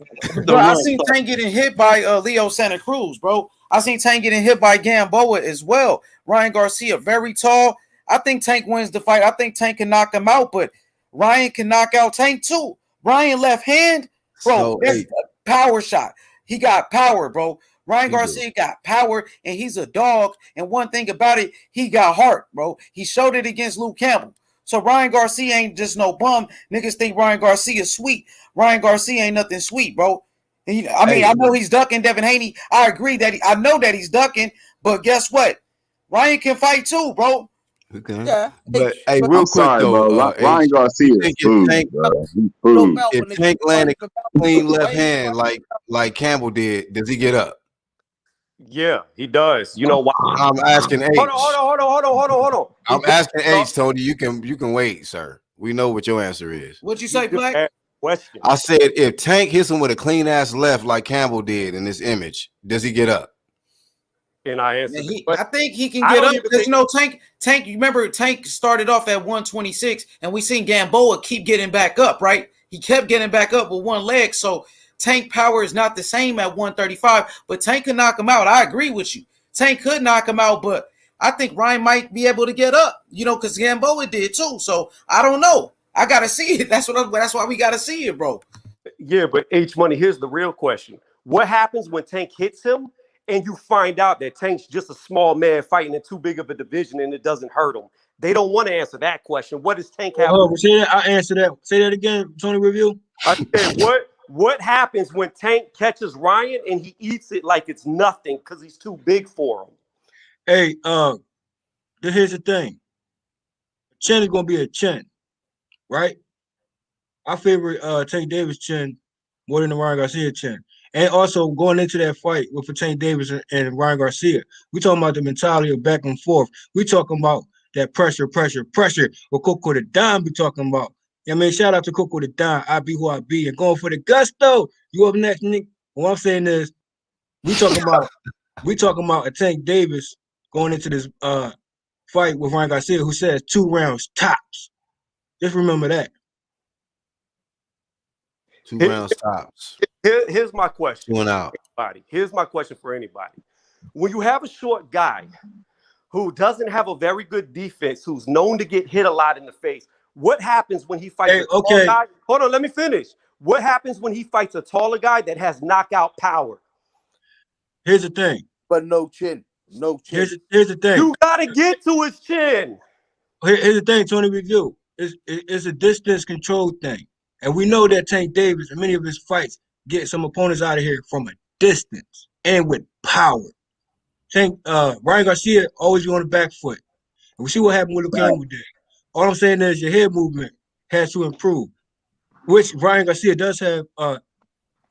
Speaker 1: Bro, I seen Tank getting hit by Leo Santa Cruz, bro. I seen Tank getting hit by Gamboa as well. Ryan Garcia, very tall. I think Tank wins the fight. I think Tank can knock him out, but Ryan can knock out Tank too. Ryan left hand, bro,
Speaker 8: So,
Speaker 1: that's
Speaker 8: hey.
Speaker 1: a power shot. He got power, bro. Ryan
Speaker 8: He
Speaker 1: Garcia got power, and he's a dog. And one thing about it, he got heart, bro. He showed it against Luke Campbell. So Ryan Garcia ain't just no bum. Niggas think Ryan Garcia is sweet. Ryan Garcia ain't nothing sweet, bro. I know he's ducking Devin Haney. I agree that I know that he's ducking, but guess what? Ryan can fight too, bro.
Speaker 8: Okay.
Speaker 10: Yeah.
Speaker 8: But hey, real
Speaker 11: I'm
Speaker 8: quick
Speaker 11: sorry,
Speaker 8: though,
Speaker 11: bro. Ryan
Speaker 8: H,
Speaker 11: Garcia
Speaker 8: you
Speaker 11: is
Speaker 8: think
Speaker 11: food,
Speaker 8: Tank,
Speaker 11: bro. He's
Speaker 10: No
Speaker 11: food.
Speaker 10: belt
Speaker 8: if
Speaker 10: when they
Speaker 8: Tank
Speaker 10: keep
Speaker 8: landed
Speaker 10: fighting the belt.
Speaker 8: clean left
Speaker 10: Why you
Speaker 8: hand like Campbell did, does he get up?
Speaker 7: Yeah, he does. You know why?
Speaker 8: I'm asking H.
Speaker 7: Hold on.
Speaker 8: I'm asking H, Tony. You can wait, sir. We know what your answer is.
Speaker 1: What'd you say, Black?
Speaker 7: Question.
Speaker 8: I said if Tank hits him with a clean ass left like Campbell did in this image, does he get up?
Speaker 7: And I answered.
Speaker 1: I think he can get up because Tank. You remember Tank started off at 126, and we seen Gamboa keep getting back up. Right, he kept getting back up with one leg. So Tank power is not the same at 135, but Tank could knock him out. I agree with you. Tank could knock him out, but I think Ryan might be able to get up. You know, because Gamboa did too. So I don't know. I gotta see it. That's why we gotta see it, bro.
Speaker 7: Yeah, but H Money, here's the real question. What happens when Tank hits him and you find out that Tank's just a small man fighting in too big of a division and it doesn't hurt him? They don't want to answer that question. What does Tank have?
Speaker 14: Say that. I answer that. Say that again, Tony Review.
Speaker 7: I said, what happens when Tank catches Ryan and he eats it like it's nothing because he's too big for him?
Speaker 14: Hey, here's the thing. Chin is gonna be a chin, right? I favor Tank Davis chin more than the Ryan Garcia chin. And also going into that fight with Tank Davis and Ryan Garcia, we talking about the mentality of back and forth. We talking about that pressure. What Coco the Don be talking about. I mean, shout out to Coco the Don. I be who I be, and going for the gusto. You up next, Nick? What I'm saying is, we talking about a Tank Davis going into this fight with Ryan Garcia, who says 2 rounds tops. Just remember that.
Speaker 8: 2 rounds tops.
Speaker 7: Here's my question.
Speaker 8: Going out.
Speaker 7: Here's my question for anybody. When you have a short guy who doesn't have a very good defense, who's known to get hit a lot in the face, what happens when he fights a tall guy? Hold on, let me finish. What happens when he fights a taller guy that has knockout power?
Speaker 14: Here's the thing.
Speaker 10: But no chin. No chin.
Speaker 14: Here's the thing.
Speaker 7: You gotta get to his chin.
Speaker 14: Here's the thing, Tony Review. It's a distance control thing. And we know that Tank Davis and many of his fights get some opponents out of here from a distance and with power. Ryan Garcia always be on the back foot. And we see what happened with Luke Campbell did. All I'm saying is your head movement has to improve, which Ryan Garcia does have a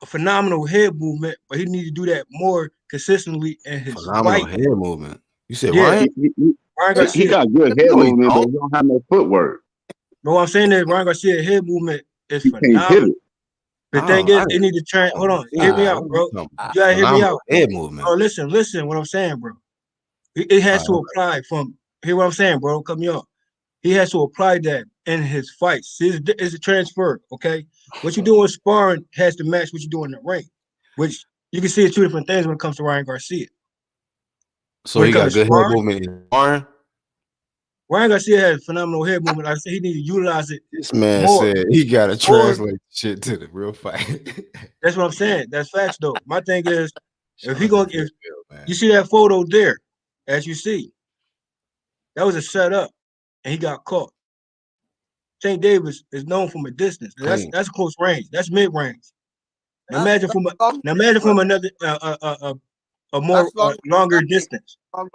Speaker 14: phenomenal head movement, but he needs to do that more consistently in his
Speaker 8: phenomenal
Speaker 14: fight.
Speaker 8: head movement. You said
Speaker 14: Yeah,
Speaker 8: Ryan?
Speaker 11: He got good head movement, but he don't have no footwork.
Speaker 14: But what I'm saying is Ryan Garcia's head movement is
Speaker 11: He can't hit
Speaker 14: phenomenal.
Speaker 11: it.
Speaker 14: The thing is, they need to train. Hold on, hear me out, bro. You gotta hear me out.
Speaker 8: Head movement.
Speaker 14: Oh, listen, what I'm saying, bro. It has to apply from. Hear what I'm saying, bro? Cut me off. He has to apply that in his fights. It's a transfer, okay? What you do in sparring has to match what you do in the ring, which you can see it's two different things when it comes to Ryan Garcia.
Speaker 8: So he got good head movement in sparring.
Speaker 14: Ryan Garcia has phenomenal head movement. I said he needs to utilize it.
Speaker 8: This man
Speaker 14: more.
Speaker 8: said he got to translate shit to the real fight.
Speaker 14: That's what I'm saying. That's facts, though. My thing is, if you see that photo there, as you see, that was a setup, and he got caught. Tank Davis is known from a distance. That's close range. That's mid range. Now imagine from another a more longer distance. You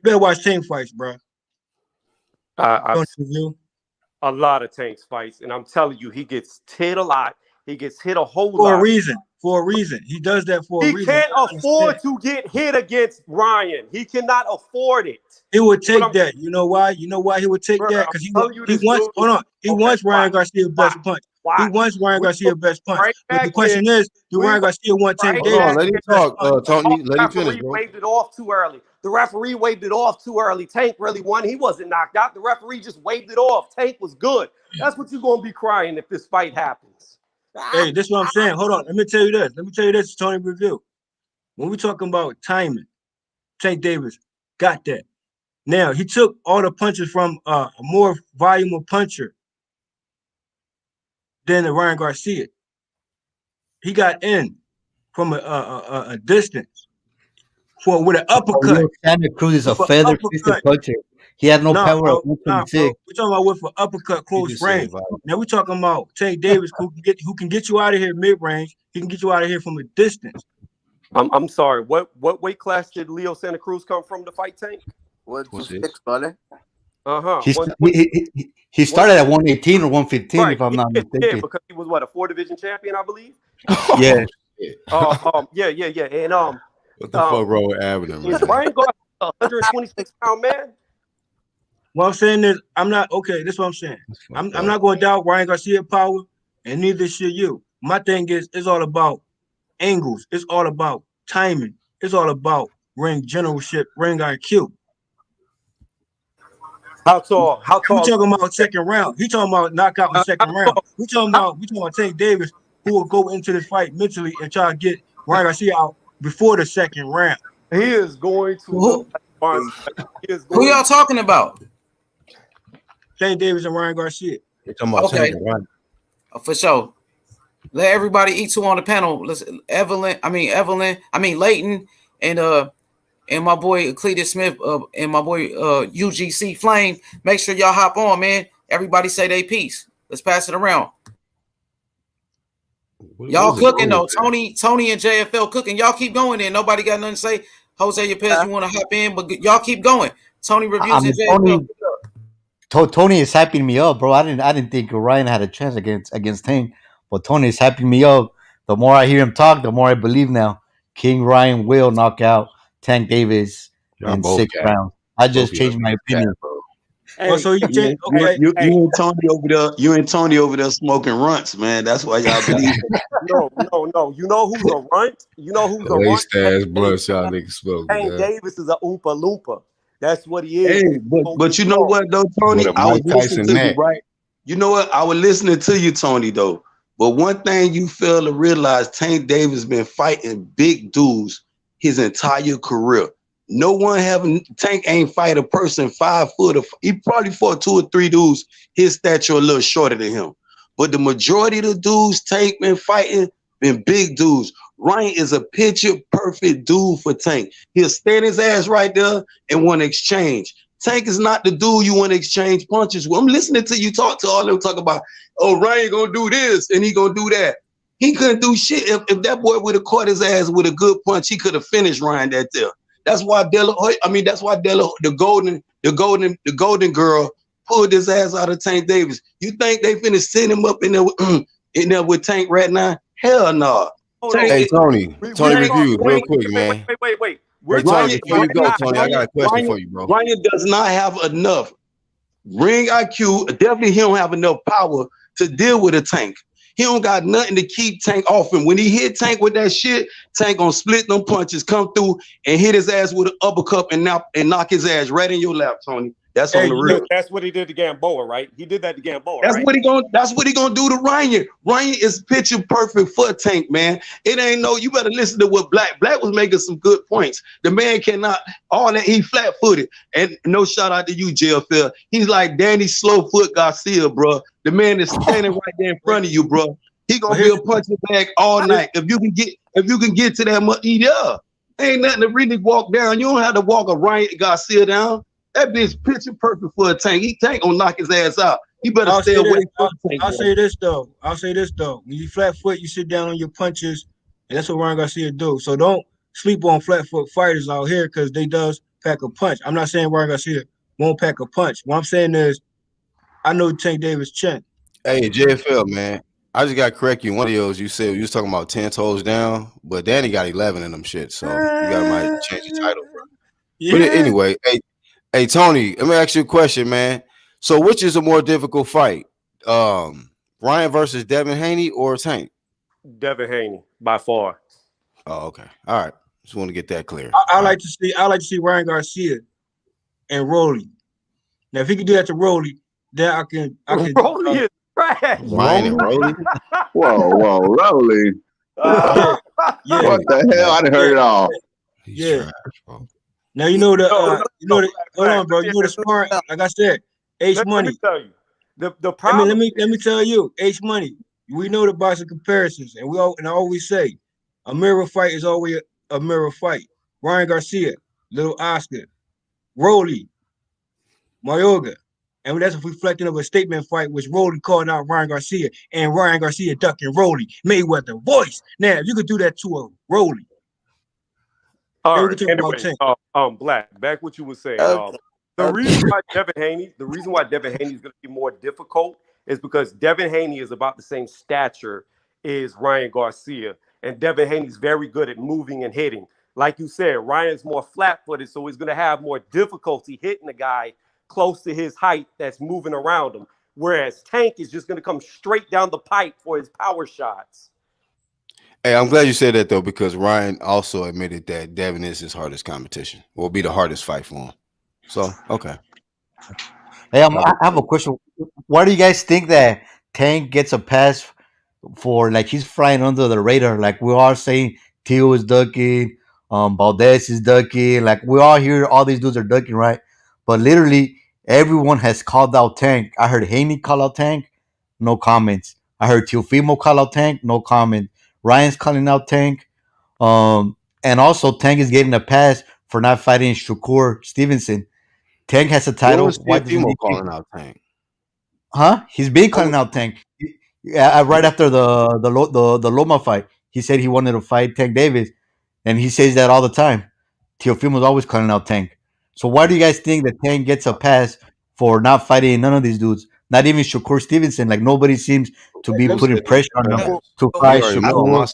Speaker 14: better watch Tank fights, bro.
Speaker 7: I've seen a lot of Tank's fights, and I'm telling you, he gets hit a lot. He gets hit a whole lot.
Speaker 14: For a reason. He does that for a reason.
Speaker 7: He can't afford to get hit against Ryan. He cannot afford it.
Speaker 14: He would take that. You know why? You know why he would take that? Because he wants. Hold on. He wants Ryan Garcia's best punch. He wants Ryan Garcia's best punch. But the question is, do Ryan Garcia want Tank Davis?
Speaker 8: Let him talk, Tony. Let him finish, bro.
Speaker 7: The referee waved it off too early. The referee waved it off too early. Tank really won. He wasn't knocked out. The referee just waved it off. Tank was good. That's what you're gonna be crying if this fight happens.
Speaker 14: Hey, this is what I'm saying. Hold on. Let me tell you this. Tony Review. When we talking about timing, Tank Davis got that. Now, he took all the punches from a more volume puncher than Ryan Garcia. He got in from a distance with an uppercut.
Speaker 13: Santa Cruz is a feather-fisted puncher. He had no power at 126.
Speaker 14: We're talking about with an uppercut close range. Now we're talking about Tank Davis who can get you out of here mid-range. He can get you out of here from a distance.
Speaker 7: I'm sorry. What weight class did Leo Santa Cruz come from to fight Tank?
Speaker 10: 126, brother.
Speaker 13: He started at 118 or 115, if I'm not mistaken.
Speaker 7: Yeah, because he was a 4-division champion, I believe.
Speaker 13: Yeah.
Speaker 7: Yeah. And
Speaker 8: what the fuck wrong with Abner, man?
Speaker 7: Is Ryan Garcia a 126-pound man?
Speaker 14: What I'm saying is, I'm not okay. This is what I'm saying. I'm not going to doubt Ryan Garcia's power, and neither should you. My thing is, it's all about angles. It's all about timing. It's all about ring generalship, ring IQ.
Speaker 7: How tall?
Speaker 14: We talking about second round. He talking about knockout in second round. We talking about Tank Davis, who will go into this fight mentally and try to get Ryan Garcia out before the second round.
Speaker 7: He is going to.
Speaker 1: Who y'all talking about?
Speaker 14: Tank Davis and Ryan Garcia.
Speaker 1: Okay, for sure. Let everybody eat two on the panel. Listen, Leighton, and my boy Cletus Smith, and my boy UGC Flame. Make sure y'all hop on, man. Everybody say they piece. Let's pass it around. Y'all cooking though. Tony and JFL cooking. Y'all keep going in. Nobody got nothing to say. Jose Yepes, you want to hop in, but y'all keep going. Tony reviews and JFL.
Speaker 13: Tony is hyping me up, bro. I didn't think Ryan had a chance against Tank, but Tony is hyping me up. The more I hear him talk, the more I believe now. King Ryan will knock out Tank Davis in 6 rounds. I just changed my opinion.
Speaker 14: Hey, so you
Speaker 4: and Tony over there. You and Tony over there smoking runts, man. That's why y'all believe.
Speaker 7: No. You know who's a runt? You know who's a runt?
Speaker 8: Waste blood shot nigga smoke.
Speaker 7: Tank Davis is a oompa loompa. That's what he is.
Speaker 4: Hey, but you know what though, Tony? I was listening to you, right? You know what? I was listening to you, Tony, though. But one thing you fail to realize, Tank Davis been fighting big dudes his entire career. No one Tank ain't fight a person 5 foot. He probably fought 2 or 3 dudes his stature a little shorter than him. But the majority of the dudes Tank been fighting been big dudes. Ryan is a picture perfect dude for Tank. He'll stand his ass right there and want to exchange. Tank is not the dude you want to exchange punches with. I'm listening to you talk to all them talk about, oh, Ryan gonna do this and he gonna do that. He couldn't do shit. If that boy would have caught his ass with a good punch, he could have finished Ryan that there. That's why the golden girl pulled his ass out of Tank Davis. You think they finna send him up in there with Tank right now? Hell no.
Speaker 8: Hey, Tony review real quick, man.
Speaker 7: Wait.
Speaker 8: Tony, before you go, Tony, I got a question for you, bro.
Speaker 4: Ryan does not have enough ring IQ. Definitely, he don't have enough power to deal with a Tank. He don't got nothing to keep Tank off him. When he hit Tank with that shit, Tank gonna split them punches, come through and hit his ass with an uppercut and knock his ass right in your lap, Tony. That's on the real.
Speaker 7: That's what he did to Gamboa, right? He did that to Gamboa,
Speaker 4: That's
Speaker 7: right?
Speaker 4: what he gonna do to Ryan. Ryan is picture perfect for Tank, man. It ain't no. You better listen to what Black was making some good points. The man cannot all that. He flat footed, and no shout out to you, JFL. He's like Danny Slowfoot Garcia, bro. The man is standing right there in front of you, bro. He gonna be a punching bag all night. If you can get to that much, yeah. Ain't nothing to really walk down. You don't have to walk a Ryan Garcia down. That bitch picture perfect for a Tank. Tank gonna knock his ass out. You better stay away from Tank.
Speaker 14: I'll say this though. When you flat foot, you sit down on your punches, and that's what Ryan Garcia do. So don't sleep on flat foot fighters out here because they does pack a punch. I'm not saying Ryan Garcia won't pack a punch. What I'm saying is, I know Tank Davis' chin.
Speaker 8: Hey, JFL, man. I just got to correct you. One of those you said you was talking about 10 toes down, but Danny got 11 in them shit. So you got to might change your title, bro. Yeah. But anyway, hey, Tony, let me ask you a question, man. So which is a more difficult fight? Ryan versus Devin Haney or Tank?
Speaker 7: Devin Haney, by far.
Speaker 8: Oh, okay. All right. Just want to get that clear.
Speaker 14: I like to see Ryan Garcia and Rolly. Now, if he can do that to Rolly, then I can.
Speaker 7: Rolly is trash.
Speaker 8: Ryan and Rolly.
Speaker 11: Whoa, Rolly.
Speaker 14: Yeah.
Speaker 11: What the hell? I done heard it all.
Speaker 14: Yeah. Now you know the hold on, bro. You know the smart. Like I said, H Money.
Speaker 7: Let me tell you, the problem.
Speaker 14: Let me tell you, H Money. We know the boxing comparisons, and I always say, a mirror fight is always a mirror fight. Ryan Garcia, Little Oscar, Rolly, Mayorga, and that's reflecting of a statement fight, which Rolly called out Ryan Garcia, and Ryan Garcia ducking Rolly. Mayweather voice. Now, if you could do that to a Rolly.
Speaker 7: All right. Anyway, Black, back what you were saying. The reason why Devin Haney is going to be more difficult is because Devin Haney is about the same stature as Ryan Garcia, and Devin Haney's very good at moving and hitting. Like you said, Ryan's more flat-footed, so he's going to have more difficulty hitting a guy close to his height that's moving around him, whereas Tank is just going to come straight down the pipe for his power shots.
Speaker 8: Hey, I'm glad you said that, though, because Ryan also admitted that Devin is his hardest competition. Will be the hardest fight for him. So, okay.
Speaker 13: Hey, I have a question. Why do you guys think that Tank gets a pass for, like, he's flying under the radar? Like, we are saying Tio is ducking, Valdez is ducking. Like, we all hear all these dudes are ducking, right? But literally, everyone has called out Tank. I heard Haney call out Tank, no comments. I heard Teofimo call out Tank, no comment. Ryan's calling out Tank. And also, Tank is getting a pass for not fighting Shakur Stevenson. Tank has a title.
Speaker 8: What was Teofimo calling out Tank?
Speaker 13: Huh? He's been calling out Tank. Yeah, right after the Loma fight, he said he wanted to fight Tank Davis, and he says that all the time. Teofimo's always calling out Tank. So why do you guys think that Tank gets a pass for not fighting none of these dudes? Not even Shakur Stevenson. Like, nobody seems to be putting pressure on him to fight Shakur.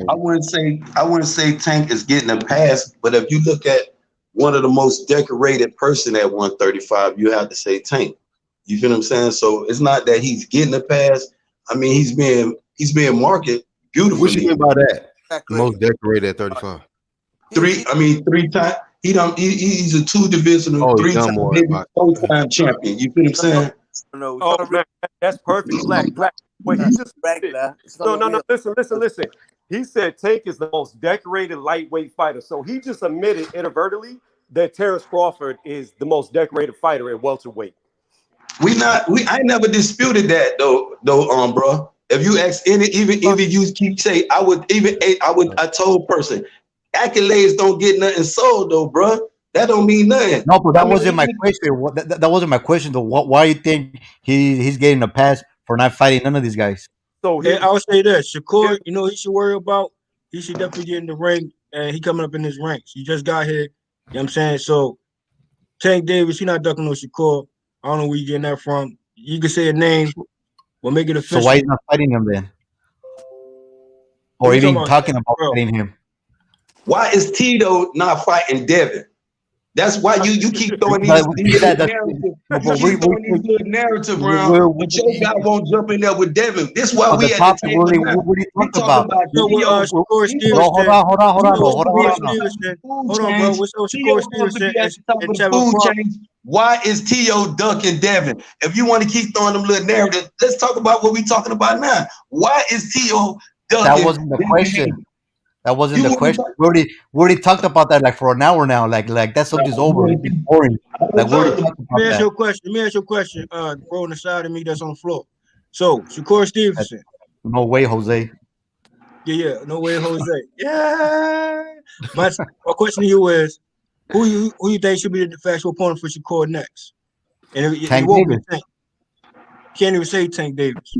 Speaker 4: I wouldn't say Tank is getting a pass, but if you look at one of the most decorated person at 135, you have to say Tank. You feel what I'm saying? So it's not that he's getting a pass. I mean, he's being marketed beautifully.
Speaker 8: What you mean by that? Most decorated at 35.
Speaker 4: Three times. He's a two-divisional, three-time, maybe four-time champion. You feel what I'm saying?
Speaker 7: Oh, man, that's perfect. Black. Wait, he just no. Listen. He said Tank is the most decorated lightweight fighter. So he just admitted inadvertently that Terrence Crawford is the most decorated fighter at welterweight.
Speaker 4: I never disputed that though, bro. If you ask even you keep saying, I told person accolades don't get nothing sold though, bro. That don't mean nothing.
Speaker 13: No, but that wasn't my question. That wasn't my question though. Why do you think he's getting a pass for not fighting none of these guys?
Speaker 14: So I would say this, Shakur, you know he should worry about. He should definitely get in the ring, and he coming up in his ranks. He just got here. You know what I'm saying? So Tank Davis, he not ducking no Shakur. I don't know where you getting that from. You can say a name, we'll make it official.
Speaker 13: So why he's not fighting him then? Or even talking about fighting him?
Speaker 4: Why is Tito not fighting Devin? That's why you keep throwing these little narratives. You keep throwing these little narratives around, but your guy won't jump in there with Devin. This is why we at the table now. We talking about Theo.
Speaker 14: Shakur
Speaker 4: Theo
Speaker 14: Stevenson.
Speaker 4: supposed to be at the
Speaker 14: Stevenson.
Speaker 4: food
Speaker 14: Hold on, bro.
Speaker 4: chain.
Speaker 14: What's up,
Speaker 4: Theo
Speaker 14: Shakur
Speaker 4: supposed to
Speaker 14: Stevenson
Speaker 4: be at the top
Speaker 14: and
Speaker 4: of the
Speaker 14: Tevin
Speaker 4: food
Speaker 14: Farmer?
Speaker 4: chain. Why is Theo ducking Devin? If you want to keep throwing them little narratives, let's talk about what we talking about now. Why is Theo ducking?
Speaker 13: That wasn't the
Speaker 4: Devin
Speaker 13: question.
Speaker 4: Haney?
Speaker 13: That wasn't
Speaker 4: You
Speaker 13: the question. We already talked about that like for an hour now. Like that subject's over. It's been boring. Like we already talked about
Speaker 14: Let me ask
Speaker 13: that.
Speaker 14: you a question. Let me ask you a question. Bro on the side of me that's on the floor. So Shakur Stevenson.
Speaker 13: No way, Jose.
Speaker 14: Yeah. No way, Jose. Yeah. My question to you is, who you think should be the factual opponent for Shakur next? And it won't be Tank. Can't even say Tank Davis.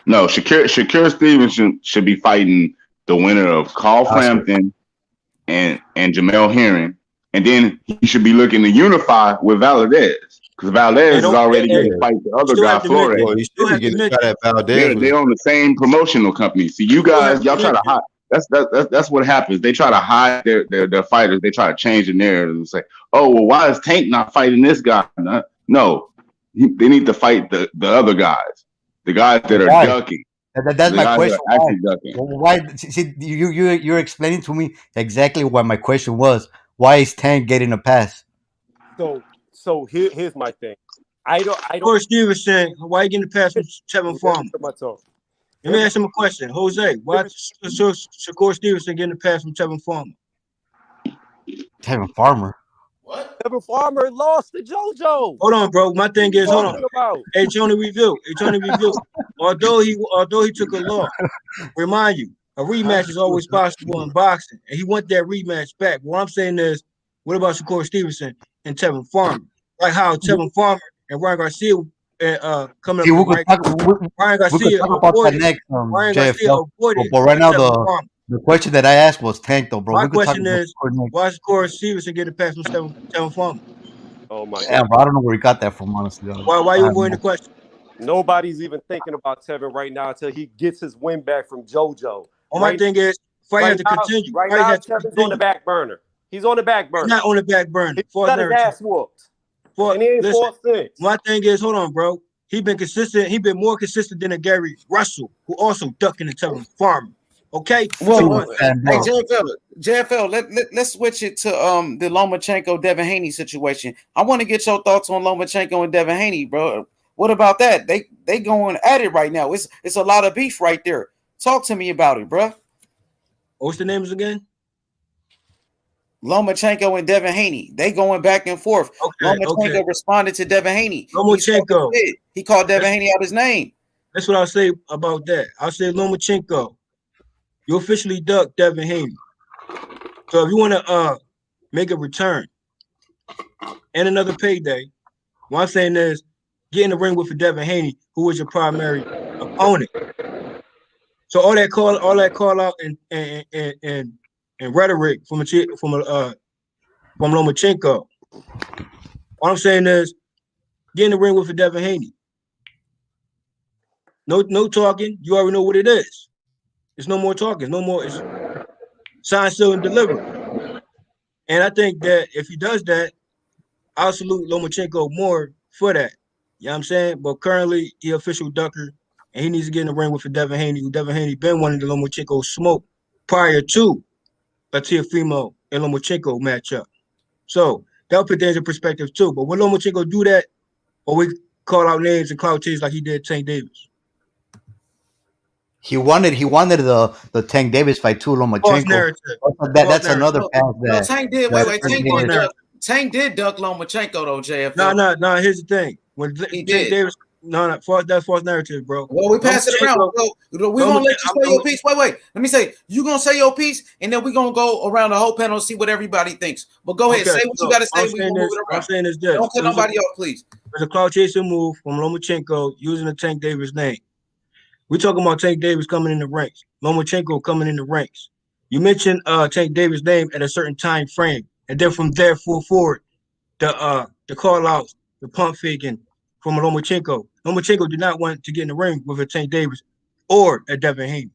Speaker 11: No, Shakur Stevenson should be fighting the winner of Carl Frampton and Jamel Herring, and then he should be looking to unify with Valdez because Valdez is already going to fight the other guy, Flores.
Speaker 8: Well, you should be getting a shot at Valdez.
Speaker 11: They're on the same promotional company. So you guys, y'all try to hide. That's what happens. They try to hide their fighters. They try to change the narrative and say, "Oh, well, why is Tank not fighting this guy?" No, they need to fight the other guys, the guys that are ducking.
Speaker 13: That's my question. Why? See, you're explaining to me exactly what my question was. Why is Tank getting a pass?
Speaker 7: So here's my thing. I don't.
Speaker 14: Shakur Stevenson, why you getting a pass from Tevin Farmer? Let me ask him a question. Jose, why Shakur Stevenson getting a pass from Tevin Farmer?
Speaker 13: Tevin Farmer.
Speaker 1: What?
Speaker 7: Tevin Farmer lost to JoJo.
Speaker 14: Hold on, bro. My thing is, hold on. Hey, Tony Review. Although he took a loss, remind you, a rematch is always possible in boxing, and he want that rematch back. What I'm saying is, what about Shakur Stevenson and Tevin Farmer? Like how Tevin Farmer and Ryan Garcia coming up. Ryan Garcia avoided. Ryan Garcia avoided.
Speaker 13: But right now, the question that I asked was Tank, though, bro.
Speaker 14: My question is, why is Shakur Stevenson getting a pass from Tevin Farmer?
Speaker 7: Oh my God!
Speaker 13: Yeah, bro, I don't know where he got that from, honestly.
Speaker 14: Why you avoiding the question?
Speaker 7: Nobody's even thinking about Tevin right now until he gets his win back from JoJo.
Speaker 14: My thing is, fight has to continue.
Speaker 7: Right now, Tevin's on the back burner. He's on the back burner.
Speaker 14: He's not on the back burner.
Speaker 7: He got his ass whooped. And he ain't fought since.
Speaker 14: My thing is, hold on, bro. He been consistent. He been more consistent than a Gary Russell, who also ducking the Tevin Farmer. Okay.
Speaker 1: Well, hey, JFL, let's switch it to the Lomachenko Devin Haney situation. I want to get your thoughts on Lomachenko and Devin Haney, bro. What about that? They going at it right now. It's a lot of beef right there. Talk to me about it, bro.
Speaker 14: What's the names again?
Speaker 1: Lomachenko and Devin Haney. They going back and forth. Lomachenko responded to Devin Haney.
Speaker 14: Lomachenko.
Speaker 1: He called Devin Haney out his name.
Speaker 14: That's what I'll say about that. I'll say Lomachenko, you officially ducked Devin Haney. So if you want to make a return and another payday, what I'm saying is get in the ring with Devin Haney, who is your primary opponent. So all that call out and rhetoric from Lomachenko. All I'm saying is get in the ring with Devin Haney. No talking. You already know what it is. It's no more talking. No more. It's sign, seal, and deliver. And I think that if he does that, I'll salute Lomachenko more for that. You know what I'm saying? But currently, he official ducker, and he needs to get in the ring with Devin Haney, who Devin Haney been wanting the Lomachenko smoke prior to a Teofimo and Lomachenko matchup. So that'll put things in perspective too. But when Lomachenko do that, or we call out names and clout chase like he did Tank Davis.
Speaker 13: He wanted the Tank Davis fight too, Lomachenko. That's another path
Speaker 1: No, Tank did. Wait. Tank did duck Lomachenko though, JFL.
Speaker 14: No. Here's the thing. When Tank Davis, that's false narrative, bro.
Speaker 1: Well, we pass it around. We're gonna let you say your piece. Wait. Let me say. You gonna say your piece, and then we're gonna go around the whole panel and see what everybody thinks. But go ahead, say what you gotta say.
Speaker 14: I'm saying is this.
Speaker 1: Don't cut nobody off, please.
Speaker 14: There's a clout chasing move from Lomachenko using the Tank Davis name. We're talking about Tank Davis coming in the ranks. Lomachenko coming in the ranks. You mentioned Tank Davis' name at a certain time frame, and then from there forward, the call outs, the pump faking from Lomachenko. Lomachenko did not want to get in the ring with a Tank Davis or a Devin Haney.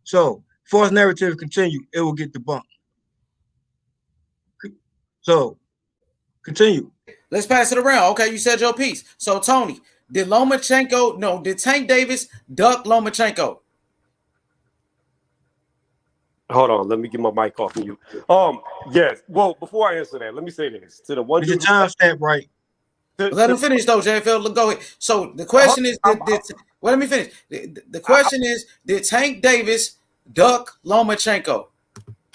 Speaker 14: So, false narrative continue, it will get debunked. So continue.
Speaker 1: Let's pass it around. Okay, you said your piece. So Tony, did Tank Davis duck Lomachenko?
Speaker 7: Hold on, let me get my mic off mute. Yes. Well, before I answer that, let me say this to the one
Speaker 14: Get your
Speaker 7: dude.
Speaker 14: timestamp right.
Speaker 1: Let him finish though, JFL. Go ahead. So the question is, let me finish. The question is, did Tank Davis duck Lomachenko?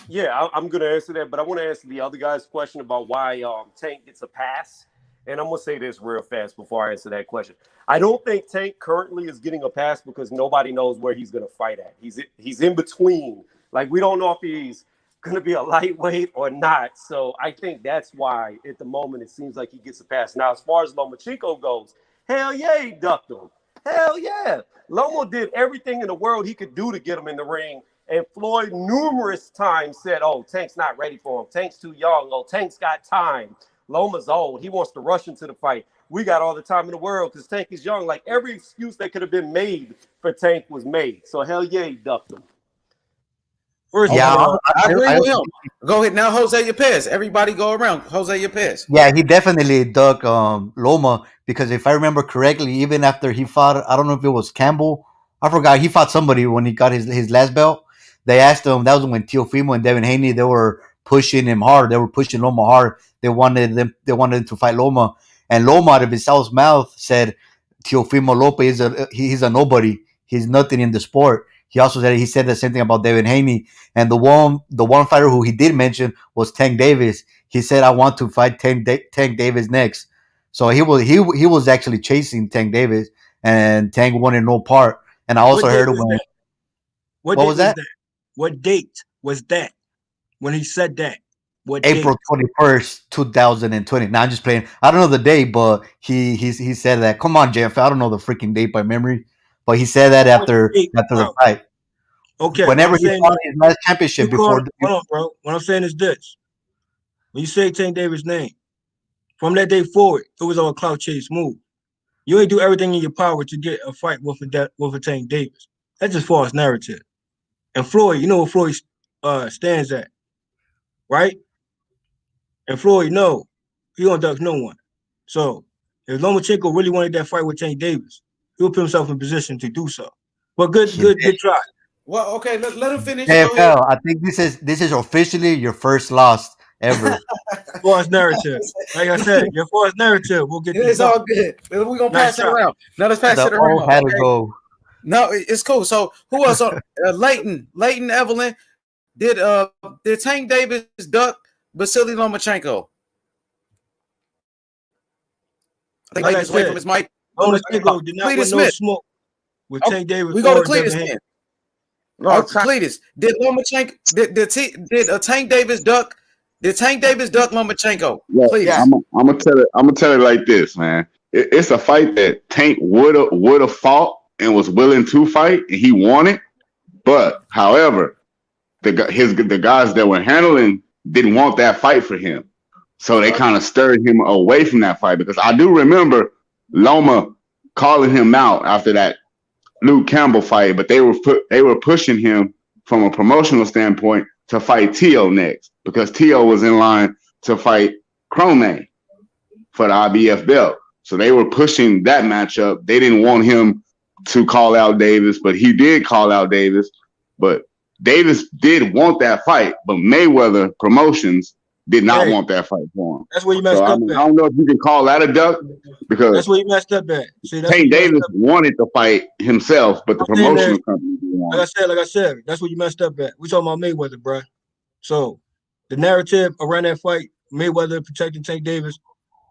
Speaker 7: Yeah, I'm going to answer that, but I want to answer the other guy's question about why Tank gets a pass. And I'm going to say this real fast before I answer that question. I don't think Tank currently is getting a pass because nobody knows where he's going to fight at. He's in between. Like, we don't know if he's going to be a lightweight or not. So I think that's why at the moment it seems like he gets a pass. Now, as far as Lomachenko goes, hell yeah, he ducked him. Hell yeah. Lomo did everything in the world he could do to get him in the ring. And Floyd numerous times said, oh, Tank's not ready for him. Tank's too young. Oh, Tank's got time. Loma's old. He wants to rush into the fight. We got all the time in the world because Tank is young. Like, every excuse that could have been made for Tank was made. So, hell yeah, he ducked him.
Speaker 1: I agree with him. Go ahead now, Jose Yepes. Everybody go around. Jose Yepes.
Speaker 13: Yeah, he definitely ducked Loma because if I remember correctly, even after he fought, I don't know if it was Campbell, I forgot, he fought somebody when he got his last belt. They asked him, that was when Teofimo and Devin Haney, they were pushing him hard. They were pushing Loma hard. They wanted him to fight Loma. And Loma out of his mouth said, Teofimo Lopez he's a nobody. He's nothing in the sport. He also said the same thing about Devin Haney. And the one fighter who he did mention was Tank Davis. He said, I want to fight Tank Davis next. So he was actually chasing Tank Davis, and Tank wanted no part. And I also heard when
Speaker 14: what was that? What date was that when he said that?
Speaker 13: April 21st, 2020. Now I'm just playing. I don't know the date, but he said that. Come on, JF. I don't know the freaking date by memory, but he said that after the fight.
Speaker 14: Okay.
Speaker 13: Whenever he fought his last championship before.
Speaker 14: Hold on, bro. What I'm saying is this: when you say Tank Davis' name, from that day forward, it was all a clout chase move. You ain't do everything in your power to get a fight with a Tank Davis. That's just false narrative. And Floyd, you know what Floyd stands at, right? And Floyd, no, he don't duck no one. So if Lomachenko really wanted that fight with Tank Davis, he'll put himself in position to do so. But good try.
Speaker 1: Well, okay, let him finish.
Speaker 13: AFL, I think this is officially your first loss ever.
Speaker 14: False narrative. Like I said, your false narrative will get this.
Speaker 1: It's all good. We're gonna pass it around. Now let's pass it around.
Speaker 13: Had to go.
Speaker 1: No, it's cool. So who else? Leighton Evelyn. Did Tank Davis duck Vasiliy Lomachenko? I think Leighton's away from his mic.
Speaker 14: Lomachenko did not want no smoke with Tank Davis.
Speaker 1: We go to Cletus then. Cletus, did Lomachenko did Tank Davis duck? Did Tank Davis duck Lomachenko? Please.
Speaker 11: I'm gonna tell it like this, man. It's a fight that Tank would have fought and was willing to fight, and he wanted. But however, the guys that were handling didn't want that fight for him, so they kind of stirred him away from that fight. Because I do remember Loma calling him out after that Luke Campbell fight, but they were pushing him from a promotional standpoint to fight Tio next, because Tio was in line to fight Crone for the IBF belt. So they were pushing that matchup. They didn't want him to call out Davis, but he did call out Davis. But Davis did want that fight, but Mayweather Promotions did not want that fight for him.
Speaker 14: That's where you messed up at.
Speaker 11: I don't know if you can call that a duck, because
Speaker 14: that's where you messed up at.
Speaker 11: Tank Davis wanted to fight himself, but the promotional company didn't want it.
Speaker 14: Like I said, that's where you messed up at. We talking about Mayweather, bro. So the narrative around that fight, Mayweather protecting Tank Davis,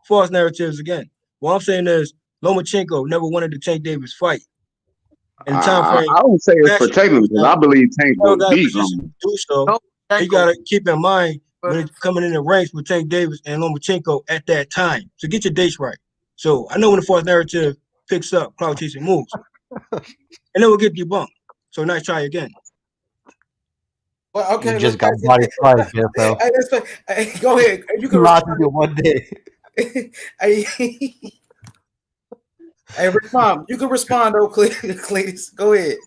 Speaker 14: false narratives again. What I'm saying is Lomachenko never wanted to Tank Davis fight. And time frame,
Speaker 11: I don't say it's protecting, because I believe Tank will beat him.
Speaker 14: Do so. You gotta keep in mind when it's coming in the ranks with Tank Davis and Lomachenko at that time. So get your dates right. So I know when the false narrative picks up cloud chasing moves, and then we'll get debunked. So nice try again.
Speaker 1: Well, okay,
Speaker 13: you just got body twice, JFL.
Speaker 1: Hey, go ahead. You can
Speaker 13: lost it one day.
Speaker 1: Hey, respond. You can respond, though, Cletus. Go ahead.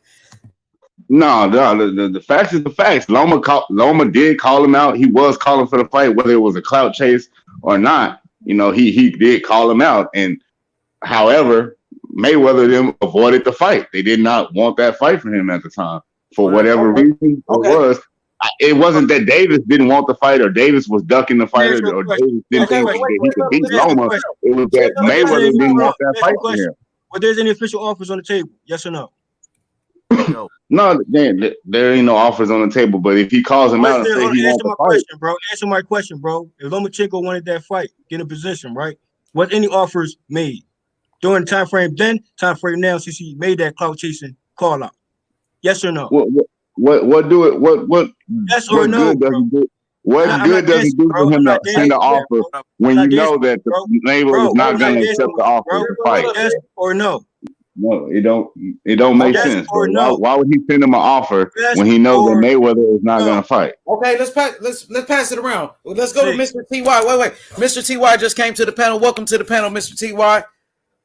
Speaker 11: No, the facts is the facts. Loma did call him out. He was calling for the fight, whether it was a clout chase or not. You know, he did call him out. And however, Mayweather them avoided the fight. They did not want that fight for him at the time for whatever reason it was. It wasn't that Davis didn't want the fight or Davis was ducking the fight or Davis didn't think that he could beat Loma. It was that Mayweather didn't want that fight for him.
Speaker 14: But there's any official offers on the table? Yes or no?
Speaker 11: No, there ain't no offers on the table. But if he calls him out and say he wants to fight,
Speaker 14: Answer my question, bro. If Lomachenko wanted that fight, get in position, right? Was any offers made during the time frame now since he made that clout chasing call out? Yes or no?
Speaker 11: What
Speaker 14: yes or no,
Speaker 11: good does it do? What good does it do for him to send an offer when you know that the Mayweather is not going to accept the offer to fight?
Speaker 14: Yes or no?
Speaker 11: No, it don't make sense. No. Why would he send him an offer when he knows that Mayweather is not going to fight?
Speaker 1: Okay, let's pass it around. Let's go to Mr. TY. Wait, Mr. TY just came to the panel. Welcome to the panel, Mr. TY.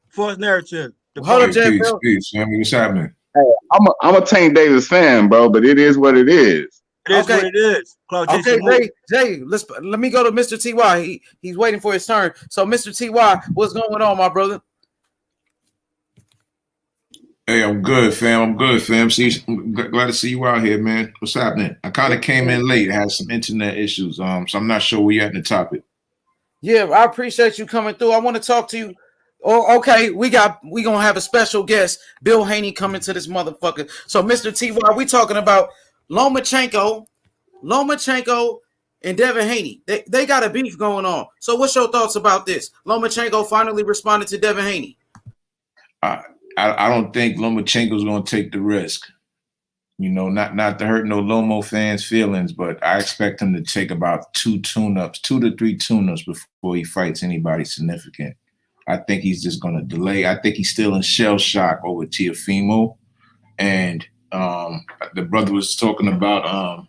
Speaker 14: False narrative.
Speaker 1: Hold up, Jay.
Speaker 16: Peace. What's happening?
Speaker 11: Hey, I'm a Tank Davis fan, bro, but it is what it is.
Speaker 14: It is what it is.
Speaker 1: Okay, Jay, let me go to Mr. TY. He's waiting for his turn. So, Mr. TY, what's going on, my brother?
Speaker 16: Hey, I'm good, fam. Glad to see you out here, man. What's happening? I kind of came in late. I had some internet issues, so I'm not sure where you're at in the topic.
Speaker 1: Yeah, I appreciate you coming through. I want to talk to you. Oh, okay, we gonna have a special guest, Bill Haney, coming to this motherfucker. So, Mr. TY, we talking about Lomachenko, and Devin Haney. They got a beef going on. So, what's your thoughts about this? Lomachenko finally responded to Devin Haney.
Speaker 16: I don't think Lomachenko's going to take the risk. You know, not to hurt no Lomo fans' feelings, but I expect him to take about 2 to 3 tune-ups before he fights anybody significant. I think he's just going to delay. I think he's still in shell shock over Teofimo. And the brother was talking about,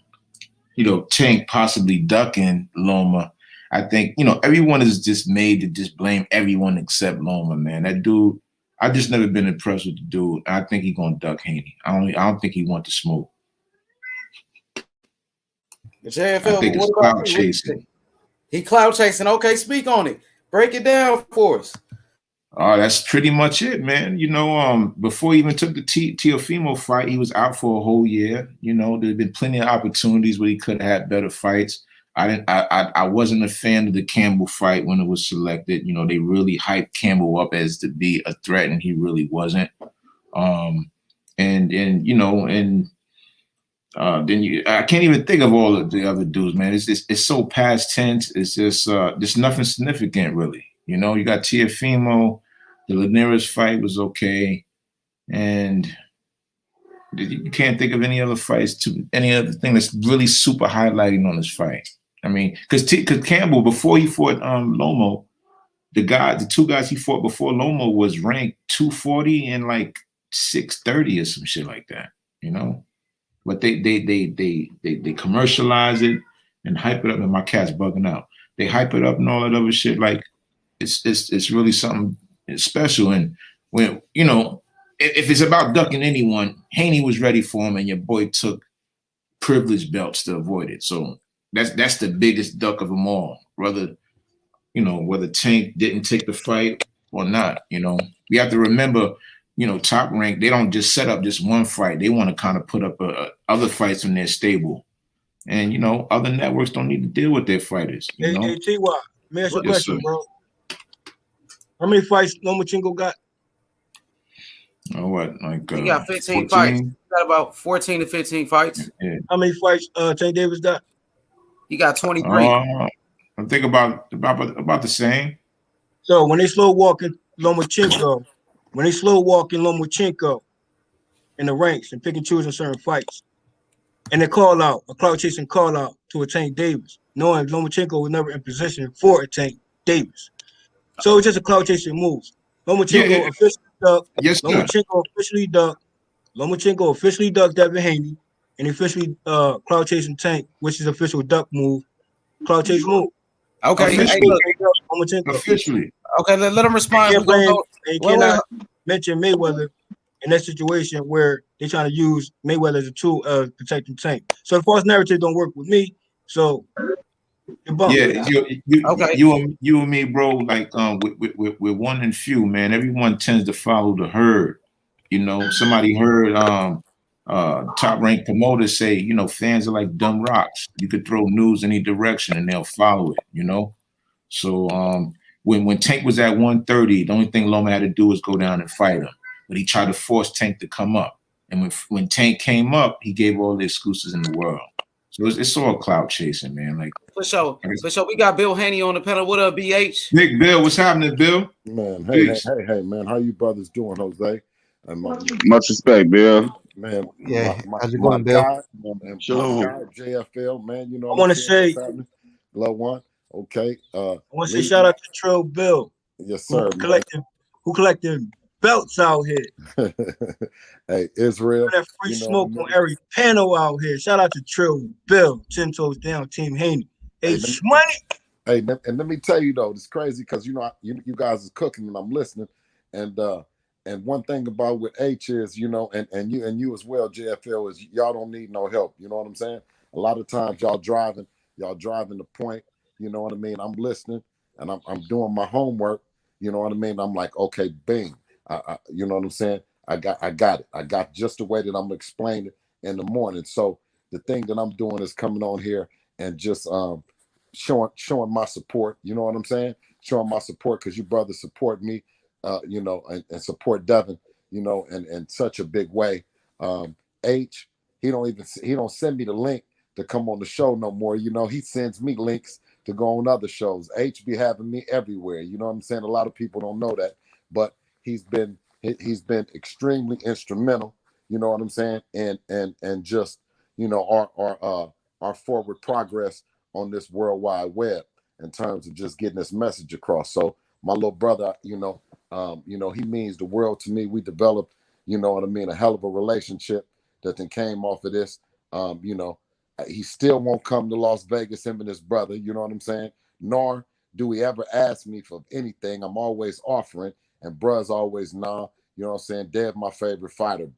Speaker 16: Tank possibly ducking Loma. I think, everyone is just made to just blame everyone except Loma, man. That dude, I just never been impressed with the dude. I think he's gonna duck Haney. I don't think he want to smoke.
Speaker 1: The JFL,
Speaker 16: I think it's cloud chasing.
Speaker 1: He cloud chasing. Okay, speak on it. Break it down for us.
Speaker 16: That's pretty much it, man. Before he even took the Teofimo fight, he was out for a whole year. There'd been plenty of opportunities where he could have had better fights. I wasn't a fan of the Campbell fight when it was selected. They really hyped Campbell up as to be a threat, and he really wasn't. I can't even think of all of the other dudes, man. It's so past tense. It's just nothing significant, really. You got Teofimo. The Linares fight was okay, and you can't think of any other fights any other thing that's really super highlighting on this fight. I mean, because Campbell, before he fought Lomo, the 2 guys he fought before Lomo was ranked 240 and like 630 or some shit like that, But they commercialize it and hype it up, and my cat's bugging out. They hype it up and all that other shit like it's really something special. And when if it's about ducking anyone, Haney was ready for him, and your boy took privilege belts to avoid it. So that's the biggest duck of them all. Whether Tank didn't take the fight or not, we have to remember, Top Rank, they don't just set up just one fight. They want to kind of put up other fights in their stable. And, other networks don't need to deal with their fighters.
Speaker 14: Hey, TY, let me ask you a question, bro. How many fights Lomachenko got?
Speaker 16: Oh, what? Like
Speaker 1: he got 15 fights. He got about 14 to 15 fights.
Speaker 16: Yeah.
Speaker 14: How many fights Tank Davis got?
Speaker 1: He got 23.
Speaker 16: I think about the same.
Speaker 14: So when they slow walking Lomachenko in the ranks and pick and choosing certain fights, and they call out a cloud chasing call out to a Tank Davis, knowing Lomachenko was never in position for a Tank Davis. So it's just a cloud chasing move. Lomachenko officially ducked.
Speaker 16: Yes, sir.
Speaker 14: Lomachenko officially ducked Devin Haney, and officially cloud chasing Tank, which is official duck move, cloud chase move.
Speaker 1: Okay,
Speaker 14: Lomachenko.
Speaker 16: Officially.
Speaker 1: Okay, let him respond.
Speaker 14: You cannot mention Mayweather in that situation where they're trying to use Mayweather as a tool of protecting Tank. So the false narrative don't work with me. So you're bummed.
Speaker 16: Yeah, you and me, bro. Like we're one and few, man. Everyone tends to follow the herd. You know, somebody heard top ranked promoters say, you know, fans are like dumb rocks. You could throw news any direction and they'll follow it. You know, so when Tank was at 130, the only thing Loma had to do was go down and fight him, but he tried to force Tank to come up. And when Tank came up, he gave all the excuses in the world. So it's all clout chasing, man. Like
Speaker 1: For sure. We got Bill Haney on the panel. What up, BH?
Speaker 16: Big Bill, what's happening, Bill?
Speaker 17: Man, hey, man. How you brothers doing, Jose? And
Speaker 11: Much respect, Bill.
Speaker 17: Man,
Speaker 13: Yeah, how's it
Speaker 17: my
Speaker 13: going, Bill?
Speaker 17: guy, my guy, JFL, man. You know
Speaker 14: I
Speaker 17: what
Speaker 14: want
Speaker 17: I'm
Speaker 14: to
Speaker 17: saying?
Speaker 14: say,
Speaker 17: What's happening? Love one. Okay.
Speaker 14: I want to say shout out to Trill Bill.
Speaker 17: Yes, sir.
Speaker 14: Who collected belts out here.
Speaker 17: Hey, Israel.
Speaker 14: That free smoke on every panel out here. Shout out to Trill Bill. 10 toes down, Team Haney. H Money.
Speaker 17: Hey, and let me tell you though, it's crazy because you know you guys is cooking and I'm listening, and one thing about with H is, you know, and you as well, JFL, is y'all don't need no help. You know what I'm saying? A lot of times y'all driving the point. You know what I mean? I'm listening and I'm doing my homework. You know what I mean? I'm like, okay, bing. You know what I'm saying? I got it. I got just the way that I'm explaining it in the morning. So the thing that I'm doing is coming on here and just showing my support. You know what I'm saying? Showing my support because you brothers support me, you know, and support Devin, you know, in such a big way. H, he don't send me the link to come on the show no more. You know, he sends me links to go on other shows. H be having me everywhere. You know what I'm saying? A lot of people don't know that, but he's been extremely instrumental. You know what I'm saying? And just, you know, our forward progress on this World Wide Web in terms of just getting this message across. So my little brother, you know, he means the world to me. We developed, you know what I mean, a hell of a relationship that then came off of this. You know, he still won't come to Las Vegas, him and his brother, you know what I'm saying? Nor do he ever ask me for anything. I'm always offering, and bruh's always, nah, you know what I'm saying? Dev my favorite fighter,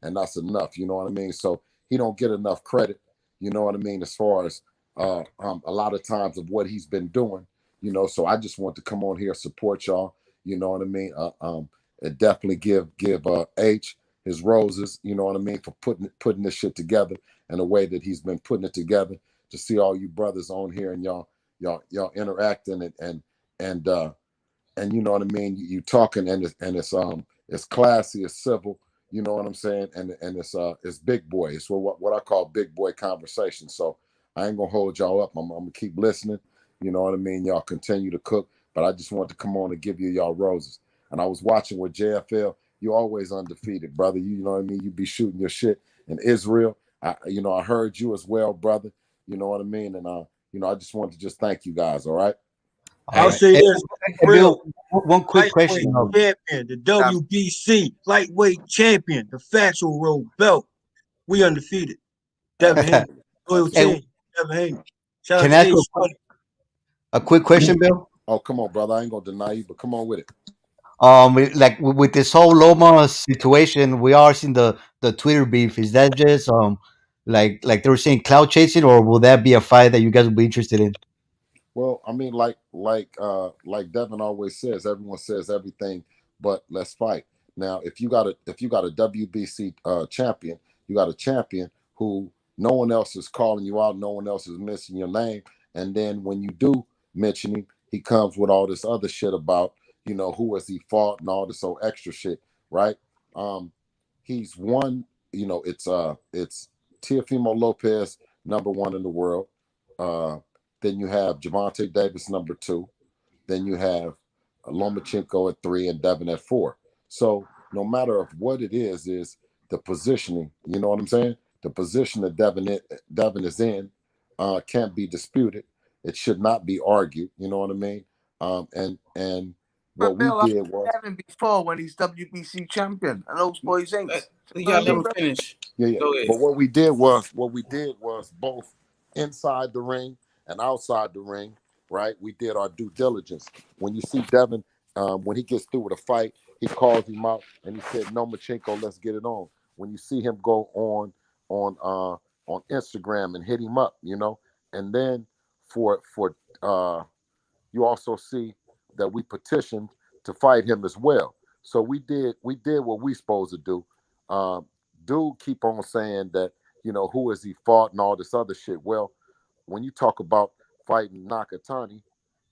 Speaker 17: and that's enough, you know what I mean? So he don't get enough credit, you know what I mean, as far as a lot of times of what he's been doing, you know. So I just want to come on here, support y'all, you know what I mean. And definitely give H his roses, you know what I mean, for putting this shit together in the way that he's been putting it together. To see all you brothers on here and y'all interacting and you know what I mean, you talking and it's classy, it's civil, you know what I'm saying, and it's big boy. It's what I call big boy conversation. So I ain't gonna hold y'all up. I'm gonna keep listening. You know what I mean? Y'all continue to cook, but I just want to come on and give you y'all roses. And I was watching with JFL. You always undefeated, brother. You know what I mean? You be shooting your shit in Israel. I heard you as well, brother. You know what I mean? And I just want to just thank you guys. All right.
Speaker 14: I'll say this,
Speaker 13: Bill, one quick question.
Speaker 14: Champion, the WBC lightweight champion, the factual road belt. We undefeated. Devin Haney, loyal team. Devin Haney. Shout
Speaker 13: Can
Speaker 14: out
Speaker 13: I
Speaker 14: to
Speaker 13: ask you a quick question, Bill?
Speaker 17: Oh, come on, brother. I ain't gonna deny you, but come on with it.
Speaker 13: Like with this whole Loma situation, we are seeing the Twitter beef. Is that just like they were saying cloud chasing, or will that be a fight that you guys will be interested in?
Speaker 17: Well, I mean, like Devin always says, everyone says everything, but let's fight. Now, if you got a WBC champion, you got a champion who no one else is calling you out, no one else is missing your name, and then when you do mention him, he comes with all this other shit about, you know, who has he fought and all this old extra shit, right? He's won, you know, it's Teofimo Lopez, #1 in the world. Then you have Javante Davis, #2. Then you have Lomachenko at 3 and Devin at 4. So no matter of what it is the positioning. You know what I'm saying? The position that Devin is in can't be disputed. It should not be argued. You know what I mean? And what we did was
Speaker 10: Devin before when he's WBC champion and those boys ain't.
Speaker 1: Yeah, let him finish.
Speaker 17: Yeah.
Speaker 1: Go ahead.
Speaker 17: But what we did was both inside the ring and outside the ring, right? We did our due diligence. When you see Devin, when he gets through with a fight, he called him out and he said, "No, Lomachenko, let's get it on." When you see him go on Instagram and hit him up, and then for you also see that we petitioned to fight him as well. So we did what we supposed to do. Um, Dude keep on saying that, who has he fought and all this other shit. Well, when you talk about fighting Nakatani,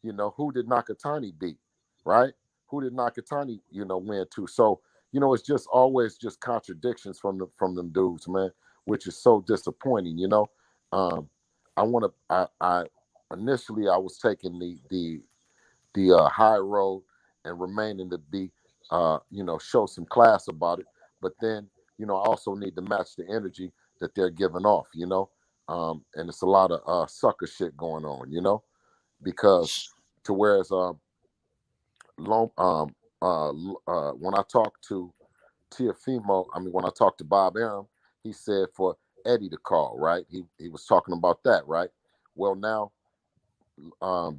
Speaker 17: who did Nakatani beat, right? Who did Nakatani, win to? So, it's just always just contradictions from them dudes, man, which is so disappointing. Um, I initially I was taking the high road and remaining to be show some class about it, but then I also need to match the energy that they're giving off, and it's a lot of sucker shit going on, because to whereas when I talked to Tiafimo, I mean when I talked to Bob Arum, he said for Eddie to call, right? He was talking about that, right? Well, now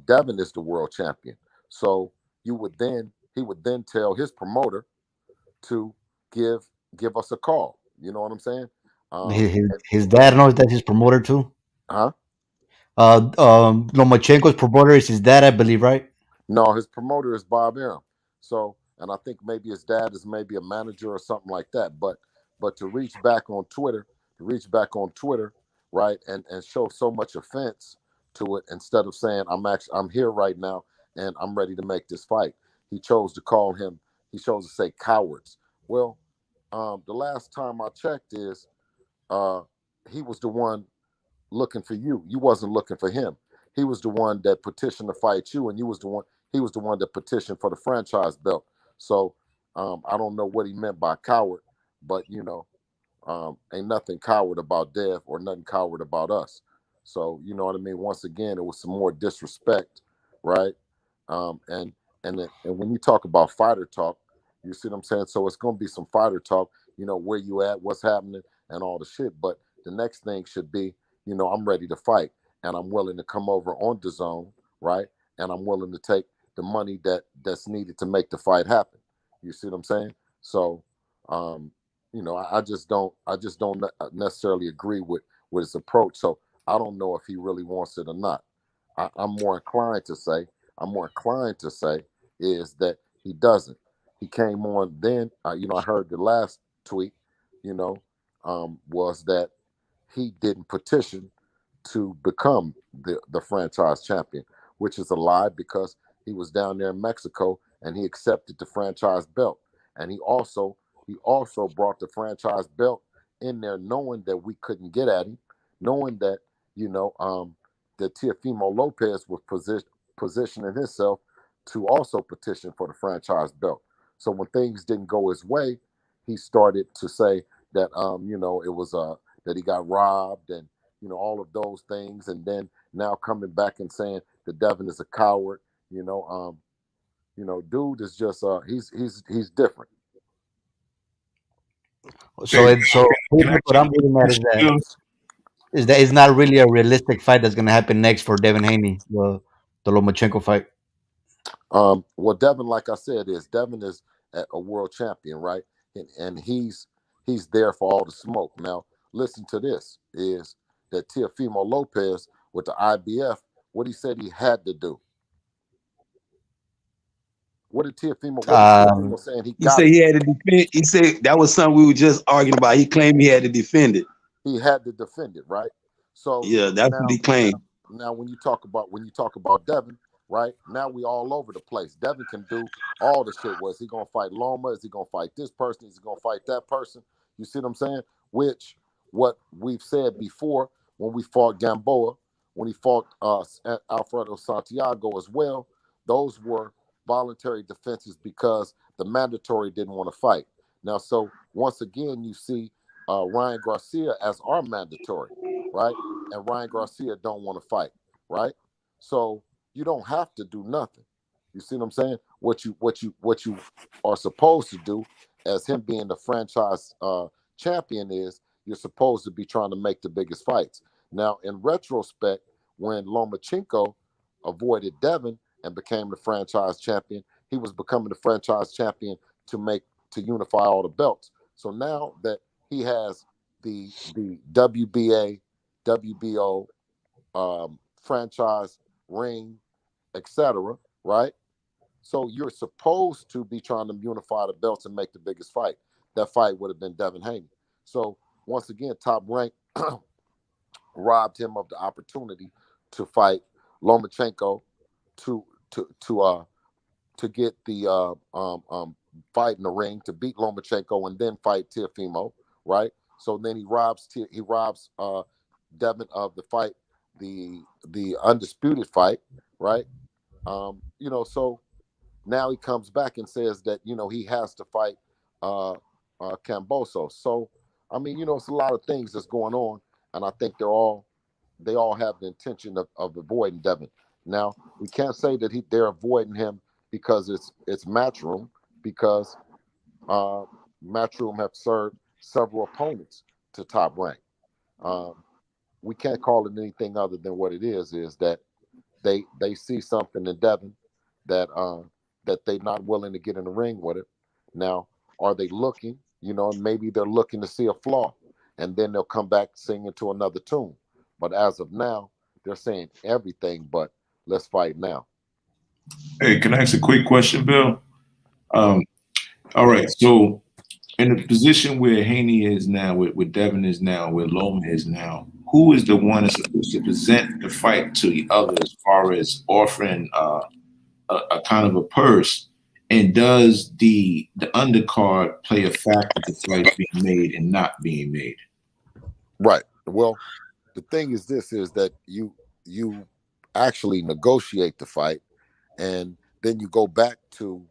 Speaker 17: Devin is the world champion. So he would then tell his promoter to give us a call. You know what I'm saying?
Speaker 13: His dad knows that his promoter too.
Speaker 17: Huh?
Speaker 13: Lomachenko's promoter is his dad, I believe, right?
Speaker 17: No, his promoter is Bob Arum. So, and I think maybe his dad is maybe a manager or something like that. But to reach back on Twitter, right, and show so much offense to it instead of saying I'm here right now and I'm ready to make this fight. He chose to call him. He chose to say cowards. Well, the last time I checked is uh, he was the one looking for you. You wasn't looking for him. He was the one that petitioned to fight you, and you was the one. He was the one that petitioned for the franchise belt. So I don't know what he meant by coward, but ain't nothing coward about Dev or nothing coward about us. So you know what I mean. Once again, it was some more disrespect, right? And and when you talk about fighter talk, you see what I'm saying. So it's gonna be some fighter talk. Where you at, what's happening, and all the shit. But the next thing should be, I'm ready to fight, and I'm willing to come over on the zone, right? And I'm willing to take the money that's needed to make the fight happen. You see what I'm saying? So, um, I just don't necessarily agree with his approach. So I don't know if he really wants it or not. I'm more inclined to say, is that he doesn't. He came on then. I heard the last tweet. Was that he didn't petition to become the franchise champion, which is a lie because he was down there in Mexico and he accepted the franchise belt. And he also brought the franchise belt in there knowing that we couldn't get at him, knowing that, that Teofimo Lopez was positioning himself to also petition for the franchise belt. So when things didn't go his way, he started to say that it was that he got robbed and all of those things, and then now coming back and saying that Devin is a coward. Dude is just he's different.
Speaker 13: So
Speaker 16: Okay,
Speaker 13: pretty
Speaker 16: can I
Speaker 13: much what I'm getting at is that
Speaker 16: ask
Speaker 13: it's not really a realistic fight that's gonna happen next for Devin Haney, the Lomachenko fight.
Speaker 17: Well, Devin, like I said, Devin is a world champion, right? And he's there for all the smoke. Now, listen to this: is that Teofimo Lopez with the IBF? What he said he had to do. What did
Speaker 13: Um,
Speaker 17: Teofimo saying he
Speaker 4: He
Speaker 17: got
Speaker 4: said
Speaker 17: to
Speaker 4: he
Speaker 17: do?
Speaker 4: had to defend. He said that was something we were just arguing about. He claimed he had to defend it.
Speaker 17: He had to defend it, right? So
Speaker 4: Yeah, that's what
Speaker 17: now,
Speaker 4: he claimed.
Speaker 17: now when you talk about Devin, right? Now we all over the place. Devin can do all the shit. Was he gonna fight Loma? Is he gonna fight this person? Is he gonna fight that person? You see what I'm saying? Which what we've said before when we fought Gamboa, when he fought Alfredo Santiago as well. Those were voluntary defenses because the mandatory didn't want to fight. Now, so once again, you see Ryan Garcia as our mandatory, right? And Ryan Garcia don't want to fight, right? So you don't have to do nothing. You see what I'm saying? What you are supposed to do as him being the franchise champion is you're supposed to be trying to make the biggest fights. Now, in retrospect, when Lomachenko avoided Devin and became the franchise champion, he was becoming the franchise champion to unify all the belts. So now that he has the WBA, WBO, franchise, ring, etc., right? So you're supposed to be trying to unify the belts and make the biggest fight. That fight would have been Devin Haney. So once again, Top Rank robbed him of the opportunity to fight Lomachenko to get the fight in the ring, to beat Lomachenko and then fight Teofimo, right? So then he robs Devin of the fight, the undisputed fight, right? So now he comes back and says that he has to fight Camboso. So I mean, it's a lot of things that's going on, and I think they all have the intention of avoiding Devin. Now we can't say that they're avoiding him because it's Matchroom, because Matchroom have served several opponents to Top Rank. We can't call it anything other than what it is that they see something in Devin that they're not willing to get in the ring with it. Now, are they looking? Maybe they're looking to see a flaw, and then they'll come back singing to another tune. But as of now, they're saying everything but let's fight now.
Speaker 16: Hey, can I ask a quick question, Bill? All right, so in the position where Haney is now, where Devin is now, where Loma is now, who is the one that's supposed to present the fight to the other as far as offering a kind of a purse? And does the undercard play a factor to fights being made and not being made?
Speaker 17: Right. Well, the thing is that you actually negotiate the fight, and then you go back to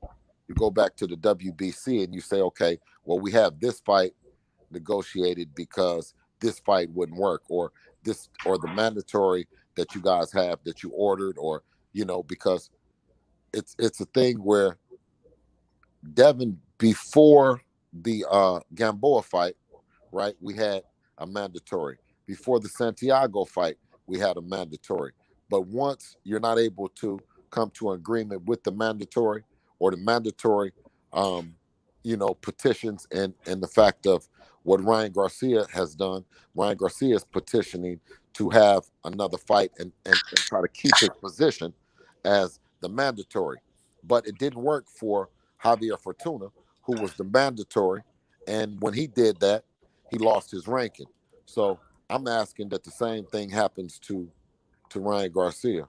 Speaker 17: the WBC and you say, okay, well, we have this fight negotiated because this fight wouldn't work, or the mandatory that you guys have that you ordered, or because it's a thing where Devin, before the Gamboa fight, right, we had a mandatory. Before the Santiago fight, we had a mandatory. But once you're not able to come to an agreement with the mandatory, or the mandatory petitions, and the fact of what Ryan Garcia has done, Ryan Garcia is petitioning to have another fight and try to keep his position as the mandatory. But it didn't work for Javier Fortuna, who was the mandatory, and when he did that, he lost his ranking. So I'm asking that the same thing happens to Ryan Garcia.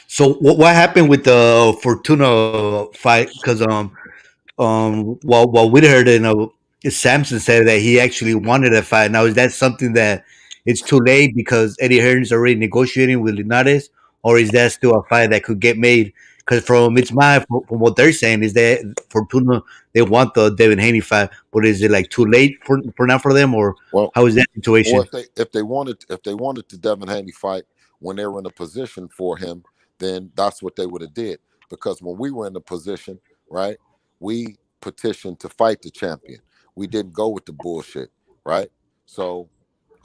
Speaker 13: So what happened with the Fortuna fight? Because while we heard, Samson said that he actually wanted a fight. Now, is that something that it's too late because Eddie Hearn's already negotiating with Linares, or is that still a fight that could get made? Because from what they're saying is that Fortuna, they want the Devin Haney fight, but is it like too late for now for them, or how is that situation?
Speaker 17: Or if they wanted the Devin Haney fight when they were in a position for him, then that's what they would have did. Because when we were in the position, right, we petitioned to fight the champion. We didn't go with the bullshit, right? So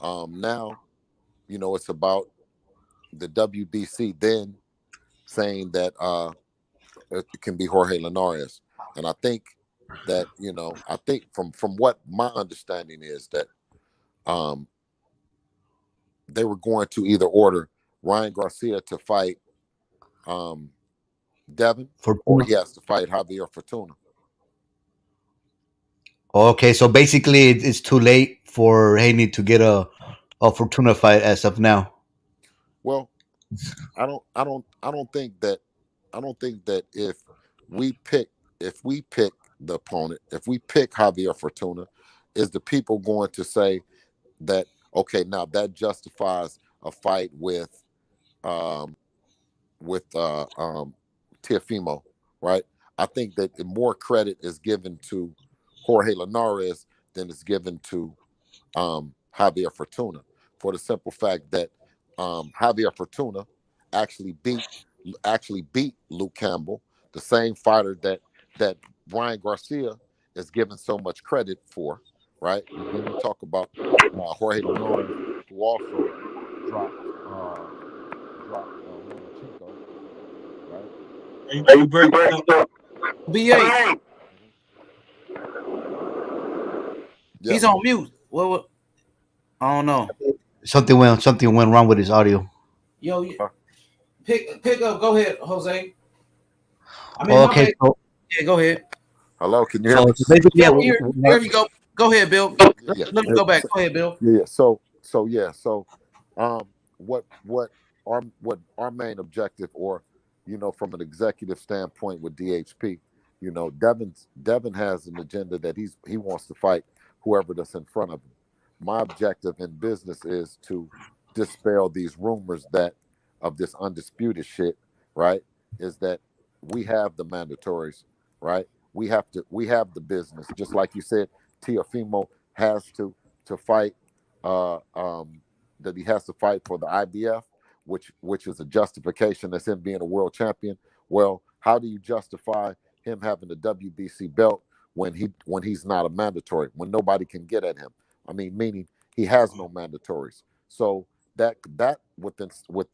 Speaker 17: now, it's about the WBC then saying that it can be Jorge Linares, and I think that from what my understanding is that they were going to either order Ryan Garcia to fight Devin, or he has to fight Javier Fortuna.
Speaker 13: Okay, so basically, it's too late for Haney to get a Fortuna fight as of now.
Speaker 17: Well, I don't think that if we pick the opponent, if we pick Javier Fortuna, is the people going to say that, okay, now that justifies a fight with Teofimo, right? I think that more credit is given to Jorge Linares than is given to Javier Fortuna, for the simple fact that Javier Fortuna actually beat Luke Campbell, the same fighter that Ryan Garcia is given so much credit for, right? And then we talk about Jorge Linares, who also dropped Lomachenko, right?
Speaker 14: You breaking up?
Speaker 1: BA.
Speaker 17: Yeah.
Speaker 1: He's on mute. What? I don't know.
Speaker 13: Something went wrong with his audio.
Speaker 1: Yo, pick up. Go ahead, Jose. I mean,
Speaker 13: Well,
Speaker 1: my
Speaker 13: okay,
Speaker 1: bad.
Speaker 13: so
Speaker 1: Yeah, go ahead.
Speaker 17: Hello, can you hear me?
Speaker 13: basically, yeah,
Speaker 1: Yo, here you go. Go ahead, Bill.
Speaker 17: Yeah.
Speaker 1: Let me go back. Go ahead, Bill.
Speaker 17: Yeah. So what our main objective, or from an executive standpoint with DHP, Devin has an agenda that he wants to fight whoever that's in front of him. My objective in business is to dispel these rumors that of this undisputed shit, right? Is that we have the mandatories, right? We have the business, just like you said. Teofimo has to fight, uh, um, that he has to fight for the IBF, which is a justification that's him being a world champion. Well, how do you justify him having the WBC belt when he's not a mandatory, when nobody can get at him? I mean, meaning he has no mandatories. So that with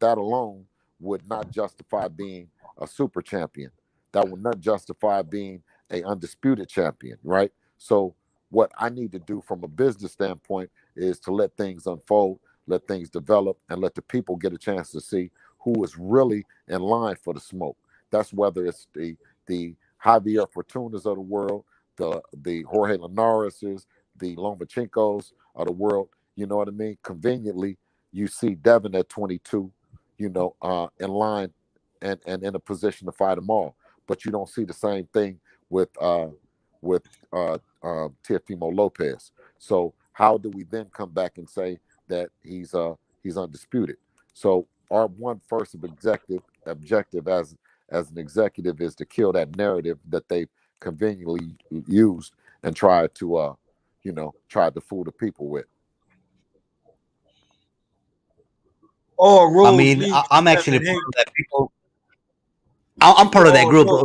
Speaker 17: that alone would not justify being a super champion. That would not justify being a undisputed champion, right? So what I need to do from a business standpoint is to let things unfold, let things develop, and let the people get a chance to see who is really in line for the smoke. That's whether it's the Javier Fortunas of the world, the Jorge Linareses, the Lomachenkos of the world. You know what I mean? Conveniently, you see Devin at 22, in line and in a position to fight them all. But you don't see the same thing with Teofimo Lopez. So how do we then come back and say that he's undisputed? So our one first objective as an executive is to kill that narrative that they've conveniently used and tried to fool the people with.
Speaker 14: All roads
Speaker 13: I mean,
Speaker 14: lead
Speaker 13: I'm
Speaker 14: to
Speaker 13: actually
Speaker 14: Devin
Speaker 13: part
Speaker 14: Haney.
Speaker 13: of that people. I'm part of that
Speaker 14: All
Speaker 13: group.
Speaker 14: roads.
Speaker 13: I'll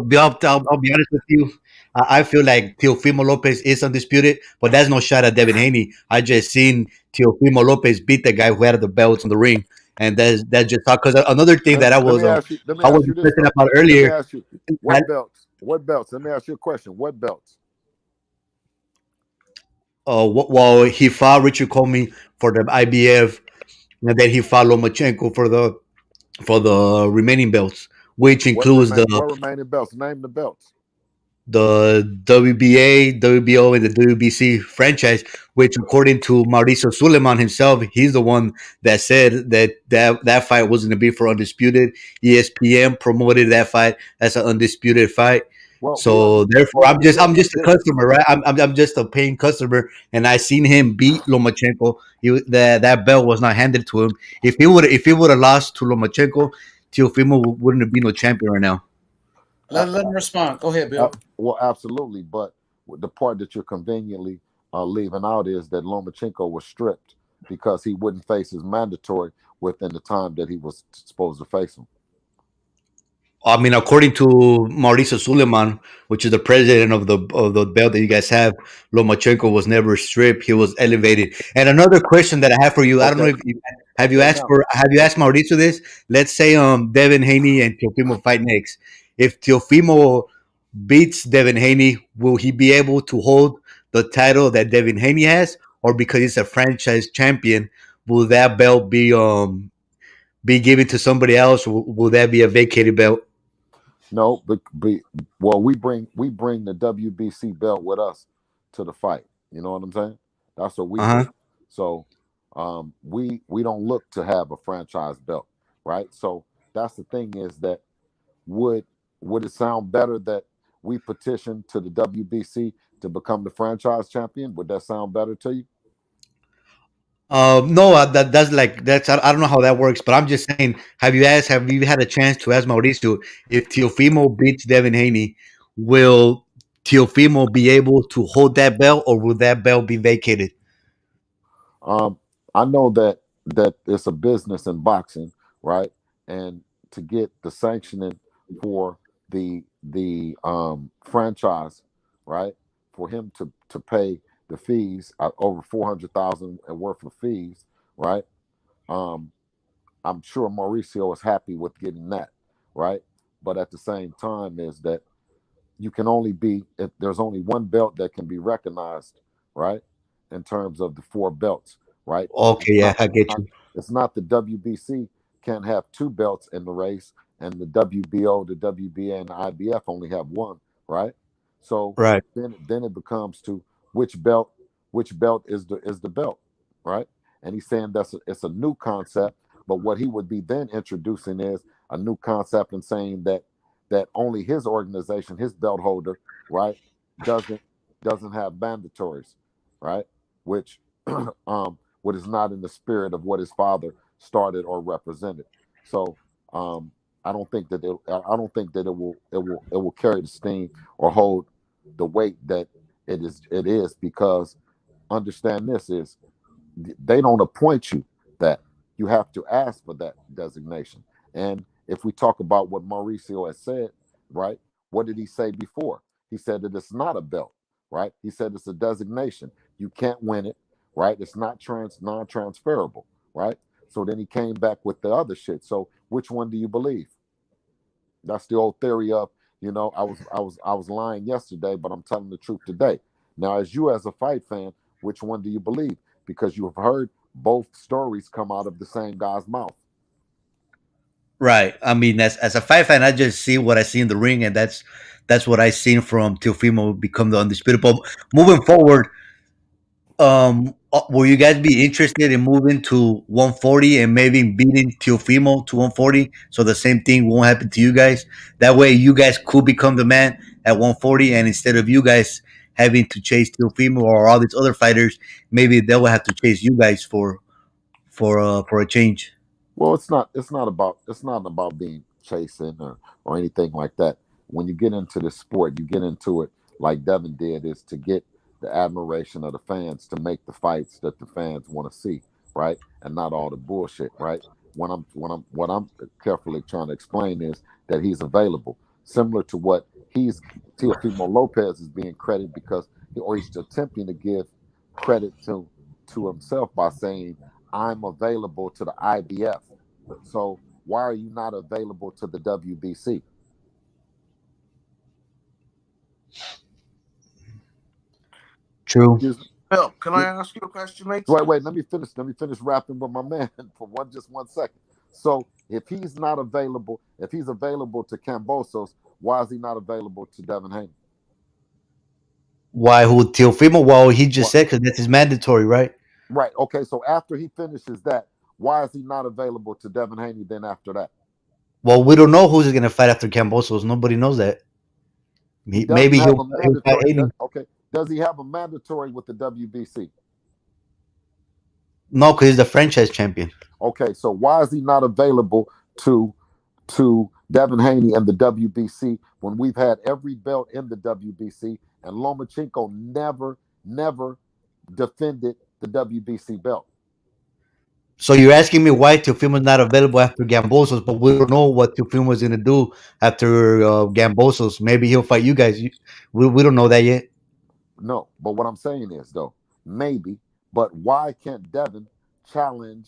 Speaker 13: be honest with you. I feel like Teofimo Lopez is undisputed, but that's no shot at Devin Haney. I just seen Teofimo Lopez beat the guy who had the belts in the ring, and that's just because another thing that
Speaker 17: Let me ask you. Let me
Speaker 13: I was
Speaker 17: ask you this
Speaker 13: discussing
Speaker 17: though.
Speaker 13: about
Speaker 17: Let me
Speaker 13: earlier.
Speaker 17: ask you what belts. What belts? Let me ask you a question. What belts?
Speaker 13: Well, he fought Richard Comey for the IBF, and then he fought Lomachenko for the remaining belts, which includes
Speaker 17: What remaining belts? Name the belts.
Speaker 13: the WBA, WBO, and the WBC franchise, which according to Mauricio Suleiman himself, he's the one that said that fight wasn't to be for undisputed. ESPN promoted that fight as an undisputed fight.
Speaker 17: Well,
Speaker 13: So therefore, I'm just a
Speaker 17: did.
Speaker 13: customer, right? I'm just a paying customer, and I seen him beat Lomachenko. That belt was not handed to him. If he would have lost to Lomachenko, Teofimo wouldn't have been no champion right now.
Speaker 1: Let him respond. Go ahead, Bill.
Speaker 17: Well, absolutely. But the part that you're conveniently leaving out is that Lomachenko was stripped because he wouldn't face his mandatory within the time that he was supposed to face him.
Speaker 13: I mean, according to Mauricio Suleiman, which is the president of the belt that you guys have, Lomachenko was never stripped; he was elevated. And another question that I have for you, I don't know if you have you asked Mauricio this? Let's say Devin Haney and Teofimo fight next. If Teofimo beats Devin Haney, will he be able to hold the title that Devin Haney has, or because he's a franchise champion, will that belt be given to somebody else? Will that be a vacated belt?
Speaker 17: No, but well, we bring the WBC belt with us to the fight. You know what I'm saying? That's what we do. So we don't look to have a franchise belt, right? So that's the thing is that would it sound better that we petition to the WBC to become the franchise champion? Would that sound better to you?
Speaker 13: No, that's I don't know how that works, but I'm just saying, have you had a chance to ask Mauricio if Teofimo beats Devin Haney, will Teofimo be able to hold that belt, or will that belt be vacated?
Speaker 17: I know that it's a business in boxing, right? And to get the sanctioning for the franchise, right? For him to pay the fees, over 400,000 worth of fees, right? Um, I'm sure Mauricio is happy with getting that, right? But at the same time, is that you can only be if there's only one belt that can be recognized, right? In terms of the four belts, right?
Speaker 13: Okay,
Speaker 17: It's
Speaker 13: yeah,
Speaker 17: not
Speaker 13: I
Speaker 17: it's
Speaker 13: get
Speaker 17: not
Speaker 13: you.
Speaker 17: it's not the WBC can't have two belts in the race, and the WBO, the WBA, and the IBF only have one, right? So
Speaker 13: Right.
Speaker 17: then it becomes to which belt which belt is the belt, right? And he's saying it's a new concept, but what he would be then introducing is a new concept and saying that only his organization, his belt holder, right, doesn't doesn't have mandatories, right? Which what is not in the spirit of what his father started or represented. So I don't think that I don't think that it will carry the steam or hold the weight that it is because understand this is they don't appoint you that. You have to ask for that designation. And if we talk about what Mauricio has said, right? What did he say before? He said that it's not a belt, right? He said it's a designation. You can't win it, right? It's not non-transferable, right? So then he came back with the other shit. So which one do you believe? That's the old theory of, I was lying yesterday, but I'm telling the truth today. Now, as you as a fight fan, which one do you believe? Because you have heard both stories come out of the same guy's mouth.
Speaker 13: Right. I mean, as a fight fan, I just see what I see in the ring, and that's what I seen from Teofimo become the undisputed. But moving forward, will you guys be interested in moving to 140 and maybe beating Teofimo to 140, so the same thing won't happen to you guys? That way, you guys could become the man at 140, and instead of you guys having to chase Teofimo or all these other fighters, maybe they will have to chase you guys for a change.
Speaker 17: Well, it's not about being chasing or anything like that. When you get into this sport, you get into it like Devin did, is to get the admiration of the fans to make the fights that the fans want to see, right? And not all the bullshit, right? What I'm carefully trying to explain is that he's available, similar to what he's Teofimo Lopez is being credited because or he's attempting to give credit to himself by saying I'm available to the IBF. So why are you not available to the WBC?
Speaker 13: True.
Speaker 17: Excuse me.
Speaker 10: Bill, can I ask you a question, mate?
Speaker 17: Wait. Let me finish. Let me finish rapping with my man for just 1 second. So if he's not available, if he's available to Cambosos, why is he not available to Devin Haney?
Speaker 13: Why? Who Teofimo? Well, he just
Speaker 17: What?
Speaker 13: said because that's his mandatory, right?
Speaker 17: Right. Okay. So after he finishes that, why is he not available to Devin Haney? Then after that,
Speaker 13: Well, we don't know who's going to fight after Cambosos. Nobody knows that.
Speaker 17: he doesn't
Speaker 13: Maybe
Speaker 17: have a
Speaker 13: he'll fight
Speaker 17: mandatory.
Speaker 13: Haney.
Speaker 17: Okay. Does he have a mandatory with the WBC?
Speaker 13: No, because he's the franchise champion.
Speaker 17: Okay, so why is he not available to Devin Haney and the WBC when we've had every belt in the WBC and Lomachenko never defended the WBC belt?
Speaker 13: So you're asking me why Teofimo's not available after Gambosos, but we don't know what Teofimo's going to do after Gambosos. Maybe he'll fight you guys. We don't know that yet.
Speaker 17: No, but what I'm saying is though, maybe, but why can't Devin challenge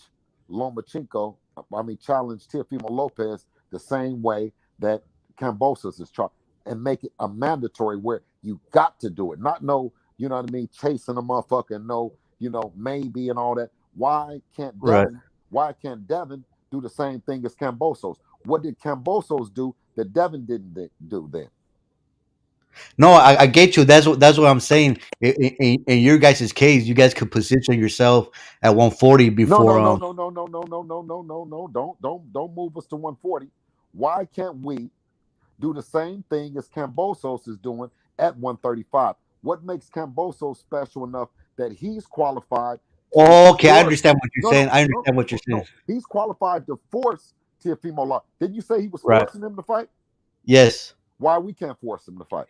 Speaker 17: Lomachenko? I mean, challenge Teofimo Lopez the same way that Cambosos is trying, and make it a mandatory where you got to do it, not no, you know what I mean, chasing a motherfucker, and no, maybe and all that. Why can't
Speaker 13: Right.
Speaker 17: Devin? Why can't Devin do the same thing as Cambosos? What did Cambosos do that Devin didn't do then?
Speaker 13: No, I get you. That's what I'm saying. In your guys' case, you guys could position yourself at 140
Speaker 17: No,
Speaker 13: before.
Speaker 17: no, no, no, no, no, no, no, no, no, no, no. Don't move us to 140. Why can't we do the same thing as Cambosos is doing at 135? What makes Cambosos special enough that he's qualified to
Speaker 13: Okay, I
Speaker 17: force?
Speaker 13: understand what you're
Speaker 17: No,
Speaker 13: saying.
Speaker 17: no,
Speaker 13: I
Speaker 17: no,
Speaker 13: understand what you're saying.
Speaker 17: no. He's qualified to force Teofimo Lopez. Didn't you say he was
Speaker 13: Right.
Speaker 17: forcing him to fight?
Speaker 13: Yes.
Speaker 17: Why we can't force him to fight?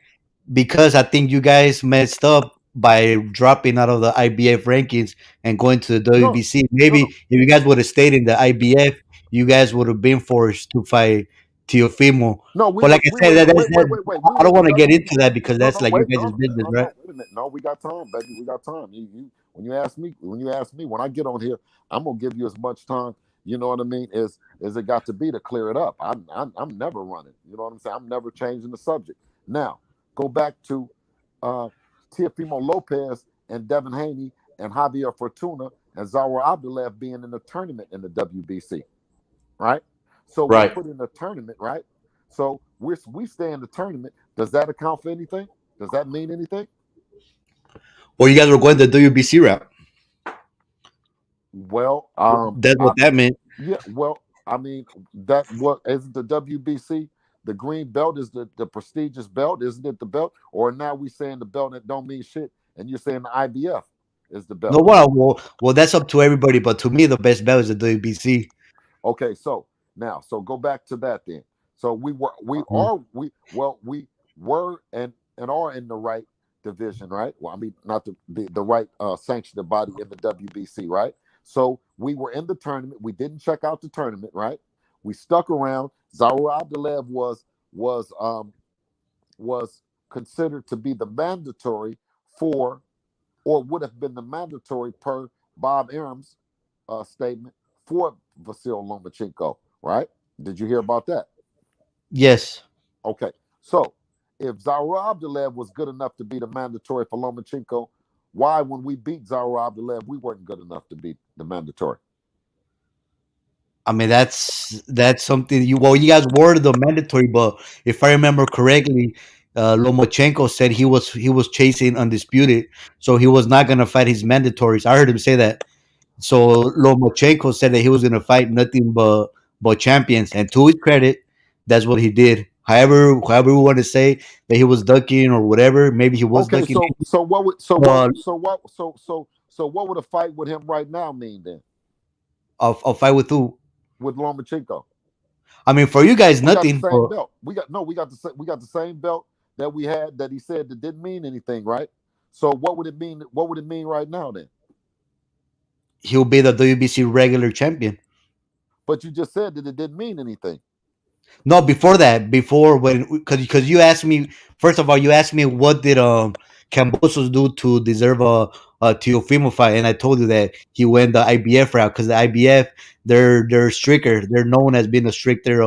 Speaker 13: Because I think you guys messed up by dropping out of the IBF rankings and going to the
Speaker 17: No,
Speaker 13: WBC.
Speaker 17: no,
Speaker 13: Maybe
Speaker 17: no.
Speaker 13: if you guys would have stayed in the IBF, you guys would have been forced to fight Teofimo.
Speaker 17: No,
Speaker 13: But like I
Speaker 17: we
Speaker 13: said,
Speaker 17: were wait, wait,
Speaker 13: that
Speaker 17: wait, wait. We
Speaker 13: I
Speaker 17: were
Speaker 13: don't
Speaker 17: in the
Speaker 13: want to get
Speaker 17: WB.
Speaker 13: into that because
Speaker 17: No,
Speaker 13: that's
Speaker 17: no,
Speaker 13: like you
Speaker 17: wait,
Speaker 13: guys'
Speaker 17: no,
Speaker 13: business,
Speaker 17: no,
Speaker 13: right?
Speaker 17: no. Wait a minute. No, we got time, baby. We got time. When you ask me, when I get on here, I'm gonna give you as much time. You know what I mean? As it got to be to clear it up. I'm never running. You know what I'm saying? I'm never changing the subject. Now, Go back to Teofimo Lopez and Devin Haney and Javier Fortuna and Zawa Abdulev being in the tournament in the WBC, right? So we're
Speaker 13: Right.
Speaker 17: put in the tournament, right? So we stay in the tournament. Does that account for anything? Does that mean anything?
Speaker 13: Well, you guys were going the WBC route.
Speaker 17: Well,
Speaker 13: That's what that meant.
Speaker 17: yeah, well, I mean, that what isn't the WBC? The green belt is the prestigious belt, isn't it? The belt, or now we saying the belt that don't mean shit, and you're saying the IBF is the
Speaker 13: No,
Speaker 17: belt.
Speaker 13: well, that's up to everybody. But to me, the best belt is the WBC.
Speaker 17: Okay, so now, so go back to that then. So we
Speaker 13: Uh-huh.
Speaker 17: were and are in the right division, right? Well, I mean, not the right sanctioned body in the WBC, right? So we were in the tournament. We didn't check out the tournament, right? We stuck around. Zaur Abdulev was considered to be the mandatory for, or would have been the mandatory per Bob Arum's statement for Vasiliy Lomachenko, right? Did you hear about that?
Speaker 13: Yes.
Speaker 17: Okay, so if Zaur Abdulev was good enough to be the mandatory for Lomachenko, why, when we beat Zaur Abdulev, we weren't good enough to beat the mandatory?
Speaker 13: I mean, that's something you guys were the mandatory, but if I remember correctly, Lomachenko said he was chasing undisputed, so he was not gonna fight his mandatories. I heard him say that. So Lomachenko said that he was gonna fight nothing but champions, and to his credit, that's what he did. However we want to say that he was ducking or whatever, maybe he was
Speaker 17: Okay,
Speaker 13: ducking.
Speaker 17: so what would
Speaker 13: But
Speaker 17: what would a fight with him right now mean then?
Speaker 13: I'll fight with who?
Speaker 17: With Lomachenko?
Speaker 13: I mean, for you guys,
Speaker 17: We got the
Speaker 13: nothing.
Speaker 17: same
Speaker 13: But
Speaker 17: belt. We got the same belt that we had that he said that didn't mean anything, right? So what would it mean? What would it mean right now then?
Speaker 13: he'll be the WBC regular champion.
Speaker 17: But you just said that it didn't mean anything.
Speaker 13: No, before that, before when because you asked me first of all, you asked me what did Cambosos do to deserve a Teofimo fight, and I told you that he went the IBF route because the IBF they're stricter, they're known as being a stricter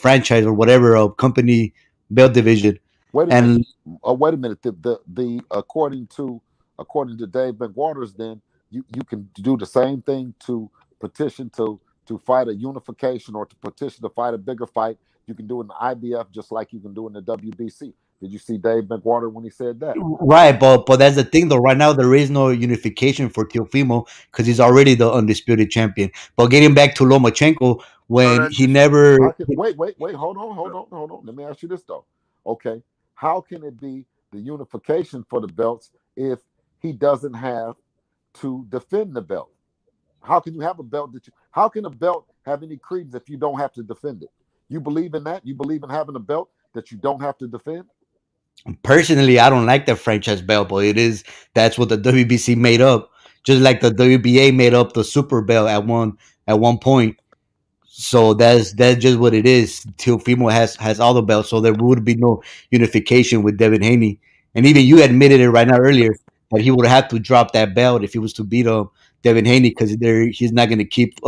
Speaker 13: franchise or whatever company belt division,
Speaker 17: Wait a minute.
Speaker 13: and
Speaker 17: Wait a minute. The according to Dave McWaters, then you can do the same thing to petition to fight a unification or to petition to fight a bigger fight. You can do it in the IBF just like you can do in the WBC. Did you see Dave McWater when he said that?
Speaker 13: right, but that's the thing though. Right now there is no unification for Teofimo because he's already the undisputed champion. But getting back to Lomachenko, when he never
Speaker 17: Wait. Hold on. Let me ask you this though. Okay, how can it be the unification for the belts if he doesn't have to defend the belt? How can you have a belt how can a belt have any credence if you don't have to defend it? You believe in that? You believe in having a belt that you don't have to defend?
Speaker 13: personally, I don't like the franchise belt, but that's what the WBC made up. Just like the WBA made up the super belt at one point. So that's just what it is. Teofimo has all the belts, so there would be no unification with Devin Haney. And even you admitted it right now earlier that he would have to drop that belt if he was to beat Devin Haney because he's not going to keep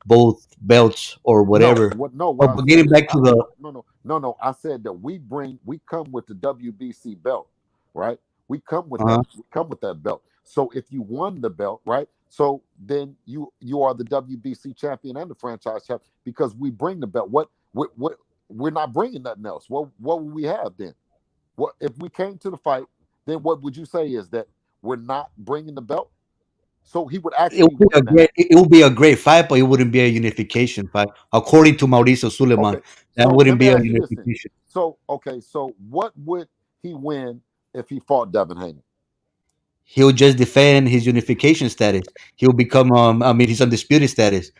Speaker 13: both belts or whatever.
Speaker 17: What I
Speaker 13: But
Speaker 17: said
Speaker 13: getting
Speaker 17: is
Speaker 13: back to the
Speaker 17: no. I said that we come with the WBC belt, right? We come with
Speaker 13: uh
Speaker 17: that belt. So if you won the belt, right? So then you are the WBC champion and the franchise champion because we bring the belt. What we're not bringing nothing else. What would we have then? What if we came to the fight? Then what would you say is that we're not bringing the belt? So he would
Speaker 13: it
Speaker 17: actually
Speaker 13: would be a
Speaker 17: win that.
Speaker 13: great fight, but it wouldn't be a unification fight, according to Mauricio Suleiman.
Speaker 17: Okay,
Speaker 13: That
Speaker 17: so let
Speaker 13: wouldn't
Speaker 17: me
Speaker 13: be a
Speaker 17: ask you this then.
Speaker 13: unification.
Speaker 17: So what would he win if he fought Devin Haney?
Speaker 13: He'll just defend his unification status. He'll become his undisputed status.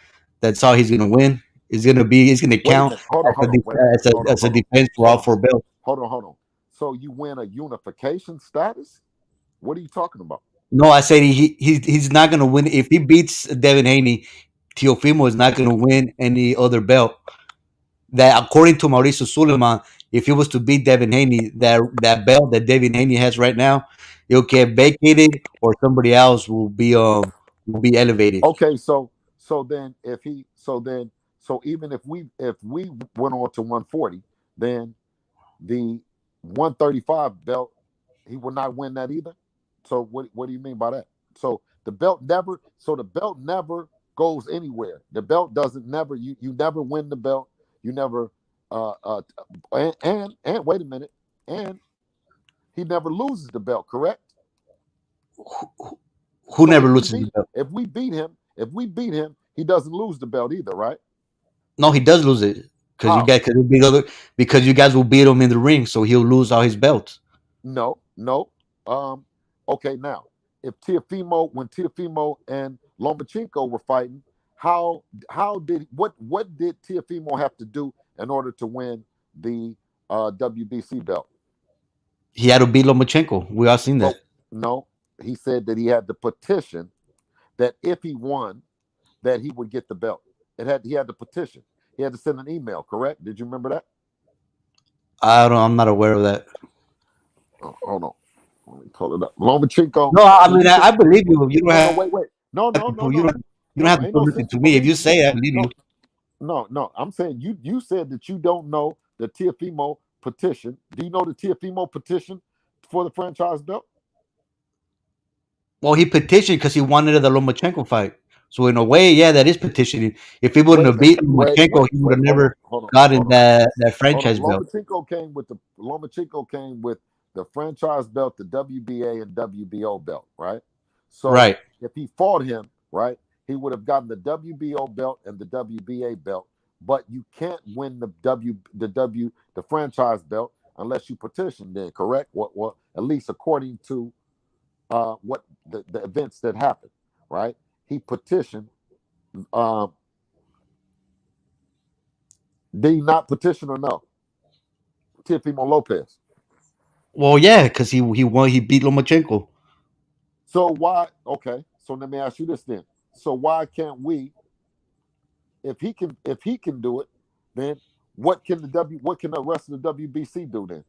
Speaker 13: That's how he's gonna win. He's gonna
Speaker 17: Wait a
Speaker 13: count
Speaker 17: minute. Hold on. Wait a minute.
Speaker 13: as a defense for all four belts.
Speaker 17: Hold on. So you win a unification status? What are you talking about?
Speaker 13: No, I said he's not gonna win if he beats Devin Haney. Teofimo is not gonna win any other belt. That according to Mauricio Suleiman, if he was to beat Devin Haney, that belt that Devin Haney has right now, it'll get vacated or somebody else will be elevated.
Speaker 17: Okay, so then if he so even if we went on to 140, then the 135 belt, he will not win that either. So what do you mean by that? So the belt never goes anywhere. The belt doesn't never you never win the belt. You never and wait a minute, and he never loses the belt, correct?
Speaker 13: Who
Speaker 17: So
Speaker 13: never loses the belt?
Speaker 17: if we beat him, he doesn't lose the belt either, right?
Speaker 13: No, he does lose it because
Speaker 17: How?
Speaker 13: because you guys will beat him in the ring, so he'll lose all his belts.
Speaker 17: No. Okay, now when Teofimo and Lomachenko were fighting, how did what did Teofimo have to do in order to win the WBC belt?
Speaker 13: He had to beat Lomachenko. We all seen that.
Speaker 17: No, he said that he had to petition that if he won, that he would get the belt. He had to petition. He had to send an email. Correct? Did you remember that?
Speaker 13: I'm not aware of that.
Speaker 17: Oh, hold on. Let me pull it up. Lomachenko.
Speaker 13: No, I mean I believe you. You don't have
Speaker 17: Wait. No.
Speaker 13: you don't have to prove it to me. If you say it, I believe you.
Speaker 17: No. I'm saying you said that you don't know the Teofimo petition. Do you know the Teofimo petition for the franchise belt?
Speaker 13: Well, he petitioned because he wanted the Lomachenko fight. So in a way, yeah, that is petitioning. If he wouldn't have beat Lomachenko, he would have never gotten that franchise belt.
Speaker 17: Lomachenko came with the franchise belt, the WBA and WBO belt, right? So
Speaker 13: right.
Speaker 17: If he fought him, right, he would have gotten the WBO belt and the WBA belt. But you can't win the franchise belt unless you petition. Then, correct? What at least according to what the events that happened, right? He petitioned. Did he not petition or no? Teofimo Lopez.
Speaker 13: Well, yeah, because he won. He beat Lomachenko.
Speaker 17: So why? Okay. So let me ask you this then. So why can't we? If he can do it, then what can the rest of the WBC do then?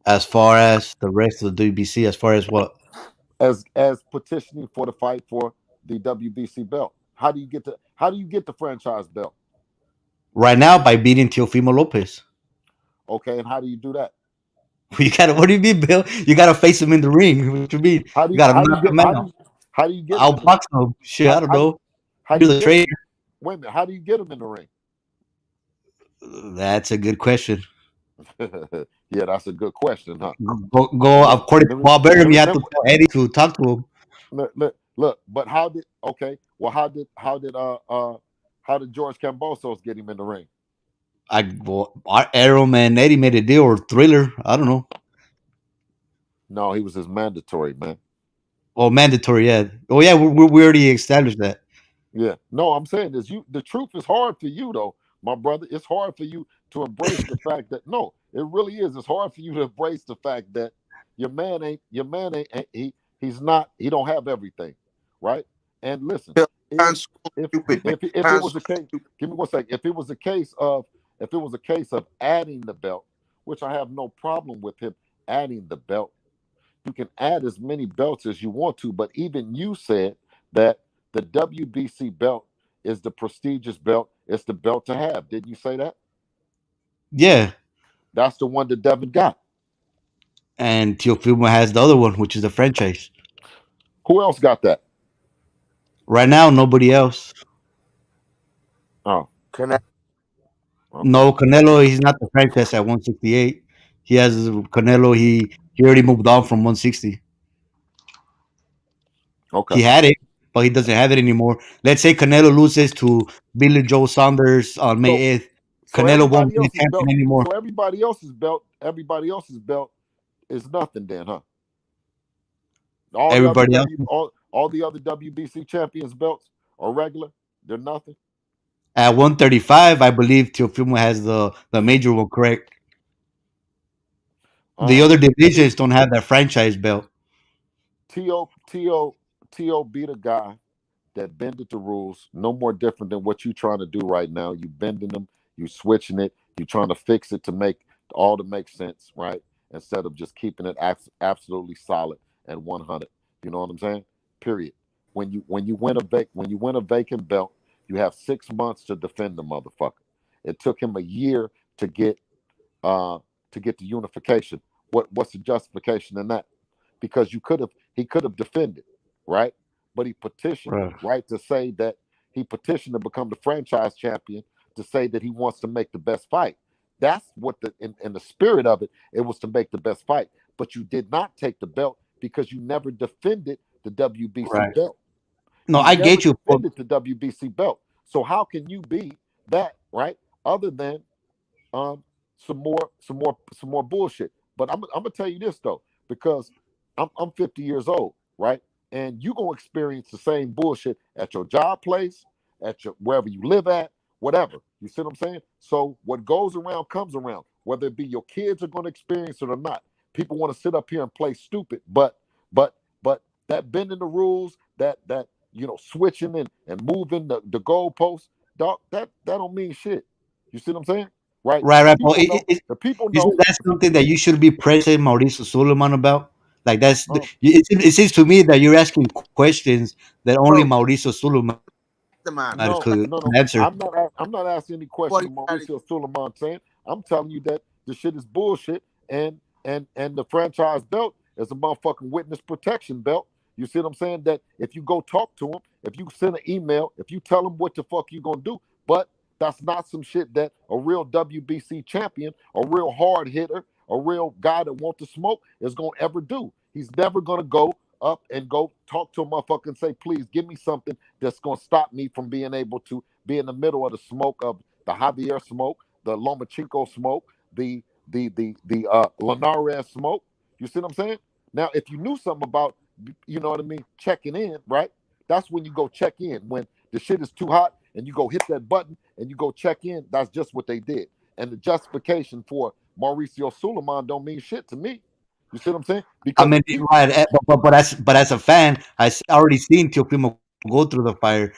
Speaker 13: As far as the rest of the WBC, as far as what?
Speaker 17: As petitioning for the fight for the WBC belt. How do you get the franchise belt?
Speaker 13: Right now, by beating Teofimo Lopez.
Speaker 17: Okay, and how do you do that?
Speaker 13: You gotta. What do you mean, Bill? You gotta face him in the ring. What you mean?
Speaker 17: How do
Speaker 13: you gotta knock him out.
Speaker 17: How do you get?
Speaker 13: I'll box him. Shit, I don't know. You're the trainer.
Speaker 17: Wait a minute. How do you get him in the ring?
Speaker 13: That's a good question.
Speaker 17: Yeah, that's a good question, huh?
Speaker 13: Go according to Paul Bear, you have to tell Eddie to talk to him.
Speaker 17: Look, but how did George Kambosos get him in the ring?
Speaker 13: Arrow and Eddie made a deal, or Thriller. I don't know.
Speaker 17: No, he was his mandatory, man.
Speaker 13: Oh, mandatory, yeah. Oh, yeah, we already established that.
Speaker 17: Yeah. No, I'm saying is the truth is hard for you though, my brother. It's hard for you to embrace the fact that no, it really is. It's hard for you to embrace the fact that your man ain't he don't have everything, right? And listen, if it was a case, give me 1 second. If it was a case of adding the belt, which I have no problem with him adding the belt, you can add as many belts as you want to. But even you said that the WBC belt is the prestigious belt. It's the belt to have. Didn't you say that?
Speaker 13: Yeah.
Speaker 17: That's the one that Devin got.
Speaker 13: And Teofimo has the other one, which is the franchise.
Speaker 17: Who else got that?
Speaker 13: Right now, nobody else.
Speaker 17: Oh,
Speaker 10: Canelo.
Speaker 17: Okay.
Speaker 13: No, Canelo, he's not the franchise at 168. He has Canelo, he already moved on from 160.
Speaker 17: Okay.
Speaker 13: He had it, but he doesn't have it anymore. Let's say Canelo loses to Billy Joe Saunders on May 8th. Canelo won't be champion anymore.
Speaker 17: So everybody else's belt is nothing then, huh? All the other WBC champions belts are regular. They're nothing.
Speaker 13: At 135, I believe Teofimo has the major one, correct? The other divisions don't have that franchise belt.
Speaker 17: T.O. beat a guy that bended the rules, no more different than what you're trying to do right now. You bending them, you switching it, you trying to fix it to make sense, right? Instead of just keeping it absolutely solid at 100. You know what I'm saying? Period. When you win a vacant belt, you have 6 months to defend the motherfucker. It took him a year to get to get the unification. What's the justification in that? Because he could have defended, right? But he petitioned, right, to say that he petitioned to become the franchise champion, to say that he wants to make the best fight. That's what in the spirit of it, it was to make the best fight. But you did not take the belt because you never defended the WBC belt.
Speaker 13: No,
Speaker 17: You
Speaker 13: I
Speaker 17: never
Speaker 13: get you.
Speaker 17: defended the WBC belt. So how can you be that, right? Other than some more bullshit. But I'm gonna tell you this though, because I'm 50 years old, right? And you gonna experience the same bullshit at your job place, at your wherever you live at, whatever. You see what I'm saying? So what goes around comes around. Whether it be your kids are gonna experience it or not. People want to sit up here and play stupid, but that bending the rules, that switching and moving the goalposts, dog, that don't mean shit. You see what I'm saying? Right?
Speaker 13: Right. But
Speaker 17: The people
Speaker 13: isn't
Speaker 17: know.
Speaker 13: that something that you should be pressing Mauricio Suleiman about? Like it seems to me that you're asking questions that only
Speaker 10: Bro,
Speaker 13: Mauricio Suleiman
Speaker 10: the man.
Speaker 17: No,
Speaker 13: could
Speaker 17: no.
Speaker 13: answer.
Speaker 17: I'm not asking any question of Mauricio Suleiman saying. I'm telling you that the shit is bullshit, and the franchise belt is a motherfucking witness protection belt. You see what I'm saying? That if you go talk to him, if you send an email, if you tell him what the fuck you gonna do, but that's not some shit that a real WBC champion, a real hard hitter, a real guy that wants to smoke is gonna ever do. He's never gonna go up and go talk to a motherfucker and say, please give me something that's gonna stop me from being able to be in the middle of the smoke of the Javier smoke, the Lomachenko smoke, the Linares smoke. You see what I'm saying? Now, if you knew something about, you know what I mean, checking in, right? That's when you go check in. When the shit is too hot and you go hit that button and you go check in, that's just what they did. And the justification for Mauricio Suleiman don't mean shit to me. You see what I'm saying?
Speaker 13: I
Speaker 17: Because
Speaker 13: mean, right, but as a fan, already seen Teofimo go through the fire.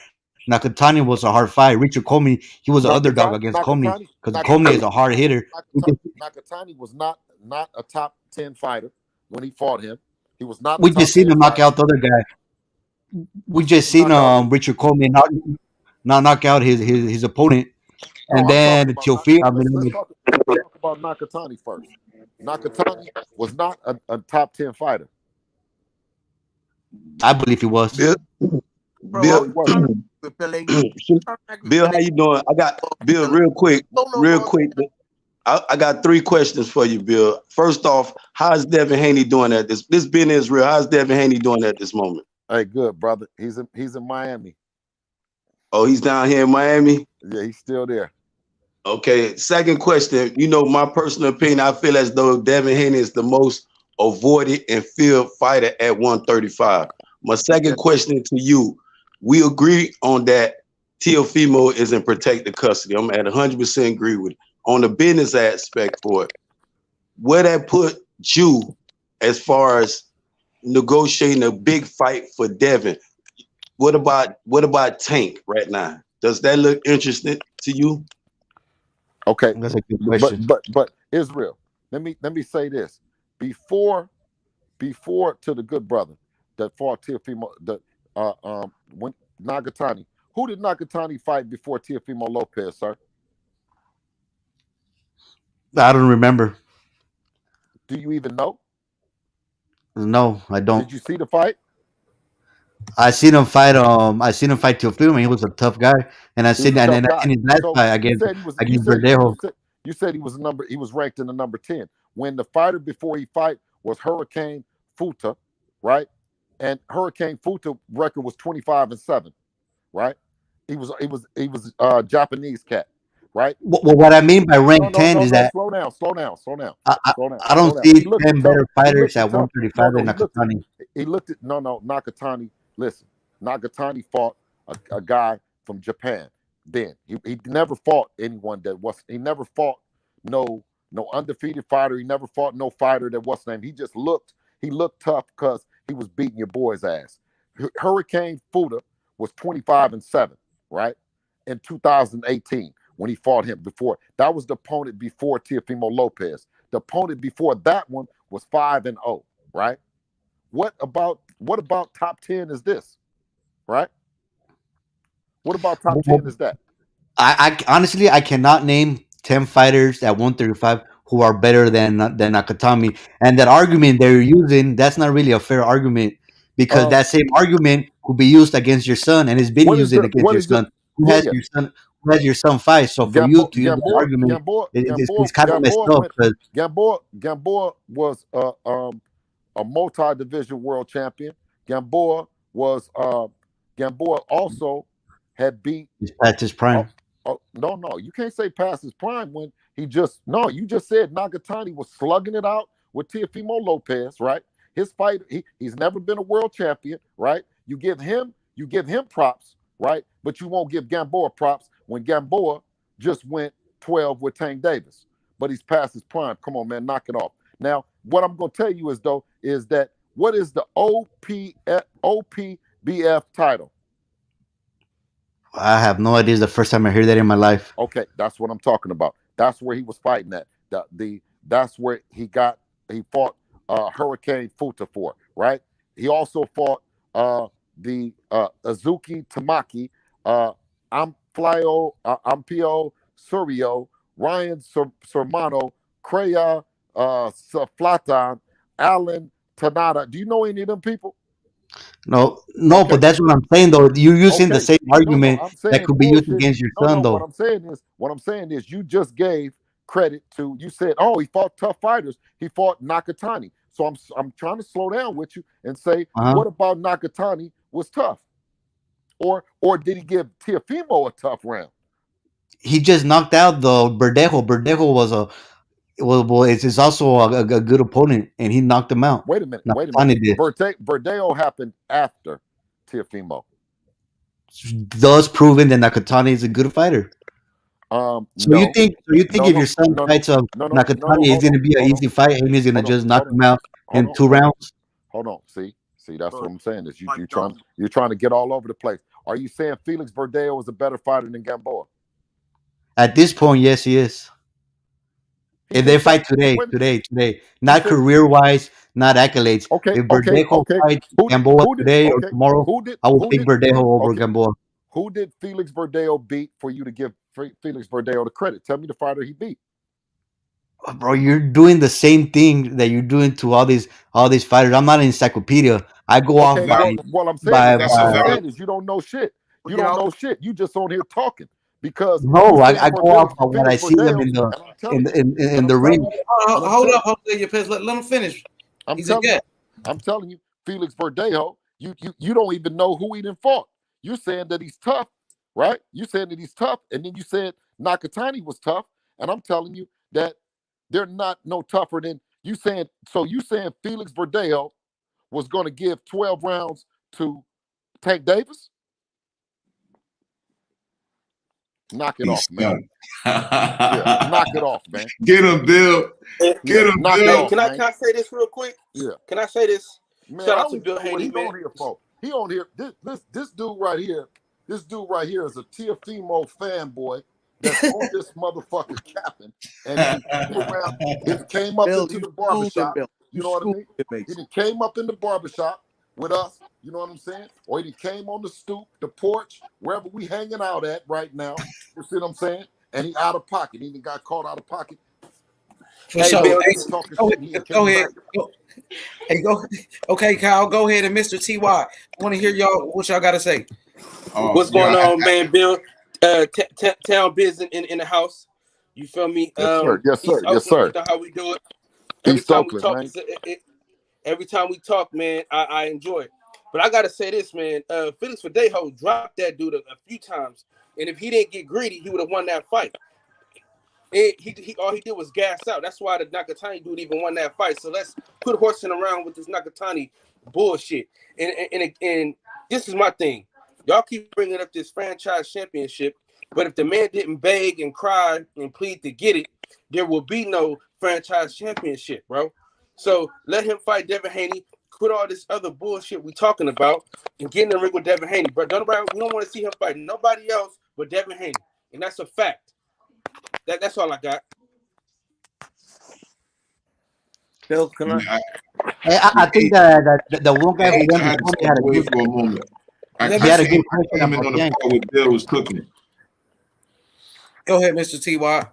Speaker 13: Nakatani was a hard fight. Richard Comey, he was an underdog against Comey because Comey is a hard hitter.
Speaker 17: Nakatani was not a top 10 fighter when he fought him. He was not a
Speaker 13: We
Speaker 17: top
Speaker 13: just seen
Speaker 17: 10
Speaker 13: him knock
Speaker 17: fighter.
Speaker 13: out the other guy. We just seen Richard Comey not knock out his opponent, and then Teofimo. I mean,
Speaker 17: Let's talk about Nakatani first. Nakatani was not a top 10 fighter.
Speaker 13: I believe he was.
Speaker 4: Bill,
Speaker 17: No, he wasn't.
Speaker 4: Bill, how you doing? I got Bill real quick. I got 3 questions for you, Bill. First off, how's Devin Haney doing at this? This being Israel, how's Devin Haney doing at this moment?
Speaker 17: Hey, good, brother. He's in Miami.
Speaker 4: Oh, he's down here in Miami?
Speaker 17: Yeah, he's still there.
Speaker 4: Okay. Second question. You know, my personal opinion, I feel as though Devin Haney is the most avoided and feared fighter at 135. My second question to you, we agree on that Teofimo is in protected custody. I'm at 100% agree with it. On the business aspect for it, where that put you as far as negotiating a big fight for Devin? What about Tank right now? Does that look interesting to you?
Speaker 17: Okay,
Speaker 13: that's a good question.
Speaker 17: But Israel, let me say this before to the good brother that fought Teofimo, when Nagatani. Who did Nagatani fight before Teofimo Lopez, sir?
Speaker 13: I don't remember.
Speaker 17: Do you even know?
Speaker 13: No, I don't.
Speaker 17: Did you see the fight?
Speaker 13: I seen him fight. I seen him fight Teofimo. He was a his last fight against Verdejo.
Speaker 17: You said he was ranked in the number 10. When the fighter before he fight was Hurricane Futa, right? And Hurricane Futa record was 25-7, right? He was Japanese cat, right?
Speaker 13: Well, what I mean by rank 10 is that
Speaker 17: slow down.
Speaker 13: I don't see 10 better fighters at 135 than Nakatani.
Speaker 17: He looked at Nakatani. Listen, Nakatani fought a guy from Japan. Then he never fought anyone that was. He never fought no undefeated fighter. He never fought no fighter that was named. He just looked. He looked tough because he was beating your boy's ass. Hurricane Futa was 25-7, right? In 2018 when he fought him before. That was the opponent before Teofimo Lopez. The opponent before that one was 5-0, right? What about top 10 is this, right? What about top 10 is that?
Speaker 13: I honestly I cannot name 10 fighters at 135 who are better than Nakatani. And that argument they're using, that's not really a fair argument because that same argument could be used against your son, and it's been
Speaker 17: What is
Speaker 13: used
Speaker 17: the
Speaker 13: against
Speaker 17: what
Speaker 13: your
Speaker 17: is the
Speaker 13: son.
Speaker 17: yeah, yeah.
Speaker 13: Who has your son fight? So for you to use that argument, it's kind of messed up.
Speaker 17: Gamboa was a multi-division world champion. Gamboa was Gamboa also had beat.
Speaker 13: He's past his prime.
Speaker 17: No, you can't say past his prime when you just said Nagatani was slugging it out with Teofimo Lopez, right? His fight, he's never been a world champion, right? You give him props, right? But you won't give Gamboa props when Gamboa just went 12 with Tank Davis. But he's past his prime. Come on, man, knock it off. Now, what I'm gonna tell you is that what is the OPBF title?
Speaker 13: I have no idea. It's the first time I hear that in my life.
Speaker 17: Okay, that's what I'm talking about. That's where he was fighting at. That's where he fought Hurricane Futa for, right? He also fought the Azuki Tamaki, Ampio Surio, Ryan Sermano, Kreya Saflatan, Alan Tanada. Do you know any of them people?
Speaker 13: No, okay. But that's what I'm saying though. You're using the same argument that could be used against your son, though.
Speaker 17: What I'm saying is you just gave credit to, you said, oh, he fought tough fighters. He fought Nakatani. So I'm trying to slow down with you and say, what about Nakatani was tough? Or did he give Teofimo a tough round?
Speaker 13: He just knocked out the Verdejo. Verdejo was it's also a good opponent, and he knocked him out.
Speaker 17: Wait a minute. Verdejo happened after Teofimo.
Speaker 13: Thus proving that Nakatani is a good fighter. You think if your son fights Nakatani, it's going to be an easy fight, and he's going to just knock him out in 2 rounds?
Speaker 17: Hold on. See, that's what I'm saying. Is you're trying to get all over the place. Are you saying Felix Verdejo is a better fighter than Gamboa?
Speaker 13: At this point, yes, he is. If they fight today, not career-wise, not accolades.
Speaker 17: Okay,
Speaker 13: if Verdejo fights Gamboa today or tomorrow, I will pick Verdejo over Gamboa.
Speaker 17: Who did Felix Verdejo beat for you to give Felix Verdejo the credit? Tell me the fighter he beat.
Speaker 13: Bro, you're doing the same thing that you're doing to all these fighters. I'm not an encyclopedia. I go off by.
Speaker 17: What I'm saying is you don't know shit. You don't know shit. You just on here talking. Because
Speaker 13: I go off by what I see them in the ring.
Speaker 1: Hold up, let him finish.
Speaker 17: I'm telling you, Felix Verdejo, you don't even know who he done fought. You're saying that he's tough, right? You saying that he's tough, and then you said Nakatani was tough, and I'm telling you that they're not no tougher than you saying. So you saying Felix Verdejo was going to give 12 rounds to Tank Davis? Knock it off, man. Knock it off, man.
Speaker 16: Get him, Bill. Get him, Bill.
Speaker 6: Can I say this real quick?
Speaker 17: Yeah.
Speaker 6: Can I say this?
Speaker 17: Man,
Speaker 6: shout out to Bill Haney, man.
Speaker 17: He on here. This dude right here. This dude right here is a Teofimo fanboy that's on this motherfucker capping, and he came up into the barbershop. You know what I mean? He came up in the barbershop with us. You know what I'm saying? Or he came on the stoop, the porch, wherever we hanging out at right now. You see what I'm saying? And he out of pocket. He got caught out of pocket.
Speaker 1: Go ahead. Okay, Kyle, go ahead. And Mr. TY, I want to hear what y'all got to say.
Speaker 6: What's going on, man? Bill, town business in the house. You feel me?
Speaker 17: Yes, sir. Yes, sir.
Speaker 6: You know how we do it. Every time we talk, man, I enjoy it. But I gotta say this, man. Felix Verdejo dropped that dude a few times, and if he didn't get greedy, he would have won that fight. He all he did was gas out. That's why the Nakatani dude even won that fight. So let's quit horsing around with this Nakatani bullshit. And this is my thing. Y'all keep bringing up this franchise championship, but if the man didn't beg and cry and plead to get it, there will be no franchise championship, bro. So let him fight Devin Haney. Quit all this other bullshit we talking about and get in the ring with Devin Haney, bro. We don't want to see him fight nobody else but Devin Haney, and that's a fact. That's all I got.
Speaker 10: Bill, can
Speaker 13: I think that the one guy who won the fight had a good
Speaker 16: for a moment.
Speaker 13: He had a good question
Speaker 16: on the part with Bill was cooking.
Speaker 1: Go ahead, Mr. TY.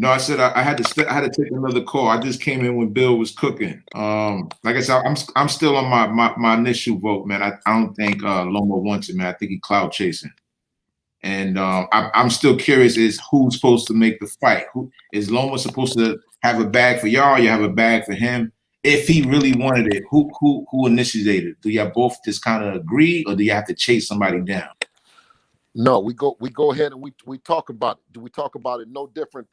Speaker 16: No, I said I had to take another call. I just came in when Bill was cooking. Like I said, I'm still on my initial vote, man. I don't think Loma wants it, man. I think he cloud chasing. And I'm still curious is who's supposed to make the fight? Who is Loma supposed to have a bag for y'all? You have a bag for him? If he really wanted it, who initiated it? Do y'all both just kind of agree, or do you have to chase somebody down?
Speaker 17: No, we go ahead and we talk about it. Do we talk about it no different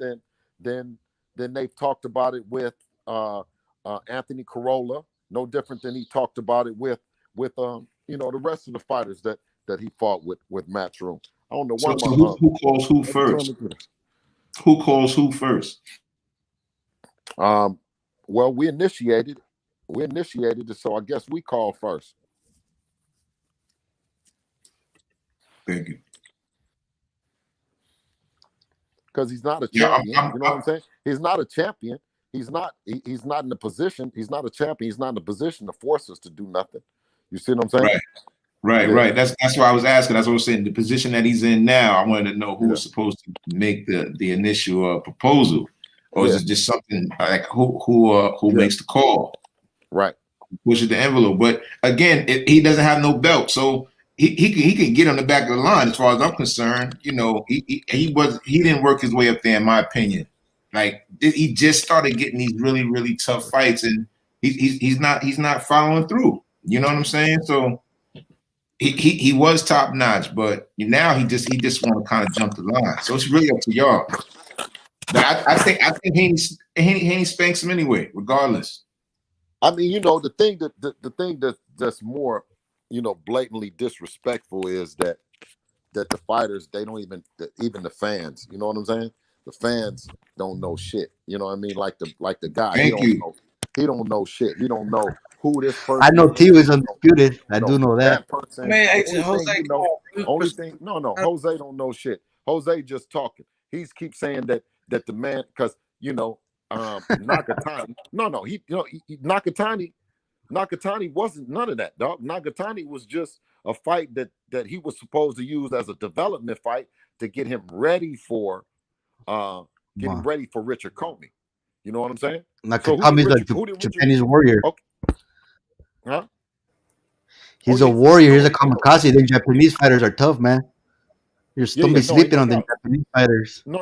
Speaker 17: than they've talked about it with Anthony Corolla? No different than he talked about it with the rest of the fighters that he fought with Matchroom. I don't know
Speaker 16: why. So who calls who first? Who calls who first?
Speaker 17: Well, we initiated it, so I guess we call first.
Speaker 16: Thank you.
Speaker 17: Because he's not a champion. You know what I'm saying? He's not a champion. He's not in the position. He's not a champion. He's not in the position to force us to do nothing. You see what I'm saying?
Speaker 16: Right. That's why I was asking. That's what I was saying. The position that he's in now, I wanted to know who was supposed to make the initial proposal, or is it just something like who makes the call?
Speaker 17: Right.
Speaker 16: Pushes the envelope. But again, he doesn't have no belt, so he can get on the back of the line. As far as I'm concerned, he didn't work his way up there, in my opinion. Like he just started getting these really, really tough fights, and he's not following through. You know what I'm saying? So he was top notch, but now he just want to kind of jump the line. So it's really up to y'all. But I think Haney spanks him anyway, regardless.
Speaker 17: I mean, the thing that's more, blatantly disrespectful is that the fighters, they don't even the fans, you know what I'm saying? The fans don't know shit. You know what I mean? Like the guy, he don't know shit. He don't know who this person.
Speaker 13: I know T was undisputed. I do know that.
Speaker 17: Person,
Speaker 1: Man, Jose,
Speaker 17: Jose don't know shit. Jose just talking. He keeps saying that the man, because Nakatani. Nakatani wasn't none of that, dog. Nakatani was just a fight that he was supposed to use as a development fight to get him ready for Richard Comey. You know what I'm saying?
Speaker 13: Nakatami's a Japanese warrior.
Speaker 17: Okay. Huh?
Speaker 13: He's a warrior. He's a kamikaze. The Japanese fighters are tough, man. You're still sleeping on the Japanese fighters.
Speaker 17: No.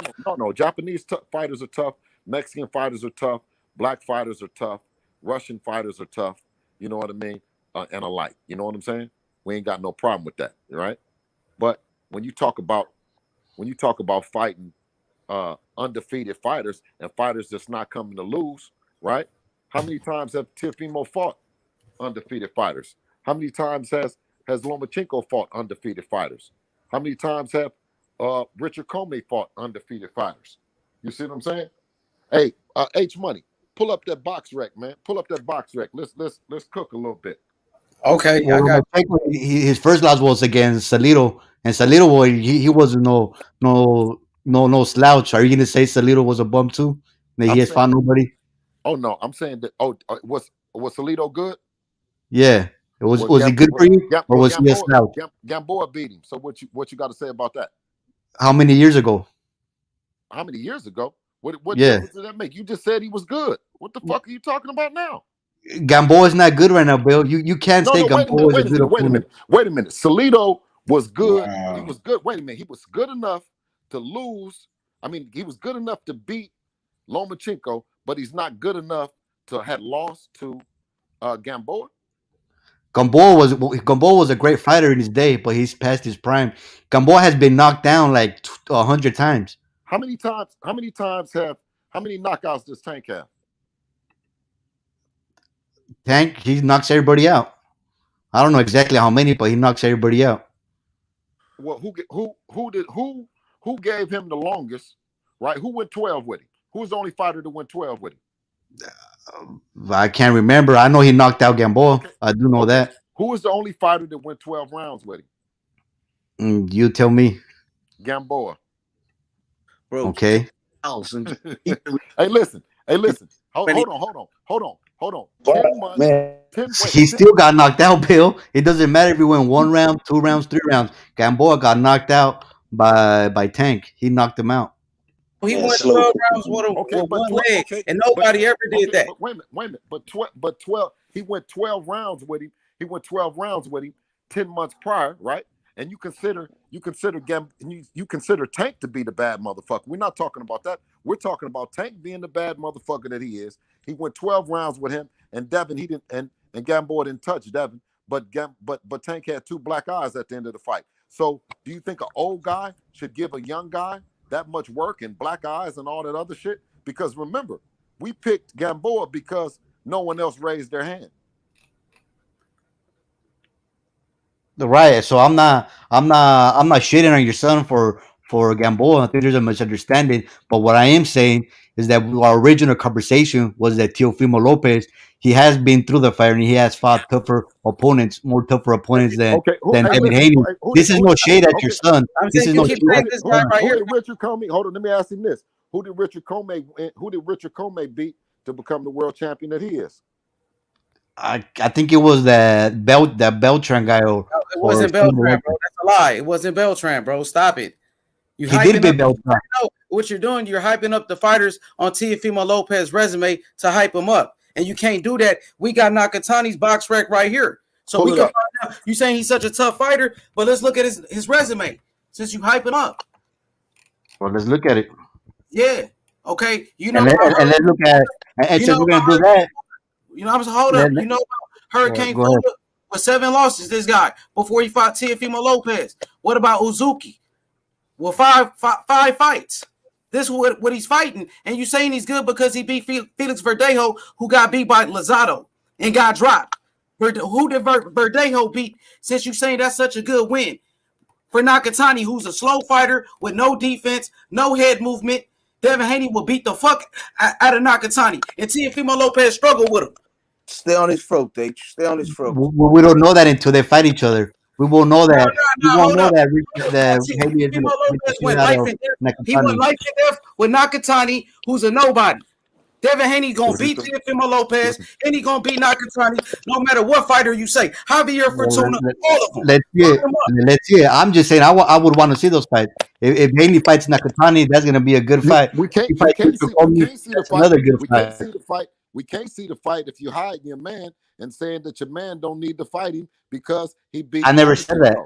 Speaker 17: Japanese fighters are tough. Mexican fighters are tough. Black fighters are tough. Russian fighters are tough. You know what I mean? And alike. You know what I'm saying? We ain't got no problem with that, right? But when you talk about fighting undefeated fighters and fighters that's not coming to lose, right? How many times have Teofimo fought undefeated fighters? How many times has Lomachenko fought undefeated fighters? How many times have Richard Comey fought undefeated fighters? You see what I'm saying? Hey, H Money, pull up that box rec, man. Pull up that box rec. Let's cook a little bit.
Speaker 1: Okay,
Speaker 13: his first loss was against Salido, and Salido, he wasn't no slouch. Are you gonna say Salido was a bum too? That he has found nobody?
Speaker 17: Oh no, I'm saying that. Was Salido good?
Speaker 13: Yeah, was he good for you, or was he a slouch?
Speaker 17: Gamboa beat him. So what you got to say about that?
Speaker 13: How many years ago?
Speaker 17: How many years ago? What difference did that make? You just said he was good. What the fuck are you talking about now?
Speaker 13: Gamboa is not good right now, Bill. You can't say Gamboa is a good opponent.
Speaker 17: Wait a minute. Salido was good. Wow. He was good. Wait a minute. He was good enough to lose. I mean, he was good enough to beat Lomachenko, but he's not good enough to have lost to Gamboa.
Speaker 13: Gamboa was a great fighter in his day, but he's past his prime. Gamboa has been knocked down like 100 times.
Speaker 17: How many knockouts does Tank have?
Speaker 13: Tank, he knocks everybody out. I don't know exactly how many, but he knocks everybody out.
Speaker 17: Well, who gave him the longest? Right? Who went 12 with him? Who was the only fighter that went 12 with him?
Speaker 13: I can't remember. I know he knocked out Gamboa. Okay. I do know that.
Speaker 17: Who was the only fighter that went 12 rounds with
Speaker 13: him? You tell me.
Speaker 17: Gamboa.
Speaker 10: Bro,
Speaker 13: okay.
Speaker 17: Hey, listen. Hold on. 10 months.
Speaker 13: He still got knocked out, Bill. It doesn't matter if he went 1 round, 2 rounds, 3 rounds. Gamboa got knocked out by Tank. He knocked him out.
Speaker 1: He
Speaker 2: Yeah,
Speaker 1: went
Speaker 2: slow
Speaker 1: 12
Speaker 2: cooking.
Speaker 1: rounds with
Speaker 17: Okay,
Speaker 1: with
Speaker 17: but
Speaker 1: one
Speaker 17: 12.
Speaker 1: leg,
Speaker 17: Okay,
Speaker 1: and
Speaker 17: but
Speaker 1: nobody ever did
Speaker 17: okay,
Speaker 1: that.
Speaker 17: but wait a minute. But 12. He went 12 rounds with him. He went 12 rounds with him 10 months prior, right? And you consider you consider Tank to be the bad motherfucker. We're not talking about that. We're talking about Tank being the bad motherfucker that he is. He went 12 rounds with him, and Devin he didn't, and Gamboa didn't touch Devin, but Tank had 2 black eyes at the end of the fight. So do you think an old guy should give a young guy that much work and black eyes and all that other shit? Because remember, we picked Gamboa because no one else raised their hand.
Speaker 13: Right. So I'm not shitting on your son for Gamboa. I think there's a misunderstanding. But what I am saying is that our original conversation was that Teofimo Lopez, he has been through the fire and he has fought more tougher opponents
Speaker 17: Okay,
Speaker 13: than
Speaker 17: hey,
Speaker 13: Devin
Speaker 17: listen,
Speaker 13: Haney.
Speaker 17: who
Speaker 13: This is no shade at your
Speaker 17: okay,
Speaker 13: son.
Speaker 1: I'm
Speaker 13: This
Speaker 1: saying
Speaker 13: is
Speaker 1: you
Speaker 13: no
Speaker 1: keep
Speaker 13: shade
Speaker 1: saying
Speaker 13: at
Speaker 1: this
Speaker 13: your
Speaker 1: guy
Speaker 13: son.
Speaker 1: right
Speaker 17: who
Speaker 1: here.
Speaker 17: did Richard Comey? Hold on, let me ask him this: Who did Richard Comey beat to become the world champion that he is?
Speaker 13: I think it was that Beltran guy
Speaker 1: No, it
Speaker 13: or
Speaker 1: wasn't
Speaker 13: something
Speaker 1: Beltran,
Speaker 13: like
Speaker 1: bro.
Speaker 13: that.
Speaker 1: That's a lie. It wasn't Beltran, bro. Stop it. You
Speaker 13: He did
Speaker 1: hyping
Speaker 13: beat
Speaker 1: up.
Speaker 13: Beltran.
Speaker 1: No, what you're doing, you're hyping up the fighters on Teofimo Lopez's resume to hype him up, and you can't do that. We got Nakatani's box rec right here, so
Speaker 17: Pull
Speaker 1: we
Speaker 17: it
Speaker 1: can
Speaker 17: up.
Speaker 1: find out. You saying he's such a tough fighter, but let's look at his resume since you hype him up.
Speaker 13: Well, let's look at it.
Speaker 1: Yeah. Okay. You know
Speaker 13: And
Speaker 1: about
Speaker 13: let's look at and
Speaker 1: you know
Speaker 13: since we're gonna
Speaker 1: about
Speaker 13: do that,
Speaker 1: you know. I'm just hold
Speaker 13: let,
Speaker 1: up. You know about Hurricane
Speaker 13: go ahead.
Speaker 1: Fuda with 7 losses. This guy before he fought Teofimo Lopez. What about Uzuki? Well, five fights. This is what he's fighting, and you saying he's good because he beat Felix Verdejo, who got beat by Lozado and got dropped. Who did Verdejo beat? Since you saying that's such a good win for Nakatani, who's a slow fighter with no defense, no head movement. Devin Haney will beat the fuck out of Nakatani, and Teofimo Lopez struggled with him.
Speaker 10: Stay on his throat, Dave. Stay on his throat.
Speaker 13: We don't know that until they fight each other. We won't know
Speaker 1: No,
Speaker 13: that. We won't
Speaker 1: hold
Speaker 13: know
Speaker 1: up.
Speaker 13: that Haney is
Speaker 1: Teofimo
Speaker 13: gonna beat the
Speaker 1: Lopez
Speaker 13: shit
Speaker 1: went
Speaker 13: out
Speaker 1: life
Speaker 13: of
Speaker 1: and death. He went
Speaker 13: Nakatani.
Speaker 1: life and death with Nakatani, who's a nobody. Devin Haney gonna beat Teofimo Lopez, and he gonna beat Nakatani, no matter what fighter you say. Javier
Speaker 13: Well,
Speaker 1: Fortuna, all of them.
Speaker 13: let's see it. Let's see it. I'm just saying, I would want to see those fights. If Haney fights Nakatani, that's gonna be a good fight.
Speaker 17: We can't
Speaker 13: If he fights Richard
Speaker 17: see
Speaker 13: Comey,
Speaker 17: the
Speaker 13: that's
Speaker 17: fight.
Speaker 13: another good
Speaker 17: We
Speaker 13: fight.
Speaker 17: can't see the fight. We can't see the fight if you hide your man and saying that your man don't need to fight him because he beat
Speaker 13: I never said that.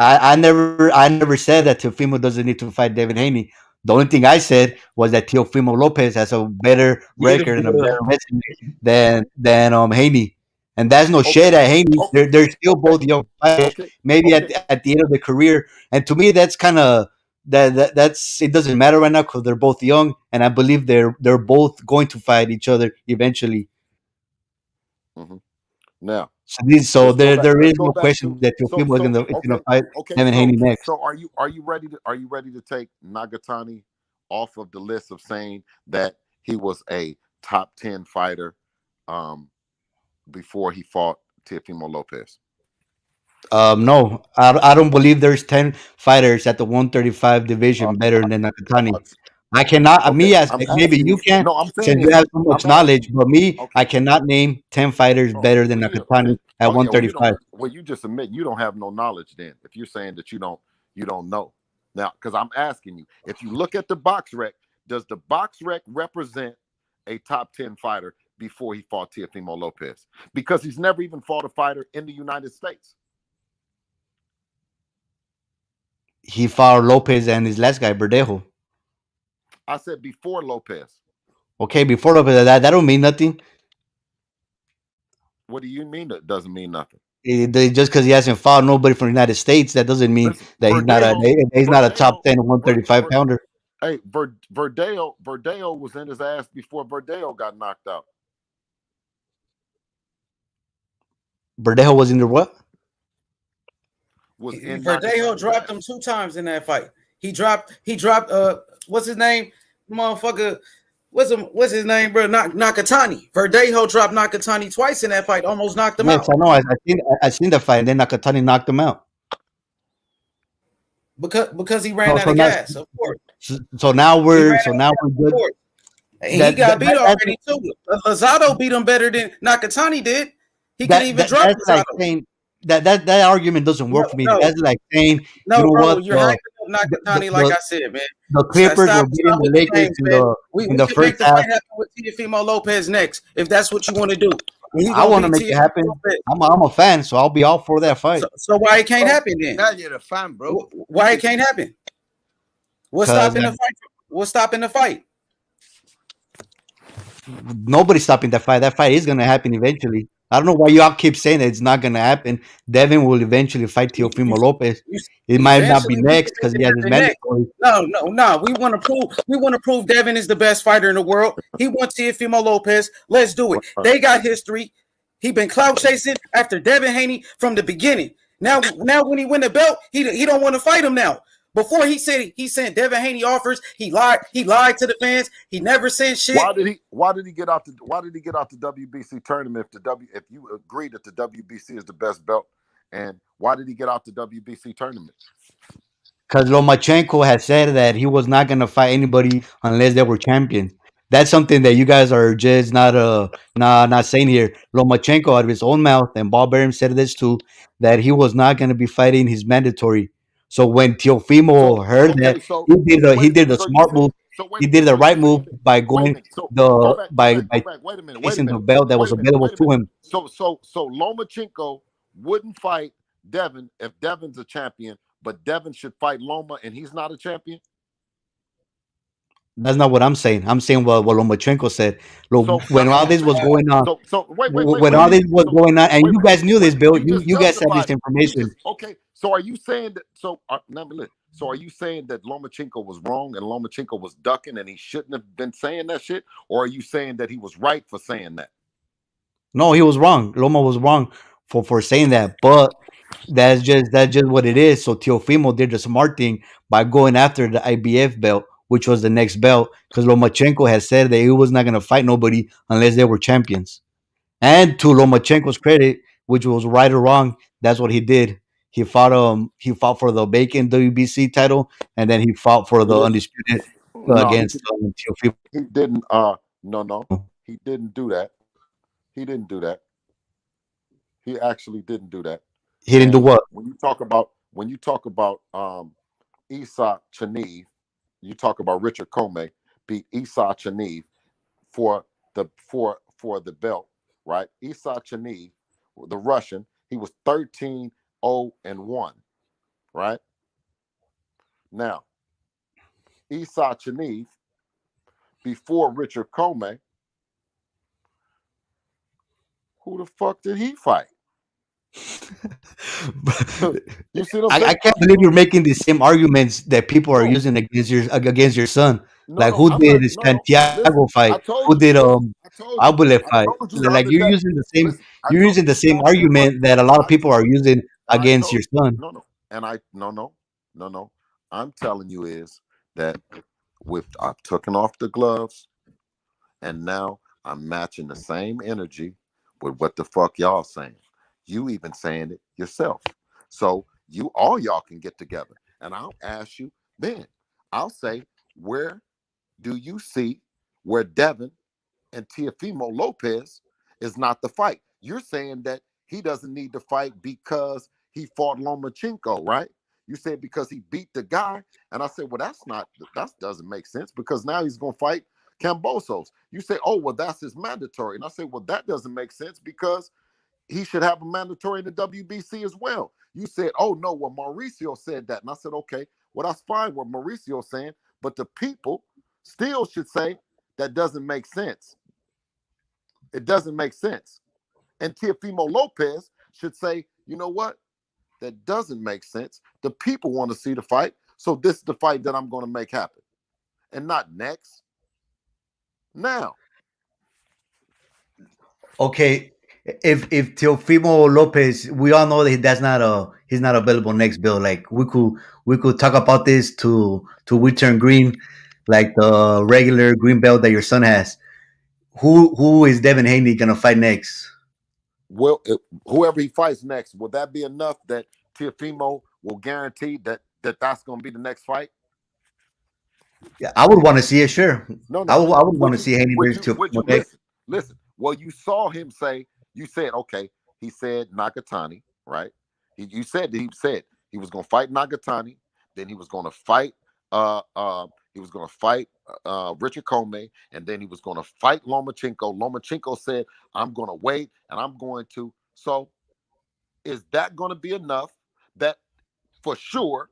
Speaker 17: Lomachenko.
Speaker 13: I never said that Teofimo doesn't need to fight Devin Haney. The only thing I said was that Teofimo Lopez has a better record and a better resume than Haney. And that's no shade at Haney. They're still both young fighters, maybe at the end of their career. And to me, that's kind of that's it doesn't matter right now because they're both young, and I believe they're both going to fight each other eventually.
Speaker 17: Now,
Speaker 13: So there
Speaker 17: let's
Speaker 13: is
Speaker 17: go
Speaker 13: no
Speaker 17: back
Speaker 13: question
Speaker 17: to
Speaker 13: that Teofimo is gonna fight Devin Haney next.
Speaker 17: So are you ready to take Nagatani off of the list of saying that he was a top 10 fighter before he fought Teofimo Lopez?
Speaker 13: No, I don't believe there's 10 fighters at the 135 division better than Nakatani. I cannot. Me as
Speaker 17: I'm
Speaker 13: maybe
Speaker 17: asking
Speaker 13: you
Speaker 17: you.
Speaker 13: can,
Speaker 17: No, I'm saying
Speaker 13: since you have so much
Speaker 17: I'm asking
Speaker 13: knowledge.
Speaker 17: you.
Speaker 13: But me, I cannot name 10 fighters better than
Speaker 17: Well,
Speaker 13: Nakatani at
Speaker 17: well, you
Speaker 13: 135.
Speaker 17: don't. Well, you just admit you don't have no knowledge. Then, if you're saying that you don't know now, because I'm asking you, if you look at the box rec, does the box rec represent a top 10 fighter before he fought Teofimo Lopez? Because he's never even fought a fighter in the United States.
Speaker 13: He fought Lopez and his last guy, Verdejo.
Speaker 17: I said before Lopez.
Speaker 13: Okay, before Lopez, that don't mean nothing.
Speaker 17: What do you mean that doesn't mean nothing?
Speaker 13: Just because he hasn't fought nobody from the United States, that doesn't mean that he's not a top 10 135 pounder.
Speaker 17: Hey, Verdejo was in his ass before Verdejo got knocked out.
Speaker 13: Verdejo was in the what?
Speaker 1: Verdejo dropped him 2 times in that fight. He dropped what's his name? Motherfucker. What's his name, bro? Nakatani. Verdejo dropped Nakatani twice in that fight, almost knocked him out.
Speaker 13: Yes, I know. I seen the fight, and then Nakatani knocked him out.
Speaker 1: Because he ran out of gas, of course.
Speaker 13: So now we're good.
Speaker 1: He got beat already too. Lozado beat him better than Nakatani did. He could even drop
Speaker 13: Lozado. Like saying, that argument doesn't work for me. That's like saying,
Speaker 1: no,
Speaker 13: you know
Speaker 1: bro,
Speaker 13: what?
Speaker 1: you're hyping Nakatani, like I said, man.
Speaker 13: the Clippers were beating
Speaker 1: Stop
Speaker 13: the
Speaker 1: with the
Speaker 13: Lakers
Speaker 1: games, man.
Speaker 13: in
Speaker 1: We
Speaker 13: the
Speaker 1: can make
Speaker 13: first
Speaker 1: the
Speaker 13: half.
Speaker 1: fight happen with Teofimo Lopez next, if that's what you want to do. And he
Speaker 13: I
Speaker 1: gonna
Speaker 13: want to
Speaker 1: beat
Speaker 13: make it
Speaker 1: Teofimo
Speaker 13: happen.
Speaker 1: Lopez.
Speaker 13: I'm a fan, so I'll be all for that fight.
Speaker 1: So why it can't
Speaker 10: Bro,
Speaker 1: happen then?
Speaker 10: now you're a fan, bro.
Speaker 1: Why it can't happen? What's
Speaker 13: Because
Speaker 1: stopping the fight? What's stopping the fight?
Speaker 13: nobody's stopping that fight. That fight is gonna happen eventually. I don't know why y'all keep saying that it's not gonna happen. Devin will eventually fight
Speaker 1: You,
Speaker 13: Teofimo Lopez.
Speaker 1: you,
Speaker 13: It might not be
Speaker 1: eventually, we
Speaker 13: next
Speaker 1: can
Speaker 13: because
Speaker 1: make
Speaker 13: he
Speaker 1: it
Speaker 13: has his
Speaker 1: happen next.
Speaker 13: mandatory.
Speaker 1: No. We want to prove Devin is the best fighter in the world. He wants Teofimo Lopez. Let's do it. They got history. He been clout chasing after Devin Haney from the beginning. Now when he win the belt, he don't want to fight him now. Before he sent Devin Haney offers. He lied to the fans. He never sent shit.
Speaker 17: Why did he get out the WBC tournament if you agree that the WBC is the best belt? And why did he get out the WBC tournament?
Speaker 13: Because Lomachenko has said that he was not gonna fight anybody unless they were champions. That's something that you guys are just not saying here. Lomachenko out of his own mouth, and Bob Arum said this too, that he was not gonna be fighting his mandatory. So when Teofimo heard that, he did the smart move. He did the right move by going by chasing the belt that was available to him.
Speaker 17: So Lomachenko wouldn't fight Devin if Devin's a champion, but Devin should fight Loma and he's not a champion?
Speaker 13: That's not what I'm saying. I'm saying what Lomachenko said. Look, when all this was going on, when all this was going on, and you guys knew this, Bill. You guys had this information.
Speaker 17: Okay, so are you saying that? So are you saying that Lomachenko was wrong and Lomachenko was ducking and he shouldn't have been saying that shit, or are you saying that he was right for saying that?
Speaker 13: No, he was wrong. Loma was wrong for saying that, but that's just what it is. So Teofimo did the smart thing by going after the IBF belt, which was the next belt, because Lomachenko has said that he was not going to fight nobody unless they were champions. And to Lomachenko's credit, which was right or wrong, that's what he did. He fought for the vacant WBC title, and then he fought for the undisputed
Speaker 17: No,
Speaker 13: against Teofimo.
Speaker 17: he didn't. No, he didn't do that. He didn't do that. He actually didn't do that.
Speaker 13: He didn't do what?
Speaker 17: When you talk about Isa Chaneev, you talk about Richard Comey beat Isa Chaneev for the belt, right? Isa Chaneev, the Russian, he was 13-0-1, right? Now, Isa Chaneev, before Richard Comey, who the fuck did he fight? You see what I'm saying?
Speaker 13: I can't believe you're making the same arguments that people are using against your son. Who did Santiago fight? Who did Abule fight? Like you're using the same argument that a lot of people are using against your son.
Speaker 17: No. I'm telling you is that I've taken off the gloves and now I'm matching the same energy with what the fuck y'all saying. You even saying it yourself. So all y'all can get together and I'll ask you then. I'll say, where do you see where Devin and Teofimo Lopez is not the fight? You're saying that he doesn't need to fight because he fought Lomachenko, right? You said because he beat the guy, and I said, well, that doesn't make sense because now he's gonna fight Kambosos. You say, oh, well, that's his mandatory, and I said, well, that doesn't make sense because he should have a mandatory in the WBC as well. You said, oh no, well, Mauricio said that, and I said, okay, well, that's fine what Mauricio's saying, but the people still should say that doesn't make sense. It doesn't make sense. And Teofimo Lopez should say, you know what? That doesn't make sense. The people want to see the fight, so this is the fight that I'm going to make happen, and not next. Now.
Speaker 13: Okay, if Teofimo Lopez, we all know that he's not available next, Bill. Like we could talk about this to we turn green, like the regular green belt that your son has. Who is Devin Haney gonna fight next?
Speaker 17: Well, whoever he fights next, will that be enough that Teofimo will guarantee that that's going to be the next fight?
Speaker 13: Yeah, I would want to see it. Sure,
Speaker 17: no.
Speaker 13: I would want to see Haney versus Teofimo next.
Speaker 17: Listen. Well, you saw him say. You said okay. He said Nakatani, right? He said he was going to fight Nakatani. Then he was going to fight. Richard Comey, and then he was going to fight Lomachenko. Lomachenko said, "I'm going to wait, and I'm going to." So, is that going to be enough? That for sure,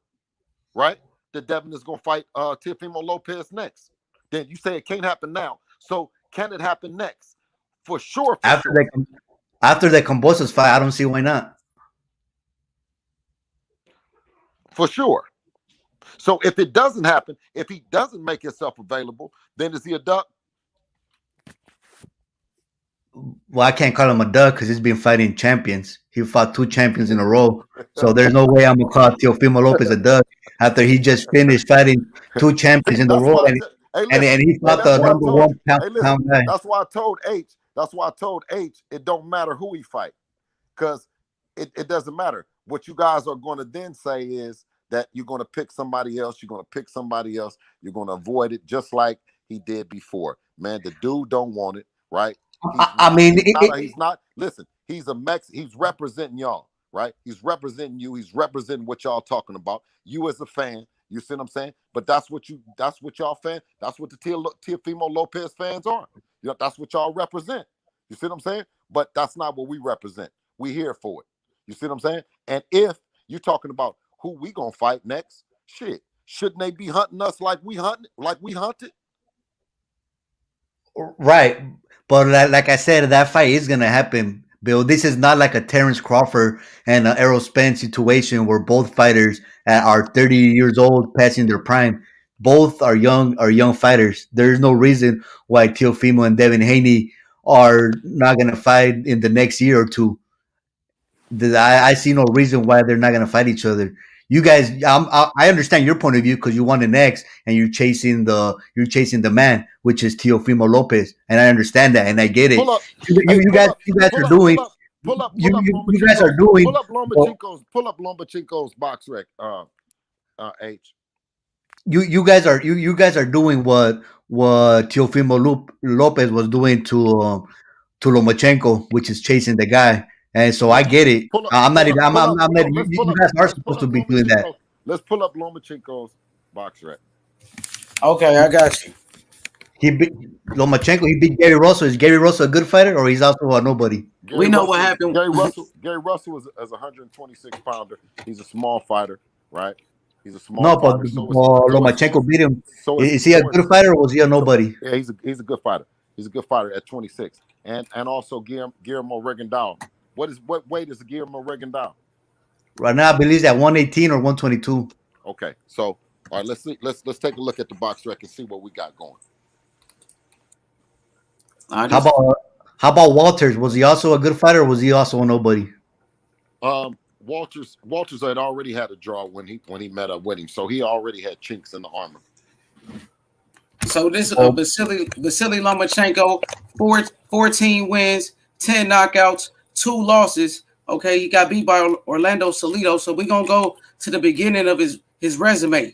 Speaker 17: right? That Devin is going to fight Teofimo Lopez next. Then you say it can't happen now. So can it happen next? For sure.
Speaker 13: After the Cambosos fight, I don't see why not.
Speaker 17: For sure. So if it doesn't happen, if he doesn't make himself available, then is he a duck?
Speaker 13: Well, I can't call him a duck because he's been fighting champions. He fought 2 champions in a row. So there's no way I'm going to call Teofimo Lopez a duck after he just finished fighting 2 champions in a row. And he fought the number 1 pound guy.
Speaker 17: That's why I told H. That's why I told H. It don't matter who he fight, because it doesn't matter. What you guys are going to then say is that you're going to pick somebody else. You're going to pick somebody else. You're going to avoid it just like he did before. Man, the dude don't want it, right? He's not. Listen, he's a Mex. He's representing y'all, right? He's representing you. He's representing what y'all talking about. You as a fan, you see what I'm saying? But that's what y'all fan. That's what the Teofimo Lopez fans are. You know, that's what y'all represent. You see what I'm saying? But that's not what we represent. We here for it. You see what I'm saying? And if you're talking about who we gonna fight next, shit, shouldn't they be hunting us like we hunted?
Speaker 13: Right. But like I said, that fight is going to happen, Bill. This is not like a Terrence Crawford and an Errol Spence situation where both fighters are 30 years old, passing their prime. Both are young fighters. There's no reason why Teofimo and Devin Haney are not going to fight in the next year or two. I see no reason why they're not going to fight each other. You guys, I understand your point of view because you want an X and you're chasing the man, which is Teofimo Lopez, and I understand that and I get it. You guys are doing.
Speaker 17: Pull up Lomachenko's box rec. H.
Speaker 13: You guys are doing what Teofimo Lopez was doing to Lomachenko, which is chasing the guy. And so I get it. I'm not. You guys are supposed to be doing that.
Speaker 17: Let's pull up Lomachenko's box rec.
Speaker 1: Okay, I got you.
Speaker 13: He beat Lomachenko. He beat Gary Russell. Is Gary Russell a good fighter, or he's also a nobody?
Speaker 1: We know what happened.
Speaker 17: Gary Russell is a 126 pounder. He's a small fighter, right? He's a small.
Speaker 13: No, but Lomachenko beat him. Is he a good fighter, or was he a nobody?
Speaker 17: Yeah, he's a good fighter. He's a good fighter at 26, and also Guillermo Regendao. What weight is Guillermo Regendao?
Speaker 13: Right now, I believe he's at 118 or 122.
Speaker 17: Okay, so all right, let's see. Let's take a look at the box rec and see what we got going.
Speaker 13: How about Walters? Was he also a good fighter, or was he also a nobody?
Speaker 17: Walters had already had a draw when he met up with him, so he already had chinks in the armor.
Speaker 1: So this Vasiliy Lomachenko, 14 wins, 10 knockouts, 2 losses. Okay, he got beat by Orlando Salido. So we're gonna go to the beginning of his resume.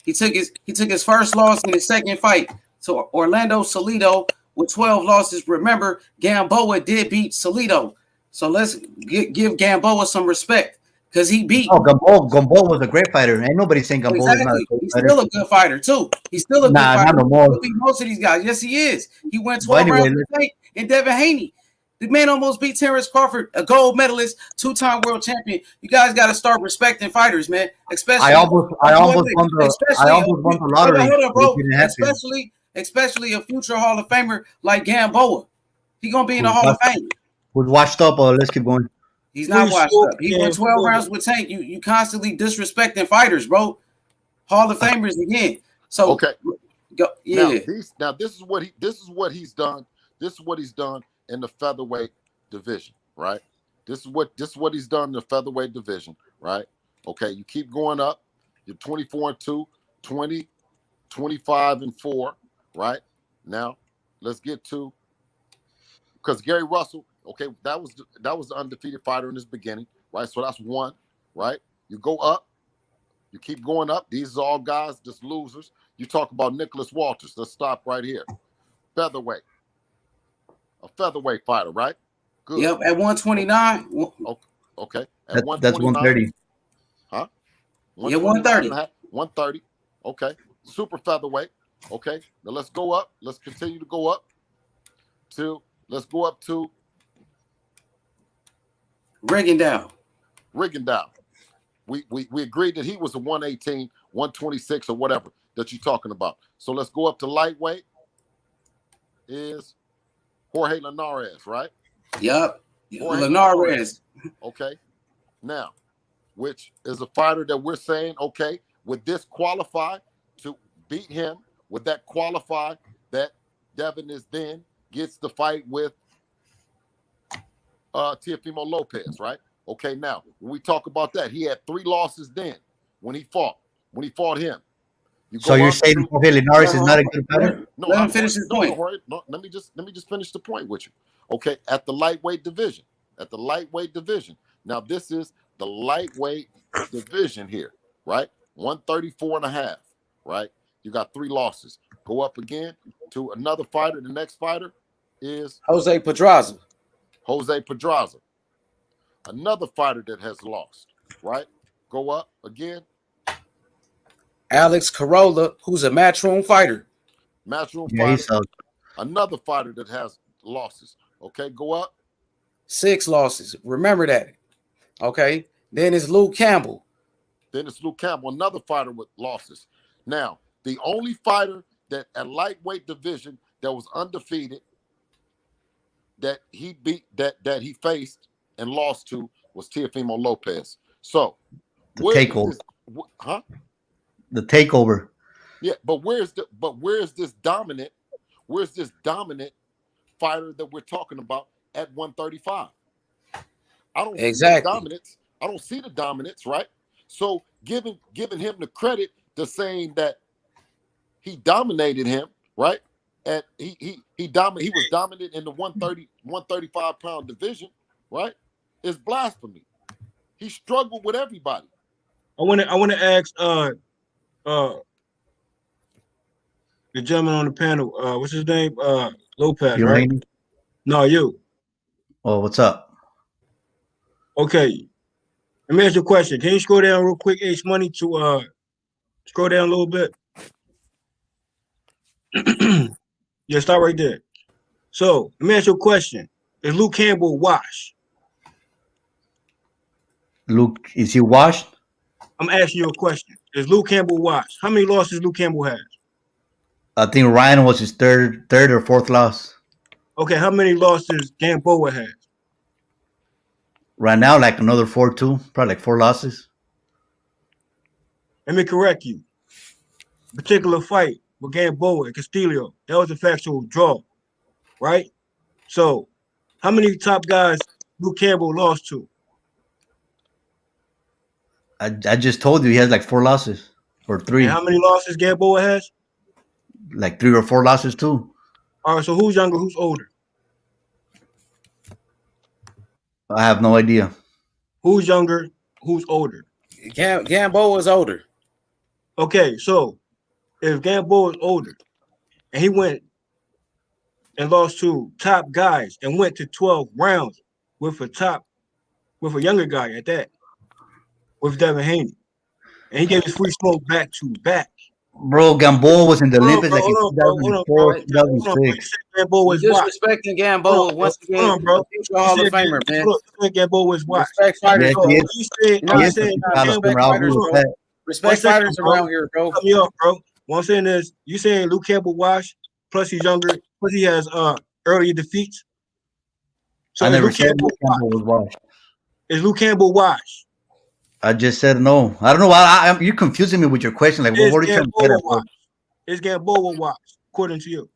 Speaker 1: He took his first loss in his second fight to Orlando Salido with 12 losses. Remember, Gamboa did beat Salido. So let's give Gamboa some respect because he beat.
Speaker 13: Oh, Gamboa was a great fighter. Ain't nobody saying Gamboa is not a great
Speaker 1: He's
Speaker 13: fighter.
Speaker 1: still a good fighter too. He's still a good fighter.
Speaker 13: Not no more.
Speaker 1: He beat most of these guys. Yes, he is. He went 12 rounds in Devin Haney. The man almost beat Terrence Crawford, a gold medalist, 2-time world champion. You guys got to start respecting fighters, man. Especially,
Speaker 13: I almost won the lottery.
Speaker 1: Hold on, bro. Especially a future Hall of Famer like Gamboa. He's gonna be in the Hall of Fame.
Speaker 13: Was washed up. Let's keep going.
Speaker 1: He's not washed up. He went 12 rounds with Tank. You constantly disrespecting fighters, bro. Hall of Famers again. So
Speaker 17: okay,
Speaker 1: yeah.
Speaker 17: Now this is what he's done. This is what he's done in the featherweight division, right? This is what he's done in the featherweight division, right? Okay, you keep going up. You're 24-2, 20, 25-4, right? Now let's get to, because Gary Russell, okay, that was the undefeated fighter in his beginning, right? So that's 1, right? You go up, you keep going up. These are all guys, just losers. You talk about Nicholas Walters. Let's stop right here. Featherweight. A featherweight fighter, right? Good.
Speaker 1: Yep, at 129.
Speaker 17: Okay.
Speaker 13: That's 130.
Speaker 17: Huh?
Speaker 1: Yeah,
Speaker 17: 129
Speaker 1: 130.
Speaker 17: and a half, 130. Okay. Super featherweight. Okay. Now let's go up. Let's continue to go up to, let's go up to
Speaker 1: Rigondeaux.
Speaker 17: We agreed that he was a 118, 126 or whatever that you're talking about. So let's go up to lightweight is Jorge Linares, right?
Speaker 1: Yup.
Speaker 17: Jorge
Speaker 1: Linares.
Speaker 17: Okay. Now, which is a fighter that we're saying, okay, would this qualify to beat him? Would that qualify that Devin is then gets the fight with Teofimo Lopez, right? Okay, now when we talk about that, he had 3 losses then when he fought him.
Speaker 13: So you're saying Jorge Linares is not a good fighter?
Speaker 17: No,
Speaker 1: let him finish his point.
Speaker 17: No, let me just finish the point with you. Okay, at the lightweight division. Now this is the lightweight division here, right? 134 and a half, right? You got 3 losses. Go up again to another fighter. The next fighter is
Speaker 1: Jose Pedraza.
Speaker 17: Another fighter that has lost, right? Go up again.
Speaker 1: Alex Corolla, who's a matchroom fighter.
Speaker 17: Fighter. Another fighter that has losses. Okay, go up.
Speaker 1: 6 losses. Remember that. Okay. Then it's Luke Campbell.
Speaker 17: Another fighter with losses. Now, the only fighter that at lightweight division that was undefeated that he beat that he faced and lost to was Teofimo Lopez. So
Speaker 13: the takeover. The takeover.
Speaker 17: Yeah, but where's this dominant fighter that we're talking about at 135? I don't see the dominance. I don't see the dominance, right? So giving him the credit to saying that he dominated him, right? And he was dominant in the 135 pound division, right? Is blasphemy. He struggled with everybody.
Speaker 14: I want to ask the gentleman on the panel, what's his name? Lopez, right?
Speaker 13: Haney?
Speaker 14: No, you.
Speaker 13: Oh, what's up?
Speaker 14: Okay. Let me ask you a question. Can you scroll down real quick, H Money, to scroll down a little bit? Yeah, start right there. So let me ask you a question. Is Luke Campbell washed?
Speaker 13: Luke, is he washed?
Speaker 14: I'm asking you a question. Is Luke Campbell washed? How many losses Luke Campbell has?
Speaker 13: I think Ryan was his third or fourth loss.
Speaker 14: Okay, how many losses Gamboa has?
Speaker 13: Right now, like another 4 too. Probably like 4 losses.
Speaker 14: Let me correct you. Particular fight with Gamboa and Castillo, that was a factual draw, right? So, how many top guys Luke Campbell lost to?
Speaker 13: I just told you he has like 4 losses or 3.
Speaker 14: And how many losses Gamboa has?
Speaker 13: Like 3 or 4 losses too.
Speaker 14: All right, so who's younger, who's older?
Speaker 13: I have no idea.
Speaker 14: Who's younger, who's older?
Speaker 1: Gamboa is older.
Speaker 14: Okay, so if Gamboa is older and he went and lost to top guys and went to 12 rounds with a younger guy at that, with Devin Haney, and he gave his free smoke back to back.
Speaker 13: Bro, Gamboa was in the Olympics like in 2004, 2006.
Speaker 14: Gamboa was
Speaker 1: disrespecting Gamboa once again.
Speaker 14: Hold on, bro.
Speaker 1: Future Hall of Famer, man.
Speaker 14: Gamboa was watched.
Speaker 1: Respect fighters, bro. Respect fighters around here, bro.
Speaker 14: Cut me off, bro. What I'm saying is, you saying Luke Campbell washed, plus he's younger, plus he has earlier defeats. So
Speaker 13: I never said Luke Campbell was washed.
Speaker 14: Is Luke Campbell washed?
Speaker 13: I just said no. I don't know why you're confusing me with your question. Like, what are you trying to get at?
Speaker 14: Is Gamboa washed, according to you?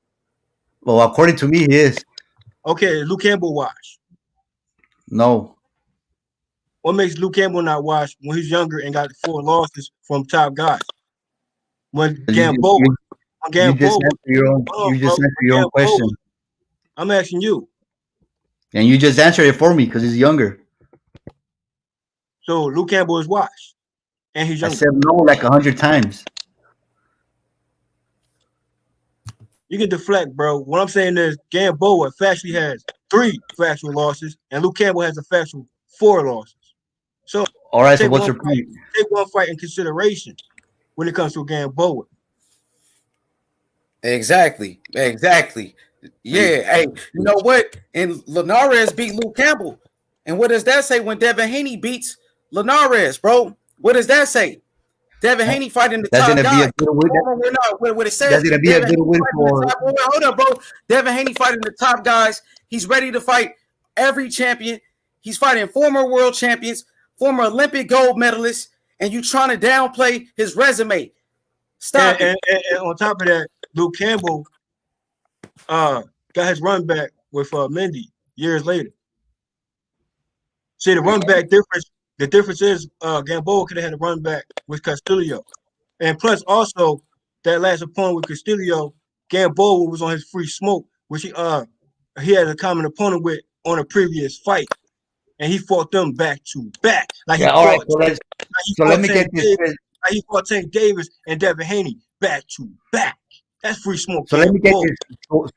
Speaker 13: Well, according to me, he is.
Speaker 14: Okay, is Luke Campbell washed?
Speaker 13: No.
Speaker 14: What makes Luke Campbell not washed when he's younger and got 4 losses from top guys? When Gamboa,
Speaker 13: you just answer your own question.
Speaker 14: I'm asking you.
Speaker 13: And you just answered it for me because he's younger.
Speaker 14: So Luke Campbell is washed, and he's younger.
Speaker 13: I said no like 100 times.
Speaker 14: You can deflect, bro. What I'm saying is Gamboa factually has 3 factual losses, and Luke Campbell has a factual 4 losses. So
Speaker 13: All right. So
Speaker 14: Take
Speaker 13: what's
Speaker 14: one
Speaker 13: your
Speaker 14: fight.
Speaker 13: point?
Speaker 14: Take one fight in consideration when it comes to Gamboa.
Speaker 1: Exactly. Yeah. Hey, you know what? And Linares beat Luke Campbell. And what does that say when Devin Haney beats Linares, bro? What does that say? Devin Haney fighting the
Speaker 13: That's
Speaker 1: top
Speaker 13: gonna be a
Speaker 1: guy.
Speaker 13: good win.
Speaker 1: What it
Speaker 13: That's
Speaker 1: says,
Speaker 13: gonna be a
Speaker 1: Devin
Speaker 13: good
Speaker 1: Haney
Speaker 13: win
Speaker 1: fighting the
Speaker 13: for.
Speaker 1: top. Hold up, bro. Devin Haney fighting the top guys. He's ready to fight every champion. He's fighting former world champions, former Olympic gold medalists, and you trying to downplay his resume. Stop it.
Speaker 14: And on top of that, Luke Campbell got his run back with Mendy years later. See, the run back difference, the difference is Gamboa could have had a run back with Castillo. And plus also that last opponent with Castillo, Gamboa was on his free smoke, which he had a common opponent with on a previous fight. And he fought them back to back. Like
Speaker 13: Yeah.
Speaker 14: he
Speaker 13: All right.
Speaker 14: fought
Speaker 13: Let me get this straight.
Speaker 14: Like he fought Tank Davis and Devin Haney back to back. That's free smoke.
Speaker 13: So let me get
Speaker 14: Gamboa.
Speaker 13: this.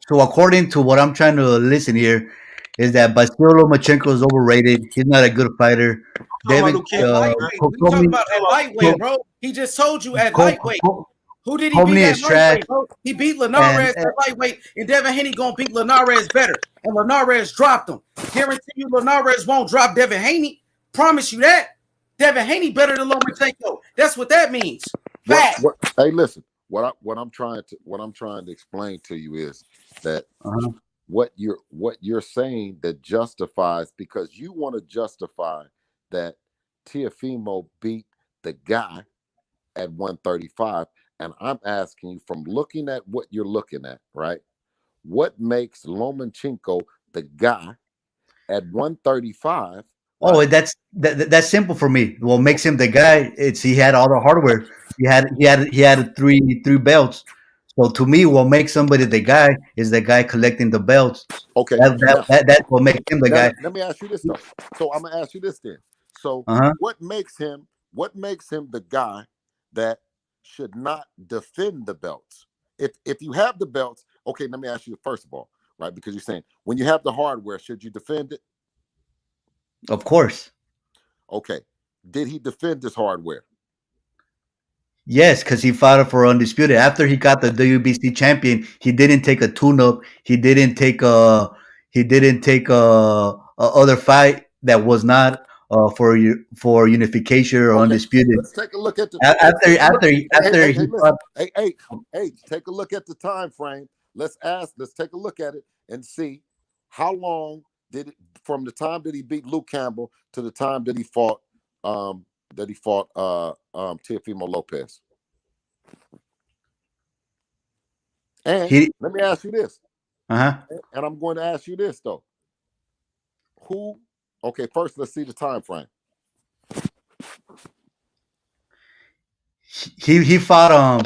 Speaker 13: So according to what I'm trying to listen here, is that Vasiliy Lomachenko is overrated. He's not a good fighter. David,
Speaker 1: At lightweight. We talking about at lightweight, bro. He just told you at lightweight. Who did he beat
Speaker 13: Homie
Speaker 1: at
Speaker 13: is trash.
Speaker 1: lightweight, bro? He beat Linares at lightweight, and Devin Haney gonna beat Linares better. And Linares dropped him. Guarantee you Linares won't drop Devin Haney. Promise you that. Devin Haney better than Lomachenko. That's what that means. Fact.
Speaker 17: Hey, listen. What I'm trying to explain to you is that what you're saying that justifies, because you want to justify that Teofimo beat the guy at 135, and I'm asking you, from looking at what you're looking at, right? What makes Lomachenko the guy at 135?
Speaker 13: Oh, that's simple for me. What makes him the guy? It's he had all the hardware. He had three belts. So to me, what makes somebody the guy is the guy collecting the belts.
Speaker 17: Okay,
Speaker 13: That's what makes him the guy.
Speaker 17: let me ask you this though. So I'm gonna ask you this then. So what makes him the guy that should not defend the belts? If you have the belts, okay, let me ask you first of all, right? Because you're saying when you have the hardware, should you defend it?
Speaker 13: Of course.
Speaker 17: Okay. Did he defend his hardware?
Speaker 13: Yes, because he fought for undisputed. After he got the WBC champion, he didn't take a tune-up. He didn't take a other fight that was not for unification or undisputed.
Speaker 17: Let's take a look at the take a look at the time frame. Let's take a look at it and see how long did it, from the time that he beat Luke Campbell to the time that he fought Teofimo Lopez. And let me ask you this. And I'm going to ask you this though. First let's see the time frame.
Speaker 13: He fought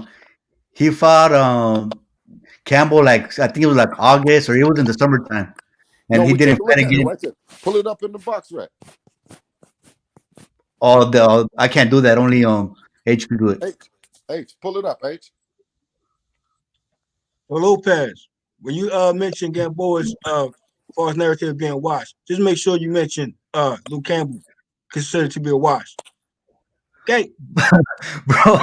Speaker 13: Campbell, like I think it was like August, or it was in the summertime. And he didn't fight again.
Speaker 17: Right there. Pull it up in the box rack.
Speaker 13: I can't do that. Only H can do it.
Speaker 17: H, pull it up, H.
Speaker 14: Well, Lopez, when you mention Gamboa's false narrative being washed, just make sure you mention Luke Campbell considered to be a wash. Okay,
Speaker 13: bro,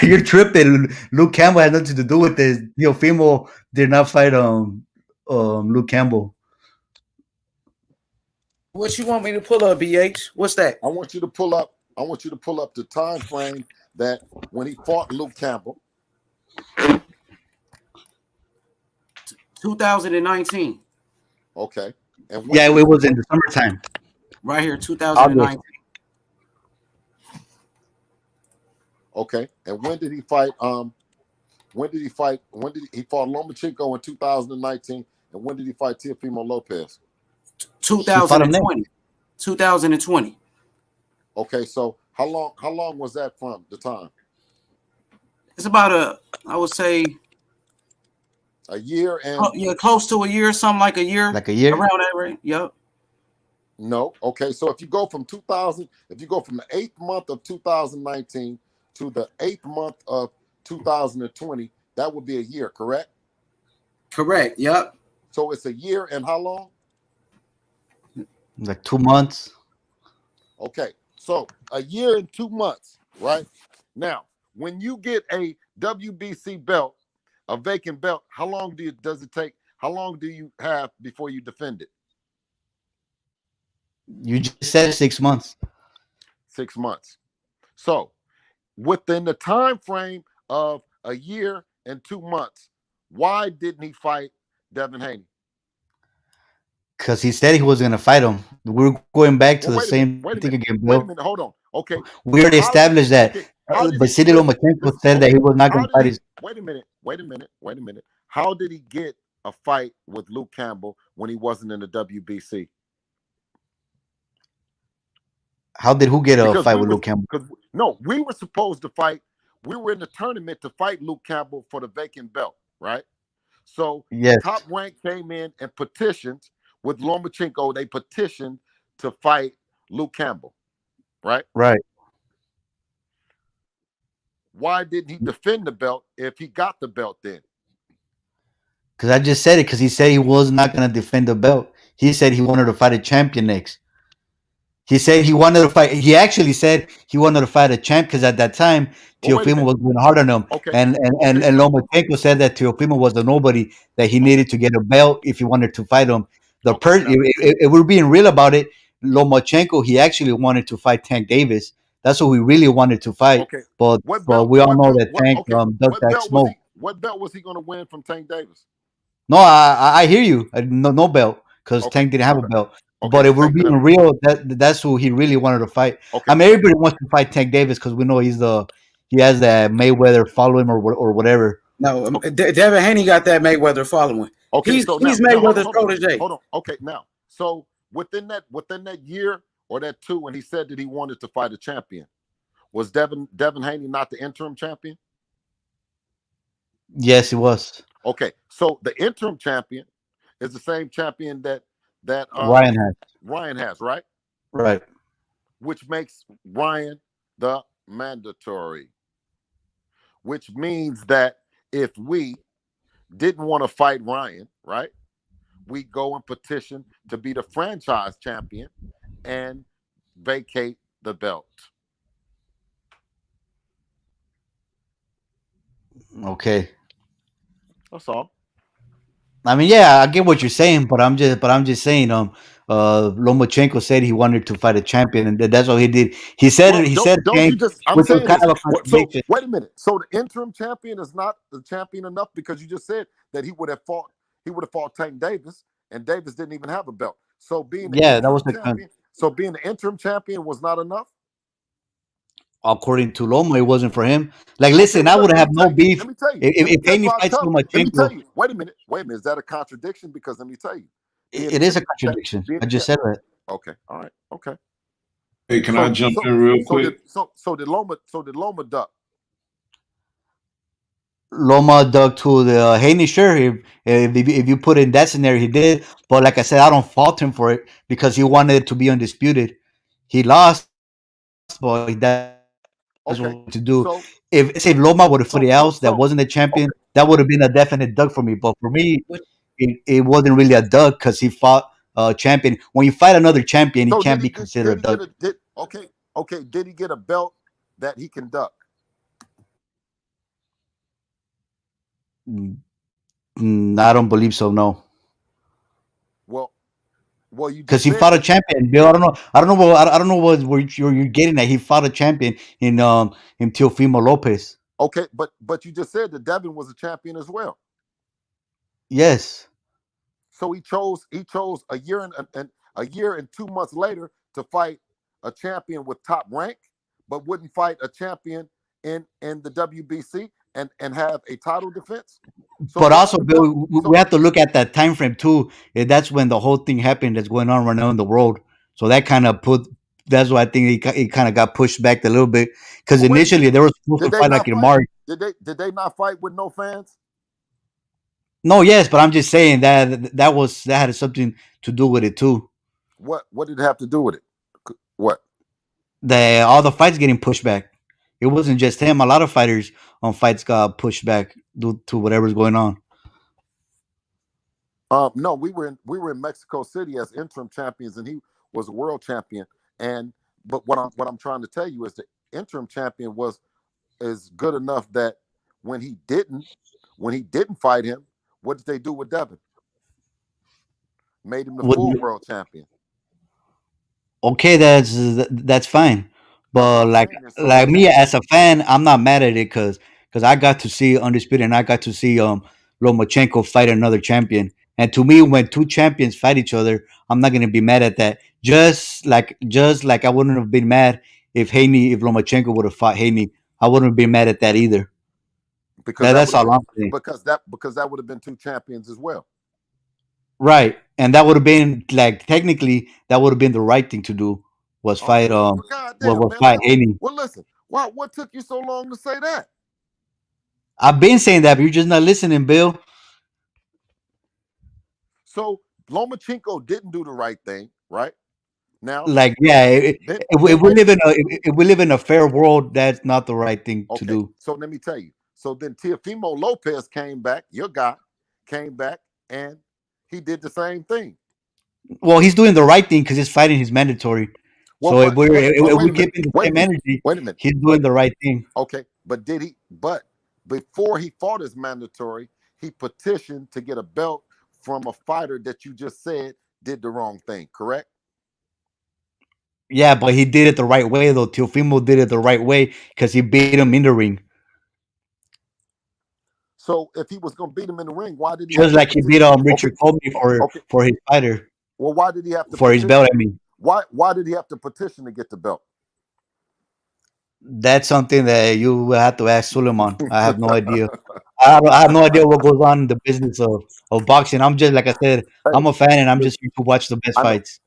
Speaker 13: you're tripping. Luke Campbell had nothing to do with this. Teofimo did not fight Luke Campbell.
Speaker 1: What you want me to pull up, BH? What's that?
Speaker 17: I want you to pull up the time frame that when he fought Luke Campbell.
Speaker 1: 2019.
Speaker 17: Okay. And
Speaker 13: yeah, it was in the summertime.
Speaker 1: Right here, 2019.
Speaker 17: Okay. And when did he fight? When did he fought Lomachenko in 2019? And when did he fight Teofimo Lopez?
Speaker 1: 2020. 2020.
Speaker 17: Okay, so how long was that from the time?
Speaker 1: It's about I would say
Speaker 17: a year and
Speaker 1: close to a year, something like a year.
Speaker 13: Like a year?
Speaker 1: Around that rate. Yep.
Speaker 17: No. Okay, so if you go from the 8th month of 2019 to the 8th month of 2020, that would be a year, correct?
Speaker 1: Correct. Yep.
Speaker 17: So it's a year and how long?
Speaker 13: Like 2 months.
Speaker 17: Okay. So a year and 2 months, right? Now, when you get a WBC belt, a vacant belt, how long does it take? How long do you have before you defend it?
Speaker 13: You just said 6 months.
Speaker 17: 6 months. So within the time frame of a year and 2 months, why didn't he fight Devin Haney?
Speaker 13: Because he said he was going to fight him. We're going back to
Speaker 17: Well,
Speaker 13: the
Speaker 17: wait a minute.
Speaker 13: same
Speaker 17: Wait a
Speaker 13: thing
Speaker 17: minute.
Speaker 13: again,
Speaker 17: Wait a
Speaker 13: Bill.
Speaker 17: minute. Hold on. Okay.
Speaker 13: We already
Speaker 17: How did
Speaker 13: established that
Speaker 17: okay? How did he
Speaker 13: Vasiliy
Speaker 17: listen?
Speaker 13: Lomachenko
Speaker 17: Listen.
Speaker 13: said that he
Speaker 17: Okay.
Speaker 13: was not going
Speaker 17: How
Speaker 13: to
Speaker 17: did
Speaker 13: fight
Speaker 17: he?
Speaker 13: his.
Speaker 17: Wait a minute. Wait a minute. Wait a minute. How did he get a fight with Luke Campbell when he wasn't in the WBC?
Speaker 13: How did who get a
Speaker 17: Because
Speaker 13: fight
Speaker 17: we
Speaker 13: with
Speaker 17: was
Speaker 13: Luke Campbell?
Speaker 17: because no, we were supposed to fight. We were in the tournament to fight Luke Campbell for the vacant belt, right? So
Speaker 13: Yes.
Speaker 17: Top Rank came in and petitioned with Lomachenko. They petitioned to fight Luke Campbell, right?
Speaker 13: Right.
Speaker 17: Why didn't he defend the belt if he got the belt then?
Speaker 13: Because I just said it. Because he said he was not going to defend the belt. He said he wanted to fight a champion next. He said he wanted to fight. He actually said he wanted to fight a champ because at that time
Speaker 17: Well, wait a
Speaker 13: Teofimo
Speaker 17: minute.
Speaker 13: was going hard on him,
Speaker 17: Okay.
Speaker 13: and Lomachenko said that Teofimo was a nobody, that he needed to get a belt if he wanted to fight him.
Speaker 17: Okay. Now,
Speaker 13: If we're being real about it, Lomachenko, he actually wanted to fight Tank Davis. That's what we really wanted to fight.
Speaker 17: okay.
Speaker 13: But
Speaker 17: What belt?
Speaker 13: we all
Speaker 17: What
Speaker 13: know
Speaker 17: belt?
Speaker 13: that
Speaker 17: What?
Speaker 13: Tank
Speaker 17: Okay.
Speaker 13: ducked that smoke.
Speaker 17: What belt was he going to win from Tank Davis?
Speaker 13: No, I hear you. No belt because
Speaker 17: Okay.
Speaker 13: Tank didn't have a belt.
Speaker 17: Okay.
Speaker 13: But if we're
Speaker 17: Tank didn't
Speaker 13: being
Speaker 17: have.
Speaker 13: real, that's who he really wanted to fight.
Speaker 17: Okay.
Speaker 13: I mean, everybody wants to fight Tank Davis because we know he has that Mayweather following or whatever.
Speaker 1: No, Devin Haney got that Mayweather following.
Speaker 17: Okay.
Speaker 1: He's
Speaker 17: So now
Speaker 1: Mayweather's protege.
Speaker 17: hold on. Okay. Now, so within that year or that two, when he said that he wanted to fight a champion, was Devin Haney not the interim champion?
Speaker 13: Yes, it was.
Speaker 17: Okay. So the interim champion is the same champion that
Speaker 13: Ryan
Speaker 17: has, right?
Speaker 13: Right.
Speaker 17: Which makes Ryan the mandatory. Which means that if we didn't want to fight Ryan, right, we go and petition to be the franchise champion and vacate the belt.
Speaker 13: Okay.
Speaker 17: That's all.
Speaker 13: I mean, yeah, I get what you're saying, but I'm just saying, Lomachenko said he wanted to fight a champion, and that's what he did. He said
Speaker 17: Well,
Speaker 13: he said
Speaker 17: don't you
Speaker 13: Tank,
Speaker 17: just? I'm
Speaker 13: which was
Speaker 17: saying
Speaker 13: kind
Speaker 17: this.
Speaker 13: of a
Speaker 17: So
Speaker 13: contradiction.
Speaker 17: wait a minute. So the interim champion is not the champion enough because you just said that he would have fought. He would have fought Tank Davis, and Davis didn't even have a belt. So being the
Speaker 13: Yeah, that
Speaker 17: interim
Speaker 13: was
Speaker 17: champion, was not enough.
Speaker 13: according to Loma, it wasn't for him. Like,
Speaker 17: Okay,
Speaker 13: listen,
Speaker 17: well
Speaker 13: I would have no beef
Speaker 17: let me tell you.
Speaker 13: if
Speaker 17: That's
Speaker 13: Haney
Speaker 17: why I
Speaker 13: fights
Speaker 17: tell. Let me tell
Speaker 13: Lomachenko.
Speaker 17: you. Wait a minute. Is that a contradiction? Because let me tell you,
Speaker 13: It is a contradiction. I just said that.
Speaker 17: Okay. All right. Okay.
Speaker 16: Hey, can I jump in real quick?
Speaker 17: So did Loma duck?
Speaker 13: Loma dug to the Haney. Sure, if you put in that scenario, he did. But like I said, I don't fault him for it because he wanted it to be undisputed. He lost, but that's what he wanted to do. If Loma would have fought somebody else that wasn't a champion, that would have been a definite dug for me. But for me, it wasn't really a dug because he fought a champion. When you fight another champion, he
Speaker 17: So
Speaker 13: can't
Speaker 17: did
Speaker 13: be
Speaker 17: he
Speaker 13: considered a
Speaker 17: did he
Speaker 13: dug.
Speaker 17: get a did okay, did he get a belt that he can duck?
Speaker 13: I don't believe so. No.
Speaker 17: Well, you
Speaker 13: Because
Speaker 17: just
Speaker 13: he
Speaker 17: said
Speaker 13: fought a
Speaker 17: that.
Speaker 13: champion, Bill. I don't know what where you're getting at. He fought a champion in Teofimo Lopez.
Speaker 17: Okay, but you just said that Devin was a champion as well.
Speaker 13: Yes.
Speaker 17: So he chose a year and 2 months later to fight a champion with Top Rank, but wouldn't fight a champion in the WBC and have a title defense. So
Speaker 13: But
Speaker 17: what's
Speaker 13: also,
Speaker 17: the
Speaker 13: Bill,
Speaker 17: point?
Speaker 13: we have to look at that time frame too. That's when the whole thing happened that's going on right now in the world. So that kind of that's why I think it kind of got pushed back a little bit because
Speaker 17: Well, wait a
Speaker 13: initially
Speaker 17: minute.
Speaker 13: they were supposed
Speaker 17: Did
Speaker 13: to
Speaker 17: they
Speaker 13: fight like
Speaker 17: not
Speaker 13: in
Speaker 17: fight?
Speaker 13: March.
Speaker 17: Did they not fight with no fans?
Speaker 13: No, yes, but I'm just saying that had something to do with it too.
Speaker 17: What did it have to do with it? What?
Speaker 13: All the fights getting pushed back. It wasn't just him. A lot of fighters on fights got pushed back due to whatever's going on.
Speaker 17: No, we were in Mexico City as interim champions, and he was a world champion. And But what I'm trying to tell you is the interim champion is good enough that when he didn't fight him, what did they do with Devin? Made him the full world champion.
Speaker 13: Okay, that's fine.
Speaker 17: That's what
Speaker 13: But
Speaker 17: I'm
Speaker 13: like
Speaker 17: saying. So
Speaker 13: like me as a fan, I'm not mad at it because I got to see Undisputed and I got to see Lomachenko fight another champion. And to me, when two champions fight each other, I'm not gonna be mad at that. Just like I wouldn't have been mad if Lomachenko would have fought Haney. I wouldn't have been mad at that either.
Speaker 17: because that
Speaker 13: That's
Speaker 17: would have
Speaker 13: all
Speaker 17: been
Speaker 13: I'm saying.
Speaker 17: because that would have been two champions as well.
Speaker 13: Right. And that would have been like technically that would have been the right thing to do was
Speaker 17: Oh,
Speaker 13: fight
Speaker 17: well, goddamn, man.
Speaker 13: Haney.
Speaker 17: Well, listen. What took you so long to say that?
Speaker 13: I've been saying that, but you're just not listening, Bill.
Speaker 17: So Lomachenko didn't do the right thing, right? Now,
Speaker 13: Like, yeah,
Speaker 17: then
Speaker 13: if
Speaker 17: then
Speaker 13: we
Speaker 17: wait.
Speaker 13: live in if we live in a fair world, that's not the right thing to
Speaker 17: Okay,
Speaker 13: do.
Speaker 17: so let me tell you. So then Teofimo Lopez came back, your guy came back, and he did the same thing.
Speaker 13: Well, he's doing the right thing because he's fighting his mandatory.
Speaker 17: Well,
Speaker 13: So if
Speaker 17: but
Speaker 13: we're
Speaker 17: wait, but
Speaker 13: if
Speaker 17: wait
Speaker 13: we
Speaker 17: a minute.
Speaker 13: keep in the
Speaker 17: Wait a
Speaker 13: same
Speaker 17: minute.
Speaker 13: energy,
Speaker 17: Wait a minute.
Speaker 13: he's doing
Speaker 17: But
Speaker 13: the right thing.
Speaker 17: okay, but did he? But before he fought his mandatory, he petitioned to get a belt from a fighter that you just said did the wrong thing. Correct?
Speaker 13: Yeah, but he did it the right way though. Teofimo did it the right way because he beat him in the ring,
Speaker 17: So if he was going to beat him in the ring, why did he have
Speaker 13: just
Speaker 17: to
Speaker 13: like he
Speaker 17: petition?
Speaker 13: beat
Speaker 17: Okay,
Speaker 13: Richard Colby
Speaker 17: okay.
Speaker 13: for his fighter
Speaker 17: Well, why did he have to
Speaker 13: for his belt.
Speaker 17: petition?
Speaker 13: I mean,
Speaker 17: Why did he have to petition to get the belt?
Speaker 13: that's something that you will have to ask Suleiman. I have no idea. I have no idea what goes on in the business of boxing. I'm just like I said,
Speaker 17: Hey,
Speaker 13: I'm a fan and I'm
Speaker 17: listen,
Speaker 13: just here to watch the best
Speaker 17: I know,
Speaker 13: fights.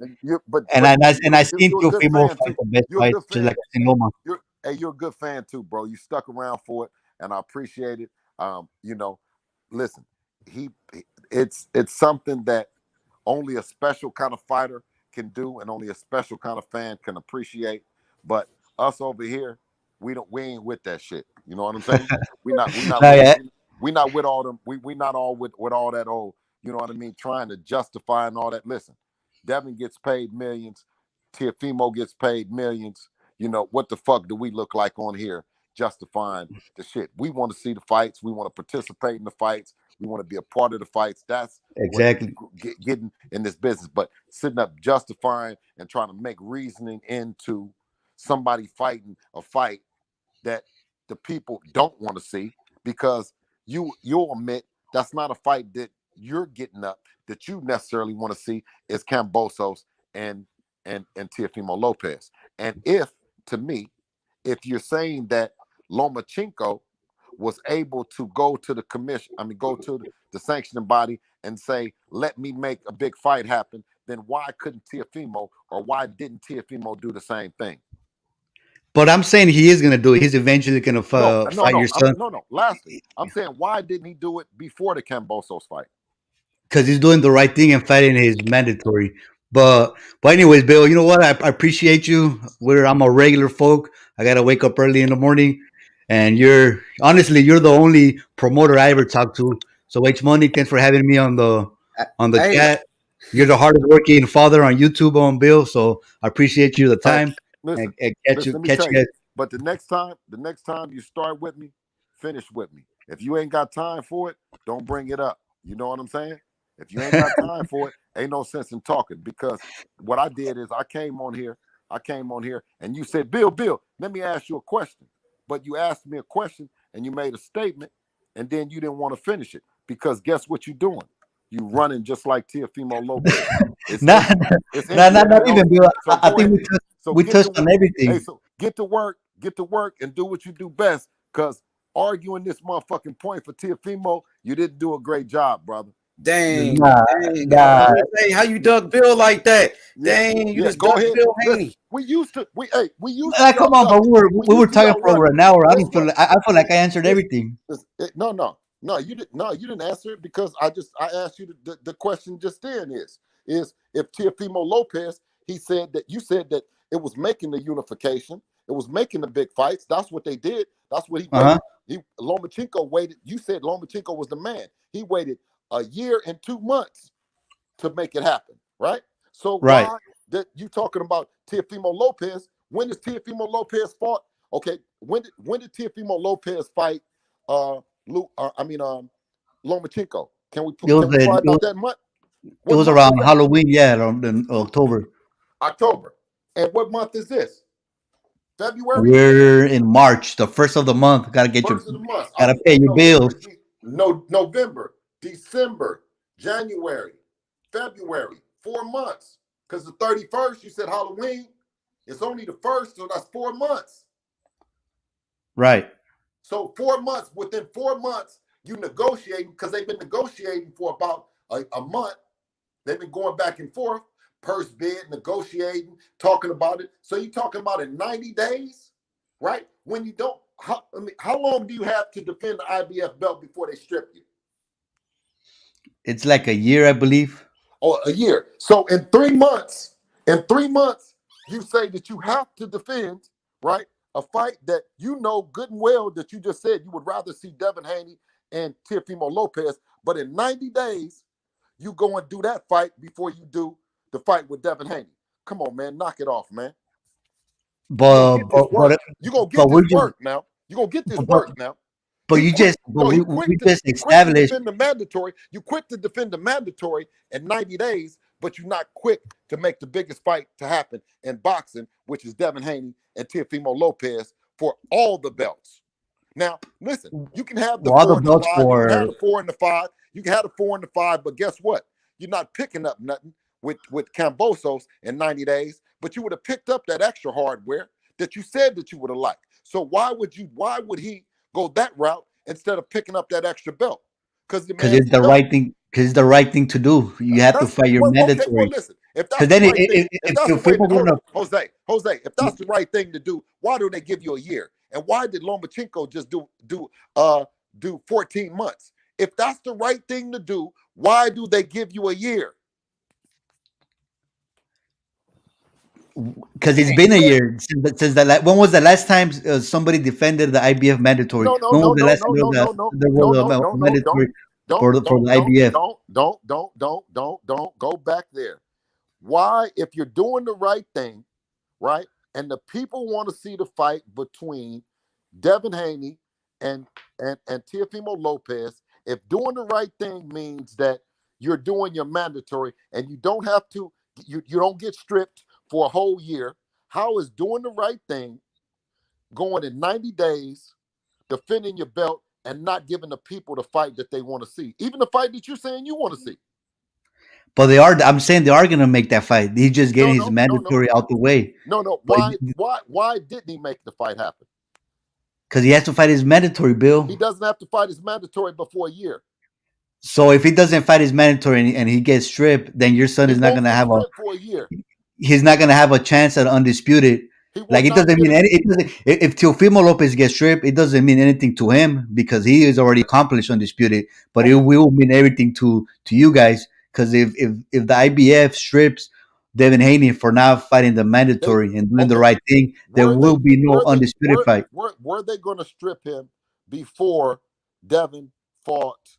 Speaker 17: but
Speaker 13: And I seen
Speaker 17: you're a good
Speaker 13: Teofimo
Speaker 17: fan
Speaker 13: fight
Speaker 17: too.
Speaker 13: the best
Speaker 17: You're a
Speaker 13: fights,
Speaker 17: good
Speaker 13: just
Speaker 17: fan.
Speaker 13: like I seen Loma.
Speaker 17: You're a good fan too, bro. You stuck around for it, and I appreciate it. You know, listen, he it's something that only a special kind of fighter can do, and only a special kind of fan can appreciate. But us over here, we ain't with that shit. You know what I'm saying? We not
Speaker 13: No,
Speaker 17: with
Speaker 13: yeah,
Speaker 17: we not with all them. We not all with all that old. You know what I mean? Trying to justify and all that. Listen, Devin gets paid millions. Teofimo gets paid millions. You know what the fuck do we look like on here justifying the shit? We want to see the fights. We want to participate in the fights. We want to be a part of the fights. That's what
Speaker 13: exactly.
Speaker 17: getting in this business. But sitting up justifying and trying to make reasoning into somebody fighting a fight that the people don't want to see, because you'll admit that's not a fight that you're getting up that you necessarily want to see is Cambosos and Teofimo Lopez. And if, to me, if you're saying that Lomachenko was able to go to the commission, I mean, go to the sanctioning body and say, let me make a big fight happen, then why couldn't Teofimo, or why didn't Teofimo do the same thing?
Speaker 13: But I'm saying he is gonna do it. He's eventually gonna
Speaker 17: No, no,
Speaker 13: fight
Speaker 17: no.
Speaker 13: your son
Speaker 17: No. Lastly, I'm saying, why didn't he do it before the Cambosos fight?
Speaker 13: because he's doing the right thing and fighting his mandatory. But anyways, Bill, you know what? I appreciate you. I'm a regular folk. I gotta wake up early in the morning, and you're the only promoter I ever talked to. So H Money, thanks for having me on the
Speaker 1: Hey,
Speaker 13: chat. You're the hardest working father on YouTube on Bill, so I appreciate you the
Speaker 17: Hey,
Speaker 13: time
Speaker 17: listen,
Speaker 13: and
Speaker 17: listen. Let me
Speaker 13: catch
Speaker 17: tell
Speaker 13: you
Speaker 17: you.
Speaker 13: guys.
Speaker 17: But the next time you start with me, finish with me. If you ain't got time for it, don't bring it up. You know what I'm saying? If you ain't got time for it, ain't no sense in talking. Because what I did is I came on here, and you said, Bill, let me ask you a question. But you asked me a question and you made a statement, and then you didn't want to finish it, because guess what you're doing? You running just like Teofimo Lopez. It's
Speaker 13: Nah,
Speaker 17: empty. It's
Speaker 13: nah,
Speaker 17: empty
Speaker 13: nah,
Speaker 17: in
Speaker 13: not
Speaker 17: that
Speaker 13: even,
Speaker 17: hole.
Speaker 13: Bill.
Speaker 17: So
Speaker 13: I
Speaker 17: go
Speaker 13: think
Speaker 17: ahead. So
Speaker 13: we
Speaker 17: get
Speaker 13: touched
Speaker 17: to
Speaker 13: on
Speaker 17: hey,
Speaker 13: everything.
Speaker 17: so get to work, and do what you do best. Cause arguing this motherfucking point for Teofimo, you didn't do a great job, brother.
Speaker 1: dang,
Speaker 13: Nah,
Speaker 1: dang. I was
Speaker 13: nah.
Speaker 1: gonna say, how you dug Bill like that?
Speaker 17: Yeah,
Speaker 1: Dang, you
Speaker 17: yeah.
Speaker 1: just
Speaker 17: Go
Speaker 1: ducked
Speaker 17: ahead.
Speaker 1: Bill
Speaker 17: Listen,
Speaker 1: Haney.
Speaker 17: we used to
Speaker 13: Nah, come
Speaker 17: y'all
Speaker 13: on, but
Speaker 17: ducking.
Speaker 13: we were talking
Speaker 17: Y'all
Speaker 13: for over
Speaker 17: running.
Speaker 13: an hour. I
Speaker 17: Guess
Speaker 13: don't feel
Speaker 17: what?
Speaker 13: like I feel like I answered everything.
Speaker 17: No, you didn't answer it, because I asked you the question just then is if Teofimo Lopez, he said that you said that it was making the unification, it was making the big fights. That's what they did. That's what he
Speaker 13: Uh huh.
Speaker 17: waited. Lomachenko waited. You said Lomachenko was the man. He waited a year and 2 months to make it happen, right? So
Speaker 13: Right.
Speaker 17: why that you talking about Teofimo Lopez When does Teofimo Lopez fought? Okay, when did Teofimo Lopez fight Lomachenko? Can we find out that month?
Speaker 13: It was around Halloween, yeah, around in October.
Speaker 17: October. And what month is this? February?
Speaker 13: We're in March, the first of the month. Gotta get
Speaker 17: First of the month.
Speaker 13: gotta pay your bills.
Speaker 17: November, December, January, February, 4 months. Because the 31st, you said Halloween. It's only the first, so that's 4 months.
Speaker 13: Right.
Speaker 17: So 4 months, within 4 months, you negotiating, because they've been negotiating for about a month. They've been going back and forth, purse bid, negotiating, talking about it. So you're talking about in 90 days, right? When you don't, how long do you have to defend the IBF belt before they strip you?
Speaker 13: It's like a year, I believe.
Speaker 17: Or a year. So in 3 months, you say that you have to defend, right? A fight that you know good and well that you just said you would rather see Devin Haney and Teofimo Lopez, but in 90 days, you go and do that fight before you do the fight with Devin Haney. Come on, man, knock it off, man.
Speaker 13: But
Speaker 17: you're gonna get this work now. You're gonna get this work now.
Speaker 13: But we just established
Speaker 17: the mandatory. You quick to defend the mandatory in 90 days, but you're not quick to make the biggest fight to happen in boxing, which is Devin Haney and Teofimo Lopez for all the belts. Now, listen, you can have the 4 and the 5, you can have the 4 and the 5, you can have the 4 and the 5, but guess what? You're not picking up nothing with Kambosos in 90 days, but you would have picked up that extra hardware that you said that you would have liked. So why would he go that route instead of picking up that extra belt? Because
Speaker 13: it's the right thing. Because it's the right thing to do. You have to fight your mandatory.
Speaker 17: Okay, well, listen. If that's the right thing, Jose, if that's the right thing to do, why do they give you a year? And why did Lomachenko just do 14 months? If that's the right thing to do, why do they give you a year?
Speaker 13: Because it's been a year since that. When was the last time somebody defended the IBF mandatory? When was the last time there was a mandatory for the IBF?
Speaker 17: Don't go back there. Why, if you're doing the right thing, right, and the people want to see the fight between Devin Haney and Teofimo Lopez, if doing the right thing means that you're doing your mandatory and you don't have to, you don't get stripped for a whole year, how is doing the right thing, going in 90 days, defending your belt, and not giving the people the fight that they want to see, even the fight that you're saying you want to see?
Speaker 13: But I'm saying they are going to make that fight. He's just getting his mandatory out the way.
Speaker 17: Why didn't he make the fight happen?
Speaker 13: Because he has to fight his mandatory, Bill.
Speaker 17: He doesn't have to fight his mandatory before a year.
Speaker 13: So if he doesn't fight his mandatory and he gets stripped, then your son is not going to have
Speaker 17: for a year.
Speaker 13: He's not going to have a chance at undisputed. Like it doesn't mean anything. If Teofimo Lopez gets stripped, it doesn't mean anything to him because he is already accomplished undisputed. But it will mean everything to you guys because if the IBF strips Devin Haney for not fighting the mandatory and doing the right thing, there will be no undisputed fight.
Speaker 17: Were they going to strip him before Devin fought?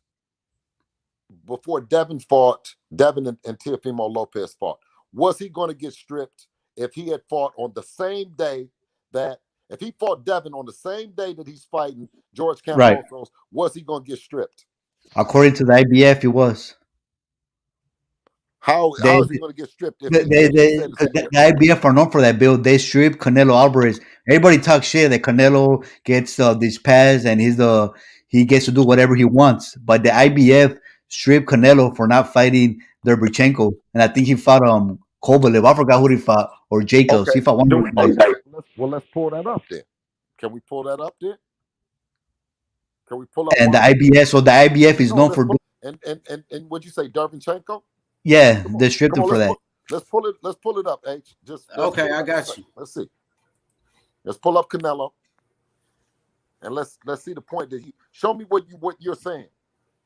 Speaker 17: Before Devin and Teofimo Lopez fought, was he going to get stripped if he had fought on the same day if he fought Devin on the same day that he's fighting George Kambosos, right, was he going to get stripped?
Speaker 13: According to the IBF, he was.
Speaker 17: How is he going to get stripped?
Speaker 13: The IBF are known for that, Bill. They stripped Canelo Alvarez. Everybody talks shit that Canelo gets this pass and he gets to do whatever he wants. But the IBF stripped Canelo for not fighting Derbychenko, and I think he fought Kovalev. I forgot who he fought, or Jacobs. Okay. He fought one of them guys.
Speaker 17: Let's pull that up there. Can we pull that up there? Can we pull up?
Speaker 13: And the IBF, so the IBF is known for.
Speaker 17: And what'd you say, Derbychenko?
Speaker 13: Yeah, they stripped him for that.
Speaker 17: Let's pull it up, H.
Speaker 1: Okay, I got you.
Speaker 17: Let's see. Let's pull up Canelo, and let's see the point that show me what you're saying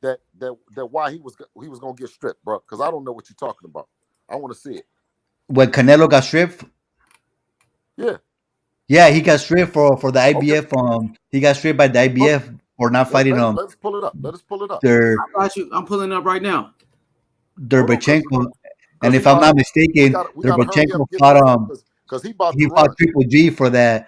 Speaker 17: that why he was gonna get stripped, bro. Because I don't know what you're talking about. I want to see it.
Speaker 13: When Canelo got stripped. Yeah, he got stripped for the IBF. Okay. He got stripped by the IBF for not fighting.
Speaker 17: Let's pull it up. Let us pull it up.
Speaker 1: I got you. I'm pulling it up right now.
Speaker 13: Derbychenko, and if I'm not mistaken, Derbychenko fought
Speaker 17: because he about
Speaker 13: He
Speaker 17: to
Speaker 13: fought
Speaker 17: run.
Speaker 13: Triple G for that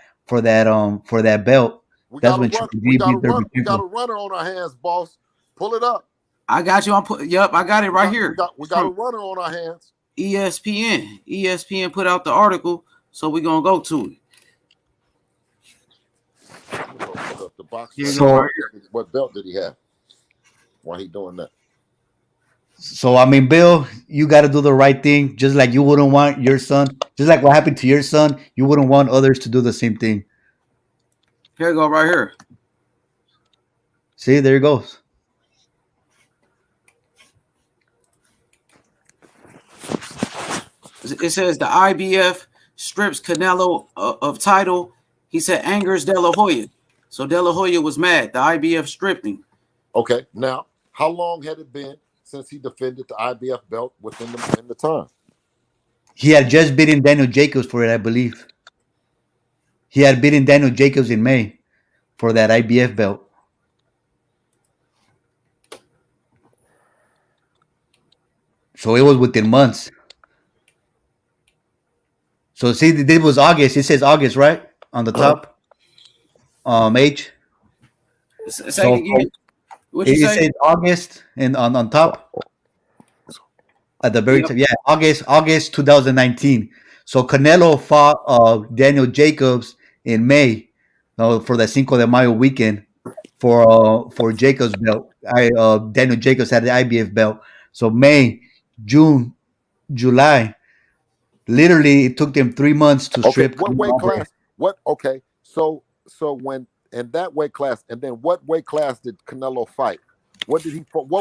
Speaker 13: belt.
Speaker 17: We
Speaker 13: That's
Speaker 17: got a
Speaker 13: when
Speaker 17: run.
Speaker 13: Triple
Speaker 17: We
Speaker 13: G
Speaker 17: got a
Speaker 13: beat
Speaker 17: run. We got
Speaker 13: Lomachenko.
Speaker 17: a runner on our hands, boss. Pull it up.
Speaker 1: I got you. Yep, I got it right here.
Speaker 17: We got a runner on our hands.
Speaker 1: ESPN. ESPN put out the article, so we're gonna go to it.
Speaker 17: The box.
Speaker 13: So,
Speaker 17: What belt did he have? Why he doing that?
Speaker 13: so I mean, Bill, you got to do the right thing, just like you wouldn't want your son, just like what happened to your son, you wouldn't want others to do the same thing.
Speaker 1: Here you go, right here.
Speaker 13: See, there it goes.
Speaker 1: It says the IBF strips Canelo of title. He said angers De La Hoya. So De La Hoya was mad. The IBF stripped him.
Speaker 17: Okay, now how long had it been since he defended the IBF belt within the time?
Speaker 13: He had just beaten Daniel Jacobs for it, I believe. He had beaten Daniel Jacobs in May for that IBF belt. So it was within months. So see, it was August. It says August, right? On the top. H.
Speaker 1: Say it again. What you
Speaker 13: It
Speaker 1: say?
Speaker 13: says August and on top. At the very top. Yeah, August 2019. So Canelo fought Daniel Jacobs in May for the Cinco de Mayo weekend for Jacobs belt. Daniel Jacobs had the IBF belt. So May, June, July. Literally, it took them 3 months to strip.
Speaker 17: What weight class? So when in that weight class, and then what weight class did Canelo fight? What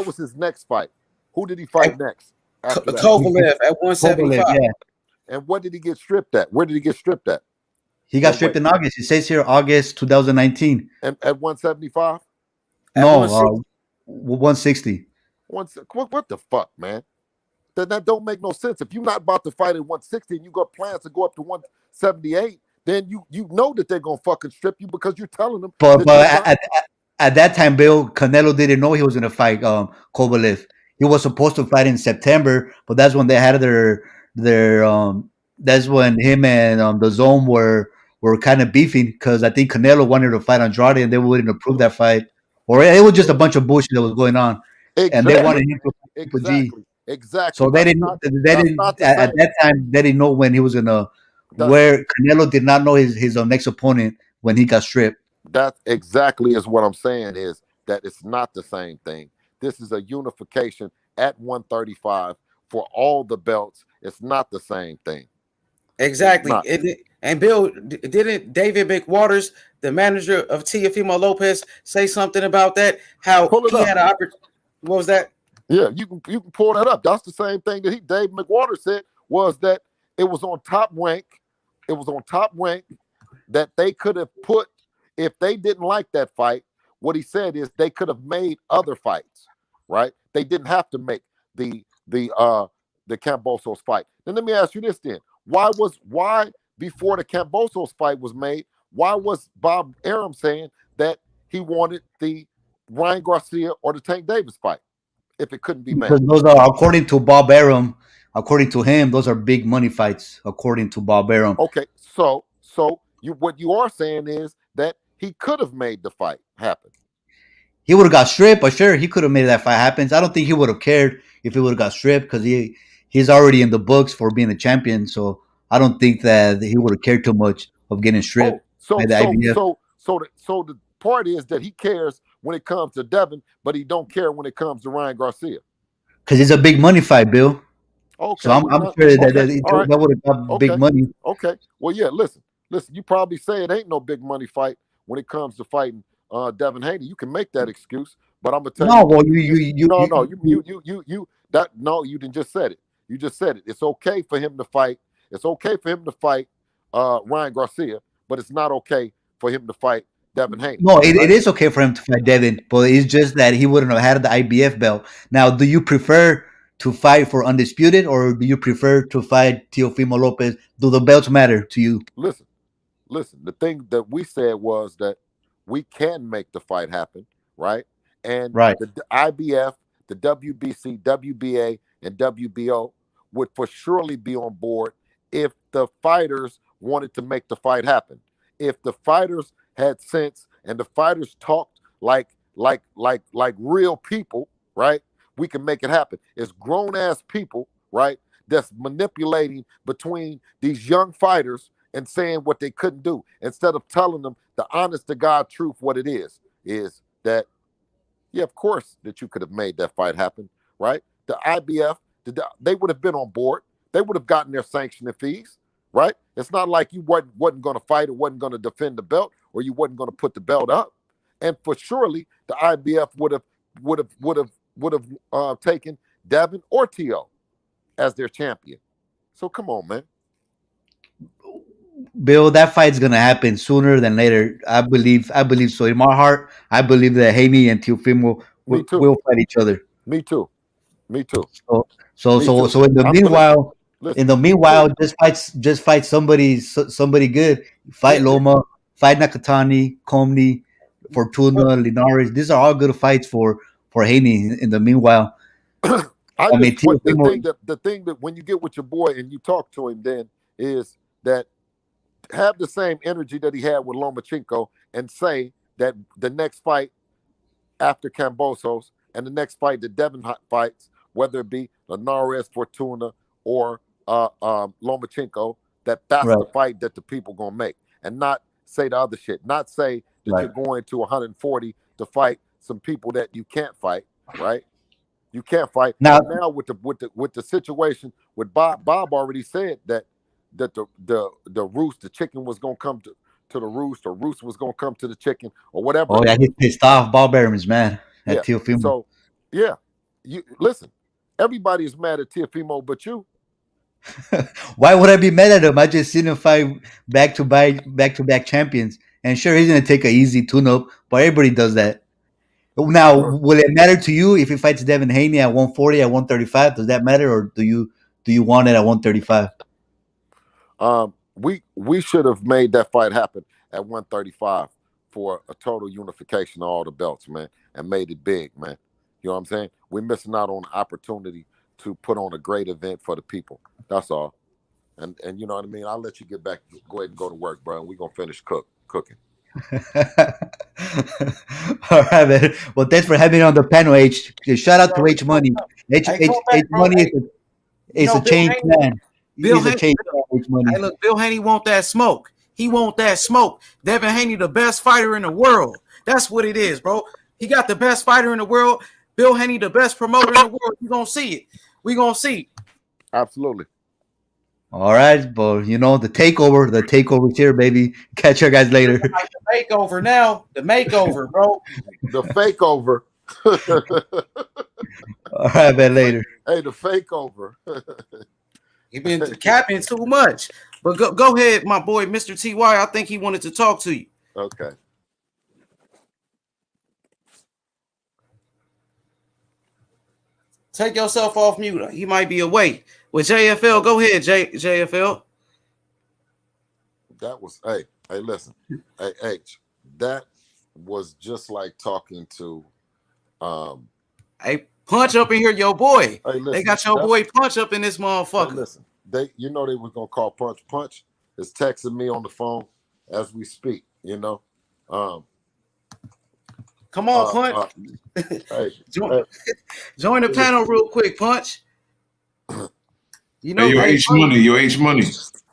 Speaker 17: was his next fight? Who did he fight next? After that?
Speaker 1: Kovalev at 175.
Speaker 13: Yeah.
Speaker 17: And what did he get stripped at? Where did he get stripped at?
Speaker 13: He got stripped in August. It says here August 2019.
Speaker 17: And at 175?
Speaker 13: No, 160.
Speaker 17: What the fuck, man? That don't make no sense. If you're not about to fight at 160 and you got plans to go up to 178, then you know that they're gonna fucking strip you because you're telling them.
Speaker 13: But at that time, Bill, Canelo didn't know he was gonna fight Kovalev. He was supposed to fight in September, but that's when they had their that's when him and the Zone were kind of beefing because I think Canelo wanted to fight Andrade and they wouldn't approve that fight, or it was just a bunch of bullshit that was going on, and they wanted him to fight Triple G.
Speaker 17: Exactly.
Speaker 13: So they didn't at that time they didn't know when he was gonna. Where Canelo did not know his next opponent when he got stripped.
Speaker 17: That exactly is what I'm saying, is that it's not the same thing. This is a unification at 135 for all the belts. It's not the same thing.
Speaker 1: Exactly. And Bill, didn't David McWaters, the manager of Teofimo Lopez, say something about that? How he had an opportunity. What was that?
Speaker 17: Yeah, you can pull that up. That's the same thing that Dave McWaters said, was that it was on Top Rank. It was on Top Rank that they could have put, if they didn't like that fight, what he said is they could have made other fights, right? They didn't have to make the Kambosos fight. Then let me ask you this then. Why before the Kambosos fight was made, why was Bob Arum saying that he wanted the Ryan Garcia or the Tank Davis fight if it couldn't be made?
Speaker 13: Because those are, according to Bob Arum, according to him, those are big money fights, according to Bob Arum.
Speaker 17: Okay, so what you are saying is that he could have made the fight happen.
Speaker 13: He would have got stripped, but sure, he could have made that fight happen. I don't think he would have cared if he would have got stripped because he's already in the books for being a champion. So I don't think that he would have cared too much of getting stripped by the IBF.
Speaker 17: So the part is that he cares when it comes to Devin, but he don't care when it comes to Ryan Garcia.
Speaker 13: Because it's a big money fight, Bill. Okay, so I'm sure that would have got big money.
Speaker 17: Okay. Well, yeah. Listen. You probably say it ain't no big money fight when it comes to fighting Devin Haney. You can make that excuse, but I'm gonna tell you didn't just said it. You just said it. It's okay for him to fight. It's okay for him to fight Ryan Garcia, but it's not okay for him to fight Devin Haney.
Speaker 13: No, it is okay for him to fight Devin, but it's just that he wouldn't have had the IBF belt. Now, do you prefer to fight for undisputed, or do you prefer to fight Teofimo Lopez? Do the belts matter to you?
Speaker 17: Listen. The thing that we said was that we can make the fight happen, right? And the IBF, the WBC, WBA, and WBO would for surely be on board if the fighters wanted to make the fight happen. If the fighters had sense and the fighters talked like real people, right? We can make it happen. It's grown ass people, right? That's manipulating between these young fighters and saying what they couldn't do instead of telling them the honest to God truth. What it is that, yeah, of course that you could have made that fight happen, right? The IBF, they would have been on board. They would have gotten their sanctioning fees, right? It's not like you wasn't going to fight or wasn't going to defend the belt or you wasn't going to put the belt up. And for surely the IBF would have taken Devin or T.O. as their champion. So come on, man.
Speaker 13: Bill, that fight's gonna happen sooner than later. I believe so. In my heart, I believe that Haney and Teofimo will fight each other.
Speaker 17: Me too.
Speaker 13: So in the meanwhile, just fight somebody good. Fight Loma, fight Nakatani, Comey, Fortuna, Linares. These are all good fights for Haney. In the meanwhile,
Speaker 17: the thing that when you get with your boy and you talk to him, then is that have the same energy that he had with Lomachenko and say that the next fight after Kambosos and the next fight that Devin fights, whether it be Linares, Fortuna, or Lomachenko, that's the fight that the people gonna make, and not say the other shit. Not say that you're going to 140 to fight some people that you can't fight, right? You can't fight now with the situation with Bob. Bob already said that the roost, the chicken was gonna come to the roost, or roost was gonna come to the chicken, or whatever.
Speaker 13: Oh yeah, he's pissed off. Bob Aarons, man, at Teofimo.
Speaker 17: So yeah, you listen. Everybody is mad at Teofimo, but you.
Speaker 13: Why would I be mad at him? I just seen him fight back to back champions, and sure, he's gonna take an easy tune-up, but everybody does that. Now, will it matter to you if he fights Devin Haney at 140, at 135? Does that matter, or do you want it at 135?
Speaker 17: We should have made that fight happen at 135 for a total unification of all the belts, man, and made it big, man. You know what I'm saying? We're missing out on the opportunity to put on a great event for the people. That's all. And you know what I mean? I'll let you get back, go ahead and go to work, bro. And we're gonna finish cooking.
Speaker 13: All right, man. Well, thanks for having me on the panel, H. Shout out to H Money. H Money is a change man.
Speaker 1: Bill Haney, hey, look, Bill Haney want that smoke. He want that smoke. Devin Haney, the best fighter in the world. That's what it is, bro. He got the best fighter in the world. Bill Haney, the best promoter in the world. We gonna see it. We gonna see.
Speaker 17: Absolutely.
Speaker 13: All right, but the takeover's here, baby. Catch you guys later.
Speaker 1: The makeover now. The makeover, bro.
Speaker 17: The fakeover.
Speaker 13: All right, man. Later.
Speaker 17: Hey, the fakeover.
Speaker 1: You've been capping too much. But go ahead, my boy, Mr. TY. I think he wanted to talk to you.
Speaker 17: Okay.
Speaker 1: Take yourself off mute. He might be away. With JFL, go ahead, JFL.
Speaker 17: That was, hey, listen. Hey, H, that was just like talking to
Speaker 1: hey, Punch up in here, yo boy.
Speaker 17: Hey, listen,
Speaker 1: they got your boy Punch up in this motherfucker.
Speaker 17: Hey, listen, they were gonna call Punch. Punch is texting me on the phone as we speak, Come
Speaker 1: on, Punch.
Speaker 17: Hey,
Speaker 1: join the panel real quick, Punch.
Speaker 16: Hey, your H Money.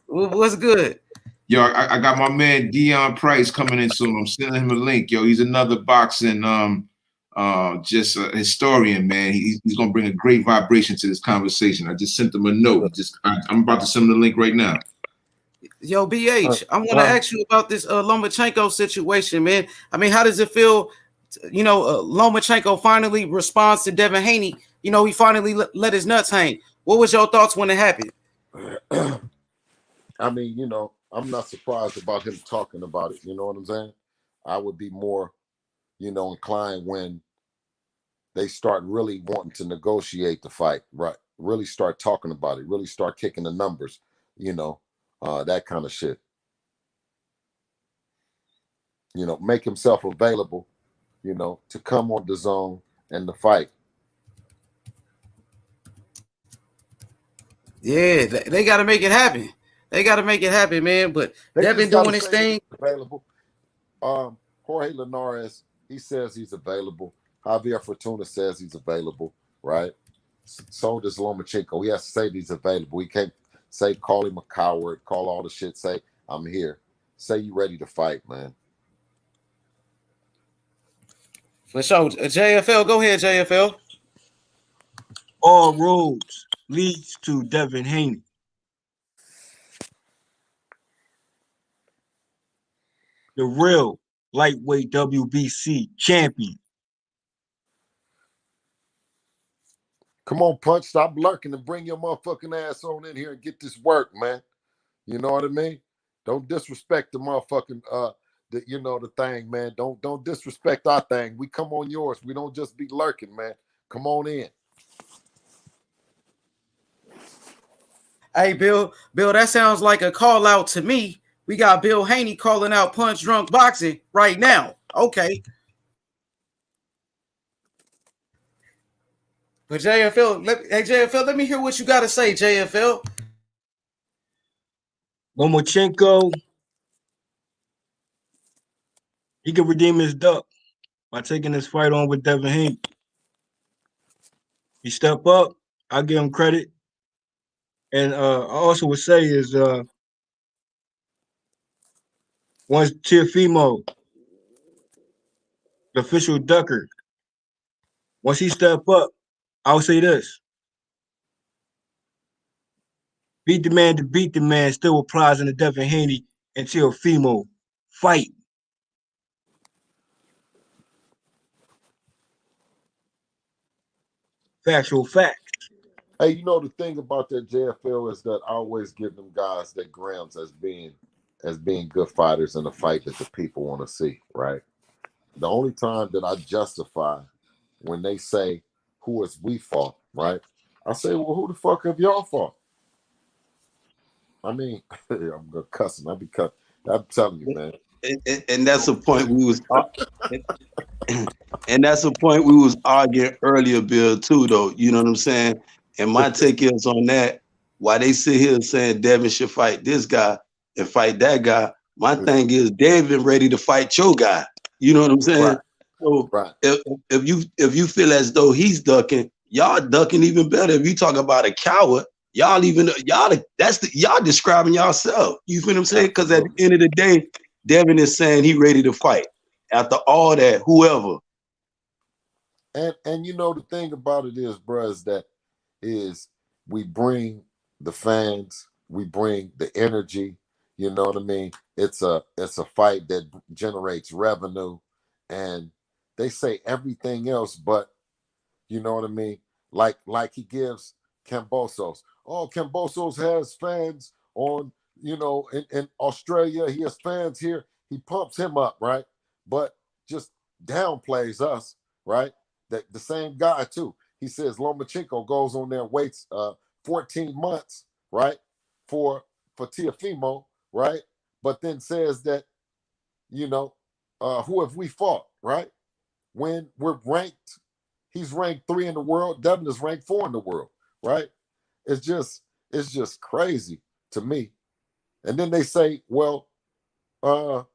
Speaker 1: What's good?
Speaker 16: Yo, I got my man Dion Price coming in soon. I'm sending him a link. Yo, he's another boxing just a historian, man. He's gonna bring a great vibration to this conversation. I just sent him a note. I'm about to send him the link right now.
Speaker 1: Yo, BH, I want to ask you about this Lomachenko situation, man. I mean, how does it feel? Lomachenko finally responds to Devin Haney. He finally let his nuts hang. What was your thoughts when it happened?
Speaker 17: I mean, I'm not surprised about him talking about it. You know what I'm saying? I would be more, inclined when they start really wanting to negotiate the fight, right? Really start talking about it, really start kicking the numbers, that kind of shit. Make himself available, to come on the zone and the fight.
Speaker 1: Yeah, they got to make it happen. They got to make it happen, man. But
Speaker 17: They
Speaker 1: Devin
Speaker 17: just got to
Speaker 1: doing his
Speaker 17: say
Speaker 1: thing.
Speaker 17: it's available. Jorge Linares, he says he's available. Javier Fortuna says he's available, right? So does Lomachenko. He has to say he's available. He can't say call him a coward, call all the shit, say I'm here. Say you ready to fight, man.
Speaker 1: For sure. JFL, go ahead, JFL.
Speaker 14: All roads leads to Devin Haney. The real lightweight WBC champion.
Speaker 17: Come on, Punch, stop lurking and bring your motherfucking ass on in here and get this work, man. You know what I mean? Don't disrespect the motherfucking the thing, man. Don't disrespect our thing. We come on yours. We don't just be lurking, man. Come on in.
Speaker 1: Hey, Bill, that sounds like a call out to me. We got Bill Haney calling out Punch Drunk Boxing right now. Okay. But JFL, let me hear what you got to say, JFL.
Speaker 14: Lomachenko, he can redeem his duck by taking this fight on with Devin Haney. He step up, I give him credit. And I also would say is once Tiafimo, the official ducker, once he step up, I'll say this. Beat the man to beat the man still applies in the Devin Haney and Tiafimo fight. Factual fact.
Speaker 17: Hey, you know the thing about that JFL is that I always give them guys their grams as being good fighters in a fight that the people want to see, right? The only time that I justify when they say who is we fought, right? I say, well, who the fuck have y'all fought? I mean, I'm gonna cussing. I be cut. I'm telling you, man.
Speaker 4: And that's a point we was and that's a point we was arguing earlier, Bill, too, though. You know what I'm saying? And my take is on that, why they sit here saying Devin should fight this guy and fight that guy. My thing is Devin ready to fight your guy. You know what I'm saying?
Speaker 17: Right.
Speaker 4: So
Speaker 17: Right.
Speaker 4: if you feel as though he's ducking, y'all ducking even better. If you talk about a coward, y'all describing yourself. You feel what I'm saying? Because at the end of the day, Devin is saying he ready to fight. After all that, whoever.
Speaker 17: And you know the thing about it is, bro, is we bring the fans, we bring the energy. You know what I mean? It's a fight that generates revenue, and they say everything else, but you know what I mean? Like he gives Cambosos. Oh, Cambosos has fans on, in Australia. He has fans here. He pumps him up, right? But just downplays us, right? That the same guy too. He says Lomachenko goes on there and waits 14 months, right? For Tiafimo, right? But then says that, who have we fought, right? When we're ranked, he's ranked 3 in the world. Devin is ranked 4 in the world, right? It's just crazy to me. And then they say, well, are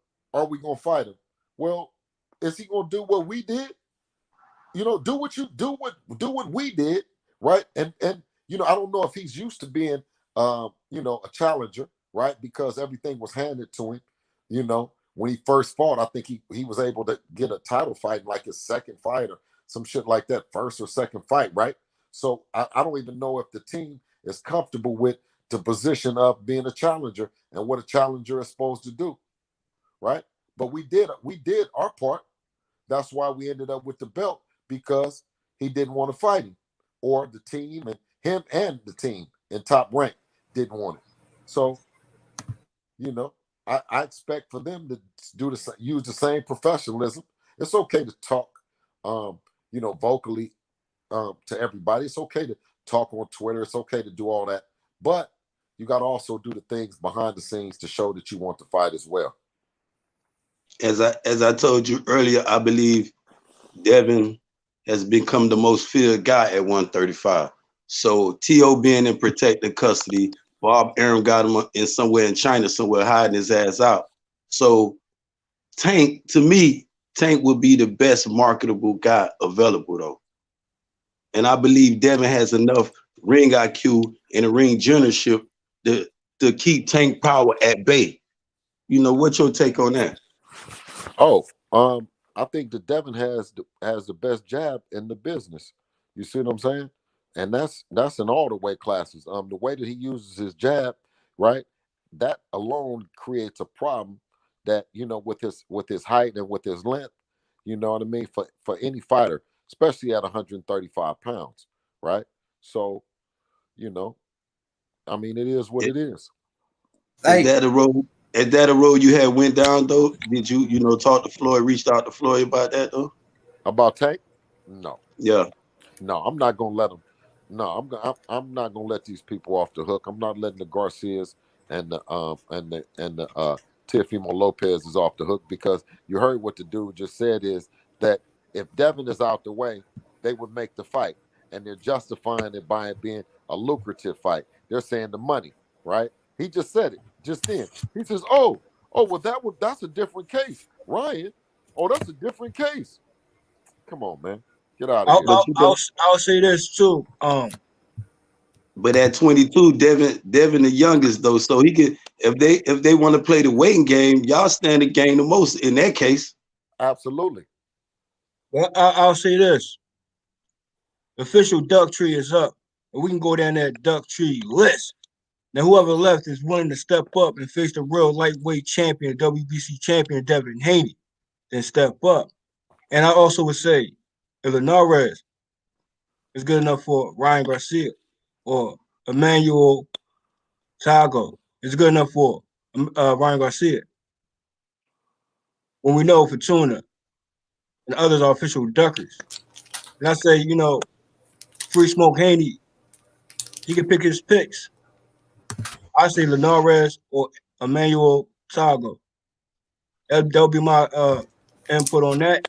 Speaker 17: we gonna fight him? Well, is he gonna do what we did? Do what we did, right? And I don't know if he's used to being a challenger, right? Because everything was handed to him, when he first fought. I think he was able to get a title fight in like his second fight or some shit like that, first or second fight, right? So I don't even know if the team is comfortable with the position of being a challenger and what a challenger is supposed to do, right? But we did our part. That's why we ended up with the belt, because he didn't want to fight him, or the team and him and the team in Top Rank didn't want it. So, I expect for them to use the same professionalism. It's okay to talk, vocally to everybody. It's okay to talk on Twitter. It's okay to do all that, but you got to also do the things behind the scenes to show that you want to fight as well.
Speaker 4: As I told you earlier, I believe Devin has become the most feared guy at 135. So T.O. being in protected custody, Bob Arum got him in somewhere in China, somewhere hiding his ass out. So Tank, to me, Tank would be the best marketable guy available though. And I believe Devin has enough ring IQ and a ring generalship to keep Tank Power at bay. You know, what's your take on that?
Speaker 17: Oh, I think that Devin has the best jab in the business. You see what I'm saying? And that's in all the weight classes. The way that he uses his jab, right? That alone creates a problem that, with his height and with his length, you know what I mean, for any fighter, especially at 135 pounds, right? So, you know, I mean, it is what it is.
Speaker 4: Is that a road? Is that a road you had went down though? Did you talk to Floyd, reached out to Floyd about that though?
Speaker 17: About Tank? No.
Speaker 4: Yeah.
Speaker 17: No, I'm not gonna let them. No, I'm not gonna let these people off the hook. I'm not letting the Garcias and the Teofimo Lopez is off the hook, because you heard what the dude just said is that if Devin is out the way, they would make the fight, and they're justifying it by it being a lucrative fight. They're saying the money, right? He just said it just then. He says, well, that's a different case, Ryan. Oh, that's a different case. Come on, man. Get out of here.
Speaker 14: I'll say this too.
Speaker 4: But at 22, Devin the youngest though, so he could, if they want to play the waiting game, y'all stand to gain the most in that case.
Speaker 17: Absolutely.
Speaker 14: Well, I'll say this. The official duck tree is up, and we can go down that duck tree list. Now, whoever left is willing to step up and face the real lightweight champion, WBC champion Devin Haney, then step up. And I also would say, if Linares is good enough for Ryan Garcia, or Emmanuel Tago is good enough for Ryan Garcia, when we know Fortuna and others are official duckers. And I say, Free Smoke Haney, he can pick his picks. I say Linares or Emmanuel Tago. That'll be my input on that.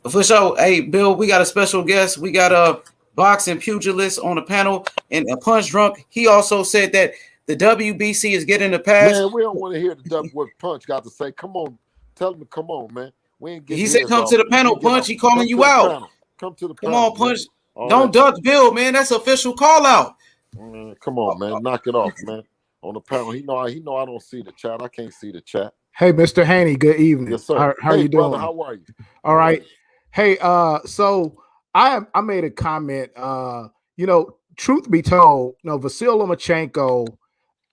Speaker 1: For sure. Hey, Bill, we got a special guest. We got a boxing pugilist on the panel and a punch drunk. He also said that the WBC is getting the pass.
Speaker 17: Man, we don't want to hear what Punch got to say. Come on, tell him to come on, man. We ain't getting.
Speaker 1: He said, "Come to the panel, Punch." He calling you out.
Speaker 17: Come to the
Speaker 1: panel.
Speaker 17: Come
Speaker 1: on, Punch. Don't duck Bill, man. That's official call out.
Speaker 17: Come on, man. Knock it off, man. On the panel, he know I don't see the chat. I can't see the chat.
Speaker 18: Hey, Mr. Haney. Good evening.
Speaker 17: Yes, sir.
Speaker 18: How you
Speaker 17: brother,
Speaker 18: doing?
Speaker 17: how are you?
Speaker 18: All right. Hey, so I made a comment. Truth be told, Vasiliy Lomachenko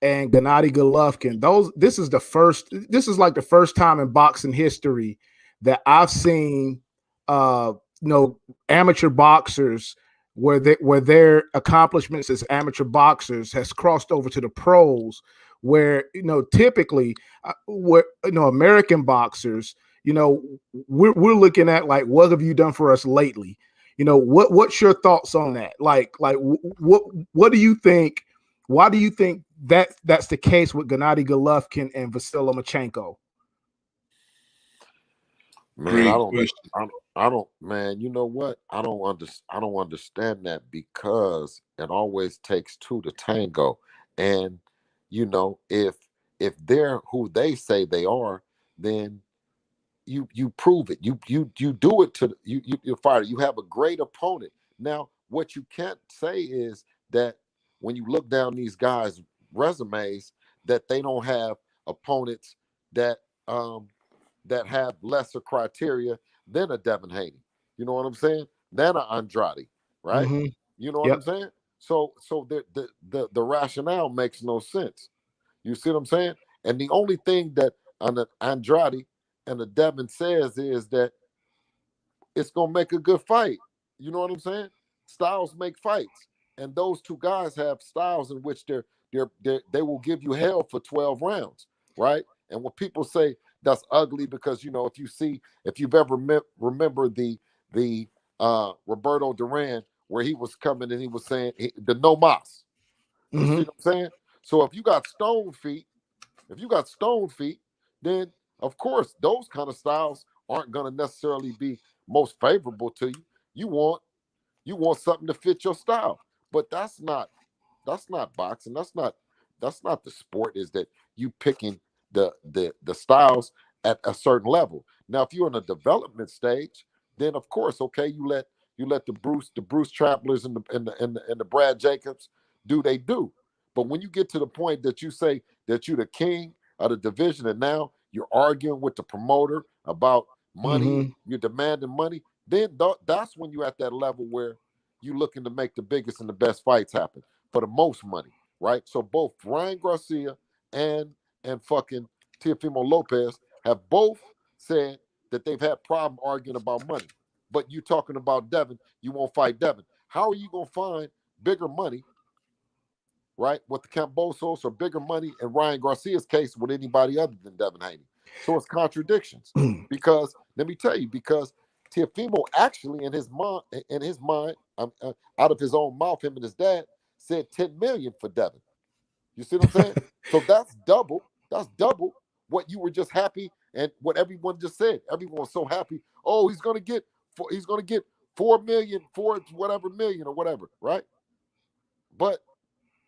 Speaker 18: and Gennady Golovkin, this is like the first time in boxing history that I've seen amateur boxers where their accomplishments as amateur boxers has crossed over to the pros, where typically American boxers, we're looking at like, what have you done for us lately? What's your thoughts on that? Like what do you think? Why do you think that's the case with Gennady Golovkin and Vasiliy Lomachenko?
Speaker 17: Man, I don't, man, you know what? I don't understand that, because it always takes two to tango. And if they're who they say they are, then you prove it. You do it to you're fighter. You have a great opponent. Now, what you can't say is that when you look down these guys' resumes, that they don't have opponents that have lesser criteria than a Devin Haney. You know what I'm saying? Than an Andrade, right?
Speaker 18: Mm-hmm.
Speaker 17: You know what I'm saying? So the rationale makes no sense. You see what I'm saying? And the only thing that an Andrade and the Devin says is that it's gonna make a good fight. You know what I'm saying? Styles make fights, and those two guys have styles in which they will give you hell for 12 rounds, right? And when people say that's ugly, because if you've ever remember the Roberto Duran, where he was coming and he was saying the no mas. You see what I'm saying? So if you got stone feet, then of course those kind of styles aren't going to necessarily be most favorable to you. You want something to fit your style, but that's not That's not boxing. That's not the sport. Is that you picking the styles at a certain level. Now, if you're in a development stage, then of course, okay, you let the Bruce Travelers and the Brad Jacobs do they do. But when you get to the point that you say that you're the king of the division, and now you're arguing with the promoter about money, you're demanding money, then that's when you're at that level where you're looking to make the biggest and the best fights happen for the most money, right? So both Ryan Garcia and fucking Teofimo Lopez have both said that they've had problem arguing about money. But you talking about Devin, you won't fight Devin. How are you gonna find bigger money, right, with the Cambosos, or bigger money in Ryan Garcia's case with anybody other than Devin Haney? So it's contradictions. Because let me tell you, because Teofimo actually in his mind, out of his own mouth, him and his dad said 10 million for Devin. You see what I'm saying? So that's double. That's double what you were just happy and what everyone just said. Everyone was so happy. Oh, he's gonna get 4 million, 4 whatever million or whatever, right? But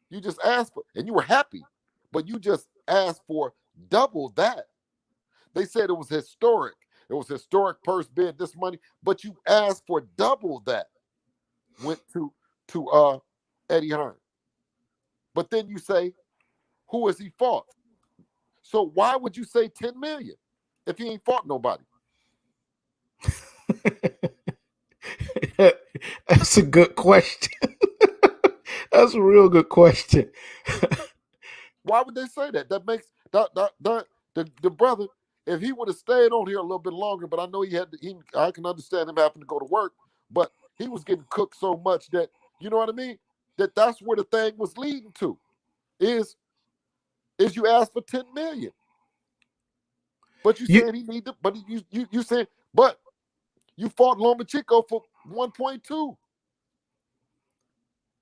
Speaker 17: you just asked for, and you were happy, but you just asked for double that. They said it was historic. It was historic purse bid, this money, but you asked for double that. Went to Eddie Hearn. But then you say, who has he fought? So why would you say 10 million if he ain't fought nobody?
Speaker 18: That's a good question. That's a real good question.
Speaker 17: Why would they say that? That makes the brother, if he would have stayed on here a little bit longer, but I know I can understand him having to go to work, but he was getting cooked so much that, you know what I mean? That's where the thing was leading to. Is you asked for 10 million. But you said he needed, but you said, but you fought Lomachenko for 1.2.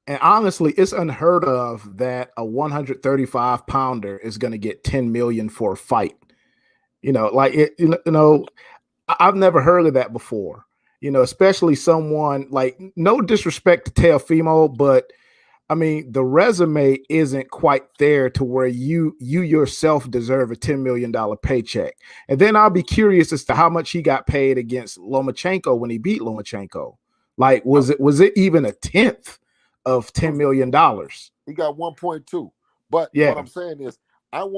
Speaker 18: And honestly, it's unheard of that a 135 pounder is going to get 10 million for a fight. You know, like it, I've never heard of that before. You know, especially someone like, no disrespect to Teofimo, but I mean, the resume isn't quite there to where you yourself deserve a $10 million paycheck. And then I'll be curious as to how much he got paid against Lomachenko when he beat Lomachenko. Like, was it even a tenth of $10 million?
Speaker 17: He got 1.2. But
Speaker 18: yeah,
Speaker 17: what I'm saying is, I'm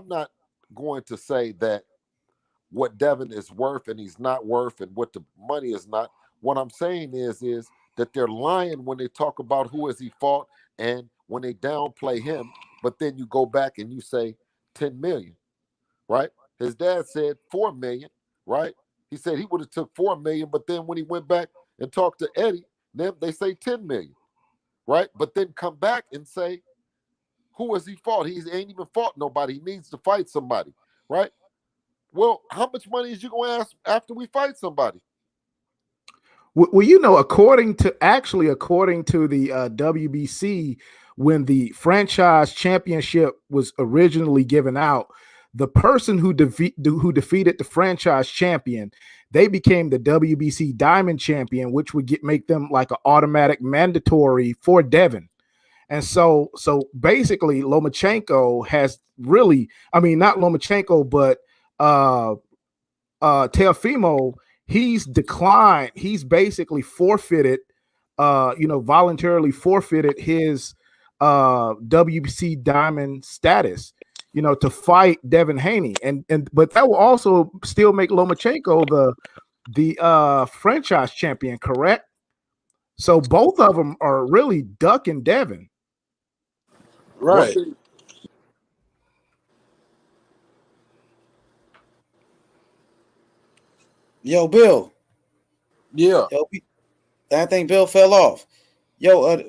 Speaker 17: not going to say that what Devin is worth and he's not worth and what the money is not. What I'm saying is that they're lying when they talk about who has he fought and when they downplay him, but then you go back and you say 10 million, right? His dad said 4 million, right? He said he would have took 4 million, but then when he went back and talked to Eddie, then they say 10 million, right? But then come back and say, who has he fought? He ain't even fought nobody. He needs to fight somebody, right? Well, how much money is you going to ask after we fight somebody?
Speaker 18: Well, you know, according to the WBC, when the franchise championship was originally given out, the person who defeated the franchise champion, they became the WBC Diamond champion, which would make them like an automatic mandatory for Devin. And so basically, Lomachenko has really, I mean, not Lomachenko, but Teofimo. He's declined. He's basically forfeited, voluntarily forfeited his WBC Diamond status, to fight Devin Haney. But that will also still make Lomachenko the franchise champion, correct? So both of them are really ducking Devin.
Speaker 6: Right.
Speaker 1: Yo, Bill.
Speaker 6: Yeah.
Speaker 1: Yo, I think Bill fell off. Yo,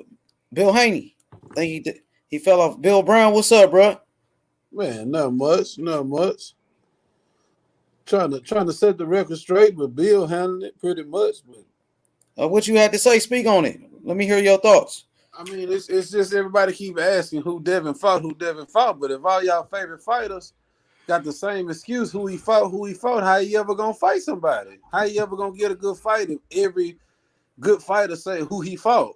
Speaker 1: Bill Haney. I think he fell off. Bill Brown, what's up, bro?
Speaker 6: Man, not much. Trying to set the record straight, but Bill handling it pretty much. But
Speaker 1: what you had to say? Speak on it. Let me hear your thoughts.
Speaker 6: I mean, it's just everybody keep asking who Devin fought. But if all y'all favorite fighters got the same excuse, who he fought, how you ever gonna fight somebody? How you ever gonna get a good fight if every good fighter say who he fought?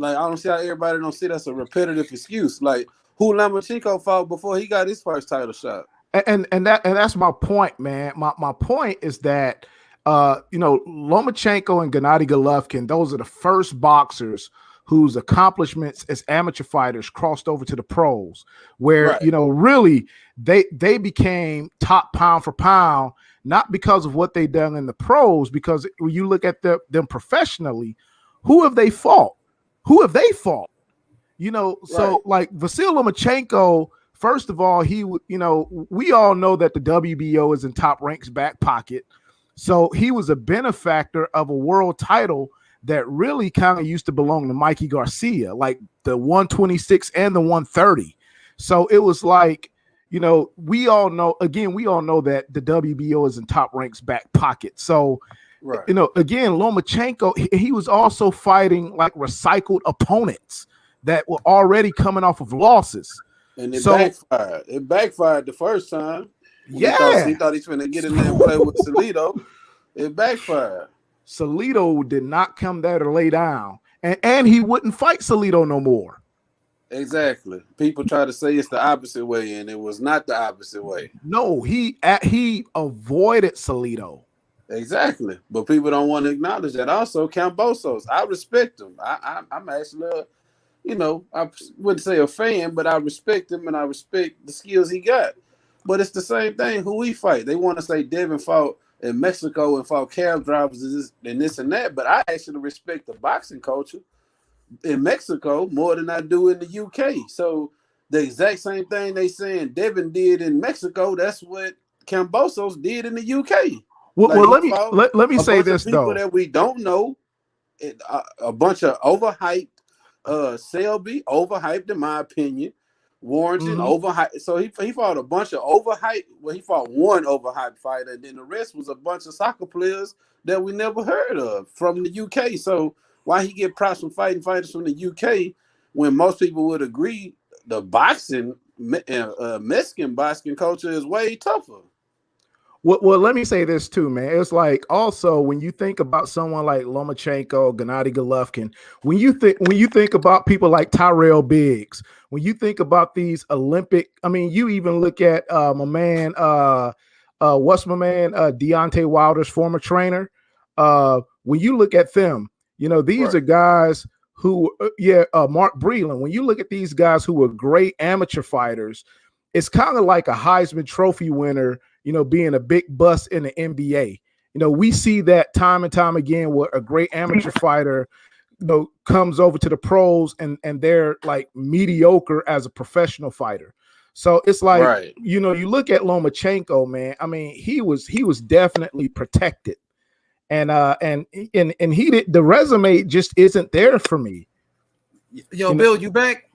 Speaker 6: Like, I don't see how everybody don't see that's a repetitive excuse. Like, who Lomachenko fought before he got his first title shot?
Speaker 18: And that's my point, man. My point is that Lomachenko and Gennady Golovkin, those are the first boxers whose accomplishments as amateur fighters crossed over to the pros, where really they became top pound for pound, not because of what they done in the pros, because when you look at them professionally, who have they fought? Who have they fought? So like Vasiliy Lomachenko, first of all, we all know that the WBO is in Top Rank's back pocket. So he was a benefactor of a world title that really kind of used to belong to Mikey Garcia, like the 126 and the 130. So it was like, we all know that the WBO is in Top Rank's back pocket. So, again, Lomachenko, he was also fighting like recycled opponents that were already coming off of losses.
Speaker 6: And it backfired. It backfired the first time. He thought he was going to get in there and play with Salido. It backfired.
Speaker 18: Salido did not come there to lay down. And he wouldn't fight Salido no more.
Speaker 6: Exactly. People try to say it's the opposite way, and it was not the opposite way.
Speaker 18: No, he avoided Salido.
Speaker 6: Exactly. But people don't want to acknowledge that. Also, Kambosos, I respect him. I'm actually I wouldn't say a fan, but I respect him and I respect the skills he got. But it's the same thing who we fight. They want to say Devin fought in Mexico and fought cab drivers and this and that, but I actually respect the boxing culture in Mexico more than I do in the UK. So the exact same thing they saying Devin did in Mexico, that's what Kambosos did in the UK.
Speaker 18: Well, let me say this
Speaker 6: people
Speaker 18: though.
Speaker 6: That we don't know, a bunch of overhyped. Selby overhyped in my opinion. Warrington overhyped. So he fought a bunch of overhyped. Well, he fought one overhyped fighter, and then the rest was a bunch of soccer players that we never heard of from the UK. So why he get props from fighting fighters from the UK when most people would agree the boxing Mexican boxing culture is way tougher.
Speaker 18: Well, let me say this too, man. It's like also when you think about someone like Lomachenko, Gennady Golovkin, when you think about people like Tyrell Biggs, when you think about these Olympic, I mean, you even look at my man, Deontay Wilder's former trainer. When you look at them, these are guys who, Mark Breland. When you look at these guys who were great amateur fighters, it's kind of like a Heisman Trophy winner, being a big bust in the NBA. We see that time and time again where a great amateur fighter, comes over to the pros and they're like mediocre as a professional fighter. So it's like, you look at Lomachenko, man. I mean, he was definitely protected. And he did, the resume just isn't there for me.
Speaker 1: Yo, Bill, you back?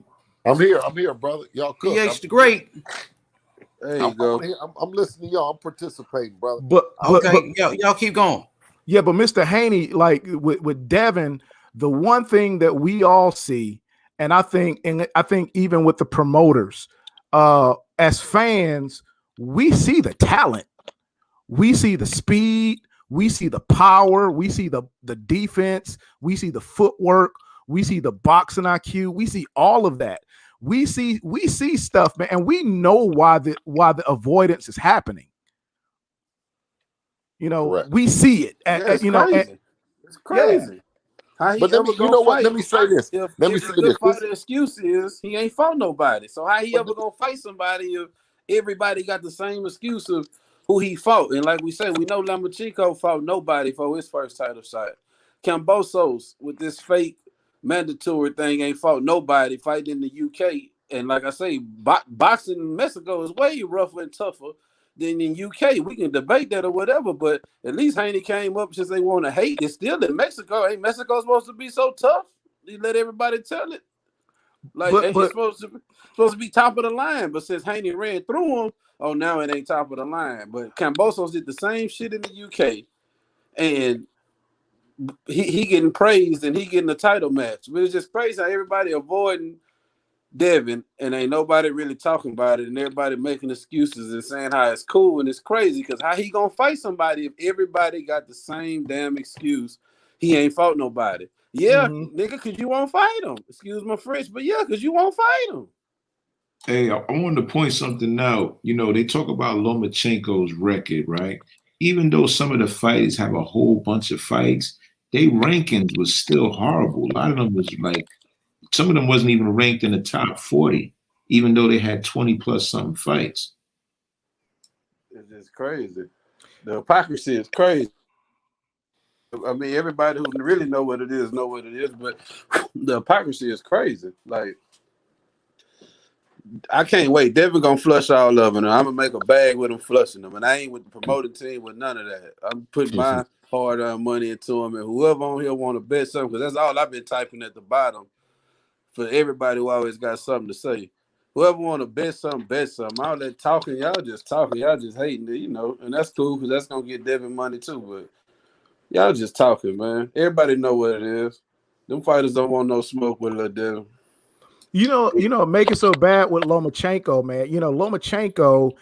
Speaker 17: I'm here, brother. Y'all cook.
Speaker 1: PH the Great.
Speaker 6: There you go.
Speaker 17: I'm listening to y'all. I'm participating, brother.
Speaker 18: But
Speaker 1: y'all keep going.
Speaker 18: Yeah, but Mr. Haney, like with Devin, the one thing that we all see, and I think even with the promoters, as fans, we see the talent, we see the speed, we see the power, we see the defense, we see the footwork, we see the boxing IQ, we see all of that. We see stuff, man, and we know why the avoidance is happening. We see it.
Speaker 6: It's crazy. It's crazy.
Speaker 17: But you know what? Let me say this. Let me say this.
Speaker 6: The excuse is he ain't fought nobody. So how he ever gonna fight somebody if everybody got the same excuse of who he fought? And like we said, we know Lomachenko fought nobody for his first title shot. Kambosos with this fake mandatory thing ain't fought nobody fighting in the UK. And like I say, boxing in Mexico is way rougher and tougher than in UK. We can debate that or whatever, but at least Haney came up since they want to hate. It's still in Mexico. Ain't Mexico supposed to be so tough? You let everybody tell it. Like it's supposed to be top of the line, but since Haney ran through him, oh, now it ain't top of the line. But Kambosos did the same shit in the UK, and he getting praised and he getting a title match. But it's just crazy how everybody avoiding Devin and ain't nobody really talking about it, and everybody making excuses and saying how it's cool, and it's crazy because how he gonna fight somebody if everybody got the same damn excuse? He ain't fought nobody. Yeah,
Speaker 18: Mhm.
Speaker 6: nigga, because you won't fight him. Excuse my French, but yeah, because you won't fight him.
Speaker 16: Hey, I wanted to point something out. You know, they talk about Lomachenko's record, right? Even though some of the fighters have a whole bunch of fights, their rankings was still horrible. A lot of them was like, some of them wasn't even ranked in the top 40, even though they had 20 plus something fights.
Speaker 6: It's just crazy. The hypocrisy is crazy. I mean, everybody who really know what it is, but the hypocrisy is crazy. Like, I can't wait. Devin gonna flush all of them. I'm gonna make a bag with him flushing them. And I ain't with the promoting team with none of that. I'm putting my hard-earned money into him, and whoever on here want to bet something, because that's all I've been typing at the bottom for everybody who always got something to say. Whoever want to bet something, bet something. All that talking, y'all just hating it, and that's cool because that's gonna get Devin money too. But y'all just talking, man. Everybody know what it is. Them fighters don't want no smoke with Lil Devin.
Speaker 18: Make it so bad with Lomachenko, man. Lomachenko,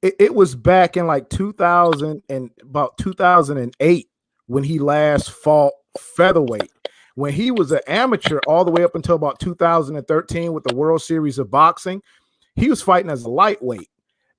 Speaker 18: it was back in like 2000 and about 2008 when he last fought featherweight. When he was an amateur all the way up until about 2013 with the World Series of Boxing, he was fighting as a lightweight.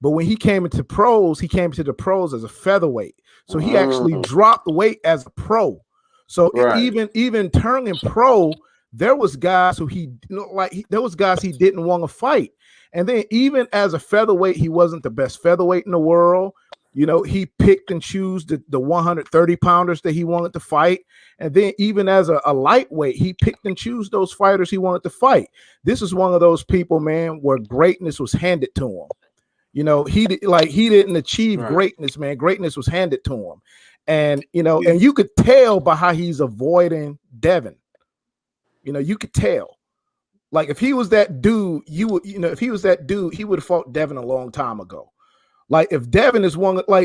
Speaker 18: But when he came into the pros as a featherweight. So he actually dropped the weight as a pro. So even turning pro, there was guys who he didn't want to fight. And then even as a featherweight, he wasn't the best featherweight in the world. He picked and chose the 130 pounders that he wanted to fight. And then even as a lightweight, he picked and chose those fighters he wanted to fight. This is one of those people, man, where greatness was handed to him. He didn't achieve greatness, man. Greatness was handed to him. And, and you could tell by how he's avoiding Devin. You could tell. Like if he was that dude, he would have fought Devin a long time ago. Like if Devin is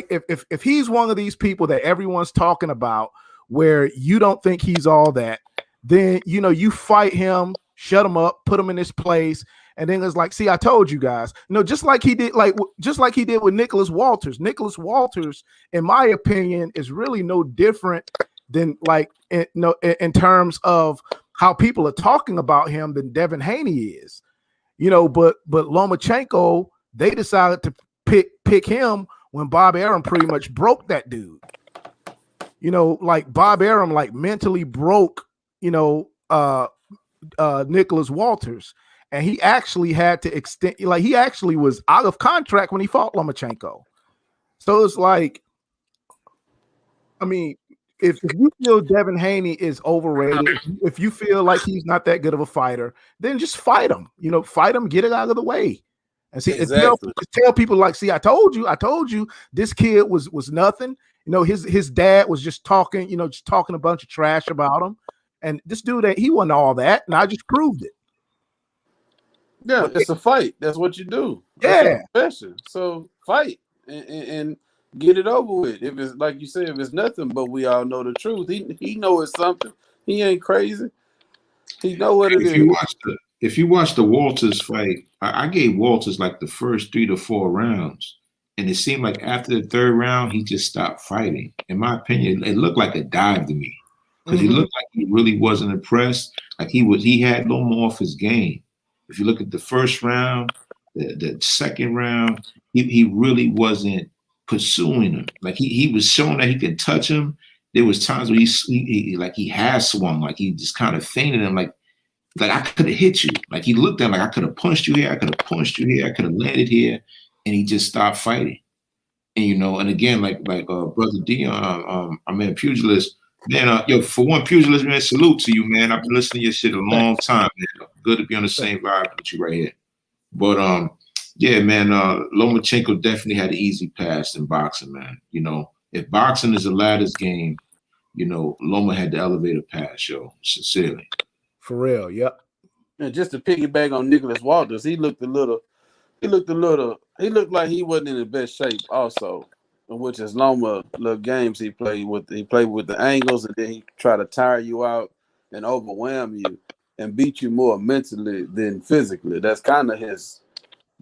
Speaker 18: if he's one of these people that everyone's talking about where you don't think he's all that, then you fight him, shut him up, put him in his place, and then it's like, see, I told you guys. Just like he did with Nicholas Walters. Nicholas Walters, in my opinion, is really no different than in terms of how people are talking about him than Devin Haney is. But Lomachenko, they decided to pick him when Bob Arum pretty much broke that dude. Bob Arum mentally broke, Nicholas Walters, and he actually had to extend. He actually was out of contract when he fought Lomachenko. So it's like, I mean, if you feel Devin Haney is overrated, if you feel like he's not that good of a fighter, then just fight him. Fight him, get it out of the way. And see, exactly. tell people see, I told you, this kid was nothing. His dad was just talking, just talking a bunch of trash about him. And this dude, he wasn't all that, and I just proved it.
Speaker 6: Yeah, it's a fight. That's what you do.
Speaker 18: Yeah,
Speaker 6: profession. So fight and get it over with. If it's like you said, if it's nothing, but we all know the truth. He know it's something. He ain't crazy. He know what it is.
Speaker 16: If you watch the Walters fight, I gave Walters like the first 3 to 4 rounds, and it seemed like after the 3rd round he just stopped fighting. In my opinion, it looked like a dive to me because he looked like he really wasn't impressed. Like he had no more off his game. If you look at the 1st round, the 2nd round, he really wasn't pursuing him. Like he was showing that he could touch him. There was times where he had swung, like he just kind of feinted him, like I could have hit you. Like he looked at him like I could have punched you here, I could have punched you here, I could have landed here, and he just stopped fighting. And and again, like Brother Dion, I'm in pugilist. Man, for one, pugilist, man, salute to you, man. I've been listening to your shit a long time, man. Good to be on the same vibe with you right here. But yeah, man, Lomachenko definitely had an easy pass in boxing, man. If boxing is a ladder's game, Loma had the elevator pass, yo. Sincerely.
Speaker 18: For real, yep.
Speaker 6: And just to piggyback on Nicholas Walters, he looked like he wasn't in the best shape also, which is Loma little games he played with the angles, and then he tried to tire you out and overwhelm you and beat you more mentally than physically. That's kind of his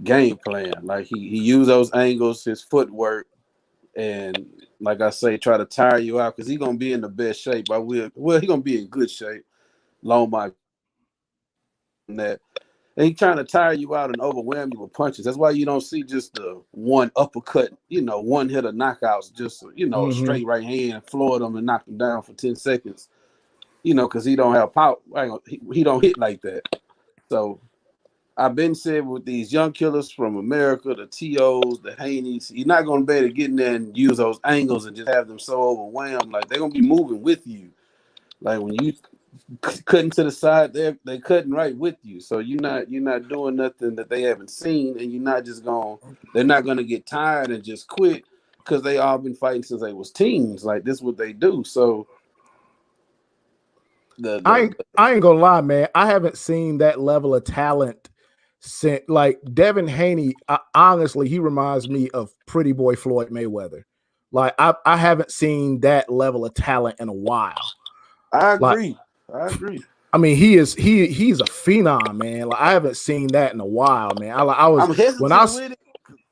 Speaker 6: game plan. Like he used those angles, his footwork, and like I say, try to tire you out because he's gonna be in the best shape. He gonna be in good shape. Lomachenko that. And he trying to tire you out and overwhelm you with punches. That's why you don't see just the one uppercut, one hit of knockouts, just a straight right hand, floor them and knock them down for 10 seconds. Because he don't have power. He don't hit like that. So I've been said with these young killers from America, the TOs, the Haneys, you're not gonna be able to get in there and use those angles and just have them so overwhelmed. Like they're gonna be moving with you. Like when you cutting to the side, they cutting right with you. So you're not doing nothing that they haven't seen, and they're not gonna get tired and just quit because they all been fighting since they was teens. Like this is what they do. So
Speaker 18: I ain't gonna lie, man. I haven't seen that level of talent since like Devin Haney. Honestly, he reminds me of Pretty Boy Floyd Mayweather. Like I haven't seen that level of talent in a while.
Speaker 6: I agree.
Speaker 18: I mean, he's a phenom, man. Like I haven't seen that in a while, man.
Speaker 6: I'm hesitant with it.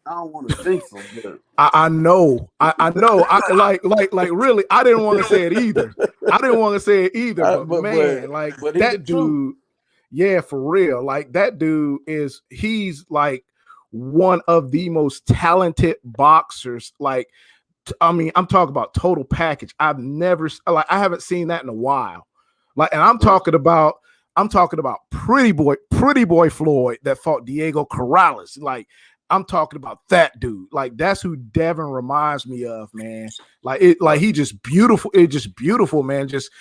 Speaker 6: I don't want to think so. But
Speaker 18: I know. I know. Like really, I didn't want to say it either. But man, that dude, yeah, for real. Like that dude he's like one of the most talented boxers. Like, I mean, I'm talking about total package. I haven't seen that in a while. Like, and I'm talking about Pretty Boy Floyd that fought Diego Corrales. Like, I'm talking about that dude. Like, that's who Devin reminds me of, man. Like he just beautiful. It's just beautiful, man. Just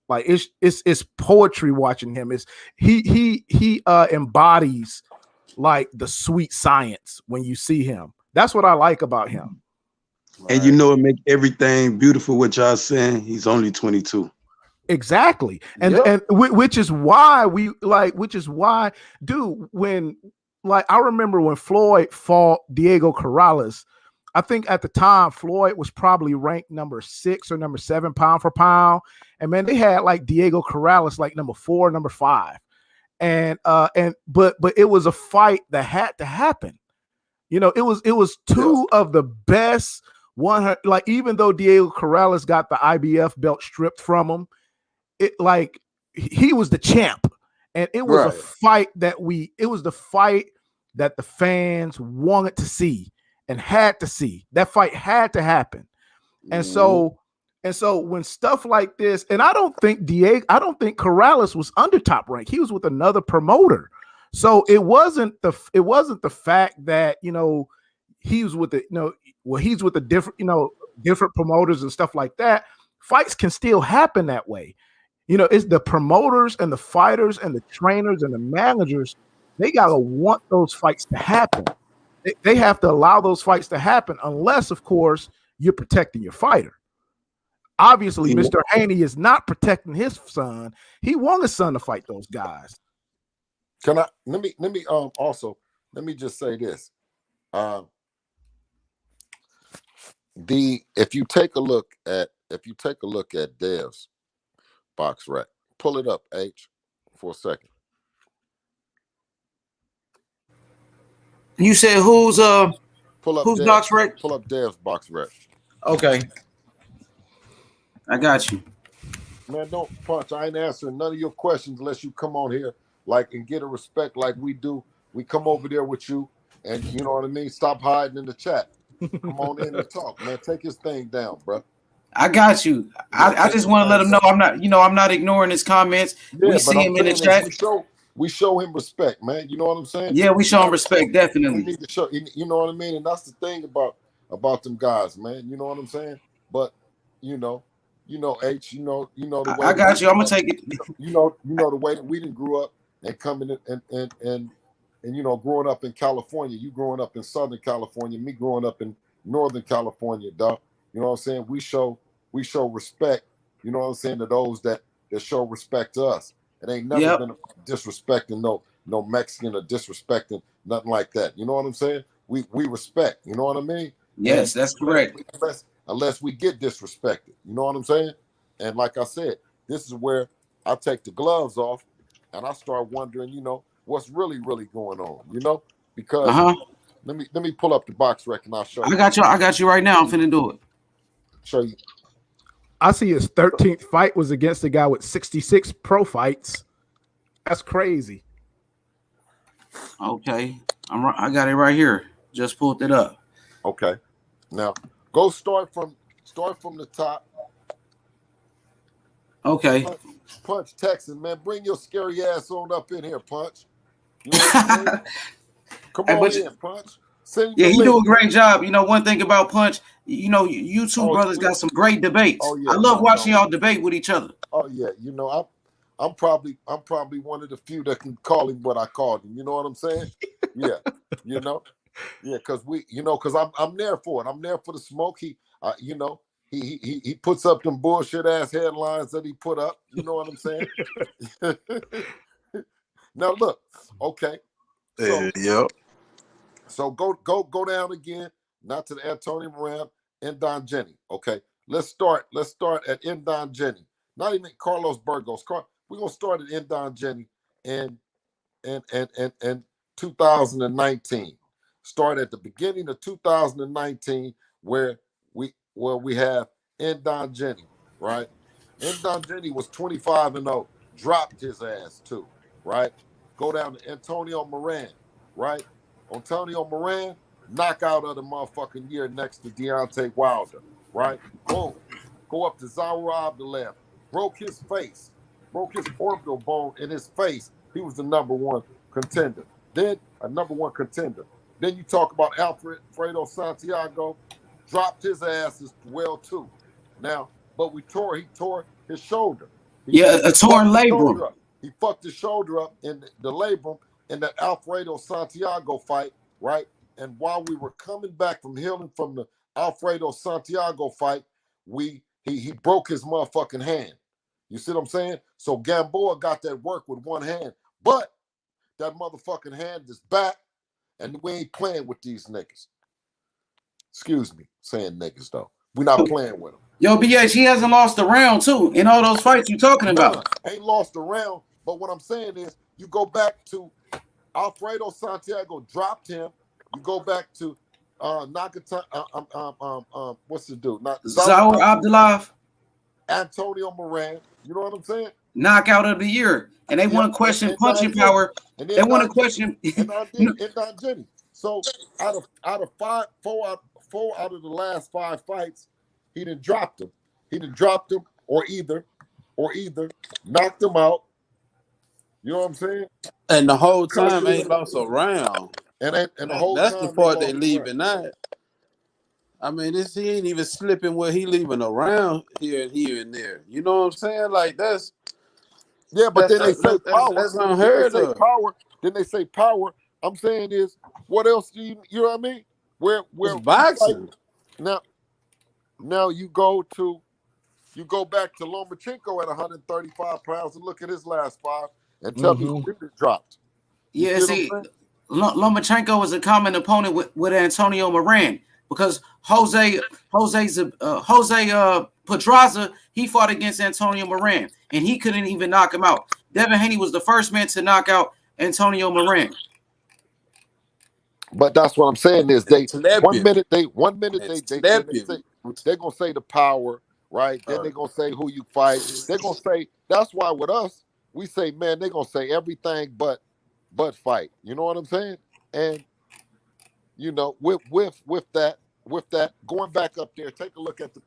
Speaker 18: like it's poetry watching him. He embodies like the sweet science when you see him. That's what I like about him.
Speaker 4: And it make everything beautiful. What y'all saying? He's only 22.
Speaker 18: Exactly. And which is why dude, when like I remember when Floyd fought Diego Corrales, I think at the time Floyd was probably ranked number 6 or number 7 pound for pound. And man, they had like Diego Corrales like number 4, number 5. But it was a fight that had to happen. It was two of the best 100. Like even though Diego Corrales got the IBF belt stripped from him, he was the champ, and it was a fight that the fight that the fans wanted to see and had to see. That fight had to happen, and so when stuff like this, and I don't think Corrales was under Top Rank. He was with another promoter. So it wasn't the fact that he was with he's with the different promoters and stuff like that. Fights can still happen that way. It's the promoters and the fighters and the trainers and the managers. They gotta want those fights to happen. They have to allow those fights to happen, unless, of course, you're protecting your fighter. Obviously, Mr. Haney is not protecting his son. He wants his son to fight those guys.
Speaker 17: Can I let me also let me just say this. If you take a look at Dev's box rec, pull it up, H, for a second.
Speaker 1: You said who's
Speaker 17: Dev's
Speaker 1: box rec?
Speaker 17: Pull up Dev's box rec.
Speaker 1: Okay. I got you.
Speaker 17: Man, don't punch. I ain't answering none of your questions unless you come on here and get a respect like we do. We come over there with you, and you know what I mean? Stop hiding in the chat. Come on in and talk, man. Take his thing down, bro.
Speaker 1: I got you. I just want to let him know I'm not ignoring his comments.
Speaker 17: Yeah,
Speaker 1: we see him in the chat.
Speaker 17: We show him respect, man. You know what I'm saying?
Speaker 1: Yeah, we show him respect, definitely.
Speaker 17: We need to show, you know what I mean? And that's the thing about them guys, man. You know what I'm saying? But H, you know the way
Speaker 1: I got you. I'm gonna take it.
Speaker 17: You know the way that we didn't grew up and coming and growing up in California, you growing up in Southern California, me growing up in Northern California, dog. You know what I'm saying? We show respect, you know what I'm saying, to those that show respect to us. It ain't never been disrespecting no Mexican or disrespecting nothing like that. You know what I'm saying? We respect, you know what I mean?
Speaker 1: Yes, that's correct.
Speaker 17: Unless we get disrespected. You know what I'm saying? And like I said, this is where I take the gloves off and I start wondering, what's really going on, because let me pull up the box rec and I'll show you.
Speaker 1: I got you right now. I'm finna do it.
Speaker 17: Show you.
Speaker 18: I see his 13th fight was against a guy with 66 pro fights. That's crazy.
Speaker 1: Okay, I got it right here. Just pulled it up.
Speaker 17: Okay. Now go start from the top.
Speaker 1: Okay.
Speaker 17: Punch Texas, man. Bring your scary ass on up in here, Punch. You know what I'm saying? Come
Speaker 1: Hey,
Speaker 17: on
Speaker 1: but
Speaker 17: in, Punch. Send
Speaker 1: yeah,
Speaker 17: the
Speaker 1: he
Speaker 17: link.
Speaker 1: do a great job. You know, one thing about Punch, you know, you two
Speaker 17: Oh,
Speaker 1: brothers got some great debates.
Speaker 17: Oh yeah,
Speaker 1: I love watching y'all debate with each other.
Speaker 17: Oh yeah, you know, I'm probably one of the few that can call him what I called him. You know what I'm saying? Yeah, you know, yeah, because I'm there for it. I'm there for the smoke. He puts up them bullshit ass headlines that he put up. You know what I'm saying? Now look, okay, so
Speaker 6: Yep.
Speaker 17: so go down again, not to the Antonio Moran and Don Jenny. Okay, let's start at Don Jenny. Not even Carlos Burgos. We're gonna start at Don Jenny in 2019. Start at the beginning of 2019 where we have Don Jenny, right? Don Jenny was 25-0, dropped his ass too, right? Go down to Antonio Moran, right? Antonio Moran, knockout of the motherfucking year next to Deontay Wilder, right? Boom. Go up to Zaire Abdullah, broke his face, broke his orbital bone in his face. He was the number one contender. Then a number one contender. Then you talk about Alfredo Santiago, dropped his ass as well too. Now, but he tore his shoulder.
Speaker 1: A torn labrum.
Speaker 17: He fucked his shoulder up in the labrum in that Alfredo Santiago fight, right? And while we were coming back from healing from the Alfredo Santiago fight, he broke his motherfucking hand. You see what I'm saying? So Gamboa got that work with one hand, but that motherfucking hand is back, and we ain't playing with these niggas. Excuse me, saying niggas though. We're not playing with them.
Speaker 1: Yo, BH, he hasn't lost a round too in all those fights you talking about.
Speaker 17: Ain't lost a round, but what I'm saying is, you go back to Alfredo Santiago dropped him. You go back to Nakata, what's the dude?
Speaker 1: Zaire Abdullah,
Speaker 17: Antonio Moran. You know what I'm saying?
Speaker 1: Knockout of the year, and they want to question punching power. They want to question.
Speaker 17: And Don Jenny. So out of four out of the last 5 fights, he done dropped him. He done dropped him, or either knocked him out. You know what I'm saying?
Speaker 6: And the whole time ain't lost a round.
Speaker 17: And the whole
Speaker 6: that's
Speaker 17: time
Speaker 6: the part they leaving out. I mean, he ain't even slipping where he leaving around here and there. You know what I'm saying? Like that's
Speaker 17: but then they say power.
Speaker 6: That's unheard of.
Speaker 17: Then they say power. I'm saying is, what else do you know what I mean? Where
Speaker 6: boxing.
Speaker 17: Now you go back to Lomachenko at 135 pounds and look at his last 5 and tell me who it dropped.
Speaker 1: Yeah, see, Lomachenko was a common opponent with Antonio Moran because Jose Pedraza, he fought against Antonio Moran and he couldn't even knock him out. Devin Haney was the first man to knock out Antonio Moran.
Speaker 17: But that's what I'm saying is they're gonna say the power, right? Then they're gonna say who you fight. They're gonna say, that's why with us, we say, man, they're gonna say everything but fight. You know what I'm saying? And you know, with that, going back up there, take a look at the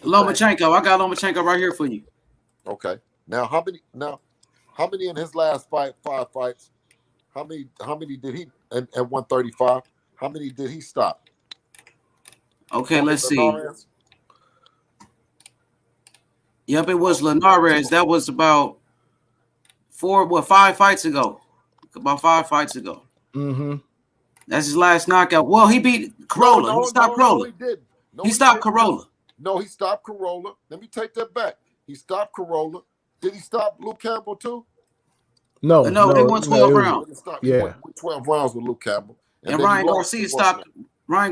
Speaker 1: Lomachenko. I got Lomachenko right here for you.
Speaker 17: Okay. Now how many in his last 5 fights? How many did he at 135? How many did he stop?
Speaker 1: Okay, let's see. Yep, it was Linares. That was about 5 fights ago. About 5 fights ago.
Speaker 18: Mm-hmm.
Speaker 1: That's his last knockout. Well, he beat Corolla. He stopped Corolla.
Speaker 17: He didn't.
Speaker 1: He stopped Corolla.
Speaker 17: No, he stopped Corolla. Let me take that back. He stopped Corolla. Did he stop Luke Campbell too?
Speaker 18: No,
Speaker 1: they won 12 rounds.
Speaker 17: He won 12 rounds with Luke Campbell.
Speaker 1: And Ryan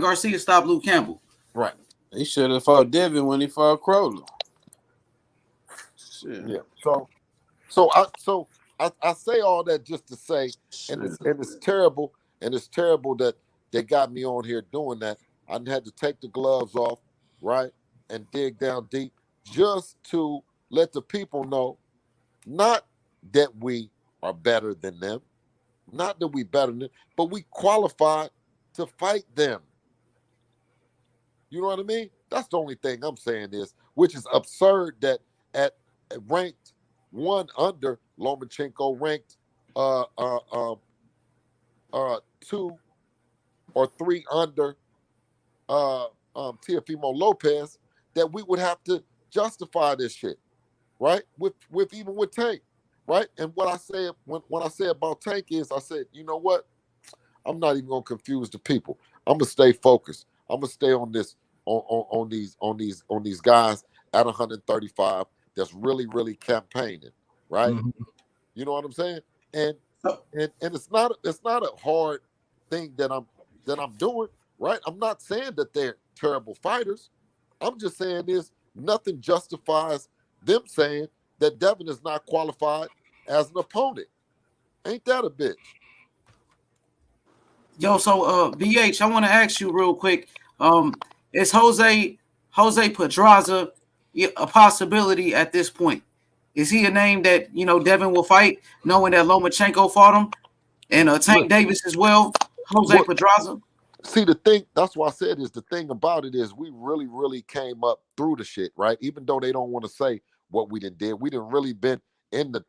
Speaker 1: Garcia stopped Luke Campbell.
Speaker 17: Right.
Speaker 6: He should have fought Devin when he fought Crowler. Shit.
Speaker 17: Yeah. So I say all that just to say, and it's terrible, that they got me on here doing that. I had to take the gloves off, right, and dig down deep just to let the people know, not that we are better than them, not that we better than them, but we qualified to fight them. You know what I mean? That's the only thing I'm saying is, which is absurd that at ranked 1 under Lomachenko, ranked 2 or 3 under Teofimo Lopez, that we would have to justify this shit, right? With even with Tank, right? And what I said when I say about Tank is, I said, you know what? I'm not even gonna confuse the people. I'm gonna stay focused. I'm gonna stay on this on these guys at 135 that's really campaigning, right?
Speaker 18: Mm-hmm.
Speaker 17: You know what I'm saying? And it's not a hard thing that I'm doing, right? I'm not saying that they're terrible fighters. I'm just saying this, nothing justifies them saying that Devin is not qualified as an opponent. Ain't that a bitch?
Speaker 1: Yo, so BH, I want to ask you real quick. Is Jose Pedraza a possibility at this point? Is he a name that Devin will fight, knowing that Lomachenko fought him and Tank Davis as well? Jose Pedraza.
Speaker 17: See, the thing, that's why I said is, the thing about it is we really came up through the shit, right? Even though they don't want to say what we did. We didn't really been in the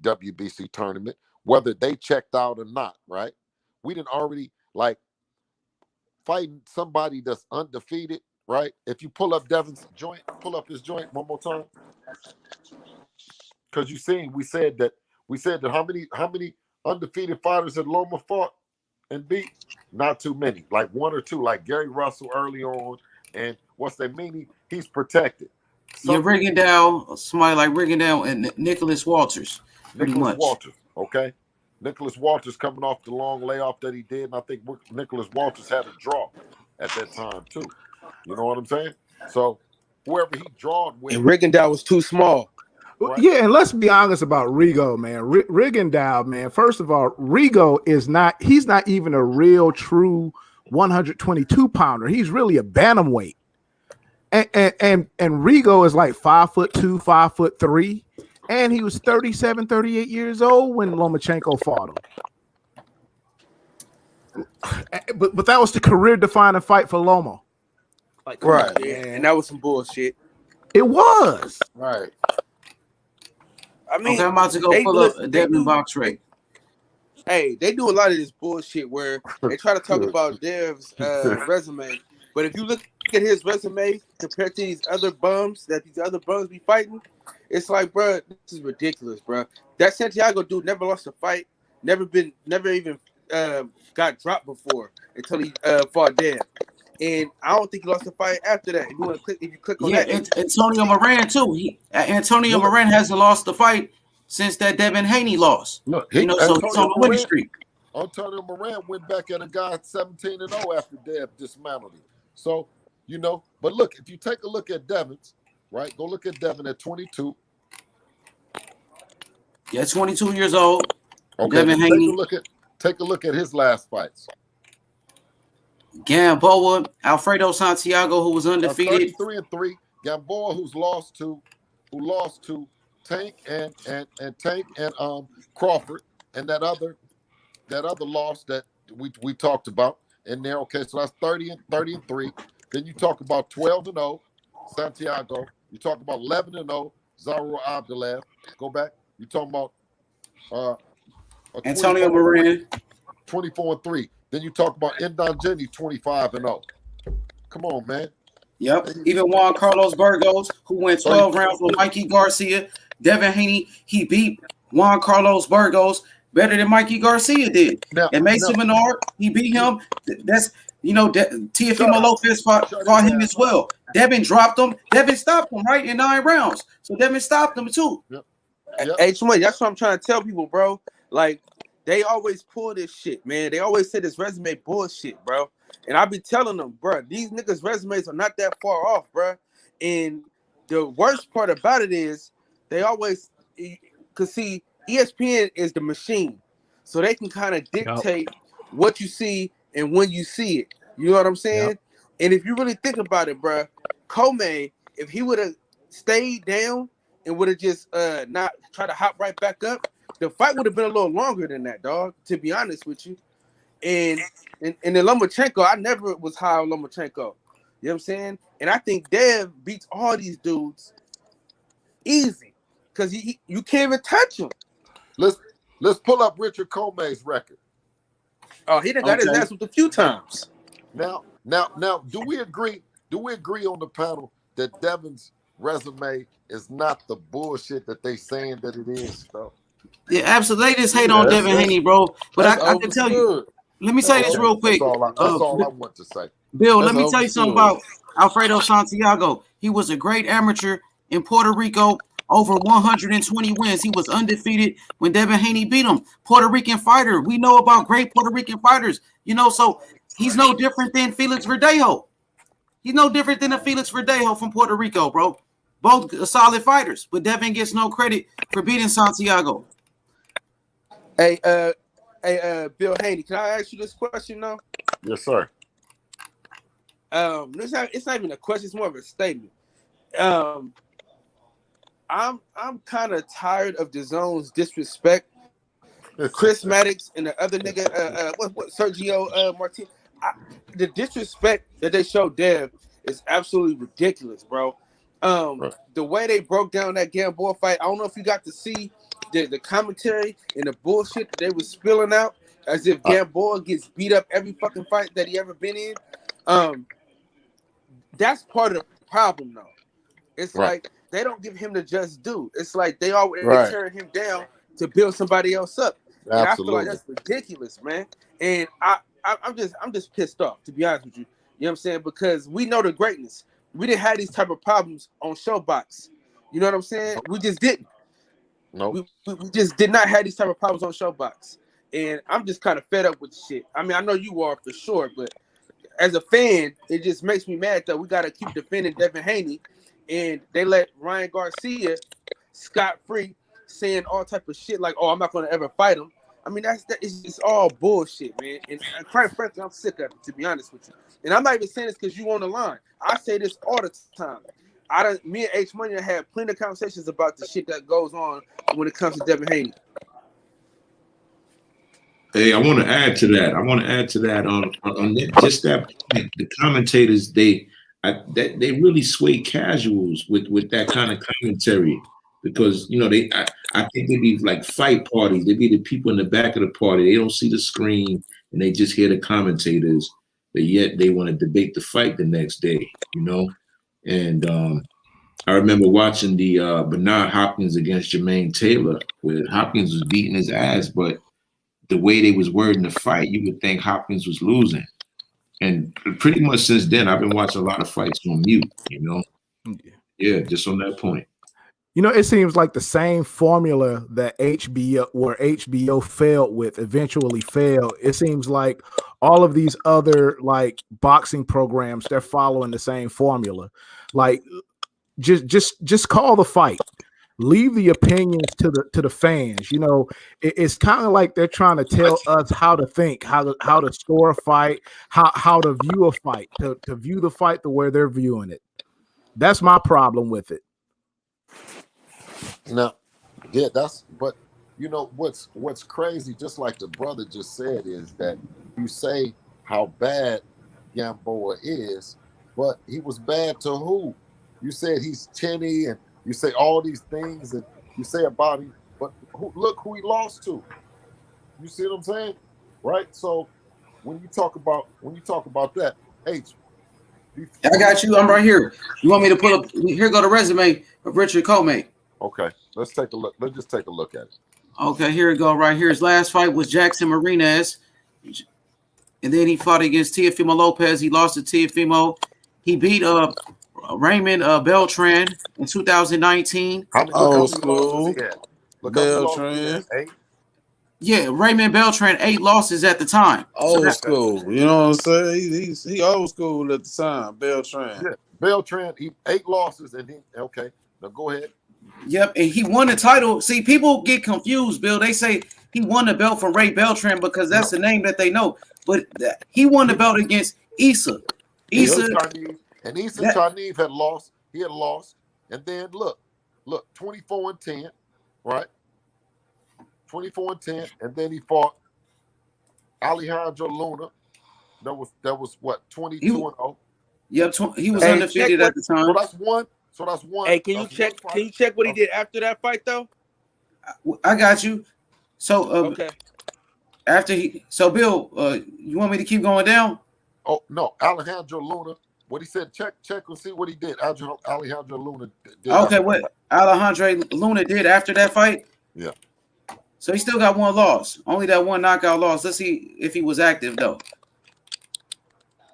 Speaker 17: WBC tournament, whether they checked out or not, right? We didn't already like fighting somebody that's undefeated, right? If you pull up Devin's joint, pull up his joint one more time. Because you seen, we said that how many undefeated fighters had Loma fought and beat? Not too many, like 1 or 2, like Gary Russell early on, and what's that mean? He's protected.
Speaker 1: You're Rigondeaux, somebody like Rigondeaux and Nicholas Walters, pretty much.
Speaker 17: Walters, okay. Nicholas Walters coming off the long layoff that he did, and I think Nicholas Walters had a draw at that time too. You know what I'm saying? So whoever he drawed with,
Speaker 6: and Rigondeaux was too small.
Speaker 18: Right? Yeah, and let's be honest about Rigo, man. Rigondeaux, man. First of all, Rigo he's not even a real true 122 pounder. He's really a bantamweight. And Rigo is like 5'2", 5'3", and he was 37, 38 years old when Lomachenko fought him. But that was the career-defining fight for Loma.
Speaker 6: Like, right, yeah, and that was some bullshit.
Speaker 18: It was.
Speaker 6: Right. I mean,
Speaker 1: I'm about to go pull up a Devin box rate.
Speaker 6: Hey, they do a lot of this bullshit where they try to talk about Dev's resume, but if you look at his resume compared to these other bums be fighting, it's like, bro, this is ridiculous, bro. That Santiago dude never lost a fight, never even got dropped before until he fought Dev. And I don't think he lost a fight after that. If you click on that,
Speaker 1: Antonio Moran too. Antonio Moran hasn't lost the fight since that Devin Haney loss.
Speaker 17: Look,
Speaker 1: so he's on the winning streak.
Speaker 17: Antonio Moran went back at a guy 17-0 after Dev dismantled him. So, but look, if you take a look at Devin's, right? Go look at Devin at 22.
Speaker 1: Yeah, 22 years old.
Speaker 17: Okay,
Speaker 1: Devin Haney.
Speaker 17: Take a look at his last fights.
Speaker 1: Gamboa, Alfredo Santiago, who was undefeated.
Speaker 17: 33-3. Gamboa, who lost to Tank and Tank and Crawford, and that other loss that we talked about in there. Okay, so that's 30-3. Then you talk about 12-0 Santiago. You talk about 11-0 Zauro Abdulaev. Go back. You talking about
Speaker 1: Antonio Moran.
Speaker 17: 24-3. Then you talk about Endon Jenny 25-0. Come on, man.
Speaker 1: Yep. Even Juan Carlos Burgos, who went 12 rounds with Mikey Garcia. Devin Haney, he beat Juan Carlos Burgos better than Mikey Garcia did. And Mason Menard, he beat him. That's Teofimo Lopez fought him as well. Devin dropped him. Devin stopped him right in 9 rounds. So Devin stopped him too.
Speaker 17: Yep.
Speaker 6: Hey, that's what I'm trying to tell people, bro. Like, they always pull this shit, man. They always say this resume bullshit, bro. And I be telling them, bro, these niggas' resumes are not that far off, bro. And the worst part about it is they always, cause see, ESPN is the machine, so they can kind of dictate what you see and when you see it. You know what I'm saying? And if you really think about it, bro, Comey, if he would have stayed down and would have just not try to hop right back up, the fight would have been a little longer than that, dog. To be honest with you, and then Lomachenko, I never was high on Lomachenko. You know what I'm saying? And I think Dev beats all these dudes easy because you can't even touch him.
Speaker 17: Let's pull up Richard Comay's record.
Speaker 6: Oh, he done got his ass with a few times.
Speaker 17: Now, do we agree? Do we agree on the panel that Devin's resume is not the bullshit that they saying that it is, though?
Speaker 1: Yeah, absolutely. They just hate on Devin Haney, bro. But I can tell you. Let me say this real quick.
Speaker 17: That's all I want to say.
Speaker 1: Bill, let me tell you something about Alfredo Santiago. He was a great amateur in Puerto Rico, over 120 wins. He was undefeated when Devin Haney beat him. Puerto Rican fighter. We know about great Puerto Rican fighters, you know, so he's no different than Felix Verdejo. He's no different than a Felix Verdejo from Puerto Rico, bro. Both solid fighters, but Devin gets no credit for beating Santiago.
Speaker 6: Hey, Bill Haney, can I ask you this question now?
Speaker 17: Yes, sir.
Speaker 6: It's not even a question; it's more of a statement. I'm kind of tired of the zone's disrespect. Chris Maddox and the other nigga, what Sergio Martinez. The disrespect that they show Dev is absolutely ridiculous, bro. The way they broke down that Gamboa fight, I don't know if you got to see the commentary and the bullshit that they was spilling out as if Gamboa gets beat up every fucking fight that he ever been in. That's part of the problem, though. It's like they don't give him the just due. It's like they always tearing him down to build somebody else up. And I feel like that's ridiculous, man. And I'm just pissed off, to be honest with you. You know what I'm saying? Because we know the greatness. We didn't have these type of problems on Showbox. You know what I'm saying? We just didn't.
Speaker 17: No,
Speaker 6: we just did not have these type of problems on Showbox. And I'm just kind of fed up with the shit. I mean, I know you are for sure, but as a fan, it just makes me mad that we got to keep defending Devin Haney, and they let Ryan Garcia scot-free saying all type of shit like, "Oh, I'm not going to ever fight him." I mean, it's just all bullshit, man. And quite frankly, I'm sick of it, to be honest with you. And I'm not even saying this because you on the line. I say this all the time. Me and H Money have plenty of conversations about the shit that goes on when it comes to Devin Haney.
Speaker 16: Hey, I want to add to that. On that, just that point, the commentators they really sway casuals with that kind of commentary, because you know I think they be like fight parties. They be the people in the back of the party. They don't see the screen and they just hear the commentators, but yet they want to debate the fight the next day. You know, and I remember watching the Bernard Hopkins against Jermaine Taylor, where Hopkins was beating his ass, but the way they was wording the fight, you would think Hopkins was losing. And pretty much since then, I've been watching a lot of fights on mute, you know? Yeah, just on that point.
Speaker 18: You know, it seems like the same formula that HBO failed with eventually failed. It seems like all of these other like boxing programs, they're following the same formula. Like just call the fight. Leave the opinions to the fans. You know, it's kind of like they're trying to tell us how to think, how to score a fight, how to view a fight, to view the fight the way they're viewing it. That's my problem with it.
Speaker 17: No, yeah, but you know what's crazy, just like the brother just said, is that you say how bad Gamboa is, but he was bad to who? You said he's chinny and you say all these things that you say about him, but look who he lost to. You see what I'm saying? Right? So when you talk about that, H,
Speaker 1: I got you. I'm right here. You want me to pull up? Here go the resume of Richard Comey.
Speaker 17: Okay, let's take a look. Let's just take a look at it.
Speaker 1: Okay, here we go. Right here. His last fight was Jackson Marinez, and then he fought against Teofimo Lopez. He lost to Teofimo. He beat Raymond Beltran in 2019.
Speaker 19: Old school. Beltran.
Speaker 1: Yeah, Raymond Beltran, 8 losses at the time.
Speaker 19: Old school. You know what I'm saying? He old school at the time, Beltran.
Speaker 17: Yeah, Beltran, 8 losses, and okay. Now go ahead.
Speaker 1: Yep, and he won the title. See, people get confused, Bill. They say he won the belt from Ray Beltran because that's the name that they know. But he won the belt against Issa.
Speaker 17: And Issa Charnev had lost. He had lost. And then look, 24-10, right? 24-10, and then he fought Alejandro Luna. That was what, 22-0.
Speaker 1: Yep, he was
Speaker 6: Hey, check
Speaker 1: undefeated
Speaker 6: what.
Speaker 1: at the time.
Speaker 17: So that's one.
Speaker 6: Hey, can you
Speaker 17: That's one
Speaker 6: check?
Speaker 17: fight.
Speaker 6: Can you check what he did after that fight though?
Speaker 1: I got you. So
Speaker 6: Okay.
Speaker 1: So Bill, you want me to keep going down?
Speaker 17: Oh no, Alejandro Luna. What he said, check and see what he did. Alejandro Luna did.
Speaker 1: Okay, what Alejandro Luna did after that fight?
Speaker 17: Yeah.
Speaker 1: So he still got one loss. Only that one knockout loss. Let's see if he was active though.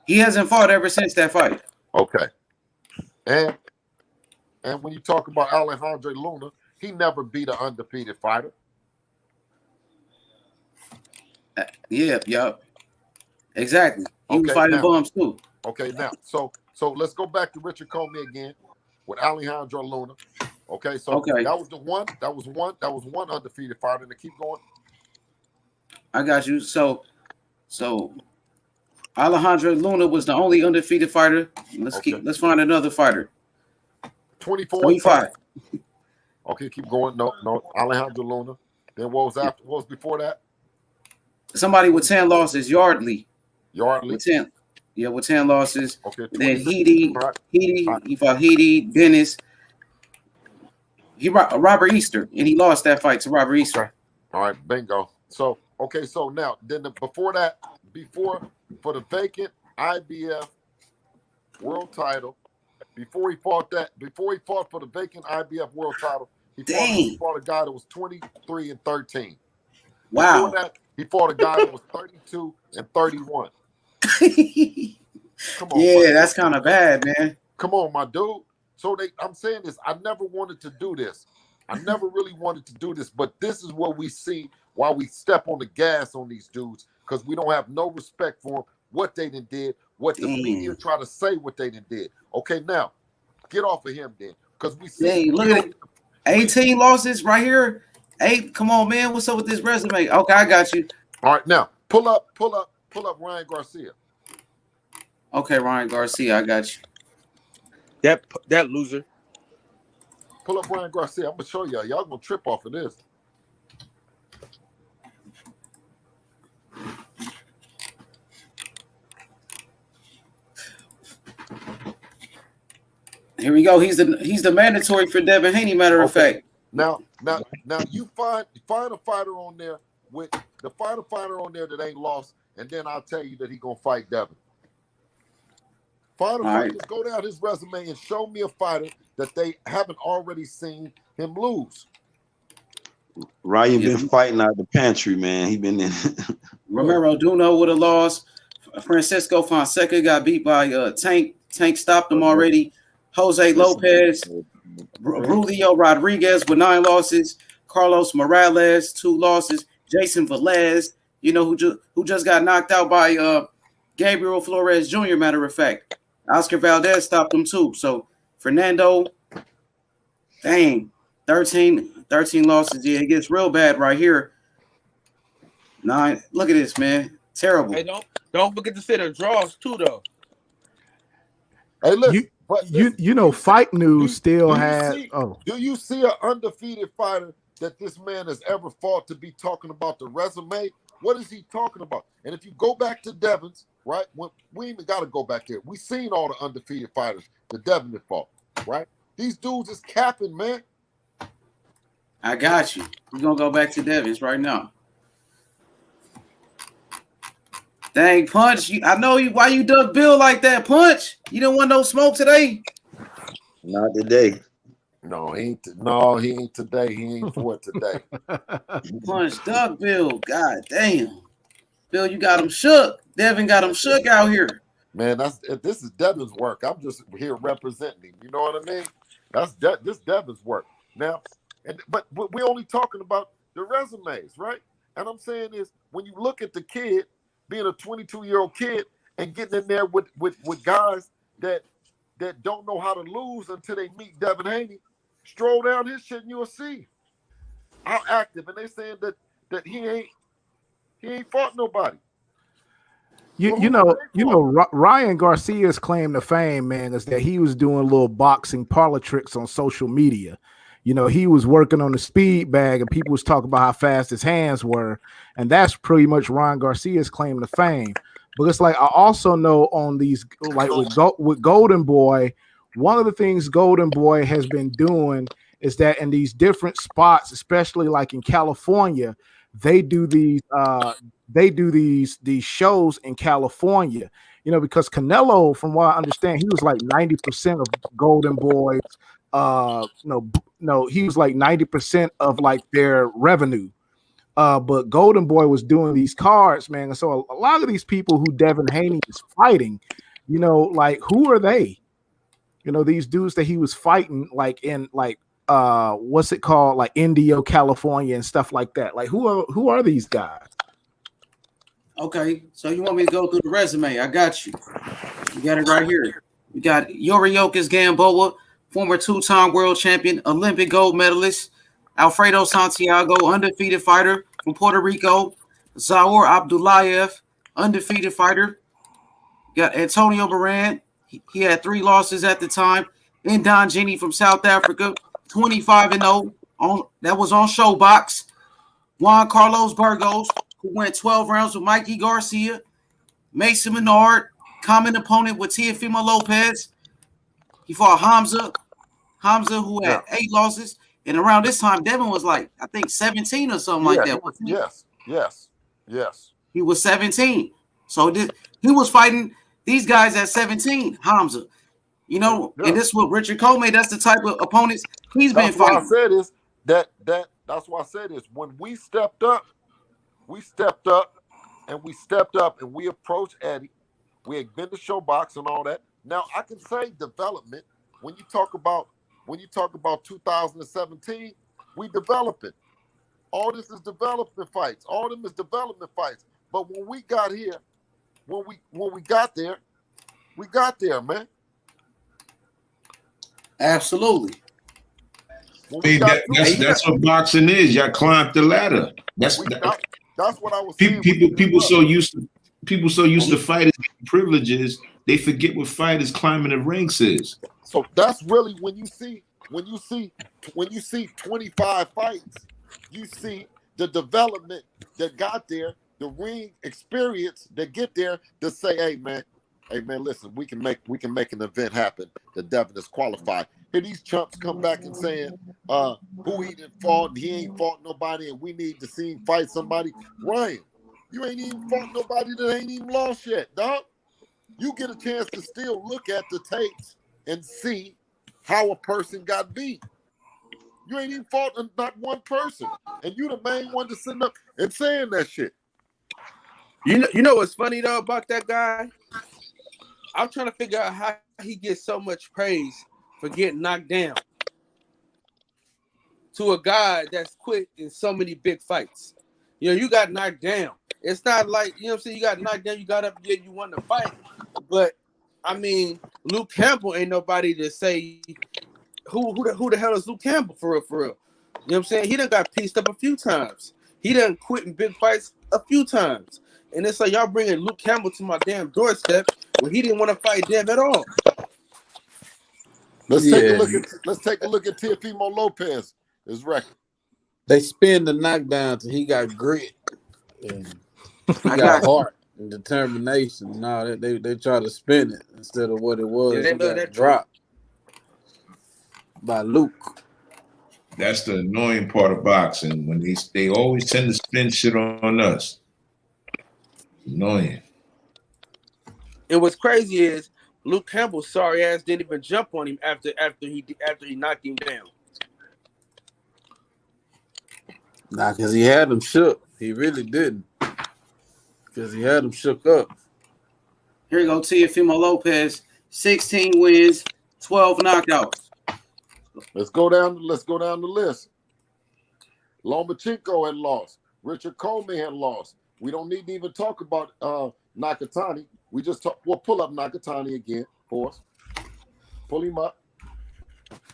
Speaker 1: He hasn't fought ever since that fight.
Speaker 17: Okay. And when you talk about Alejandro Luna, he never beat an undefeated fighter.
Speaker 1: Yep. Exactly. He was fighting bums too.
Speaker 17: Okay, now, so let's go back to Richard Comey again with Alejandro Luna. Okay, so that was one undefeated fighter, and to keep going.
Speaker 1: I got you. So Alejandro Luna was the only undefeated fighter. Let's find another fighter.
Speaker 17: 24-5. Okay, keep going. No, Alejandro Luna. Then what was before that?
Speaker 1: Somebody with 10 losses, Yardley.
Speaker 17: With
Speaker 1: 10 losses.
Speaker 17: Okay.
Speaker 1: Then he fought Heedy, Dennis. Robert Easter, and he lost that fight to Robert Easter.
Speaker 17: All right, bingo. So now then before for the vacant IBF world title, before he fought for the vacant IBF world title, he fought a guy that was 23-13.
Speaker 1: Wow.
Speaker 17: Before that, he fought a guy that was 32-31. Come on.
Speaker 1: Yeah, that's kind of bad, man.
Speaker 17: Come on, my dude. So I'm saying this. I never wanted to do this. I never really wanted to do this, but this is what we see while we step on the gas on these dudes, because we don't have no respect for them, what they done did, what the media try to say what they done did. Okay, now get off of him then, because we see.
Speaker 1: Hey, look at it. 18 losses right here. 8. Come on, man. What's up with this resume? Okay, I got you.
Speaker 17: All right, now pull up Ryan Garcia.
Speaker 1: Okay, Ryan Garcia, I got you.
Speaker 6: That loser.
Speaker 17: Pull up Ryan Garcia. I'm gonna show y'all. Y'all gonna trip off of this.
Speaker 1: Here we go. He's the mandatory for Devin Haney. Matter of fact.
Speaker 17: Now you find a fighter on there that ain't lost, and then I'll tell you that he gonna fight Devin. Find a fighter, go down his resume and show me a fighter that they haven't already seen him lose.
Speaker 4: Ryan been fighting out the pantry, man. He been in.
Speaker 1: Romero Duno with a loss. Francisco Fonseca got beat by Tank. Tank stopped him already. Jose Lopez, Julio Rodriguez with 9 losses. Carlos Morales 2 losses. Jason Velez, who just got knocked out by Gabriel Flores Jr. Matter of fact, Oscar Valdez stopped him too. So Fernando, 13 losses. Yeah, it gets real bad right here. 9. Look at this, man. Terrible.
Speaker 6: Hey, don't forget to say the draws too, though.
Speaker 17: Hey, listen.
Speaker 18: Fight News still has.
Speaker 17: Do you see an undefeated fighter that this man has ever fought to be talking about the resume? What is he talking about? And if you go back to Devin's, right? We even got to go back there. We seen all the undefeated fighters that Devin had fought, right? These dudes is capping, man.
Speaker 1: I got you. We're gonna go back to Devin's right now. Dang, Punch! I know you. Why you dug Bill like that, Punch? You didn't want no smoke today.
Speaker 4: Not today.
Speaker 17: No, he ain't today. He ain't for it today.
Speaker 1: Punch dug Bill. God damn, Bill, you got him shook. Devin got him shook out here.
Speaker 17: Man, this is Devin's work. I'm just here representing him. You know what I mean? This Devin's work. Now, but we're only talking about the resumes, right? And I'm saying is when you look at the kid, being a 22-year-old kid and getting in there with guys that don't know how to lose until they meet Devin Haney, stroll down his shit and you'll see how active. And they saying that he ain't fought nobody.
Speaker 18: Ryan Garcia's claim to fame, man, is that he was doing little boxing parlor tricks on social media. He was working on the speed bag, and people was talking about how fast his hands were, and that's pretty much Ryan Garcia's claim to fame. But it's like I also know on these, like with Golden Boy, one of the things Golden Boy has been doing is that in these different spots, especially like in California, they do these shows in California. Because Canelo, from what I understand, he was like 90% of Golden Boy's no, he was like 90% of like their revenue. But Golden Boy was doing these cards, man. And so a lot of these people who Devin Haney is fighting, like who are they? These dudes that he was fighting, like in like what's it called, like Indio, California, and stuff like that. Like who are these guys?
Speaker 1: Okay, so you want me to go through the resume? I got you. You got it right here. We got Yoriokas Gamboa, former two-time world champion, Olympic gold medalist. Alfredo Santiago, undefeated fighter from Puerto Rico. Zaur Abdullayev, undefeated fighter. Got Antonio Moran. He had 3 losses at the time. And Don Jenny from South Africa, 25-0. That was on Showbox. Juan Carlos Burgos, who went 12 rounds with Mikey Garcia. Mason Menard, common opponent with Teofimo Lopez. He fought Hamza, who had 8 losses. And around this time, Devin was like, I think 17 or something like that.
Speaker 17: Yes.
Speaker 1: He was 17. So he was fighting these guys at 17, Hamza. And this is what Richard Cole made. That's the type of opponents he's been fighting.
Speaker 17: That's why I said is that's why I said is when we stepped up and we approached Eddie. We had been to Showbox and all that. Now I can say development. When you talk about 2017, we developing. All this is development fights. All of them is development fights. But when we got here, when we got there, man.
Speaker 1: Absolutely.
Speaker 16: Hey, that's what boxing is. Y'all climbed the ladder. That's what
Speaker 17: I was
Speaker 16: saying. People so used to fighters getting privileges, they forget what fighters climbing the ranks is.
Speaker 17: So that's really when you see 25 fights, you see the development that got there, the ring experience that get there to say, hey man, listen, we can make an event happen. The Devin is qualified. Here these chumps come back and saying who he didn't fought, and he ain't fought nobody, and we need to see him fight somebody. Ryan, you ain't even fought nobody that ain't even lost yet, dog. You get a chance to still look at the tapes and see how a person got beat. You ain't even fought not one person, and you the main one to sitting up and saying that shit.
Speaker 6: You know what's funny though about that guy? I'm trying to figure out how he gets so much praise for getting knocked down to a guy that's quit in so many big fights. You got knocked down. It's not like, you got knocked down, you got up, you won the fight. But I mean, Luke Campbell ain't nobody to say who the hell is Luke Campbell for real. You know what I'm saying? He done got pieced up a few times. He done quit in big fights a few times. And it's like y'all bringing Luke Campbell to my damn doorstep when he didn't want to fight Dev at all.
Speaker 17: Let's take a look at Teofimo Lopez, his record.
Speaker 19: They spin the knockdown till he got grit and he got heart and determination. No, they try to spin it instead of what it was.
Speaker 6: Yeah,
Speaker 19: he got dropped by Luke.
Speaker 16: That's the annoying part of boxing when they always tend to spin shit on us. Annoying.
Speaker 6: And what's crazy is Luke Campbell's sorry ass didn't even jump on him after he knocked him down.
Speaker 19: Nah, because he had him shook. He really didn't. Because he had him shook up.
Speaker 1: Here you go, Teofimo Lopez, 16 wins, 12 knockouts.
Speaker 17: Let's go down the list. Lomachenko had lost. Richard Coleman had lost. We don't need to even talk about Nakatani. We just we'll pull up Nakatani again for us. Pull him up.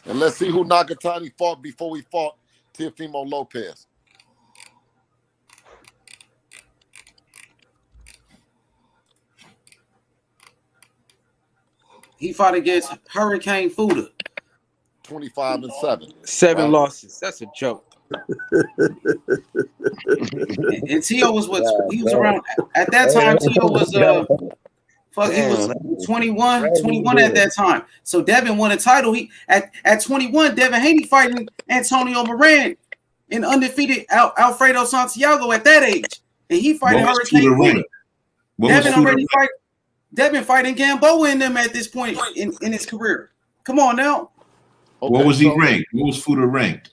Speaker 17: And let's see who Nakatani fought before we fought Teofimo Lopez.
Speaker 1: He fought against Hurricane Fuda.
Speaker 17: 25-7.
Speaker 6: 7
Speaker 17: right?
Speaker 6: losses. That's a joke.
Speaker 1: And Tio was what he was around at that time. Tio was he was 21 at that time. So Devin won a title. He at 21, Devin Haney fighting Antonio Moran and undefeated Alfredo Santiago at that age, and he fighting Hurricane Fuda. Devin fighting Gamboa in them at this point in his career. Come on now.
Speaker 16: Okay, what was he ranked? What was Fuda ranked?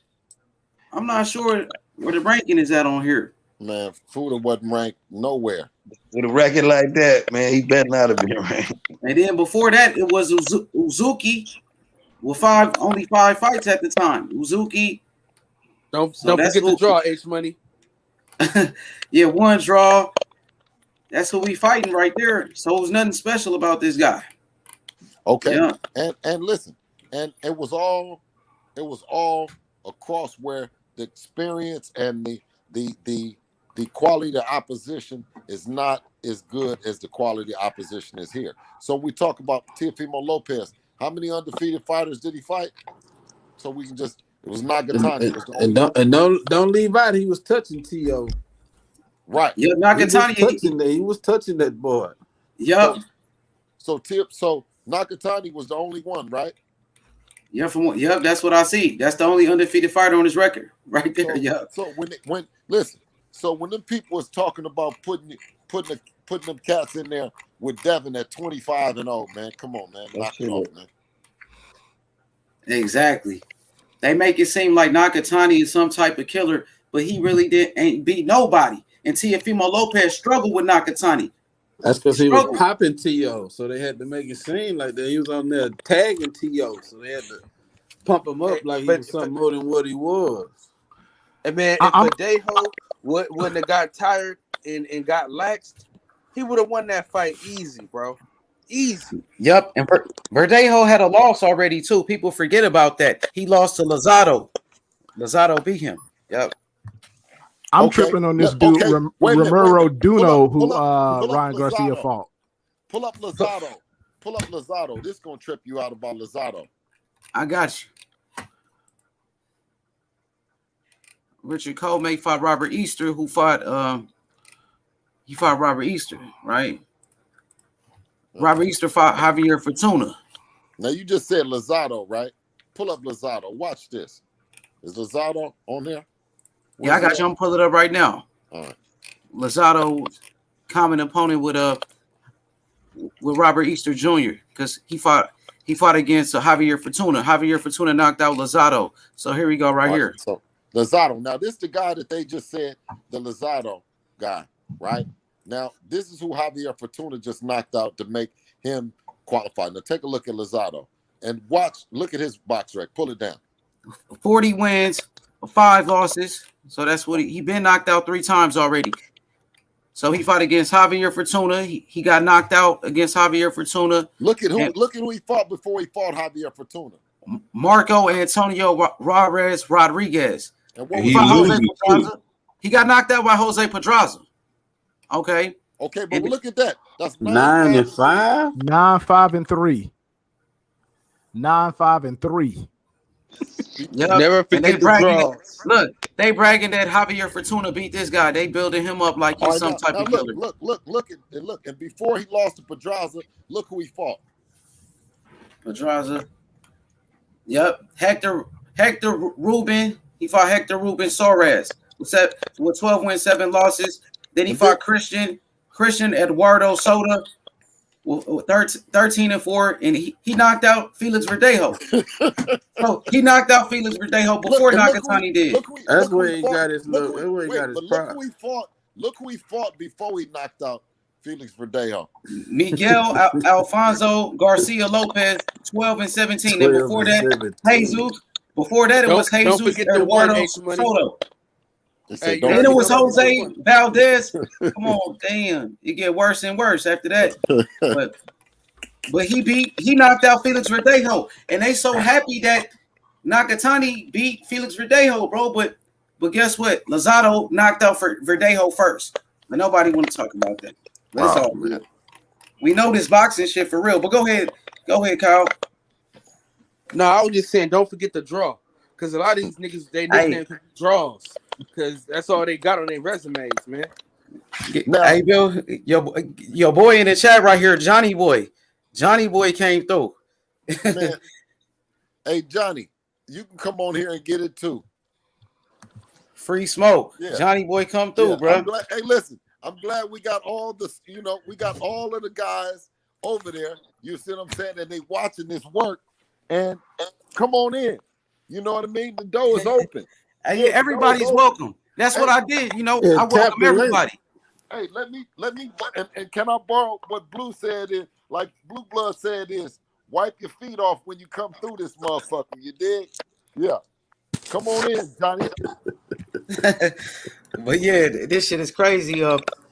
Speaker 1: I'm not sure where the ranking is at on here.
Speaker 17: Man, Fuda wasn't ranked nowhere.
Speaker 4: With a record like that, man, he better not have been ranked.
Speaker 1: And then before that, it was Uzuki with only 5 fights at the time. Uzuki.
Speaker 6: Don't forget the draw, H Money.
Speaker 1: Yeah, 1 draw. That's who we fighting right there. So it was nothing special about this guy.
Speaker 17: Okay.
Speaker 1: Yeah.
Speaker 17: And listen, and it was all across where the experience and the quality of opposition is not as good as the quality of opposition is here. So we talk about Teofimo Lopez. How many undefeated fighters did he fight? So we can just it was Nagatani.
Speaker 19: And don't leave out he was touching T.O.
Speaker 17: Right.
Speaker 1: Yeah, Nakatani.
Speaker 19: He was touching that boy.
Speaker 1: Yep.
Speaker 17: So Nakatani was the only one, right?
Speaker 1: Yeah, that's what I see. That's the only undefeated fighter on his record, right there.
Speaker 17: So when them people was talking about putting them cats in there with Devin at 25-0, man, come on, man, knock it off, man.
Speaker 1: Exactly. They make it seem like Nakatani is some type of killer, but he really ain't beat nobody. And Teofimo Lopez struggled with Nakatani.
Speaker 19: That's because he was popping T.O., so they had to make it seem like that he was on there tagging T.O., so they had to pump him up like he was something more than what he was.
Speaker 6: And man, if Verdejo wouldn't have got tired and got laxed, he would have won that fight easy, bro. Easy.
Speaker 1: Yep. And Verdejo had a loss already, too. People forget about that. He lost to Lozado. Lozado beat him. Yep.
Speaker 18: I'm tripping on this dude, Romero Duno, who Ryan Garcia fought.
Speaker 17: Pull up Lozado. This is going to trip you out about Lozado.
Speaker 1: I got you. Richard Colemay fought Robert Easter, who fought Robert Easter, right? Robert Easter fought Javier Fortuna.
Speaker 17: Now you just said Lozado, right? Pull up Lozado. Watch this. Is Lozado on there?
Speaker 1: Yeah, I got you. I'm pulling it up right now.
Speaker 17: All right.
Speaker 1: Lozado, common opponent with Robert Easter Jr. because he fought against Javier Fortuna. Javier Fortuna knocked out Lozado. So here we go, right here.
Speaker 17: So Lozado. Now this is the guy that they just said, the Lozado guy, right? Now this is who Javier Fortuna just knocked out to make him qualify. Now take a look at Lozado and look at his box rec. Pull it down.
Speaker 1: 40 wins, 5 losses. So that's what he been knocked out 3 times already. So he fought against Javier Fortuna. He got knocked out against Javier Fortuna.
Speaker 17: Look at who he fought before he fought Javier Fortuna.
Speaker 1: Marco Antonio Rodriguez.
Speaker 17: And
Speaker 1: he got knocked out by Jose Pedraza. Okay.
Speaker 17: Okay, but look at that. That's
Speaker 19: 9-5?
Speaker 18: 9-5-3. 9-5-3.
Speaker 1: Yep.
Speaker 6: Never forget the draw.
Speaker 1: Look, they bragging that Javier Fortuna beat this guy. They building him up like he's some type of killer.
Speaker 17: Look. And before he lost to Pedraza, look who he fought.
Speaker 1: Pedraza. Yep. Hector Rubin. He fought Hector Rubin Soares with 12 wins, 7 losses. Then he fought Christian Eduardo Soto with 13-4, and he knocked out Felix Verdejo. So he knocked out Felix Verdejo before Nakatani did.
Speaker 19: That's where he got his look. That's where he got his pride.
Speaker 17: Look who he fought before he knocked out Felix Verdejo.
Speaker 1: Miguel Alfonso Garcia Lopez, 12-17, and before that, Jesus. Before that, it was Jesus Eduardo Soto.
Speaker 6: Hey,
Speaker 1: then it was Jose Valdez. Come on, damn. It get worse and worse after that. But he knocked out Felix Verdejo. And they so happy that Nakatani beat Felix Verdejo, bro. But guess what? Lozado knocked out Verdejo first. But nobody want to talk about that. That's all. Man. We know this boxing shit for real. But go ahead. Go ahead, Kyle.
Speaker 6: No, I was just saying, don't forget the draw, because a lot of these niggas, they nickname draws, because that's all they got on their resumes, man.
Speaker 1: Hey, Bill, your boy in the chat right here, Johnny Boy. Johnny Boy came through.
Speaker 17: Man, hey Johnny, you can come on here and get it too.
Speaker 1: Free smoke.
Speaker 17: Yeah.
Speaker 1: Johnny Boy come through, bro.
Speaker 17: Hey, listen, I'm glad we got all the, we got all of the guys over there. You see what I'm saying? And they watching this work. And come on in. You know what I mean? The door is open.
Speaker 1: Hey, everybody's welcome. That's what I did. I welcome everybody.
Speaker 17: Hey, let me, and can I borrow what Blue said is, like Blue Blood said is, wipe your feet off when you come through this motherfucker. You dig? Yeah. Come on in, Johnny.
Speaker 1: But yeah, this shit is crazy.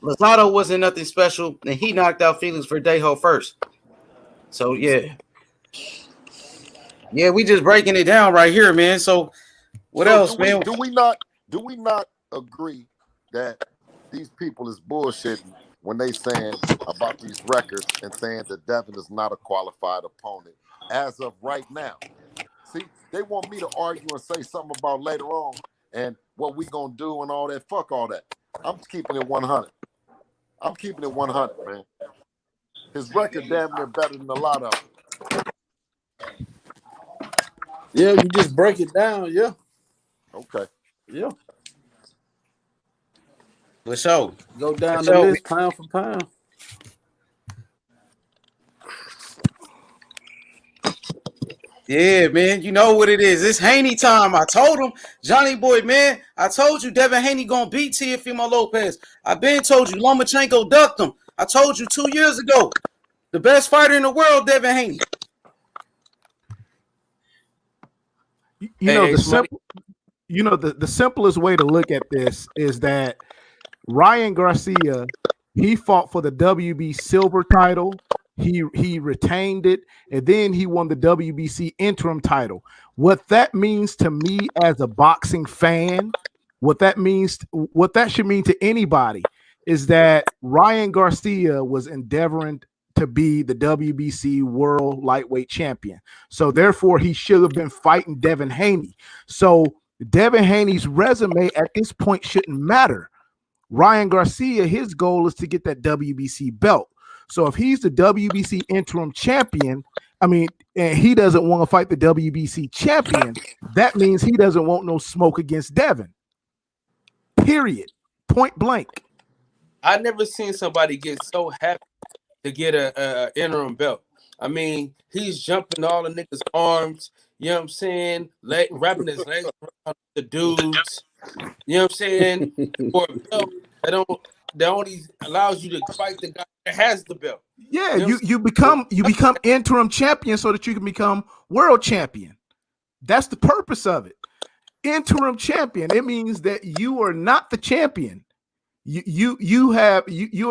Speaker 1: Lozado wasn't nothing special, and he knocked out Felix Verdejo first. So yeah, we just breaking it down right here, man. So what else, man?
Speaker 17: Do we not agree that these people is bullshitting when they saying about these records and saying that Devin is not a qualified opponent as of right now? See, they want me to argue and say something about later on and what we gonna do and all that. Fuck all that. I'm keeping it 100. I'm keeping it 100, man. His record damn near better than a lot of them.
Speaker 19: Yeah, you just break it down, yeah.
Speaker 17: Okay.
Speaker 19: Yeah.
Speaker 1: For sure.
Speaker 19: Go down the list pound for pound.
Speaker 1: Yeah, man. You know what it is. It's Haney time. I told him, Johnny Boy, man. I told you Devin Haney gonna beat Teofimo Lopez. I been told you Lomachenko ducked him. I told you 2 years ago. The best fighter in the world, Devin Haney.
Speaker 18: The simplest way to look at this is that Ryan Garcia, he fought for the WB silver title. He retained it, and then he won the WBC interim title. What that means to me as a boxing fan, what that should mean to anybody is that Ryan Garcia was endeavoring to be the WBC world lightweight champion. So therefore he should have been fighting Devin Haney. So Devin Haney's resume at this point shouldn't matter. Ryan Garcia, his goal is to get that WBC belt. So if he's the WBC interim champion, and he doesn't want to fight the WBC champion, that means he doesn't want no smoke against Devin. Period. Point blank.
Speaker 6: I never seen somebody get so happy to get a interim belt. He's jumping all the niggas' arms. You know what I'm saying? Wrapping his legs around the dudes. You know what I'm saying? For a belt that only allows you to fight the guy that has the belt.
Speaker 18: Yeah, you become interim champion so that you can become world champion. That's the purpose of it. Interim champion. It means that you are not the champion. You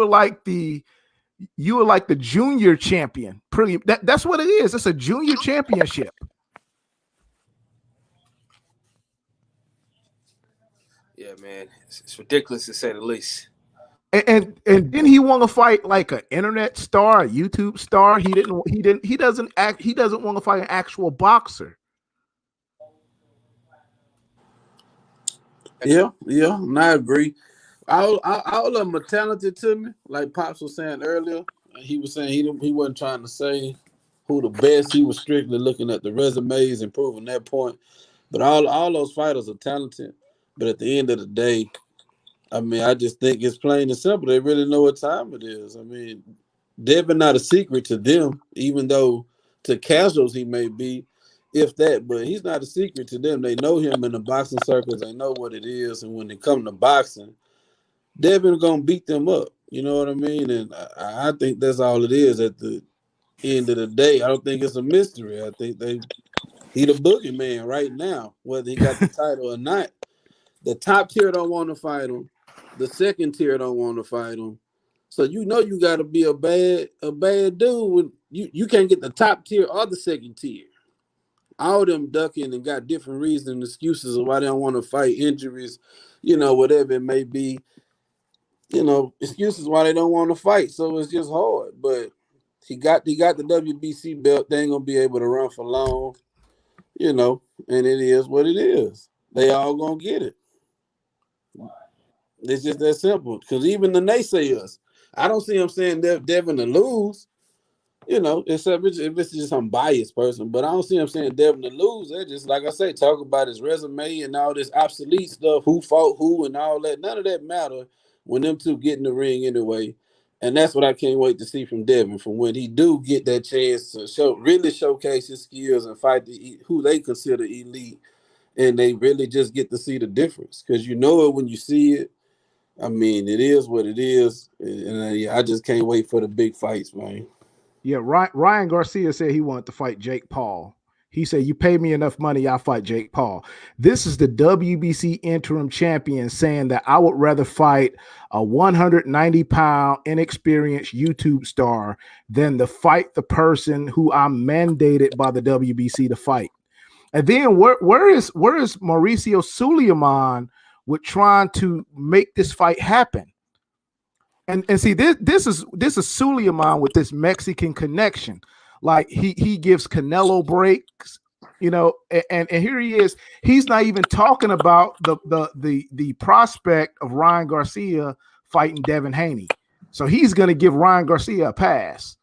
Speaker 18: are like the junior champion. That's what it is. It's a junior championship.
Speaker 6: Yeah, man, it's ridiculous to say the least.
Speaker 18: And then he want to fight like an internet star, a YouTube star. He doesn't want to fight an actual boxer.
Speaker 19: Yeah, and I agree. All of them are talented to me. Like Pops was saying earlier, he was saying he wasn't trying to say who the best. He was strictly looking at the resumes and proving that point. But all those fighters are talented. But at the end of the day, I just think it's plain and simple. They really know what time it is. Devin not a secret to them, even though to casuals he may be, if that, but he's not a secret to them. They know him in the boxing circles. They know what it is. And when they come to boxing, Devin gonna beat them up. You know what I mean? And I think that's all it is at the end of the day. I don't think it's a mystery. I think he the boogeyman right now, whether he got the title or not. The top tier don't want to fight him. The second tier don't want to fight him. So you got to be a bad dude when you can't get the top tier or the second tier. All of them ducking and got different reasons and excuses of why they don't want to fight, injuries, whatever it may be. Excuses why they don't want to fight. So it's just hard. But He got the WBC belt. They ain't gonna be able to run for long, you know. And it is what it is. They all gonna get it. It's just that simple. Because even the naysayers, I don't see them saying Devin to lose. You know, except if it's just some biased person, but I don't see him saying Devin to lose. They're just like I say, talk about his resume and all this obsolete stuff, who fought who and all that. None of that matter when them two get in the ring anyway. And that's what I can't wait to see from Devin, from when he do get that chance to really showcase his skills and fight who they consider elite, and they really just get to see the difference because you know it when you see it. I mean, it is what it is, and yeah, I just can't wait for the big fights, man.
Speaker 18: Yeah, Ryan Garcia said he wanted to fight Jake Paul. He said, "You pay me enough money, I'll fight Jake Paul." This is the WBC interim champion saying that I would rather fight a 190-pound inexperienced YouTube star than to fight the person who I'm mandated by the WBC to fight. And then where is Mauricio Suleiman with trying to make this fight happen? And see, this is Suleiman with this Mexican connection. Like he gives Canelo breaks, you know, and here he is. He's not even talking about the prospect of Ryan Garcia fighting Devin Haney. So he's going to give Ryan Garcia a pass.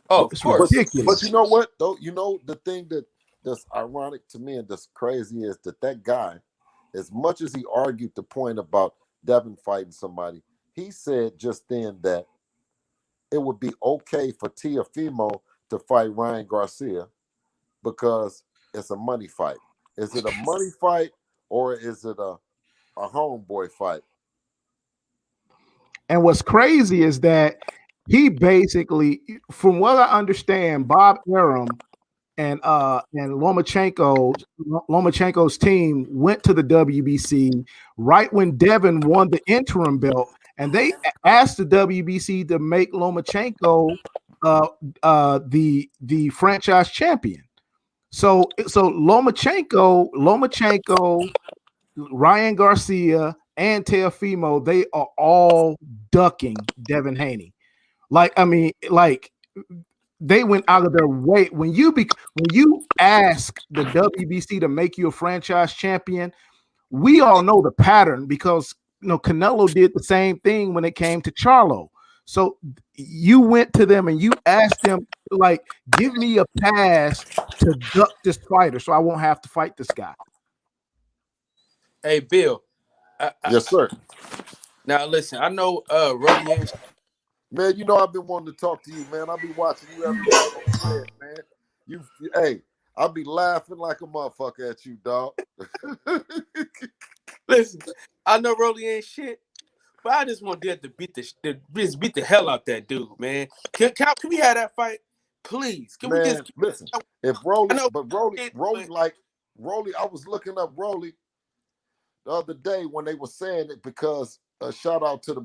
Speaker 19: Oh,
Speaker 18: it's
Speaker 19: of course.
Speaker 18: ridiculous.
Speaker 17: But you know what though? You know the thing that's ironic to me and that's crazy is that guy, as much as he argued the point about Devin fighting somebody, he said just then that it would be okay for Teofimo to fight Ryan Garcia because it's a money fight. Is it a money fight or is it a homeboy fight?
Speaker 18: And what's crazy is that he basically, from what I understand, Bob Arum and Lomachenko's team went to the WBC right when Devin won the interim belt, and they asked the WBC to make Lomachenko the franchise champion. So Lomachenko, Ryan Garcia, and Teofimo, they are all ducking Devin Haney. They went out of their way. When you ask the WBC to make you a franchise champion, we all know the pattern because Canelo did the same thing when it came to Charlo. So you went to them and you asked them, like, give me a pass to duck this fighter so I won't have to fight this guy.
Speaker 6: Hey, Bill.
Speaker 17: Yes, sir.
Speaker 6: Now listen, I know Roddy.
Speaker 17: Man, you know I've been wanting to talk to you, man. I'll be watching you every night on Red, man. Hey, I'll be laughing like a motherfucker at you, dog.
Speaker 6: Listen, I know Rolly ain't shit, but I just want Dev to beat the hell out that dude, man. Can we have that fight, please? Can we just
Speaker 17: listen? If Rolly, Rolly, I was looking up Rolly the other day when they were saying it because shout out to the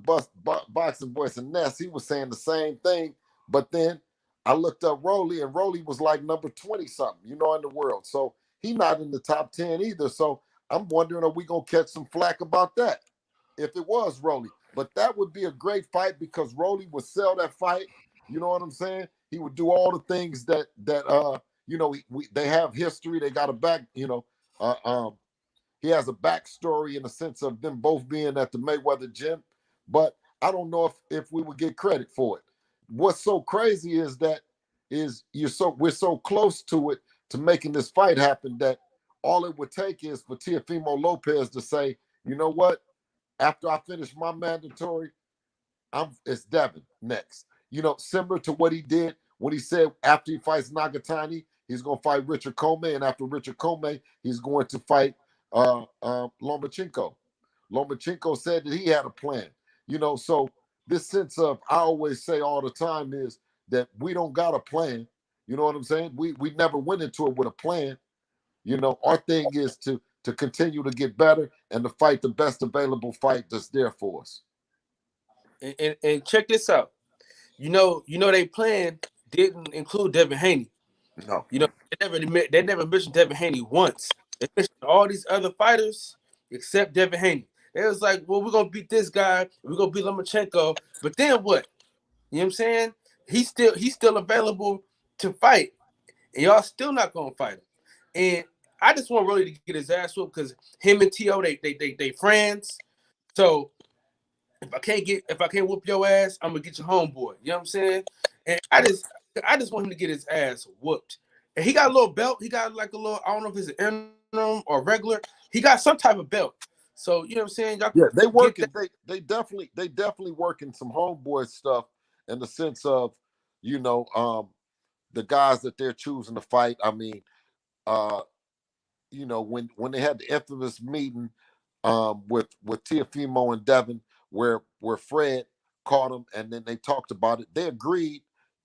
Speaker 17: boxing voice and Ness, he was saying the same thing, but then I looked up Rolly and Rolly was like number 20 something, in the world. So he not in the top 10 either. So I'm wondering, are we gonna catch some flack about that if it was Rolly? But that would be a great fight because Rolly would sell that fight. You know what I'm saying? He would do all the things that they have history. They got a back. He has a backstory in the sense of them both being at the Mayweather gym. But I don't know if we would get credit for it. What's so crazy is that we're so close to it, to making this fight happen, that all it would take is for Teofimo Lopez to say, you know what? After I finish my mandatory, it's Devin next. Similar to what he did when he said after he fights Nagatani, he's going to fight Richard Comey, and after Richard Comey, he's going to fight Lomachenko. Lomachenko said that he had a plan. So this sense of, I always say all the time, is that we don't got a plan. You know what I'm saying? We never went into it with a plan. Our thing is to continue to get better and to fight the best available fight that's there for us.
Speaker 6: And check this out. They plan didn't include Devin Haney.
Speaker 17: No.
Speaker 6: They never mentioned Devin Haney once. They mentioned all these other fighters except Devin Haney. It was like, well, we're gonna beat this guy, we're gonna beat Lomachenko, but then what? You know what I'm saying? he's still available to fight, and y'all still not gonna fight him. And I just want Rolly to get his ass whooped because him and T.O. they friends. So if I can't whoop your ass, I'm gonna get your homeboy. You know what I'm saying? And I just want him to get his ass whooped. And he got a little belt. He got like a little, I don't know if it's an interim or regular. He got some type of belt. So you know what I'm saying? Y'all
Speaker 17: Yeah, they
Speaker 6: get
Speaker 17: working.
Speaker 6: that.
Speaker 17: They definitely working some homeboy stuff in the sense of, the guys that they're choosing to fight. I mean, when they had the infamous meeting with Teofimo and Devin, where Fred caught him, and then they talked about it. They agreed.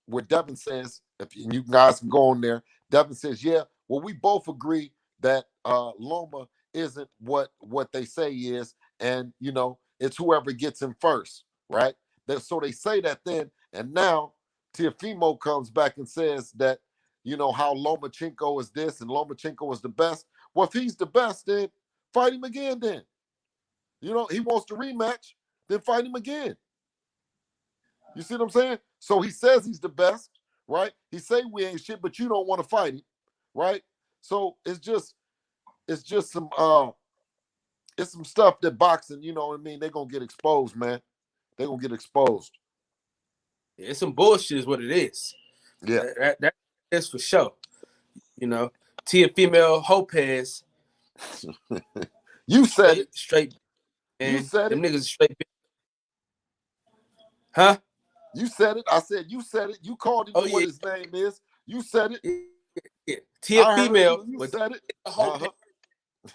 Speaker 17: Where Devin says, if you guys can go on there, Devin says, yeah, well, we both agree that Loma isn't what they say he is, and it's whoever gets him first, right? So they say that then, and now Teofimo comes back and says that how Lomachenko is this and Lomachenko is the best. Well, if he's the best, then fight him again. Then he wants the rematch, then fight him again. You see what I'm saying? So he says he's the best, right? He say we ain't shit, but you don't want to fight him, right? So it's just some it's some stuff that boxing, you know what I mean? They're gonna get exposed, man. They're gonna get exposed.
Speaker 6: It's some bullshit is what it is.
Speaker 17: Yeah.
Speaker 6: That is for sure. Teofimo Lopez.
Speaker 17: You said it.
Speaker 6: Straight.
Speaker 17: You said
Speaker 6: them
Speaker 17: it.
Speaker 6: niggas straight. Huh?
Speaker 17: You said it. I said you said it. You called him what his name is. You said it.
Speaker 6: Yeah. Teofimo.
Speaker 17: You said it.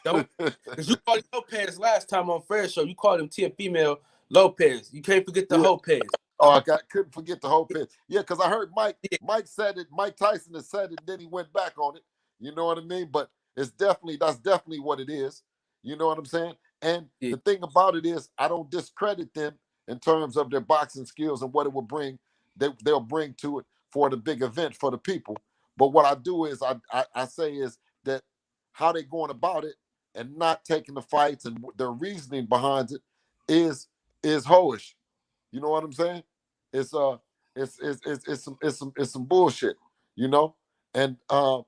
Speaker 6: Don't, because you called him Lopez last time on Fred's show. You called him Teofimo Lopez. You can't forget the Lopez.
Speaker 17: Oh, couldn't forget the Lopez. Yeah, because I heard Mike said it. Mike Tyson has said it, and then he went back on it. You know what I mean? But that's definitely what it is. You know what I'm saying? And the thing about it is, I don't discredit them in terms of their boxing skills and what it will bring. They'll bring to it for the big event for the people. But what I do is I say is that how they going about it and not taking the fights and their reasoning behind it is hoish. You know what I'm saying? It's some bullshit, And the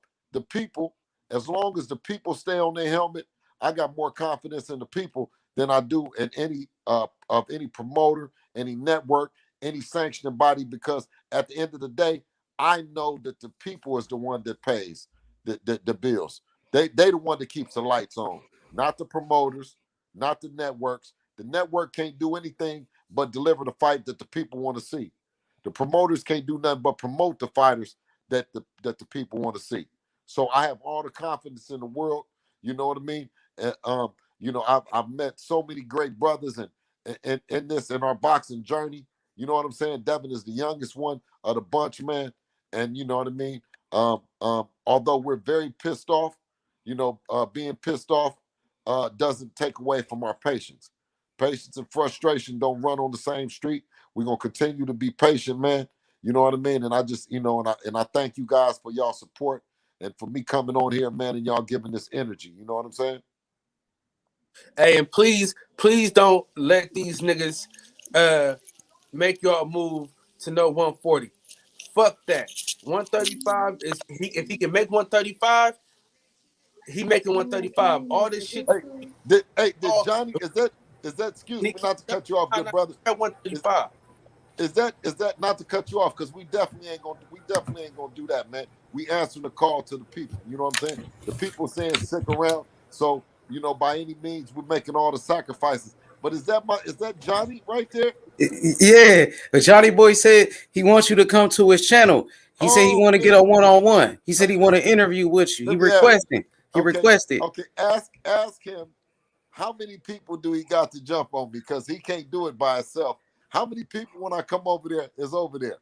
Speaker 17: people, as long as the people stay on their helmet, I got more confidence in the people than I do in any of any promoter, any network, any sanctioning body, because at the end of the day, I know that the people is the one that pays the bills. They the one that keeps the lights on, not the promoters, not the networks. The network can't do anything but deliver the fight that the people want to see. The promoters can't do nothing but promote the fighters that the people want to see. So I have all the confidence in the world. You know what I mean? I've met so many great brothers in our boxing journey. You know what I'm saying? Devin is the youngest one of the bunch, man. And you know what I mean? Although we're very pissed off, being pissed off doesn't take away from our patience. Patience and frustration don't run on the same street. We're gonna continue to be patient, man. You know what I mean? And I just, and I thank you guys for y'all support and for me coming on here, man, and y'all giving this energy. You know what I'm saying?
Speaker 6: Hey, and please don't let these niggas make y'all move to no 140. Fuck that. 135 is if he can make 135, he making 135. All this shit.
Speaker 17: Did Johnny, is that excuse me not to cut you off, good brother?
Speaker 6: 135.
Speaker 17: Is that not to cut you off? Because we definitely ain't gonna do that, man. We answering the call to the people. You know what I'm saying? The people saying stick around. So, by any means, we're making all the sacrifices. But is that Johnny right there?
Speaker 1: Yeah, but Johnny Boy said he wants you to come to his channel. He said he want to get a one-on-one. He said he want to interview with you. He requested.
Speaker 17: Okay, ask him how many people do he got to jump on, because he can't do it by himself. How many people when I come over there is over there?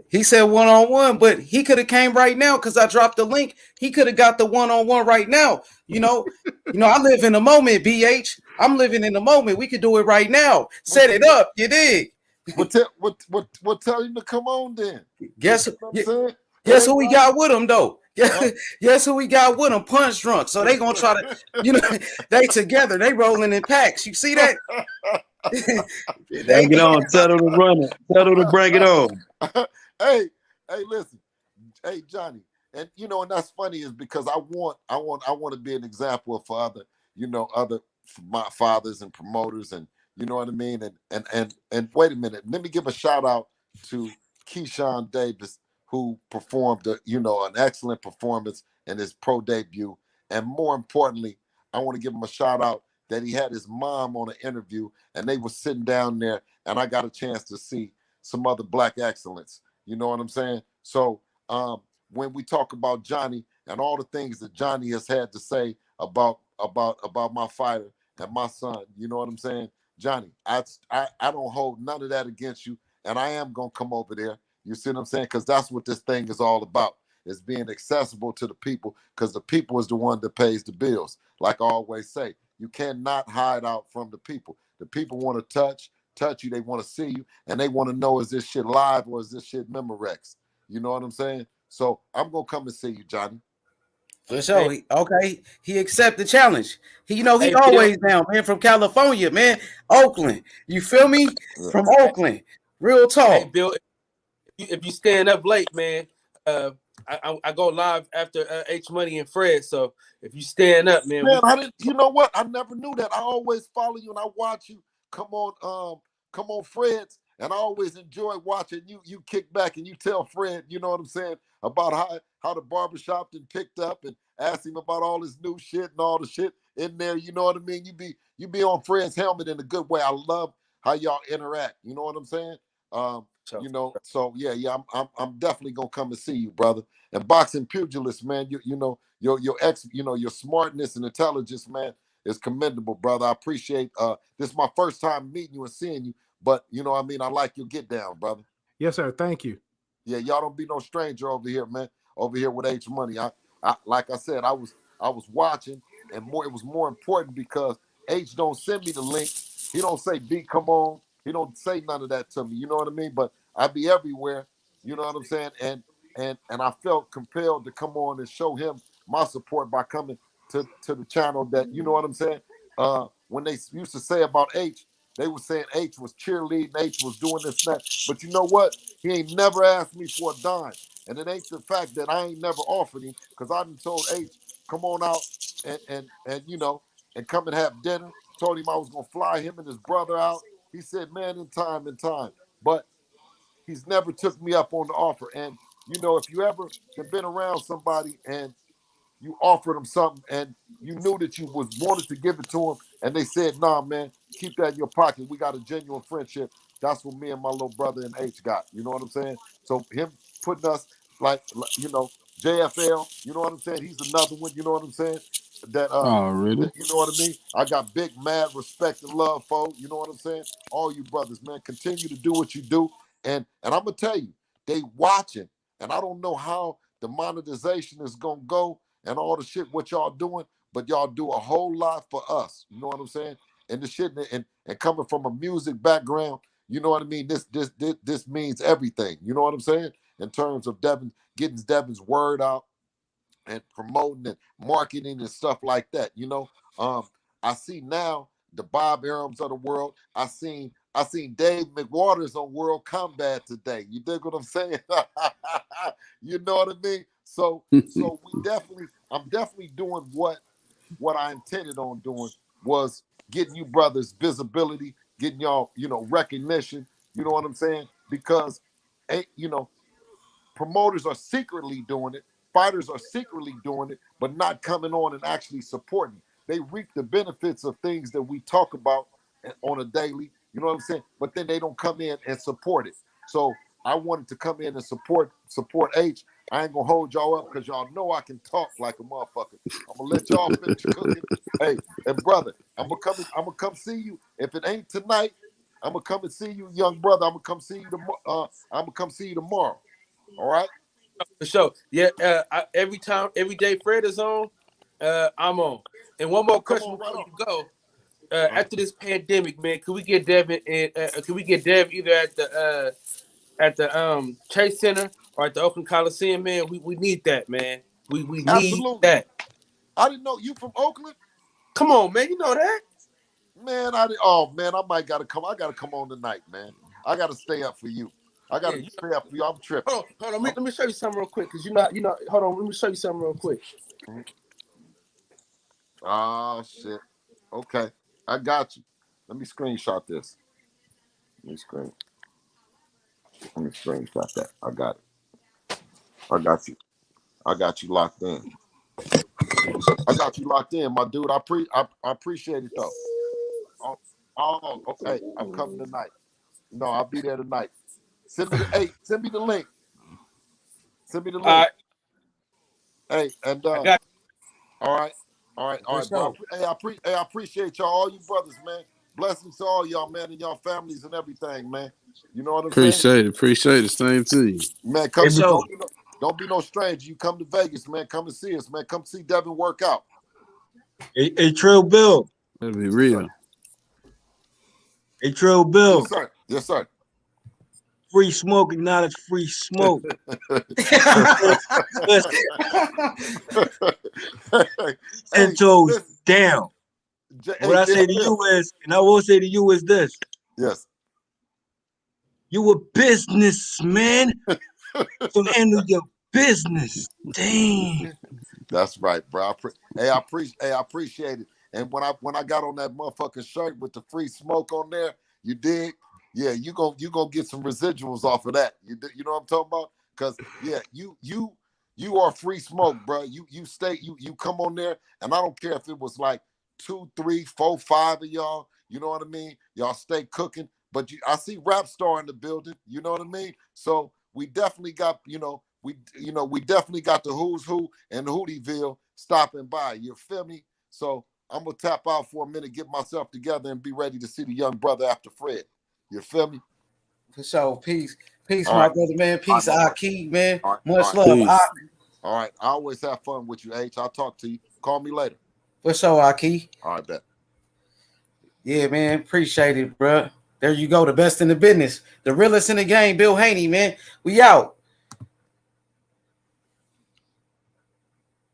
Speaker 1: He said one-on-one, but he could have came right now because I dropped the link. He could have got the one-on-one right now. I live in the moment, BH. I'm living in the moment. We could do it right now. Set it up. You dig?
Speaker 17: What tell him to come on then?
Speaker 1: Guess who we got with him though? Guess who we got with him? Punch Drunk. So they gonna try to, they together. They rolling in packs. You see that?
Speaker 4: Bring it on. Tell them to run it. Tell them to bring it on.
Speaker 17: Hey, hey, listen, hey Johnny, and and that's funny is because I want to be an example for other, other my fathers and promoters, and you know what I mean. And wait a minute, let me give a shout out to Keyshawn Davis, who performed an excellent performance in his pro debut, and more importantly, I want to give him a shout out that he had his mom on an interview, and they were sitting down there, and I got a chance to see some other black excellence. You know what I'm saying? So when we talk about Johnny and all the things that Johnny has had to say about my fighter and my son, you know what I'm saying? Johnny, I don't hold none of that against you, and I am gonna come over there. You see what I'm saying? Because that's what this thing is all about. It's being accessible to the people, because the people is the one that pays the bills. Like I always say, you cannot hide out from the people. The people want to touch you, they want to see you, and they want to know, is this shit live or is this shit Memorex? You know what I'm saying? So I'm gonna come and see you, Johnny.
Speaker 1: For sure. He accept the challenge. He
Speaker 6: Hey, Bill.
Speaker 1: always down, man, from California, man. Oakland. You feel me? From Oakland. Real talk.
Speaker 6: Hey, Bill, if you stand up late, man, I go live after H Money and Fred. So if you stand up, man,
Speaker 17: Man, I didn't. You know what? I never knew that. I always follow you and I watch you. Come on, Fred's, and I always enjoy watching you. You kick back and you tell Fred, you know what I'm saying, about how the barbershop then picked up, and ask him about all his new shit and all the shit in there. You know what I mean? You be on Fred's helmet in a good way. I love how y'all interact. You know what I'm saying? So yeah, I'm definitely gonna come and see you, brother. And boxing pugilist, man, your smartness and intelligence, man, is commendable, brother. I appreciate this is my first time meeting you and seeing you, but you know what I mean, I like your get down, brother.
Speaker 18: Yes, sir. Thank you.
Speaker 17: Yeah, y'all don't be no stranger over here, man. Over here with H Money. I like I said, I was watching, and it was more important because H don't send me the links. He don't say B, come on. He don't say none of that to me. You know what I mean? But I be everywhere. You know what I'm saying? And I felt compelled to come on and show him my support by coming to the channel. That, you know what I'm saying? When they used to say about H, they were saying H was cheerleading, H was doing this and that. But you know what? He ain't never asked me for a dime. And it ain't the fact that I ain't never offered him, because I done told H, come on out and come and have dinner. Told him I was gonna fly him and his brother out. He said, man, in time. But he's never took me up on the offer. And if you ever have been around somebody and you offered them something and you knew that you was wanted to give it to them, and they said, nah, man, keep that in your pocket. We got a genuine friendship. That's what me and my little brother and H got. You know what I'm saying? So him putting us like JFL, you know what I'm saying? He's another one, you know what I'm saying?
Speaker 19: Already.
Speaker 17: You know what I mean? I got big mad respect and love for, you know what I'm saying? All you brothers, man, continue to do what you do. And I'm gonna tell you, they watching. And I don't know how the monetization is gonna go and all the shit what y'all doing, but y'all do a whole lot for us. You know what I'm saying? And the shit and coming from a music background, you know what I mean? This means everything. You know what I'm saying? In terms of getting Devin's word out and promoting and marketing and stuff like that. I see now the Bob Arums of the world. I seen Dave McWaters on World Combat today. You dig what I'm saying? You know what I mean? So I'm definitely doing what I intended on doing, was getting you brothers visibility, getting y'all, recognition. You know what I'm saying? Because, promoters are secretly doing it. Fighters are secretly doing it, but not coming on and actually supporting. They reap the benefits of things that we talk about on a daily, you know what I'm saying? But then they don't come in and support it. So I wanted to come in and support H. I ain't gonna hold y'all up because y'all know I can talk like a motherfucker. I'm gonna let y'all finish cooking. Hey, and brother, I'm gonna come see you. If it ain't tonight, I'm gonna come and see you, young brother. I'm gonna come see you tomorrow. I'm gonna come see you tomorrow. All right.
Speaker 6: For sure. Yeah. Every day Fred is on, I'm on. And one more question before you go. After this pandemic, man, could we get Devin and could we get Dev either at the Chase Center or at the Oakland Coliseum, man? We need that, man. We need
Speaker 17: Absolutely.
Speaker 6: that.
Speaker 17: I didn't know you from Oakland.
Speaker 6: Come on, man. You know that.
Speaker 17: Man, I might gotta come. I gotta come on tonight, man. I gotta stay up for you. I got
Speaker 6: Yeah,
Speaker 17: to be fair for you. I'm tripping.
Speaker 6: hold on. Let me show you something real quick, cause hold on. Let me show you something real quick.
Speaker 17: Oh shit. Okay, I got you. Let me screenshot this. Let me screenshot that. I got it. I got you. I got you locked in. I got you locked in, my dude. I appreciate it though. Okay. I'm coming tonight. No, I'll be there tonight. Send me the link. Send me the
Speaker 6: All
Speaker 17: link.
Speaker 6: right,
Speaker 17: Hey, and
Speaker 6: I got.
Speaker 17: all right,
Speaker 1: For
Speaker 17: bro.
Speaker 1: sure.
Speaker 17: I appreciate y'all, all you brothers, man. Blessings to all y'all, man, and y'all families and everything, man. You know what I'm saying?
Speaker 19: Appreciate it. Same to you.
Speaker 17: Man,
Speaker 14: Hey,
Speaker 17: come
Speaker 14: bro.
Speaker 17: don't be no stranger. You come to Vegas, man. Come and see us, man. Come see Devin work out.
Speaker 14: Hey, Trill Bill.
Speaker 19: That'd be
Speaker 17: Yes,
Speaker 19: real.
Speaker 17: sir.
Speaker 14: Hey, Trill Bill.
Speaker 17: Yes, sir. Yes, sir.
Speaker 14: Free smoke, acknowledge free smoke. Listen,
Speaker 17: Hey,
Speaker 14: 10 toes
Speaker 17: listen.
Speaker 14: down. What I say to you is, and I will say to you is this.
Speaker 17: Yes.
Speaker 14: You a businessman, so handle your business. Damn.
Speaker 17: That's right, bro. I appreciate it. And when I got on that motherfucking shirt with the free smoke on there, you dig? Yeah, you gonna get some residuals off of that. You know what I'm talking about? Cause yeah, you are free smoke, bro. You come on there, and I don't care if it was like 2, 3, 4, 5 of y'all. You know what I mean? Y'all stay cooking. But I see Rap Star in the building. You know what I mean? So we definitely got we definitely got the who's who and Hootieville stopping by. You feel me? So I'm gonna tap out for a minute, get myself together, and be ready to see the young brother after Fred. You feel me?
Speaker 1: For sure. Peace,
Speaker 17: All
Speaker 1: my
Speaker 17: right.
Speaker 1: brother, man.
Speaker 17: All right,
Speaker 1: Peace,
Speaker 17: my brother.
Speaker 1: Akeem, man.
Speaker 17: All right.
Speaker 1: Much
Speaker 17: All right.
Speaker 1: love.
Speaker 19: Peace.
Speaker 17: All right. I always have fun with you, H. I'll talk to you. Call me later.
Speaker 1: For sure, Akeem.
Speaker 17: All right, bet.
Speaker 1: Yeah, man. Appreciate it, bro. There you go. The best in the business. The realest in the game, Bill Haney, man. We out.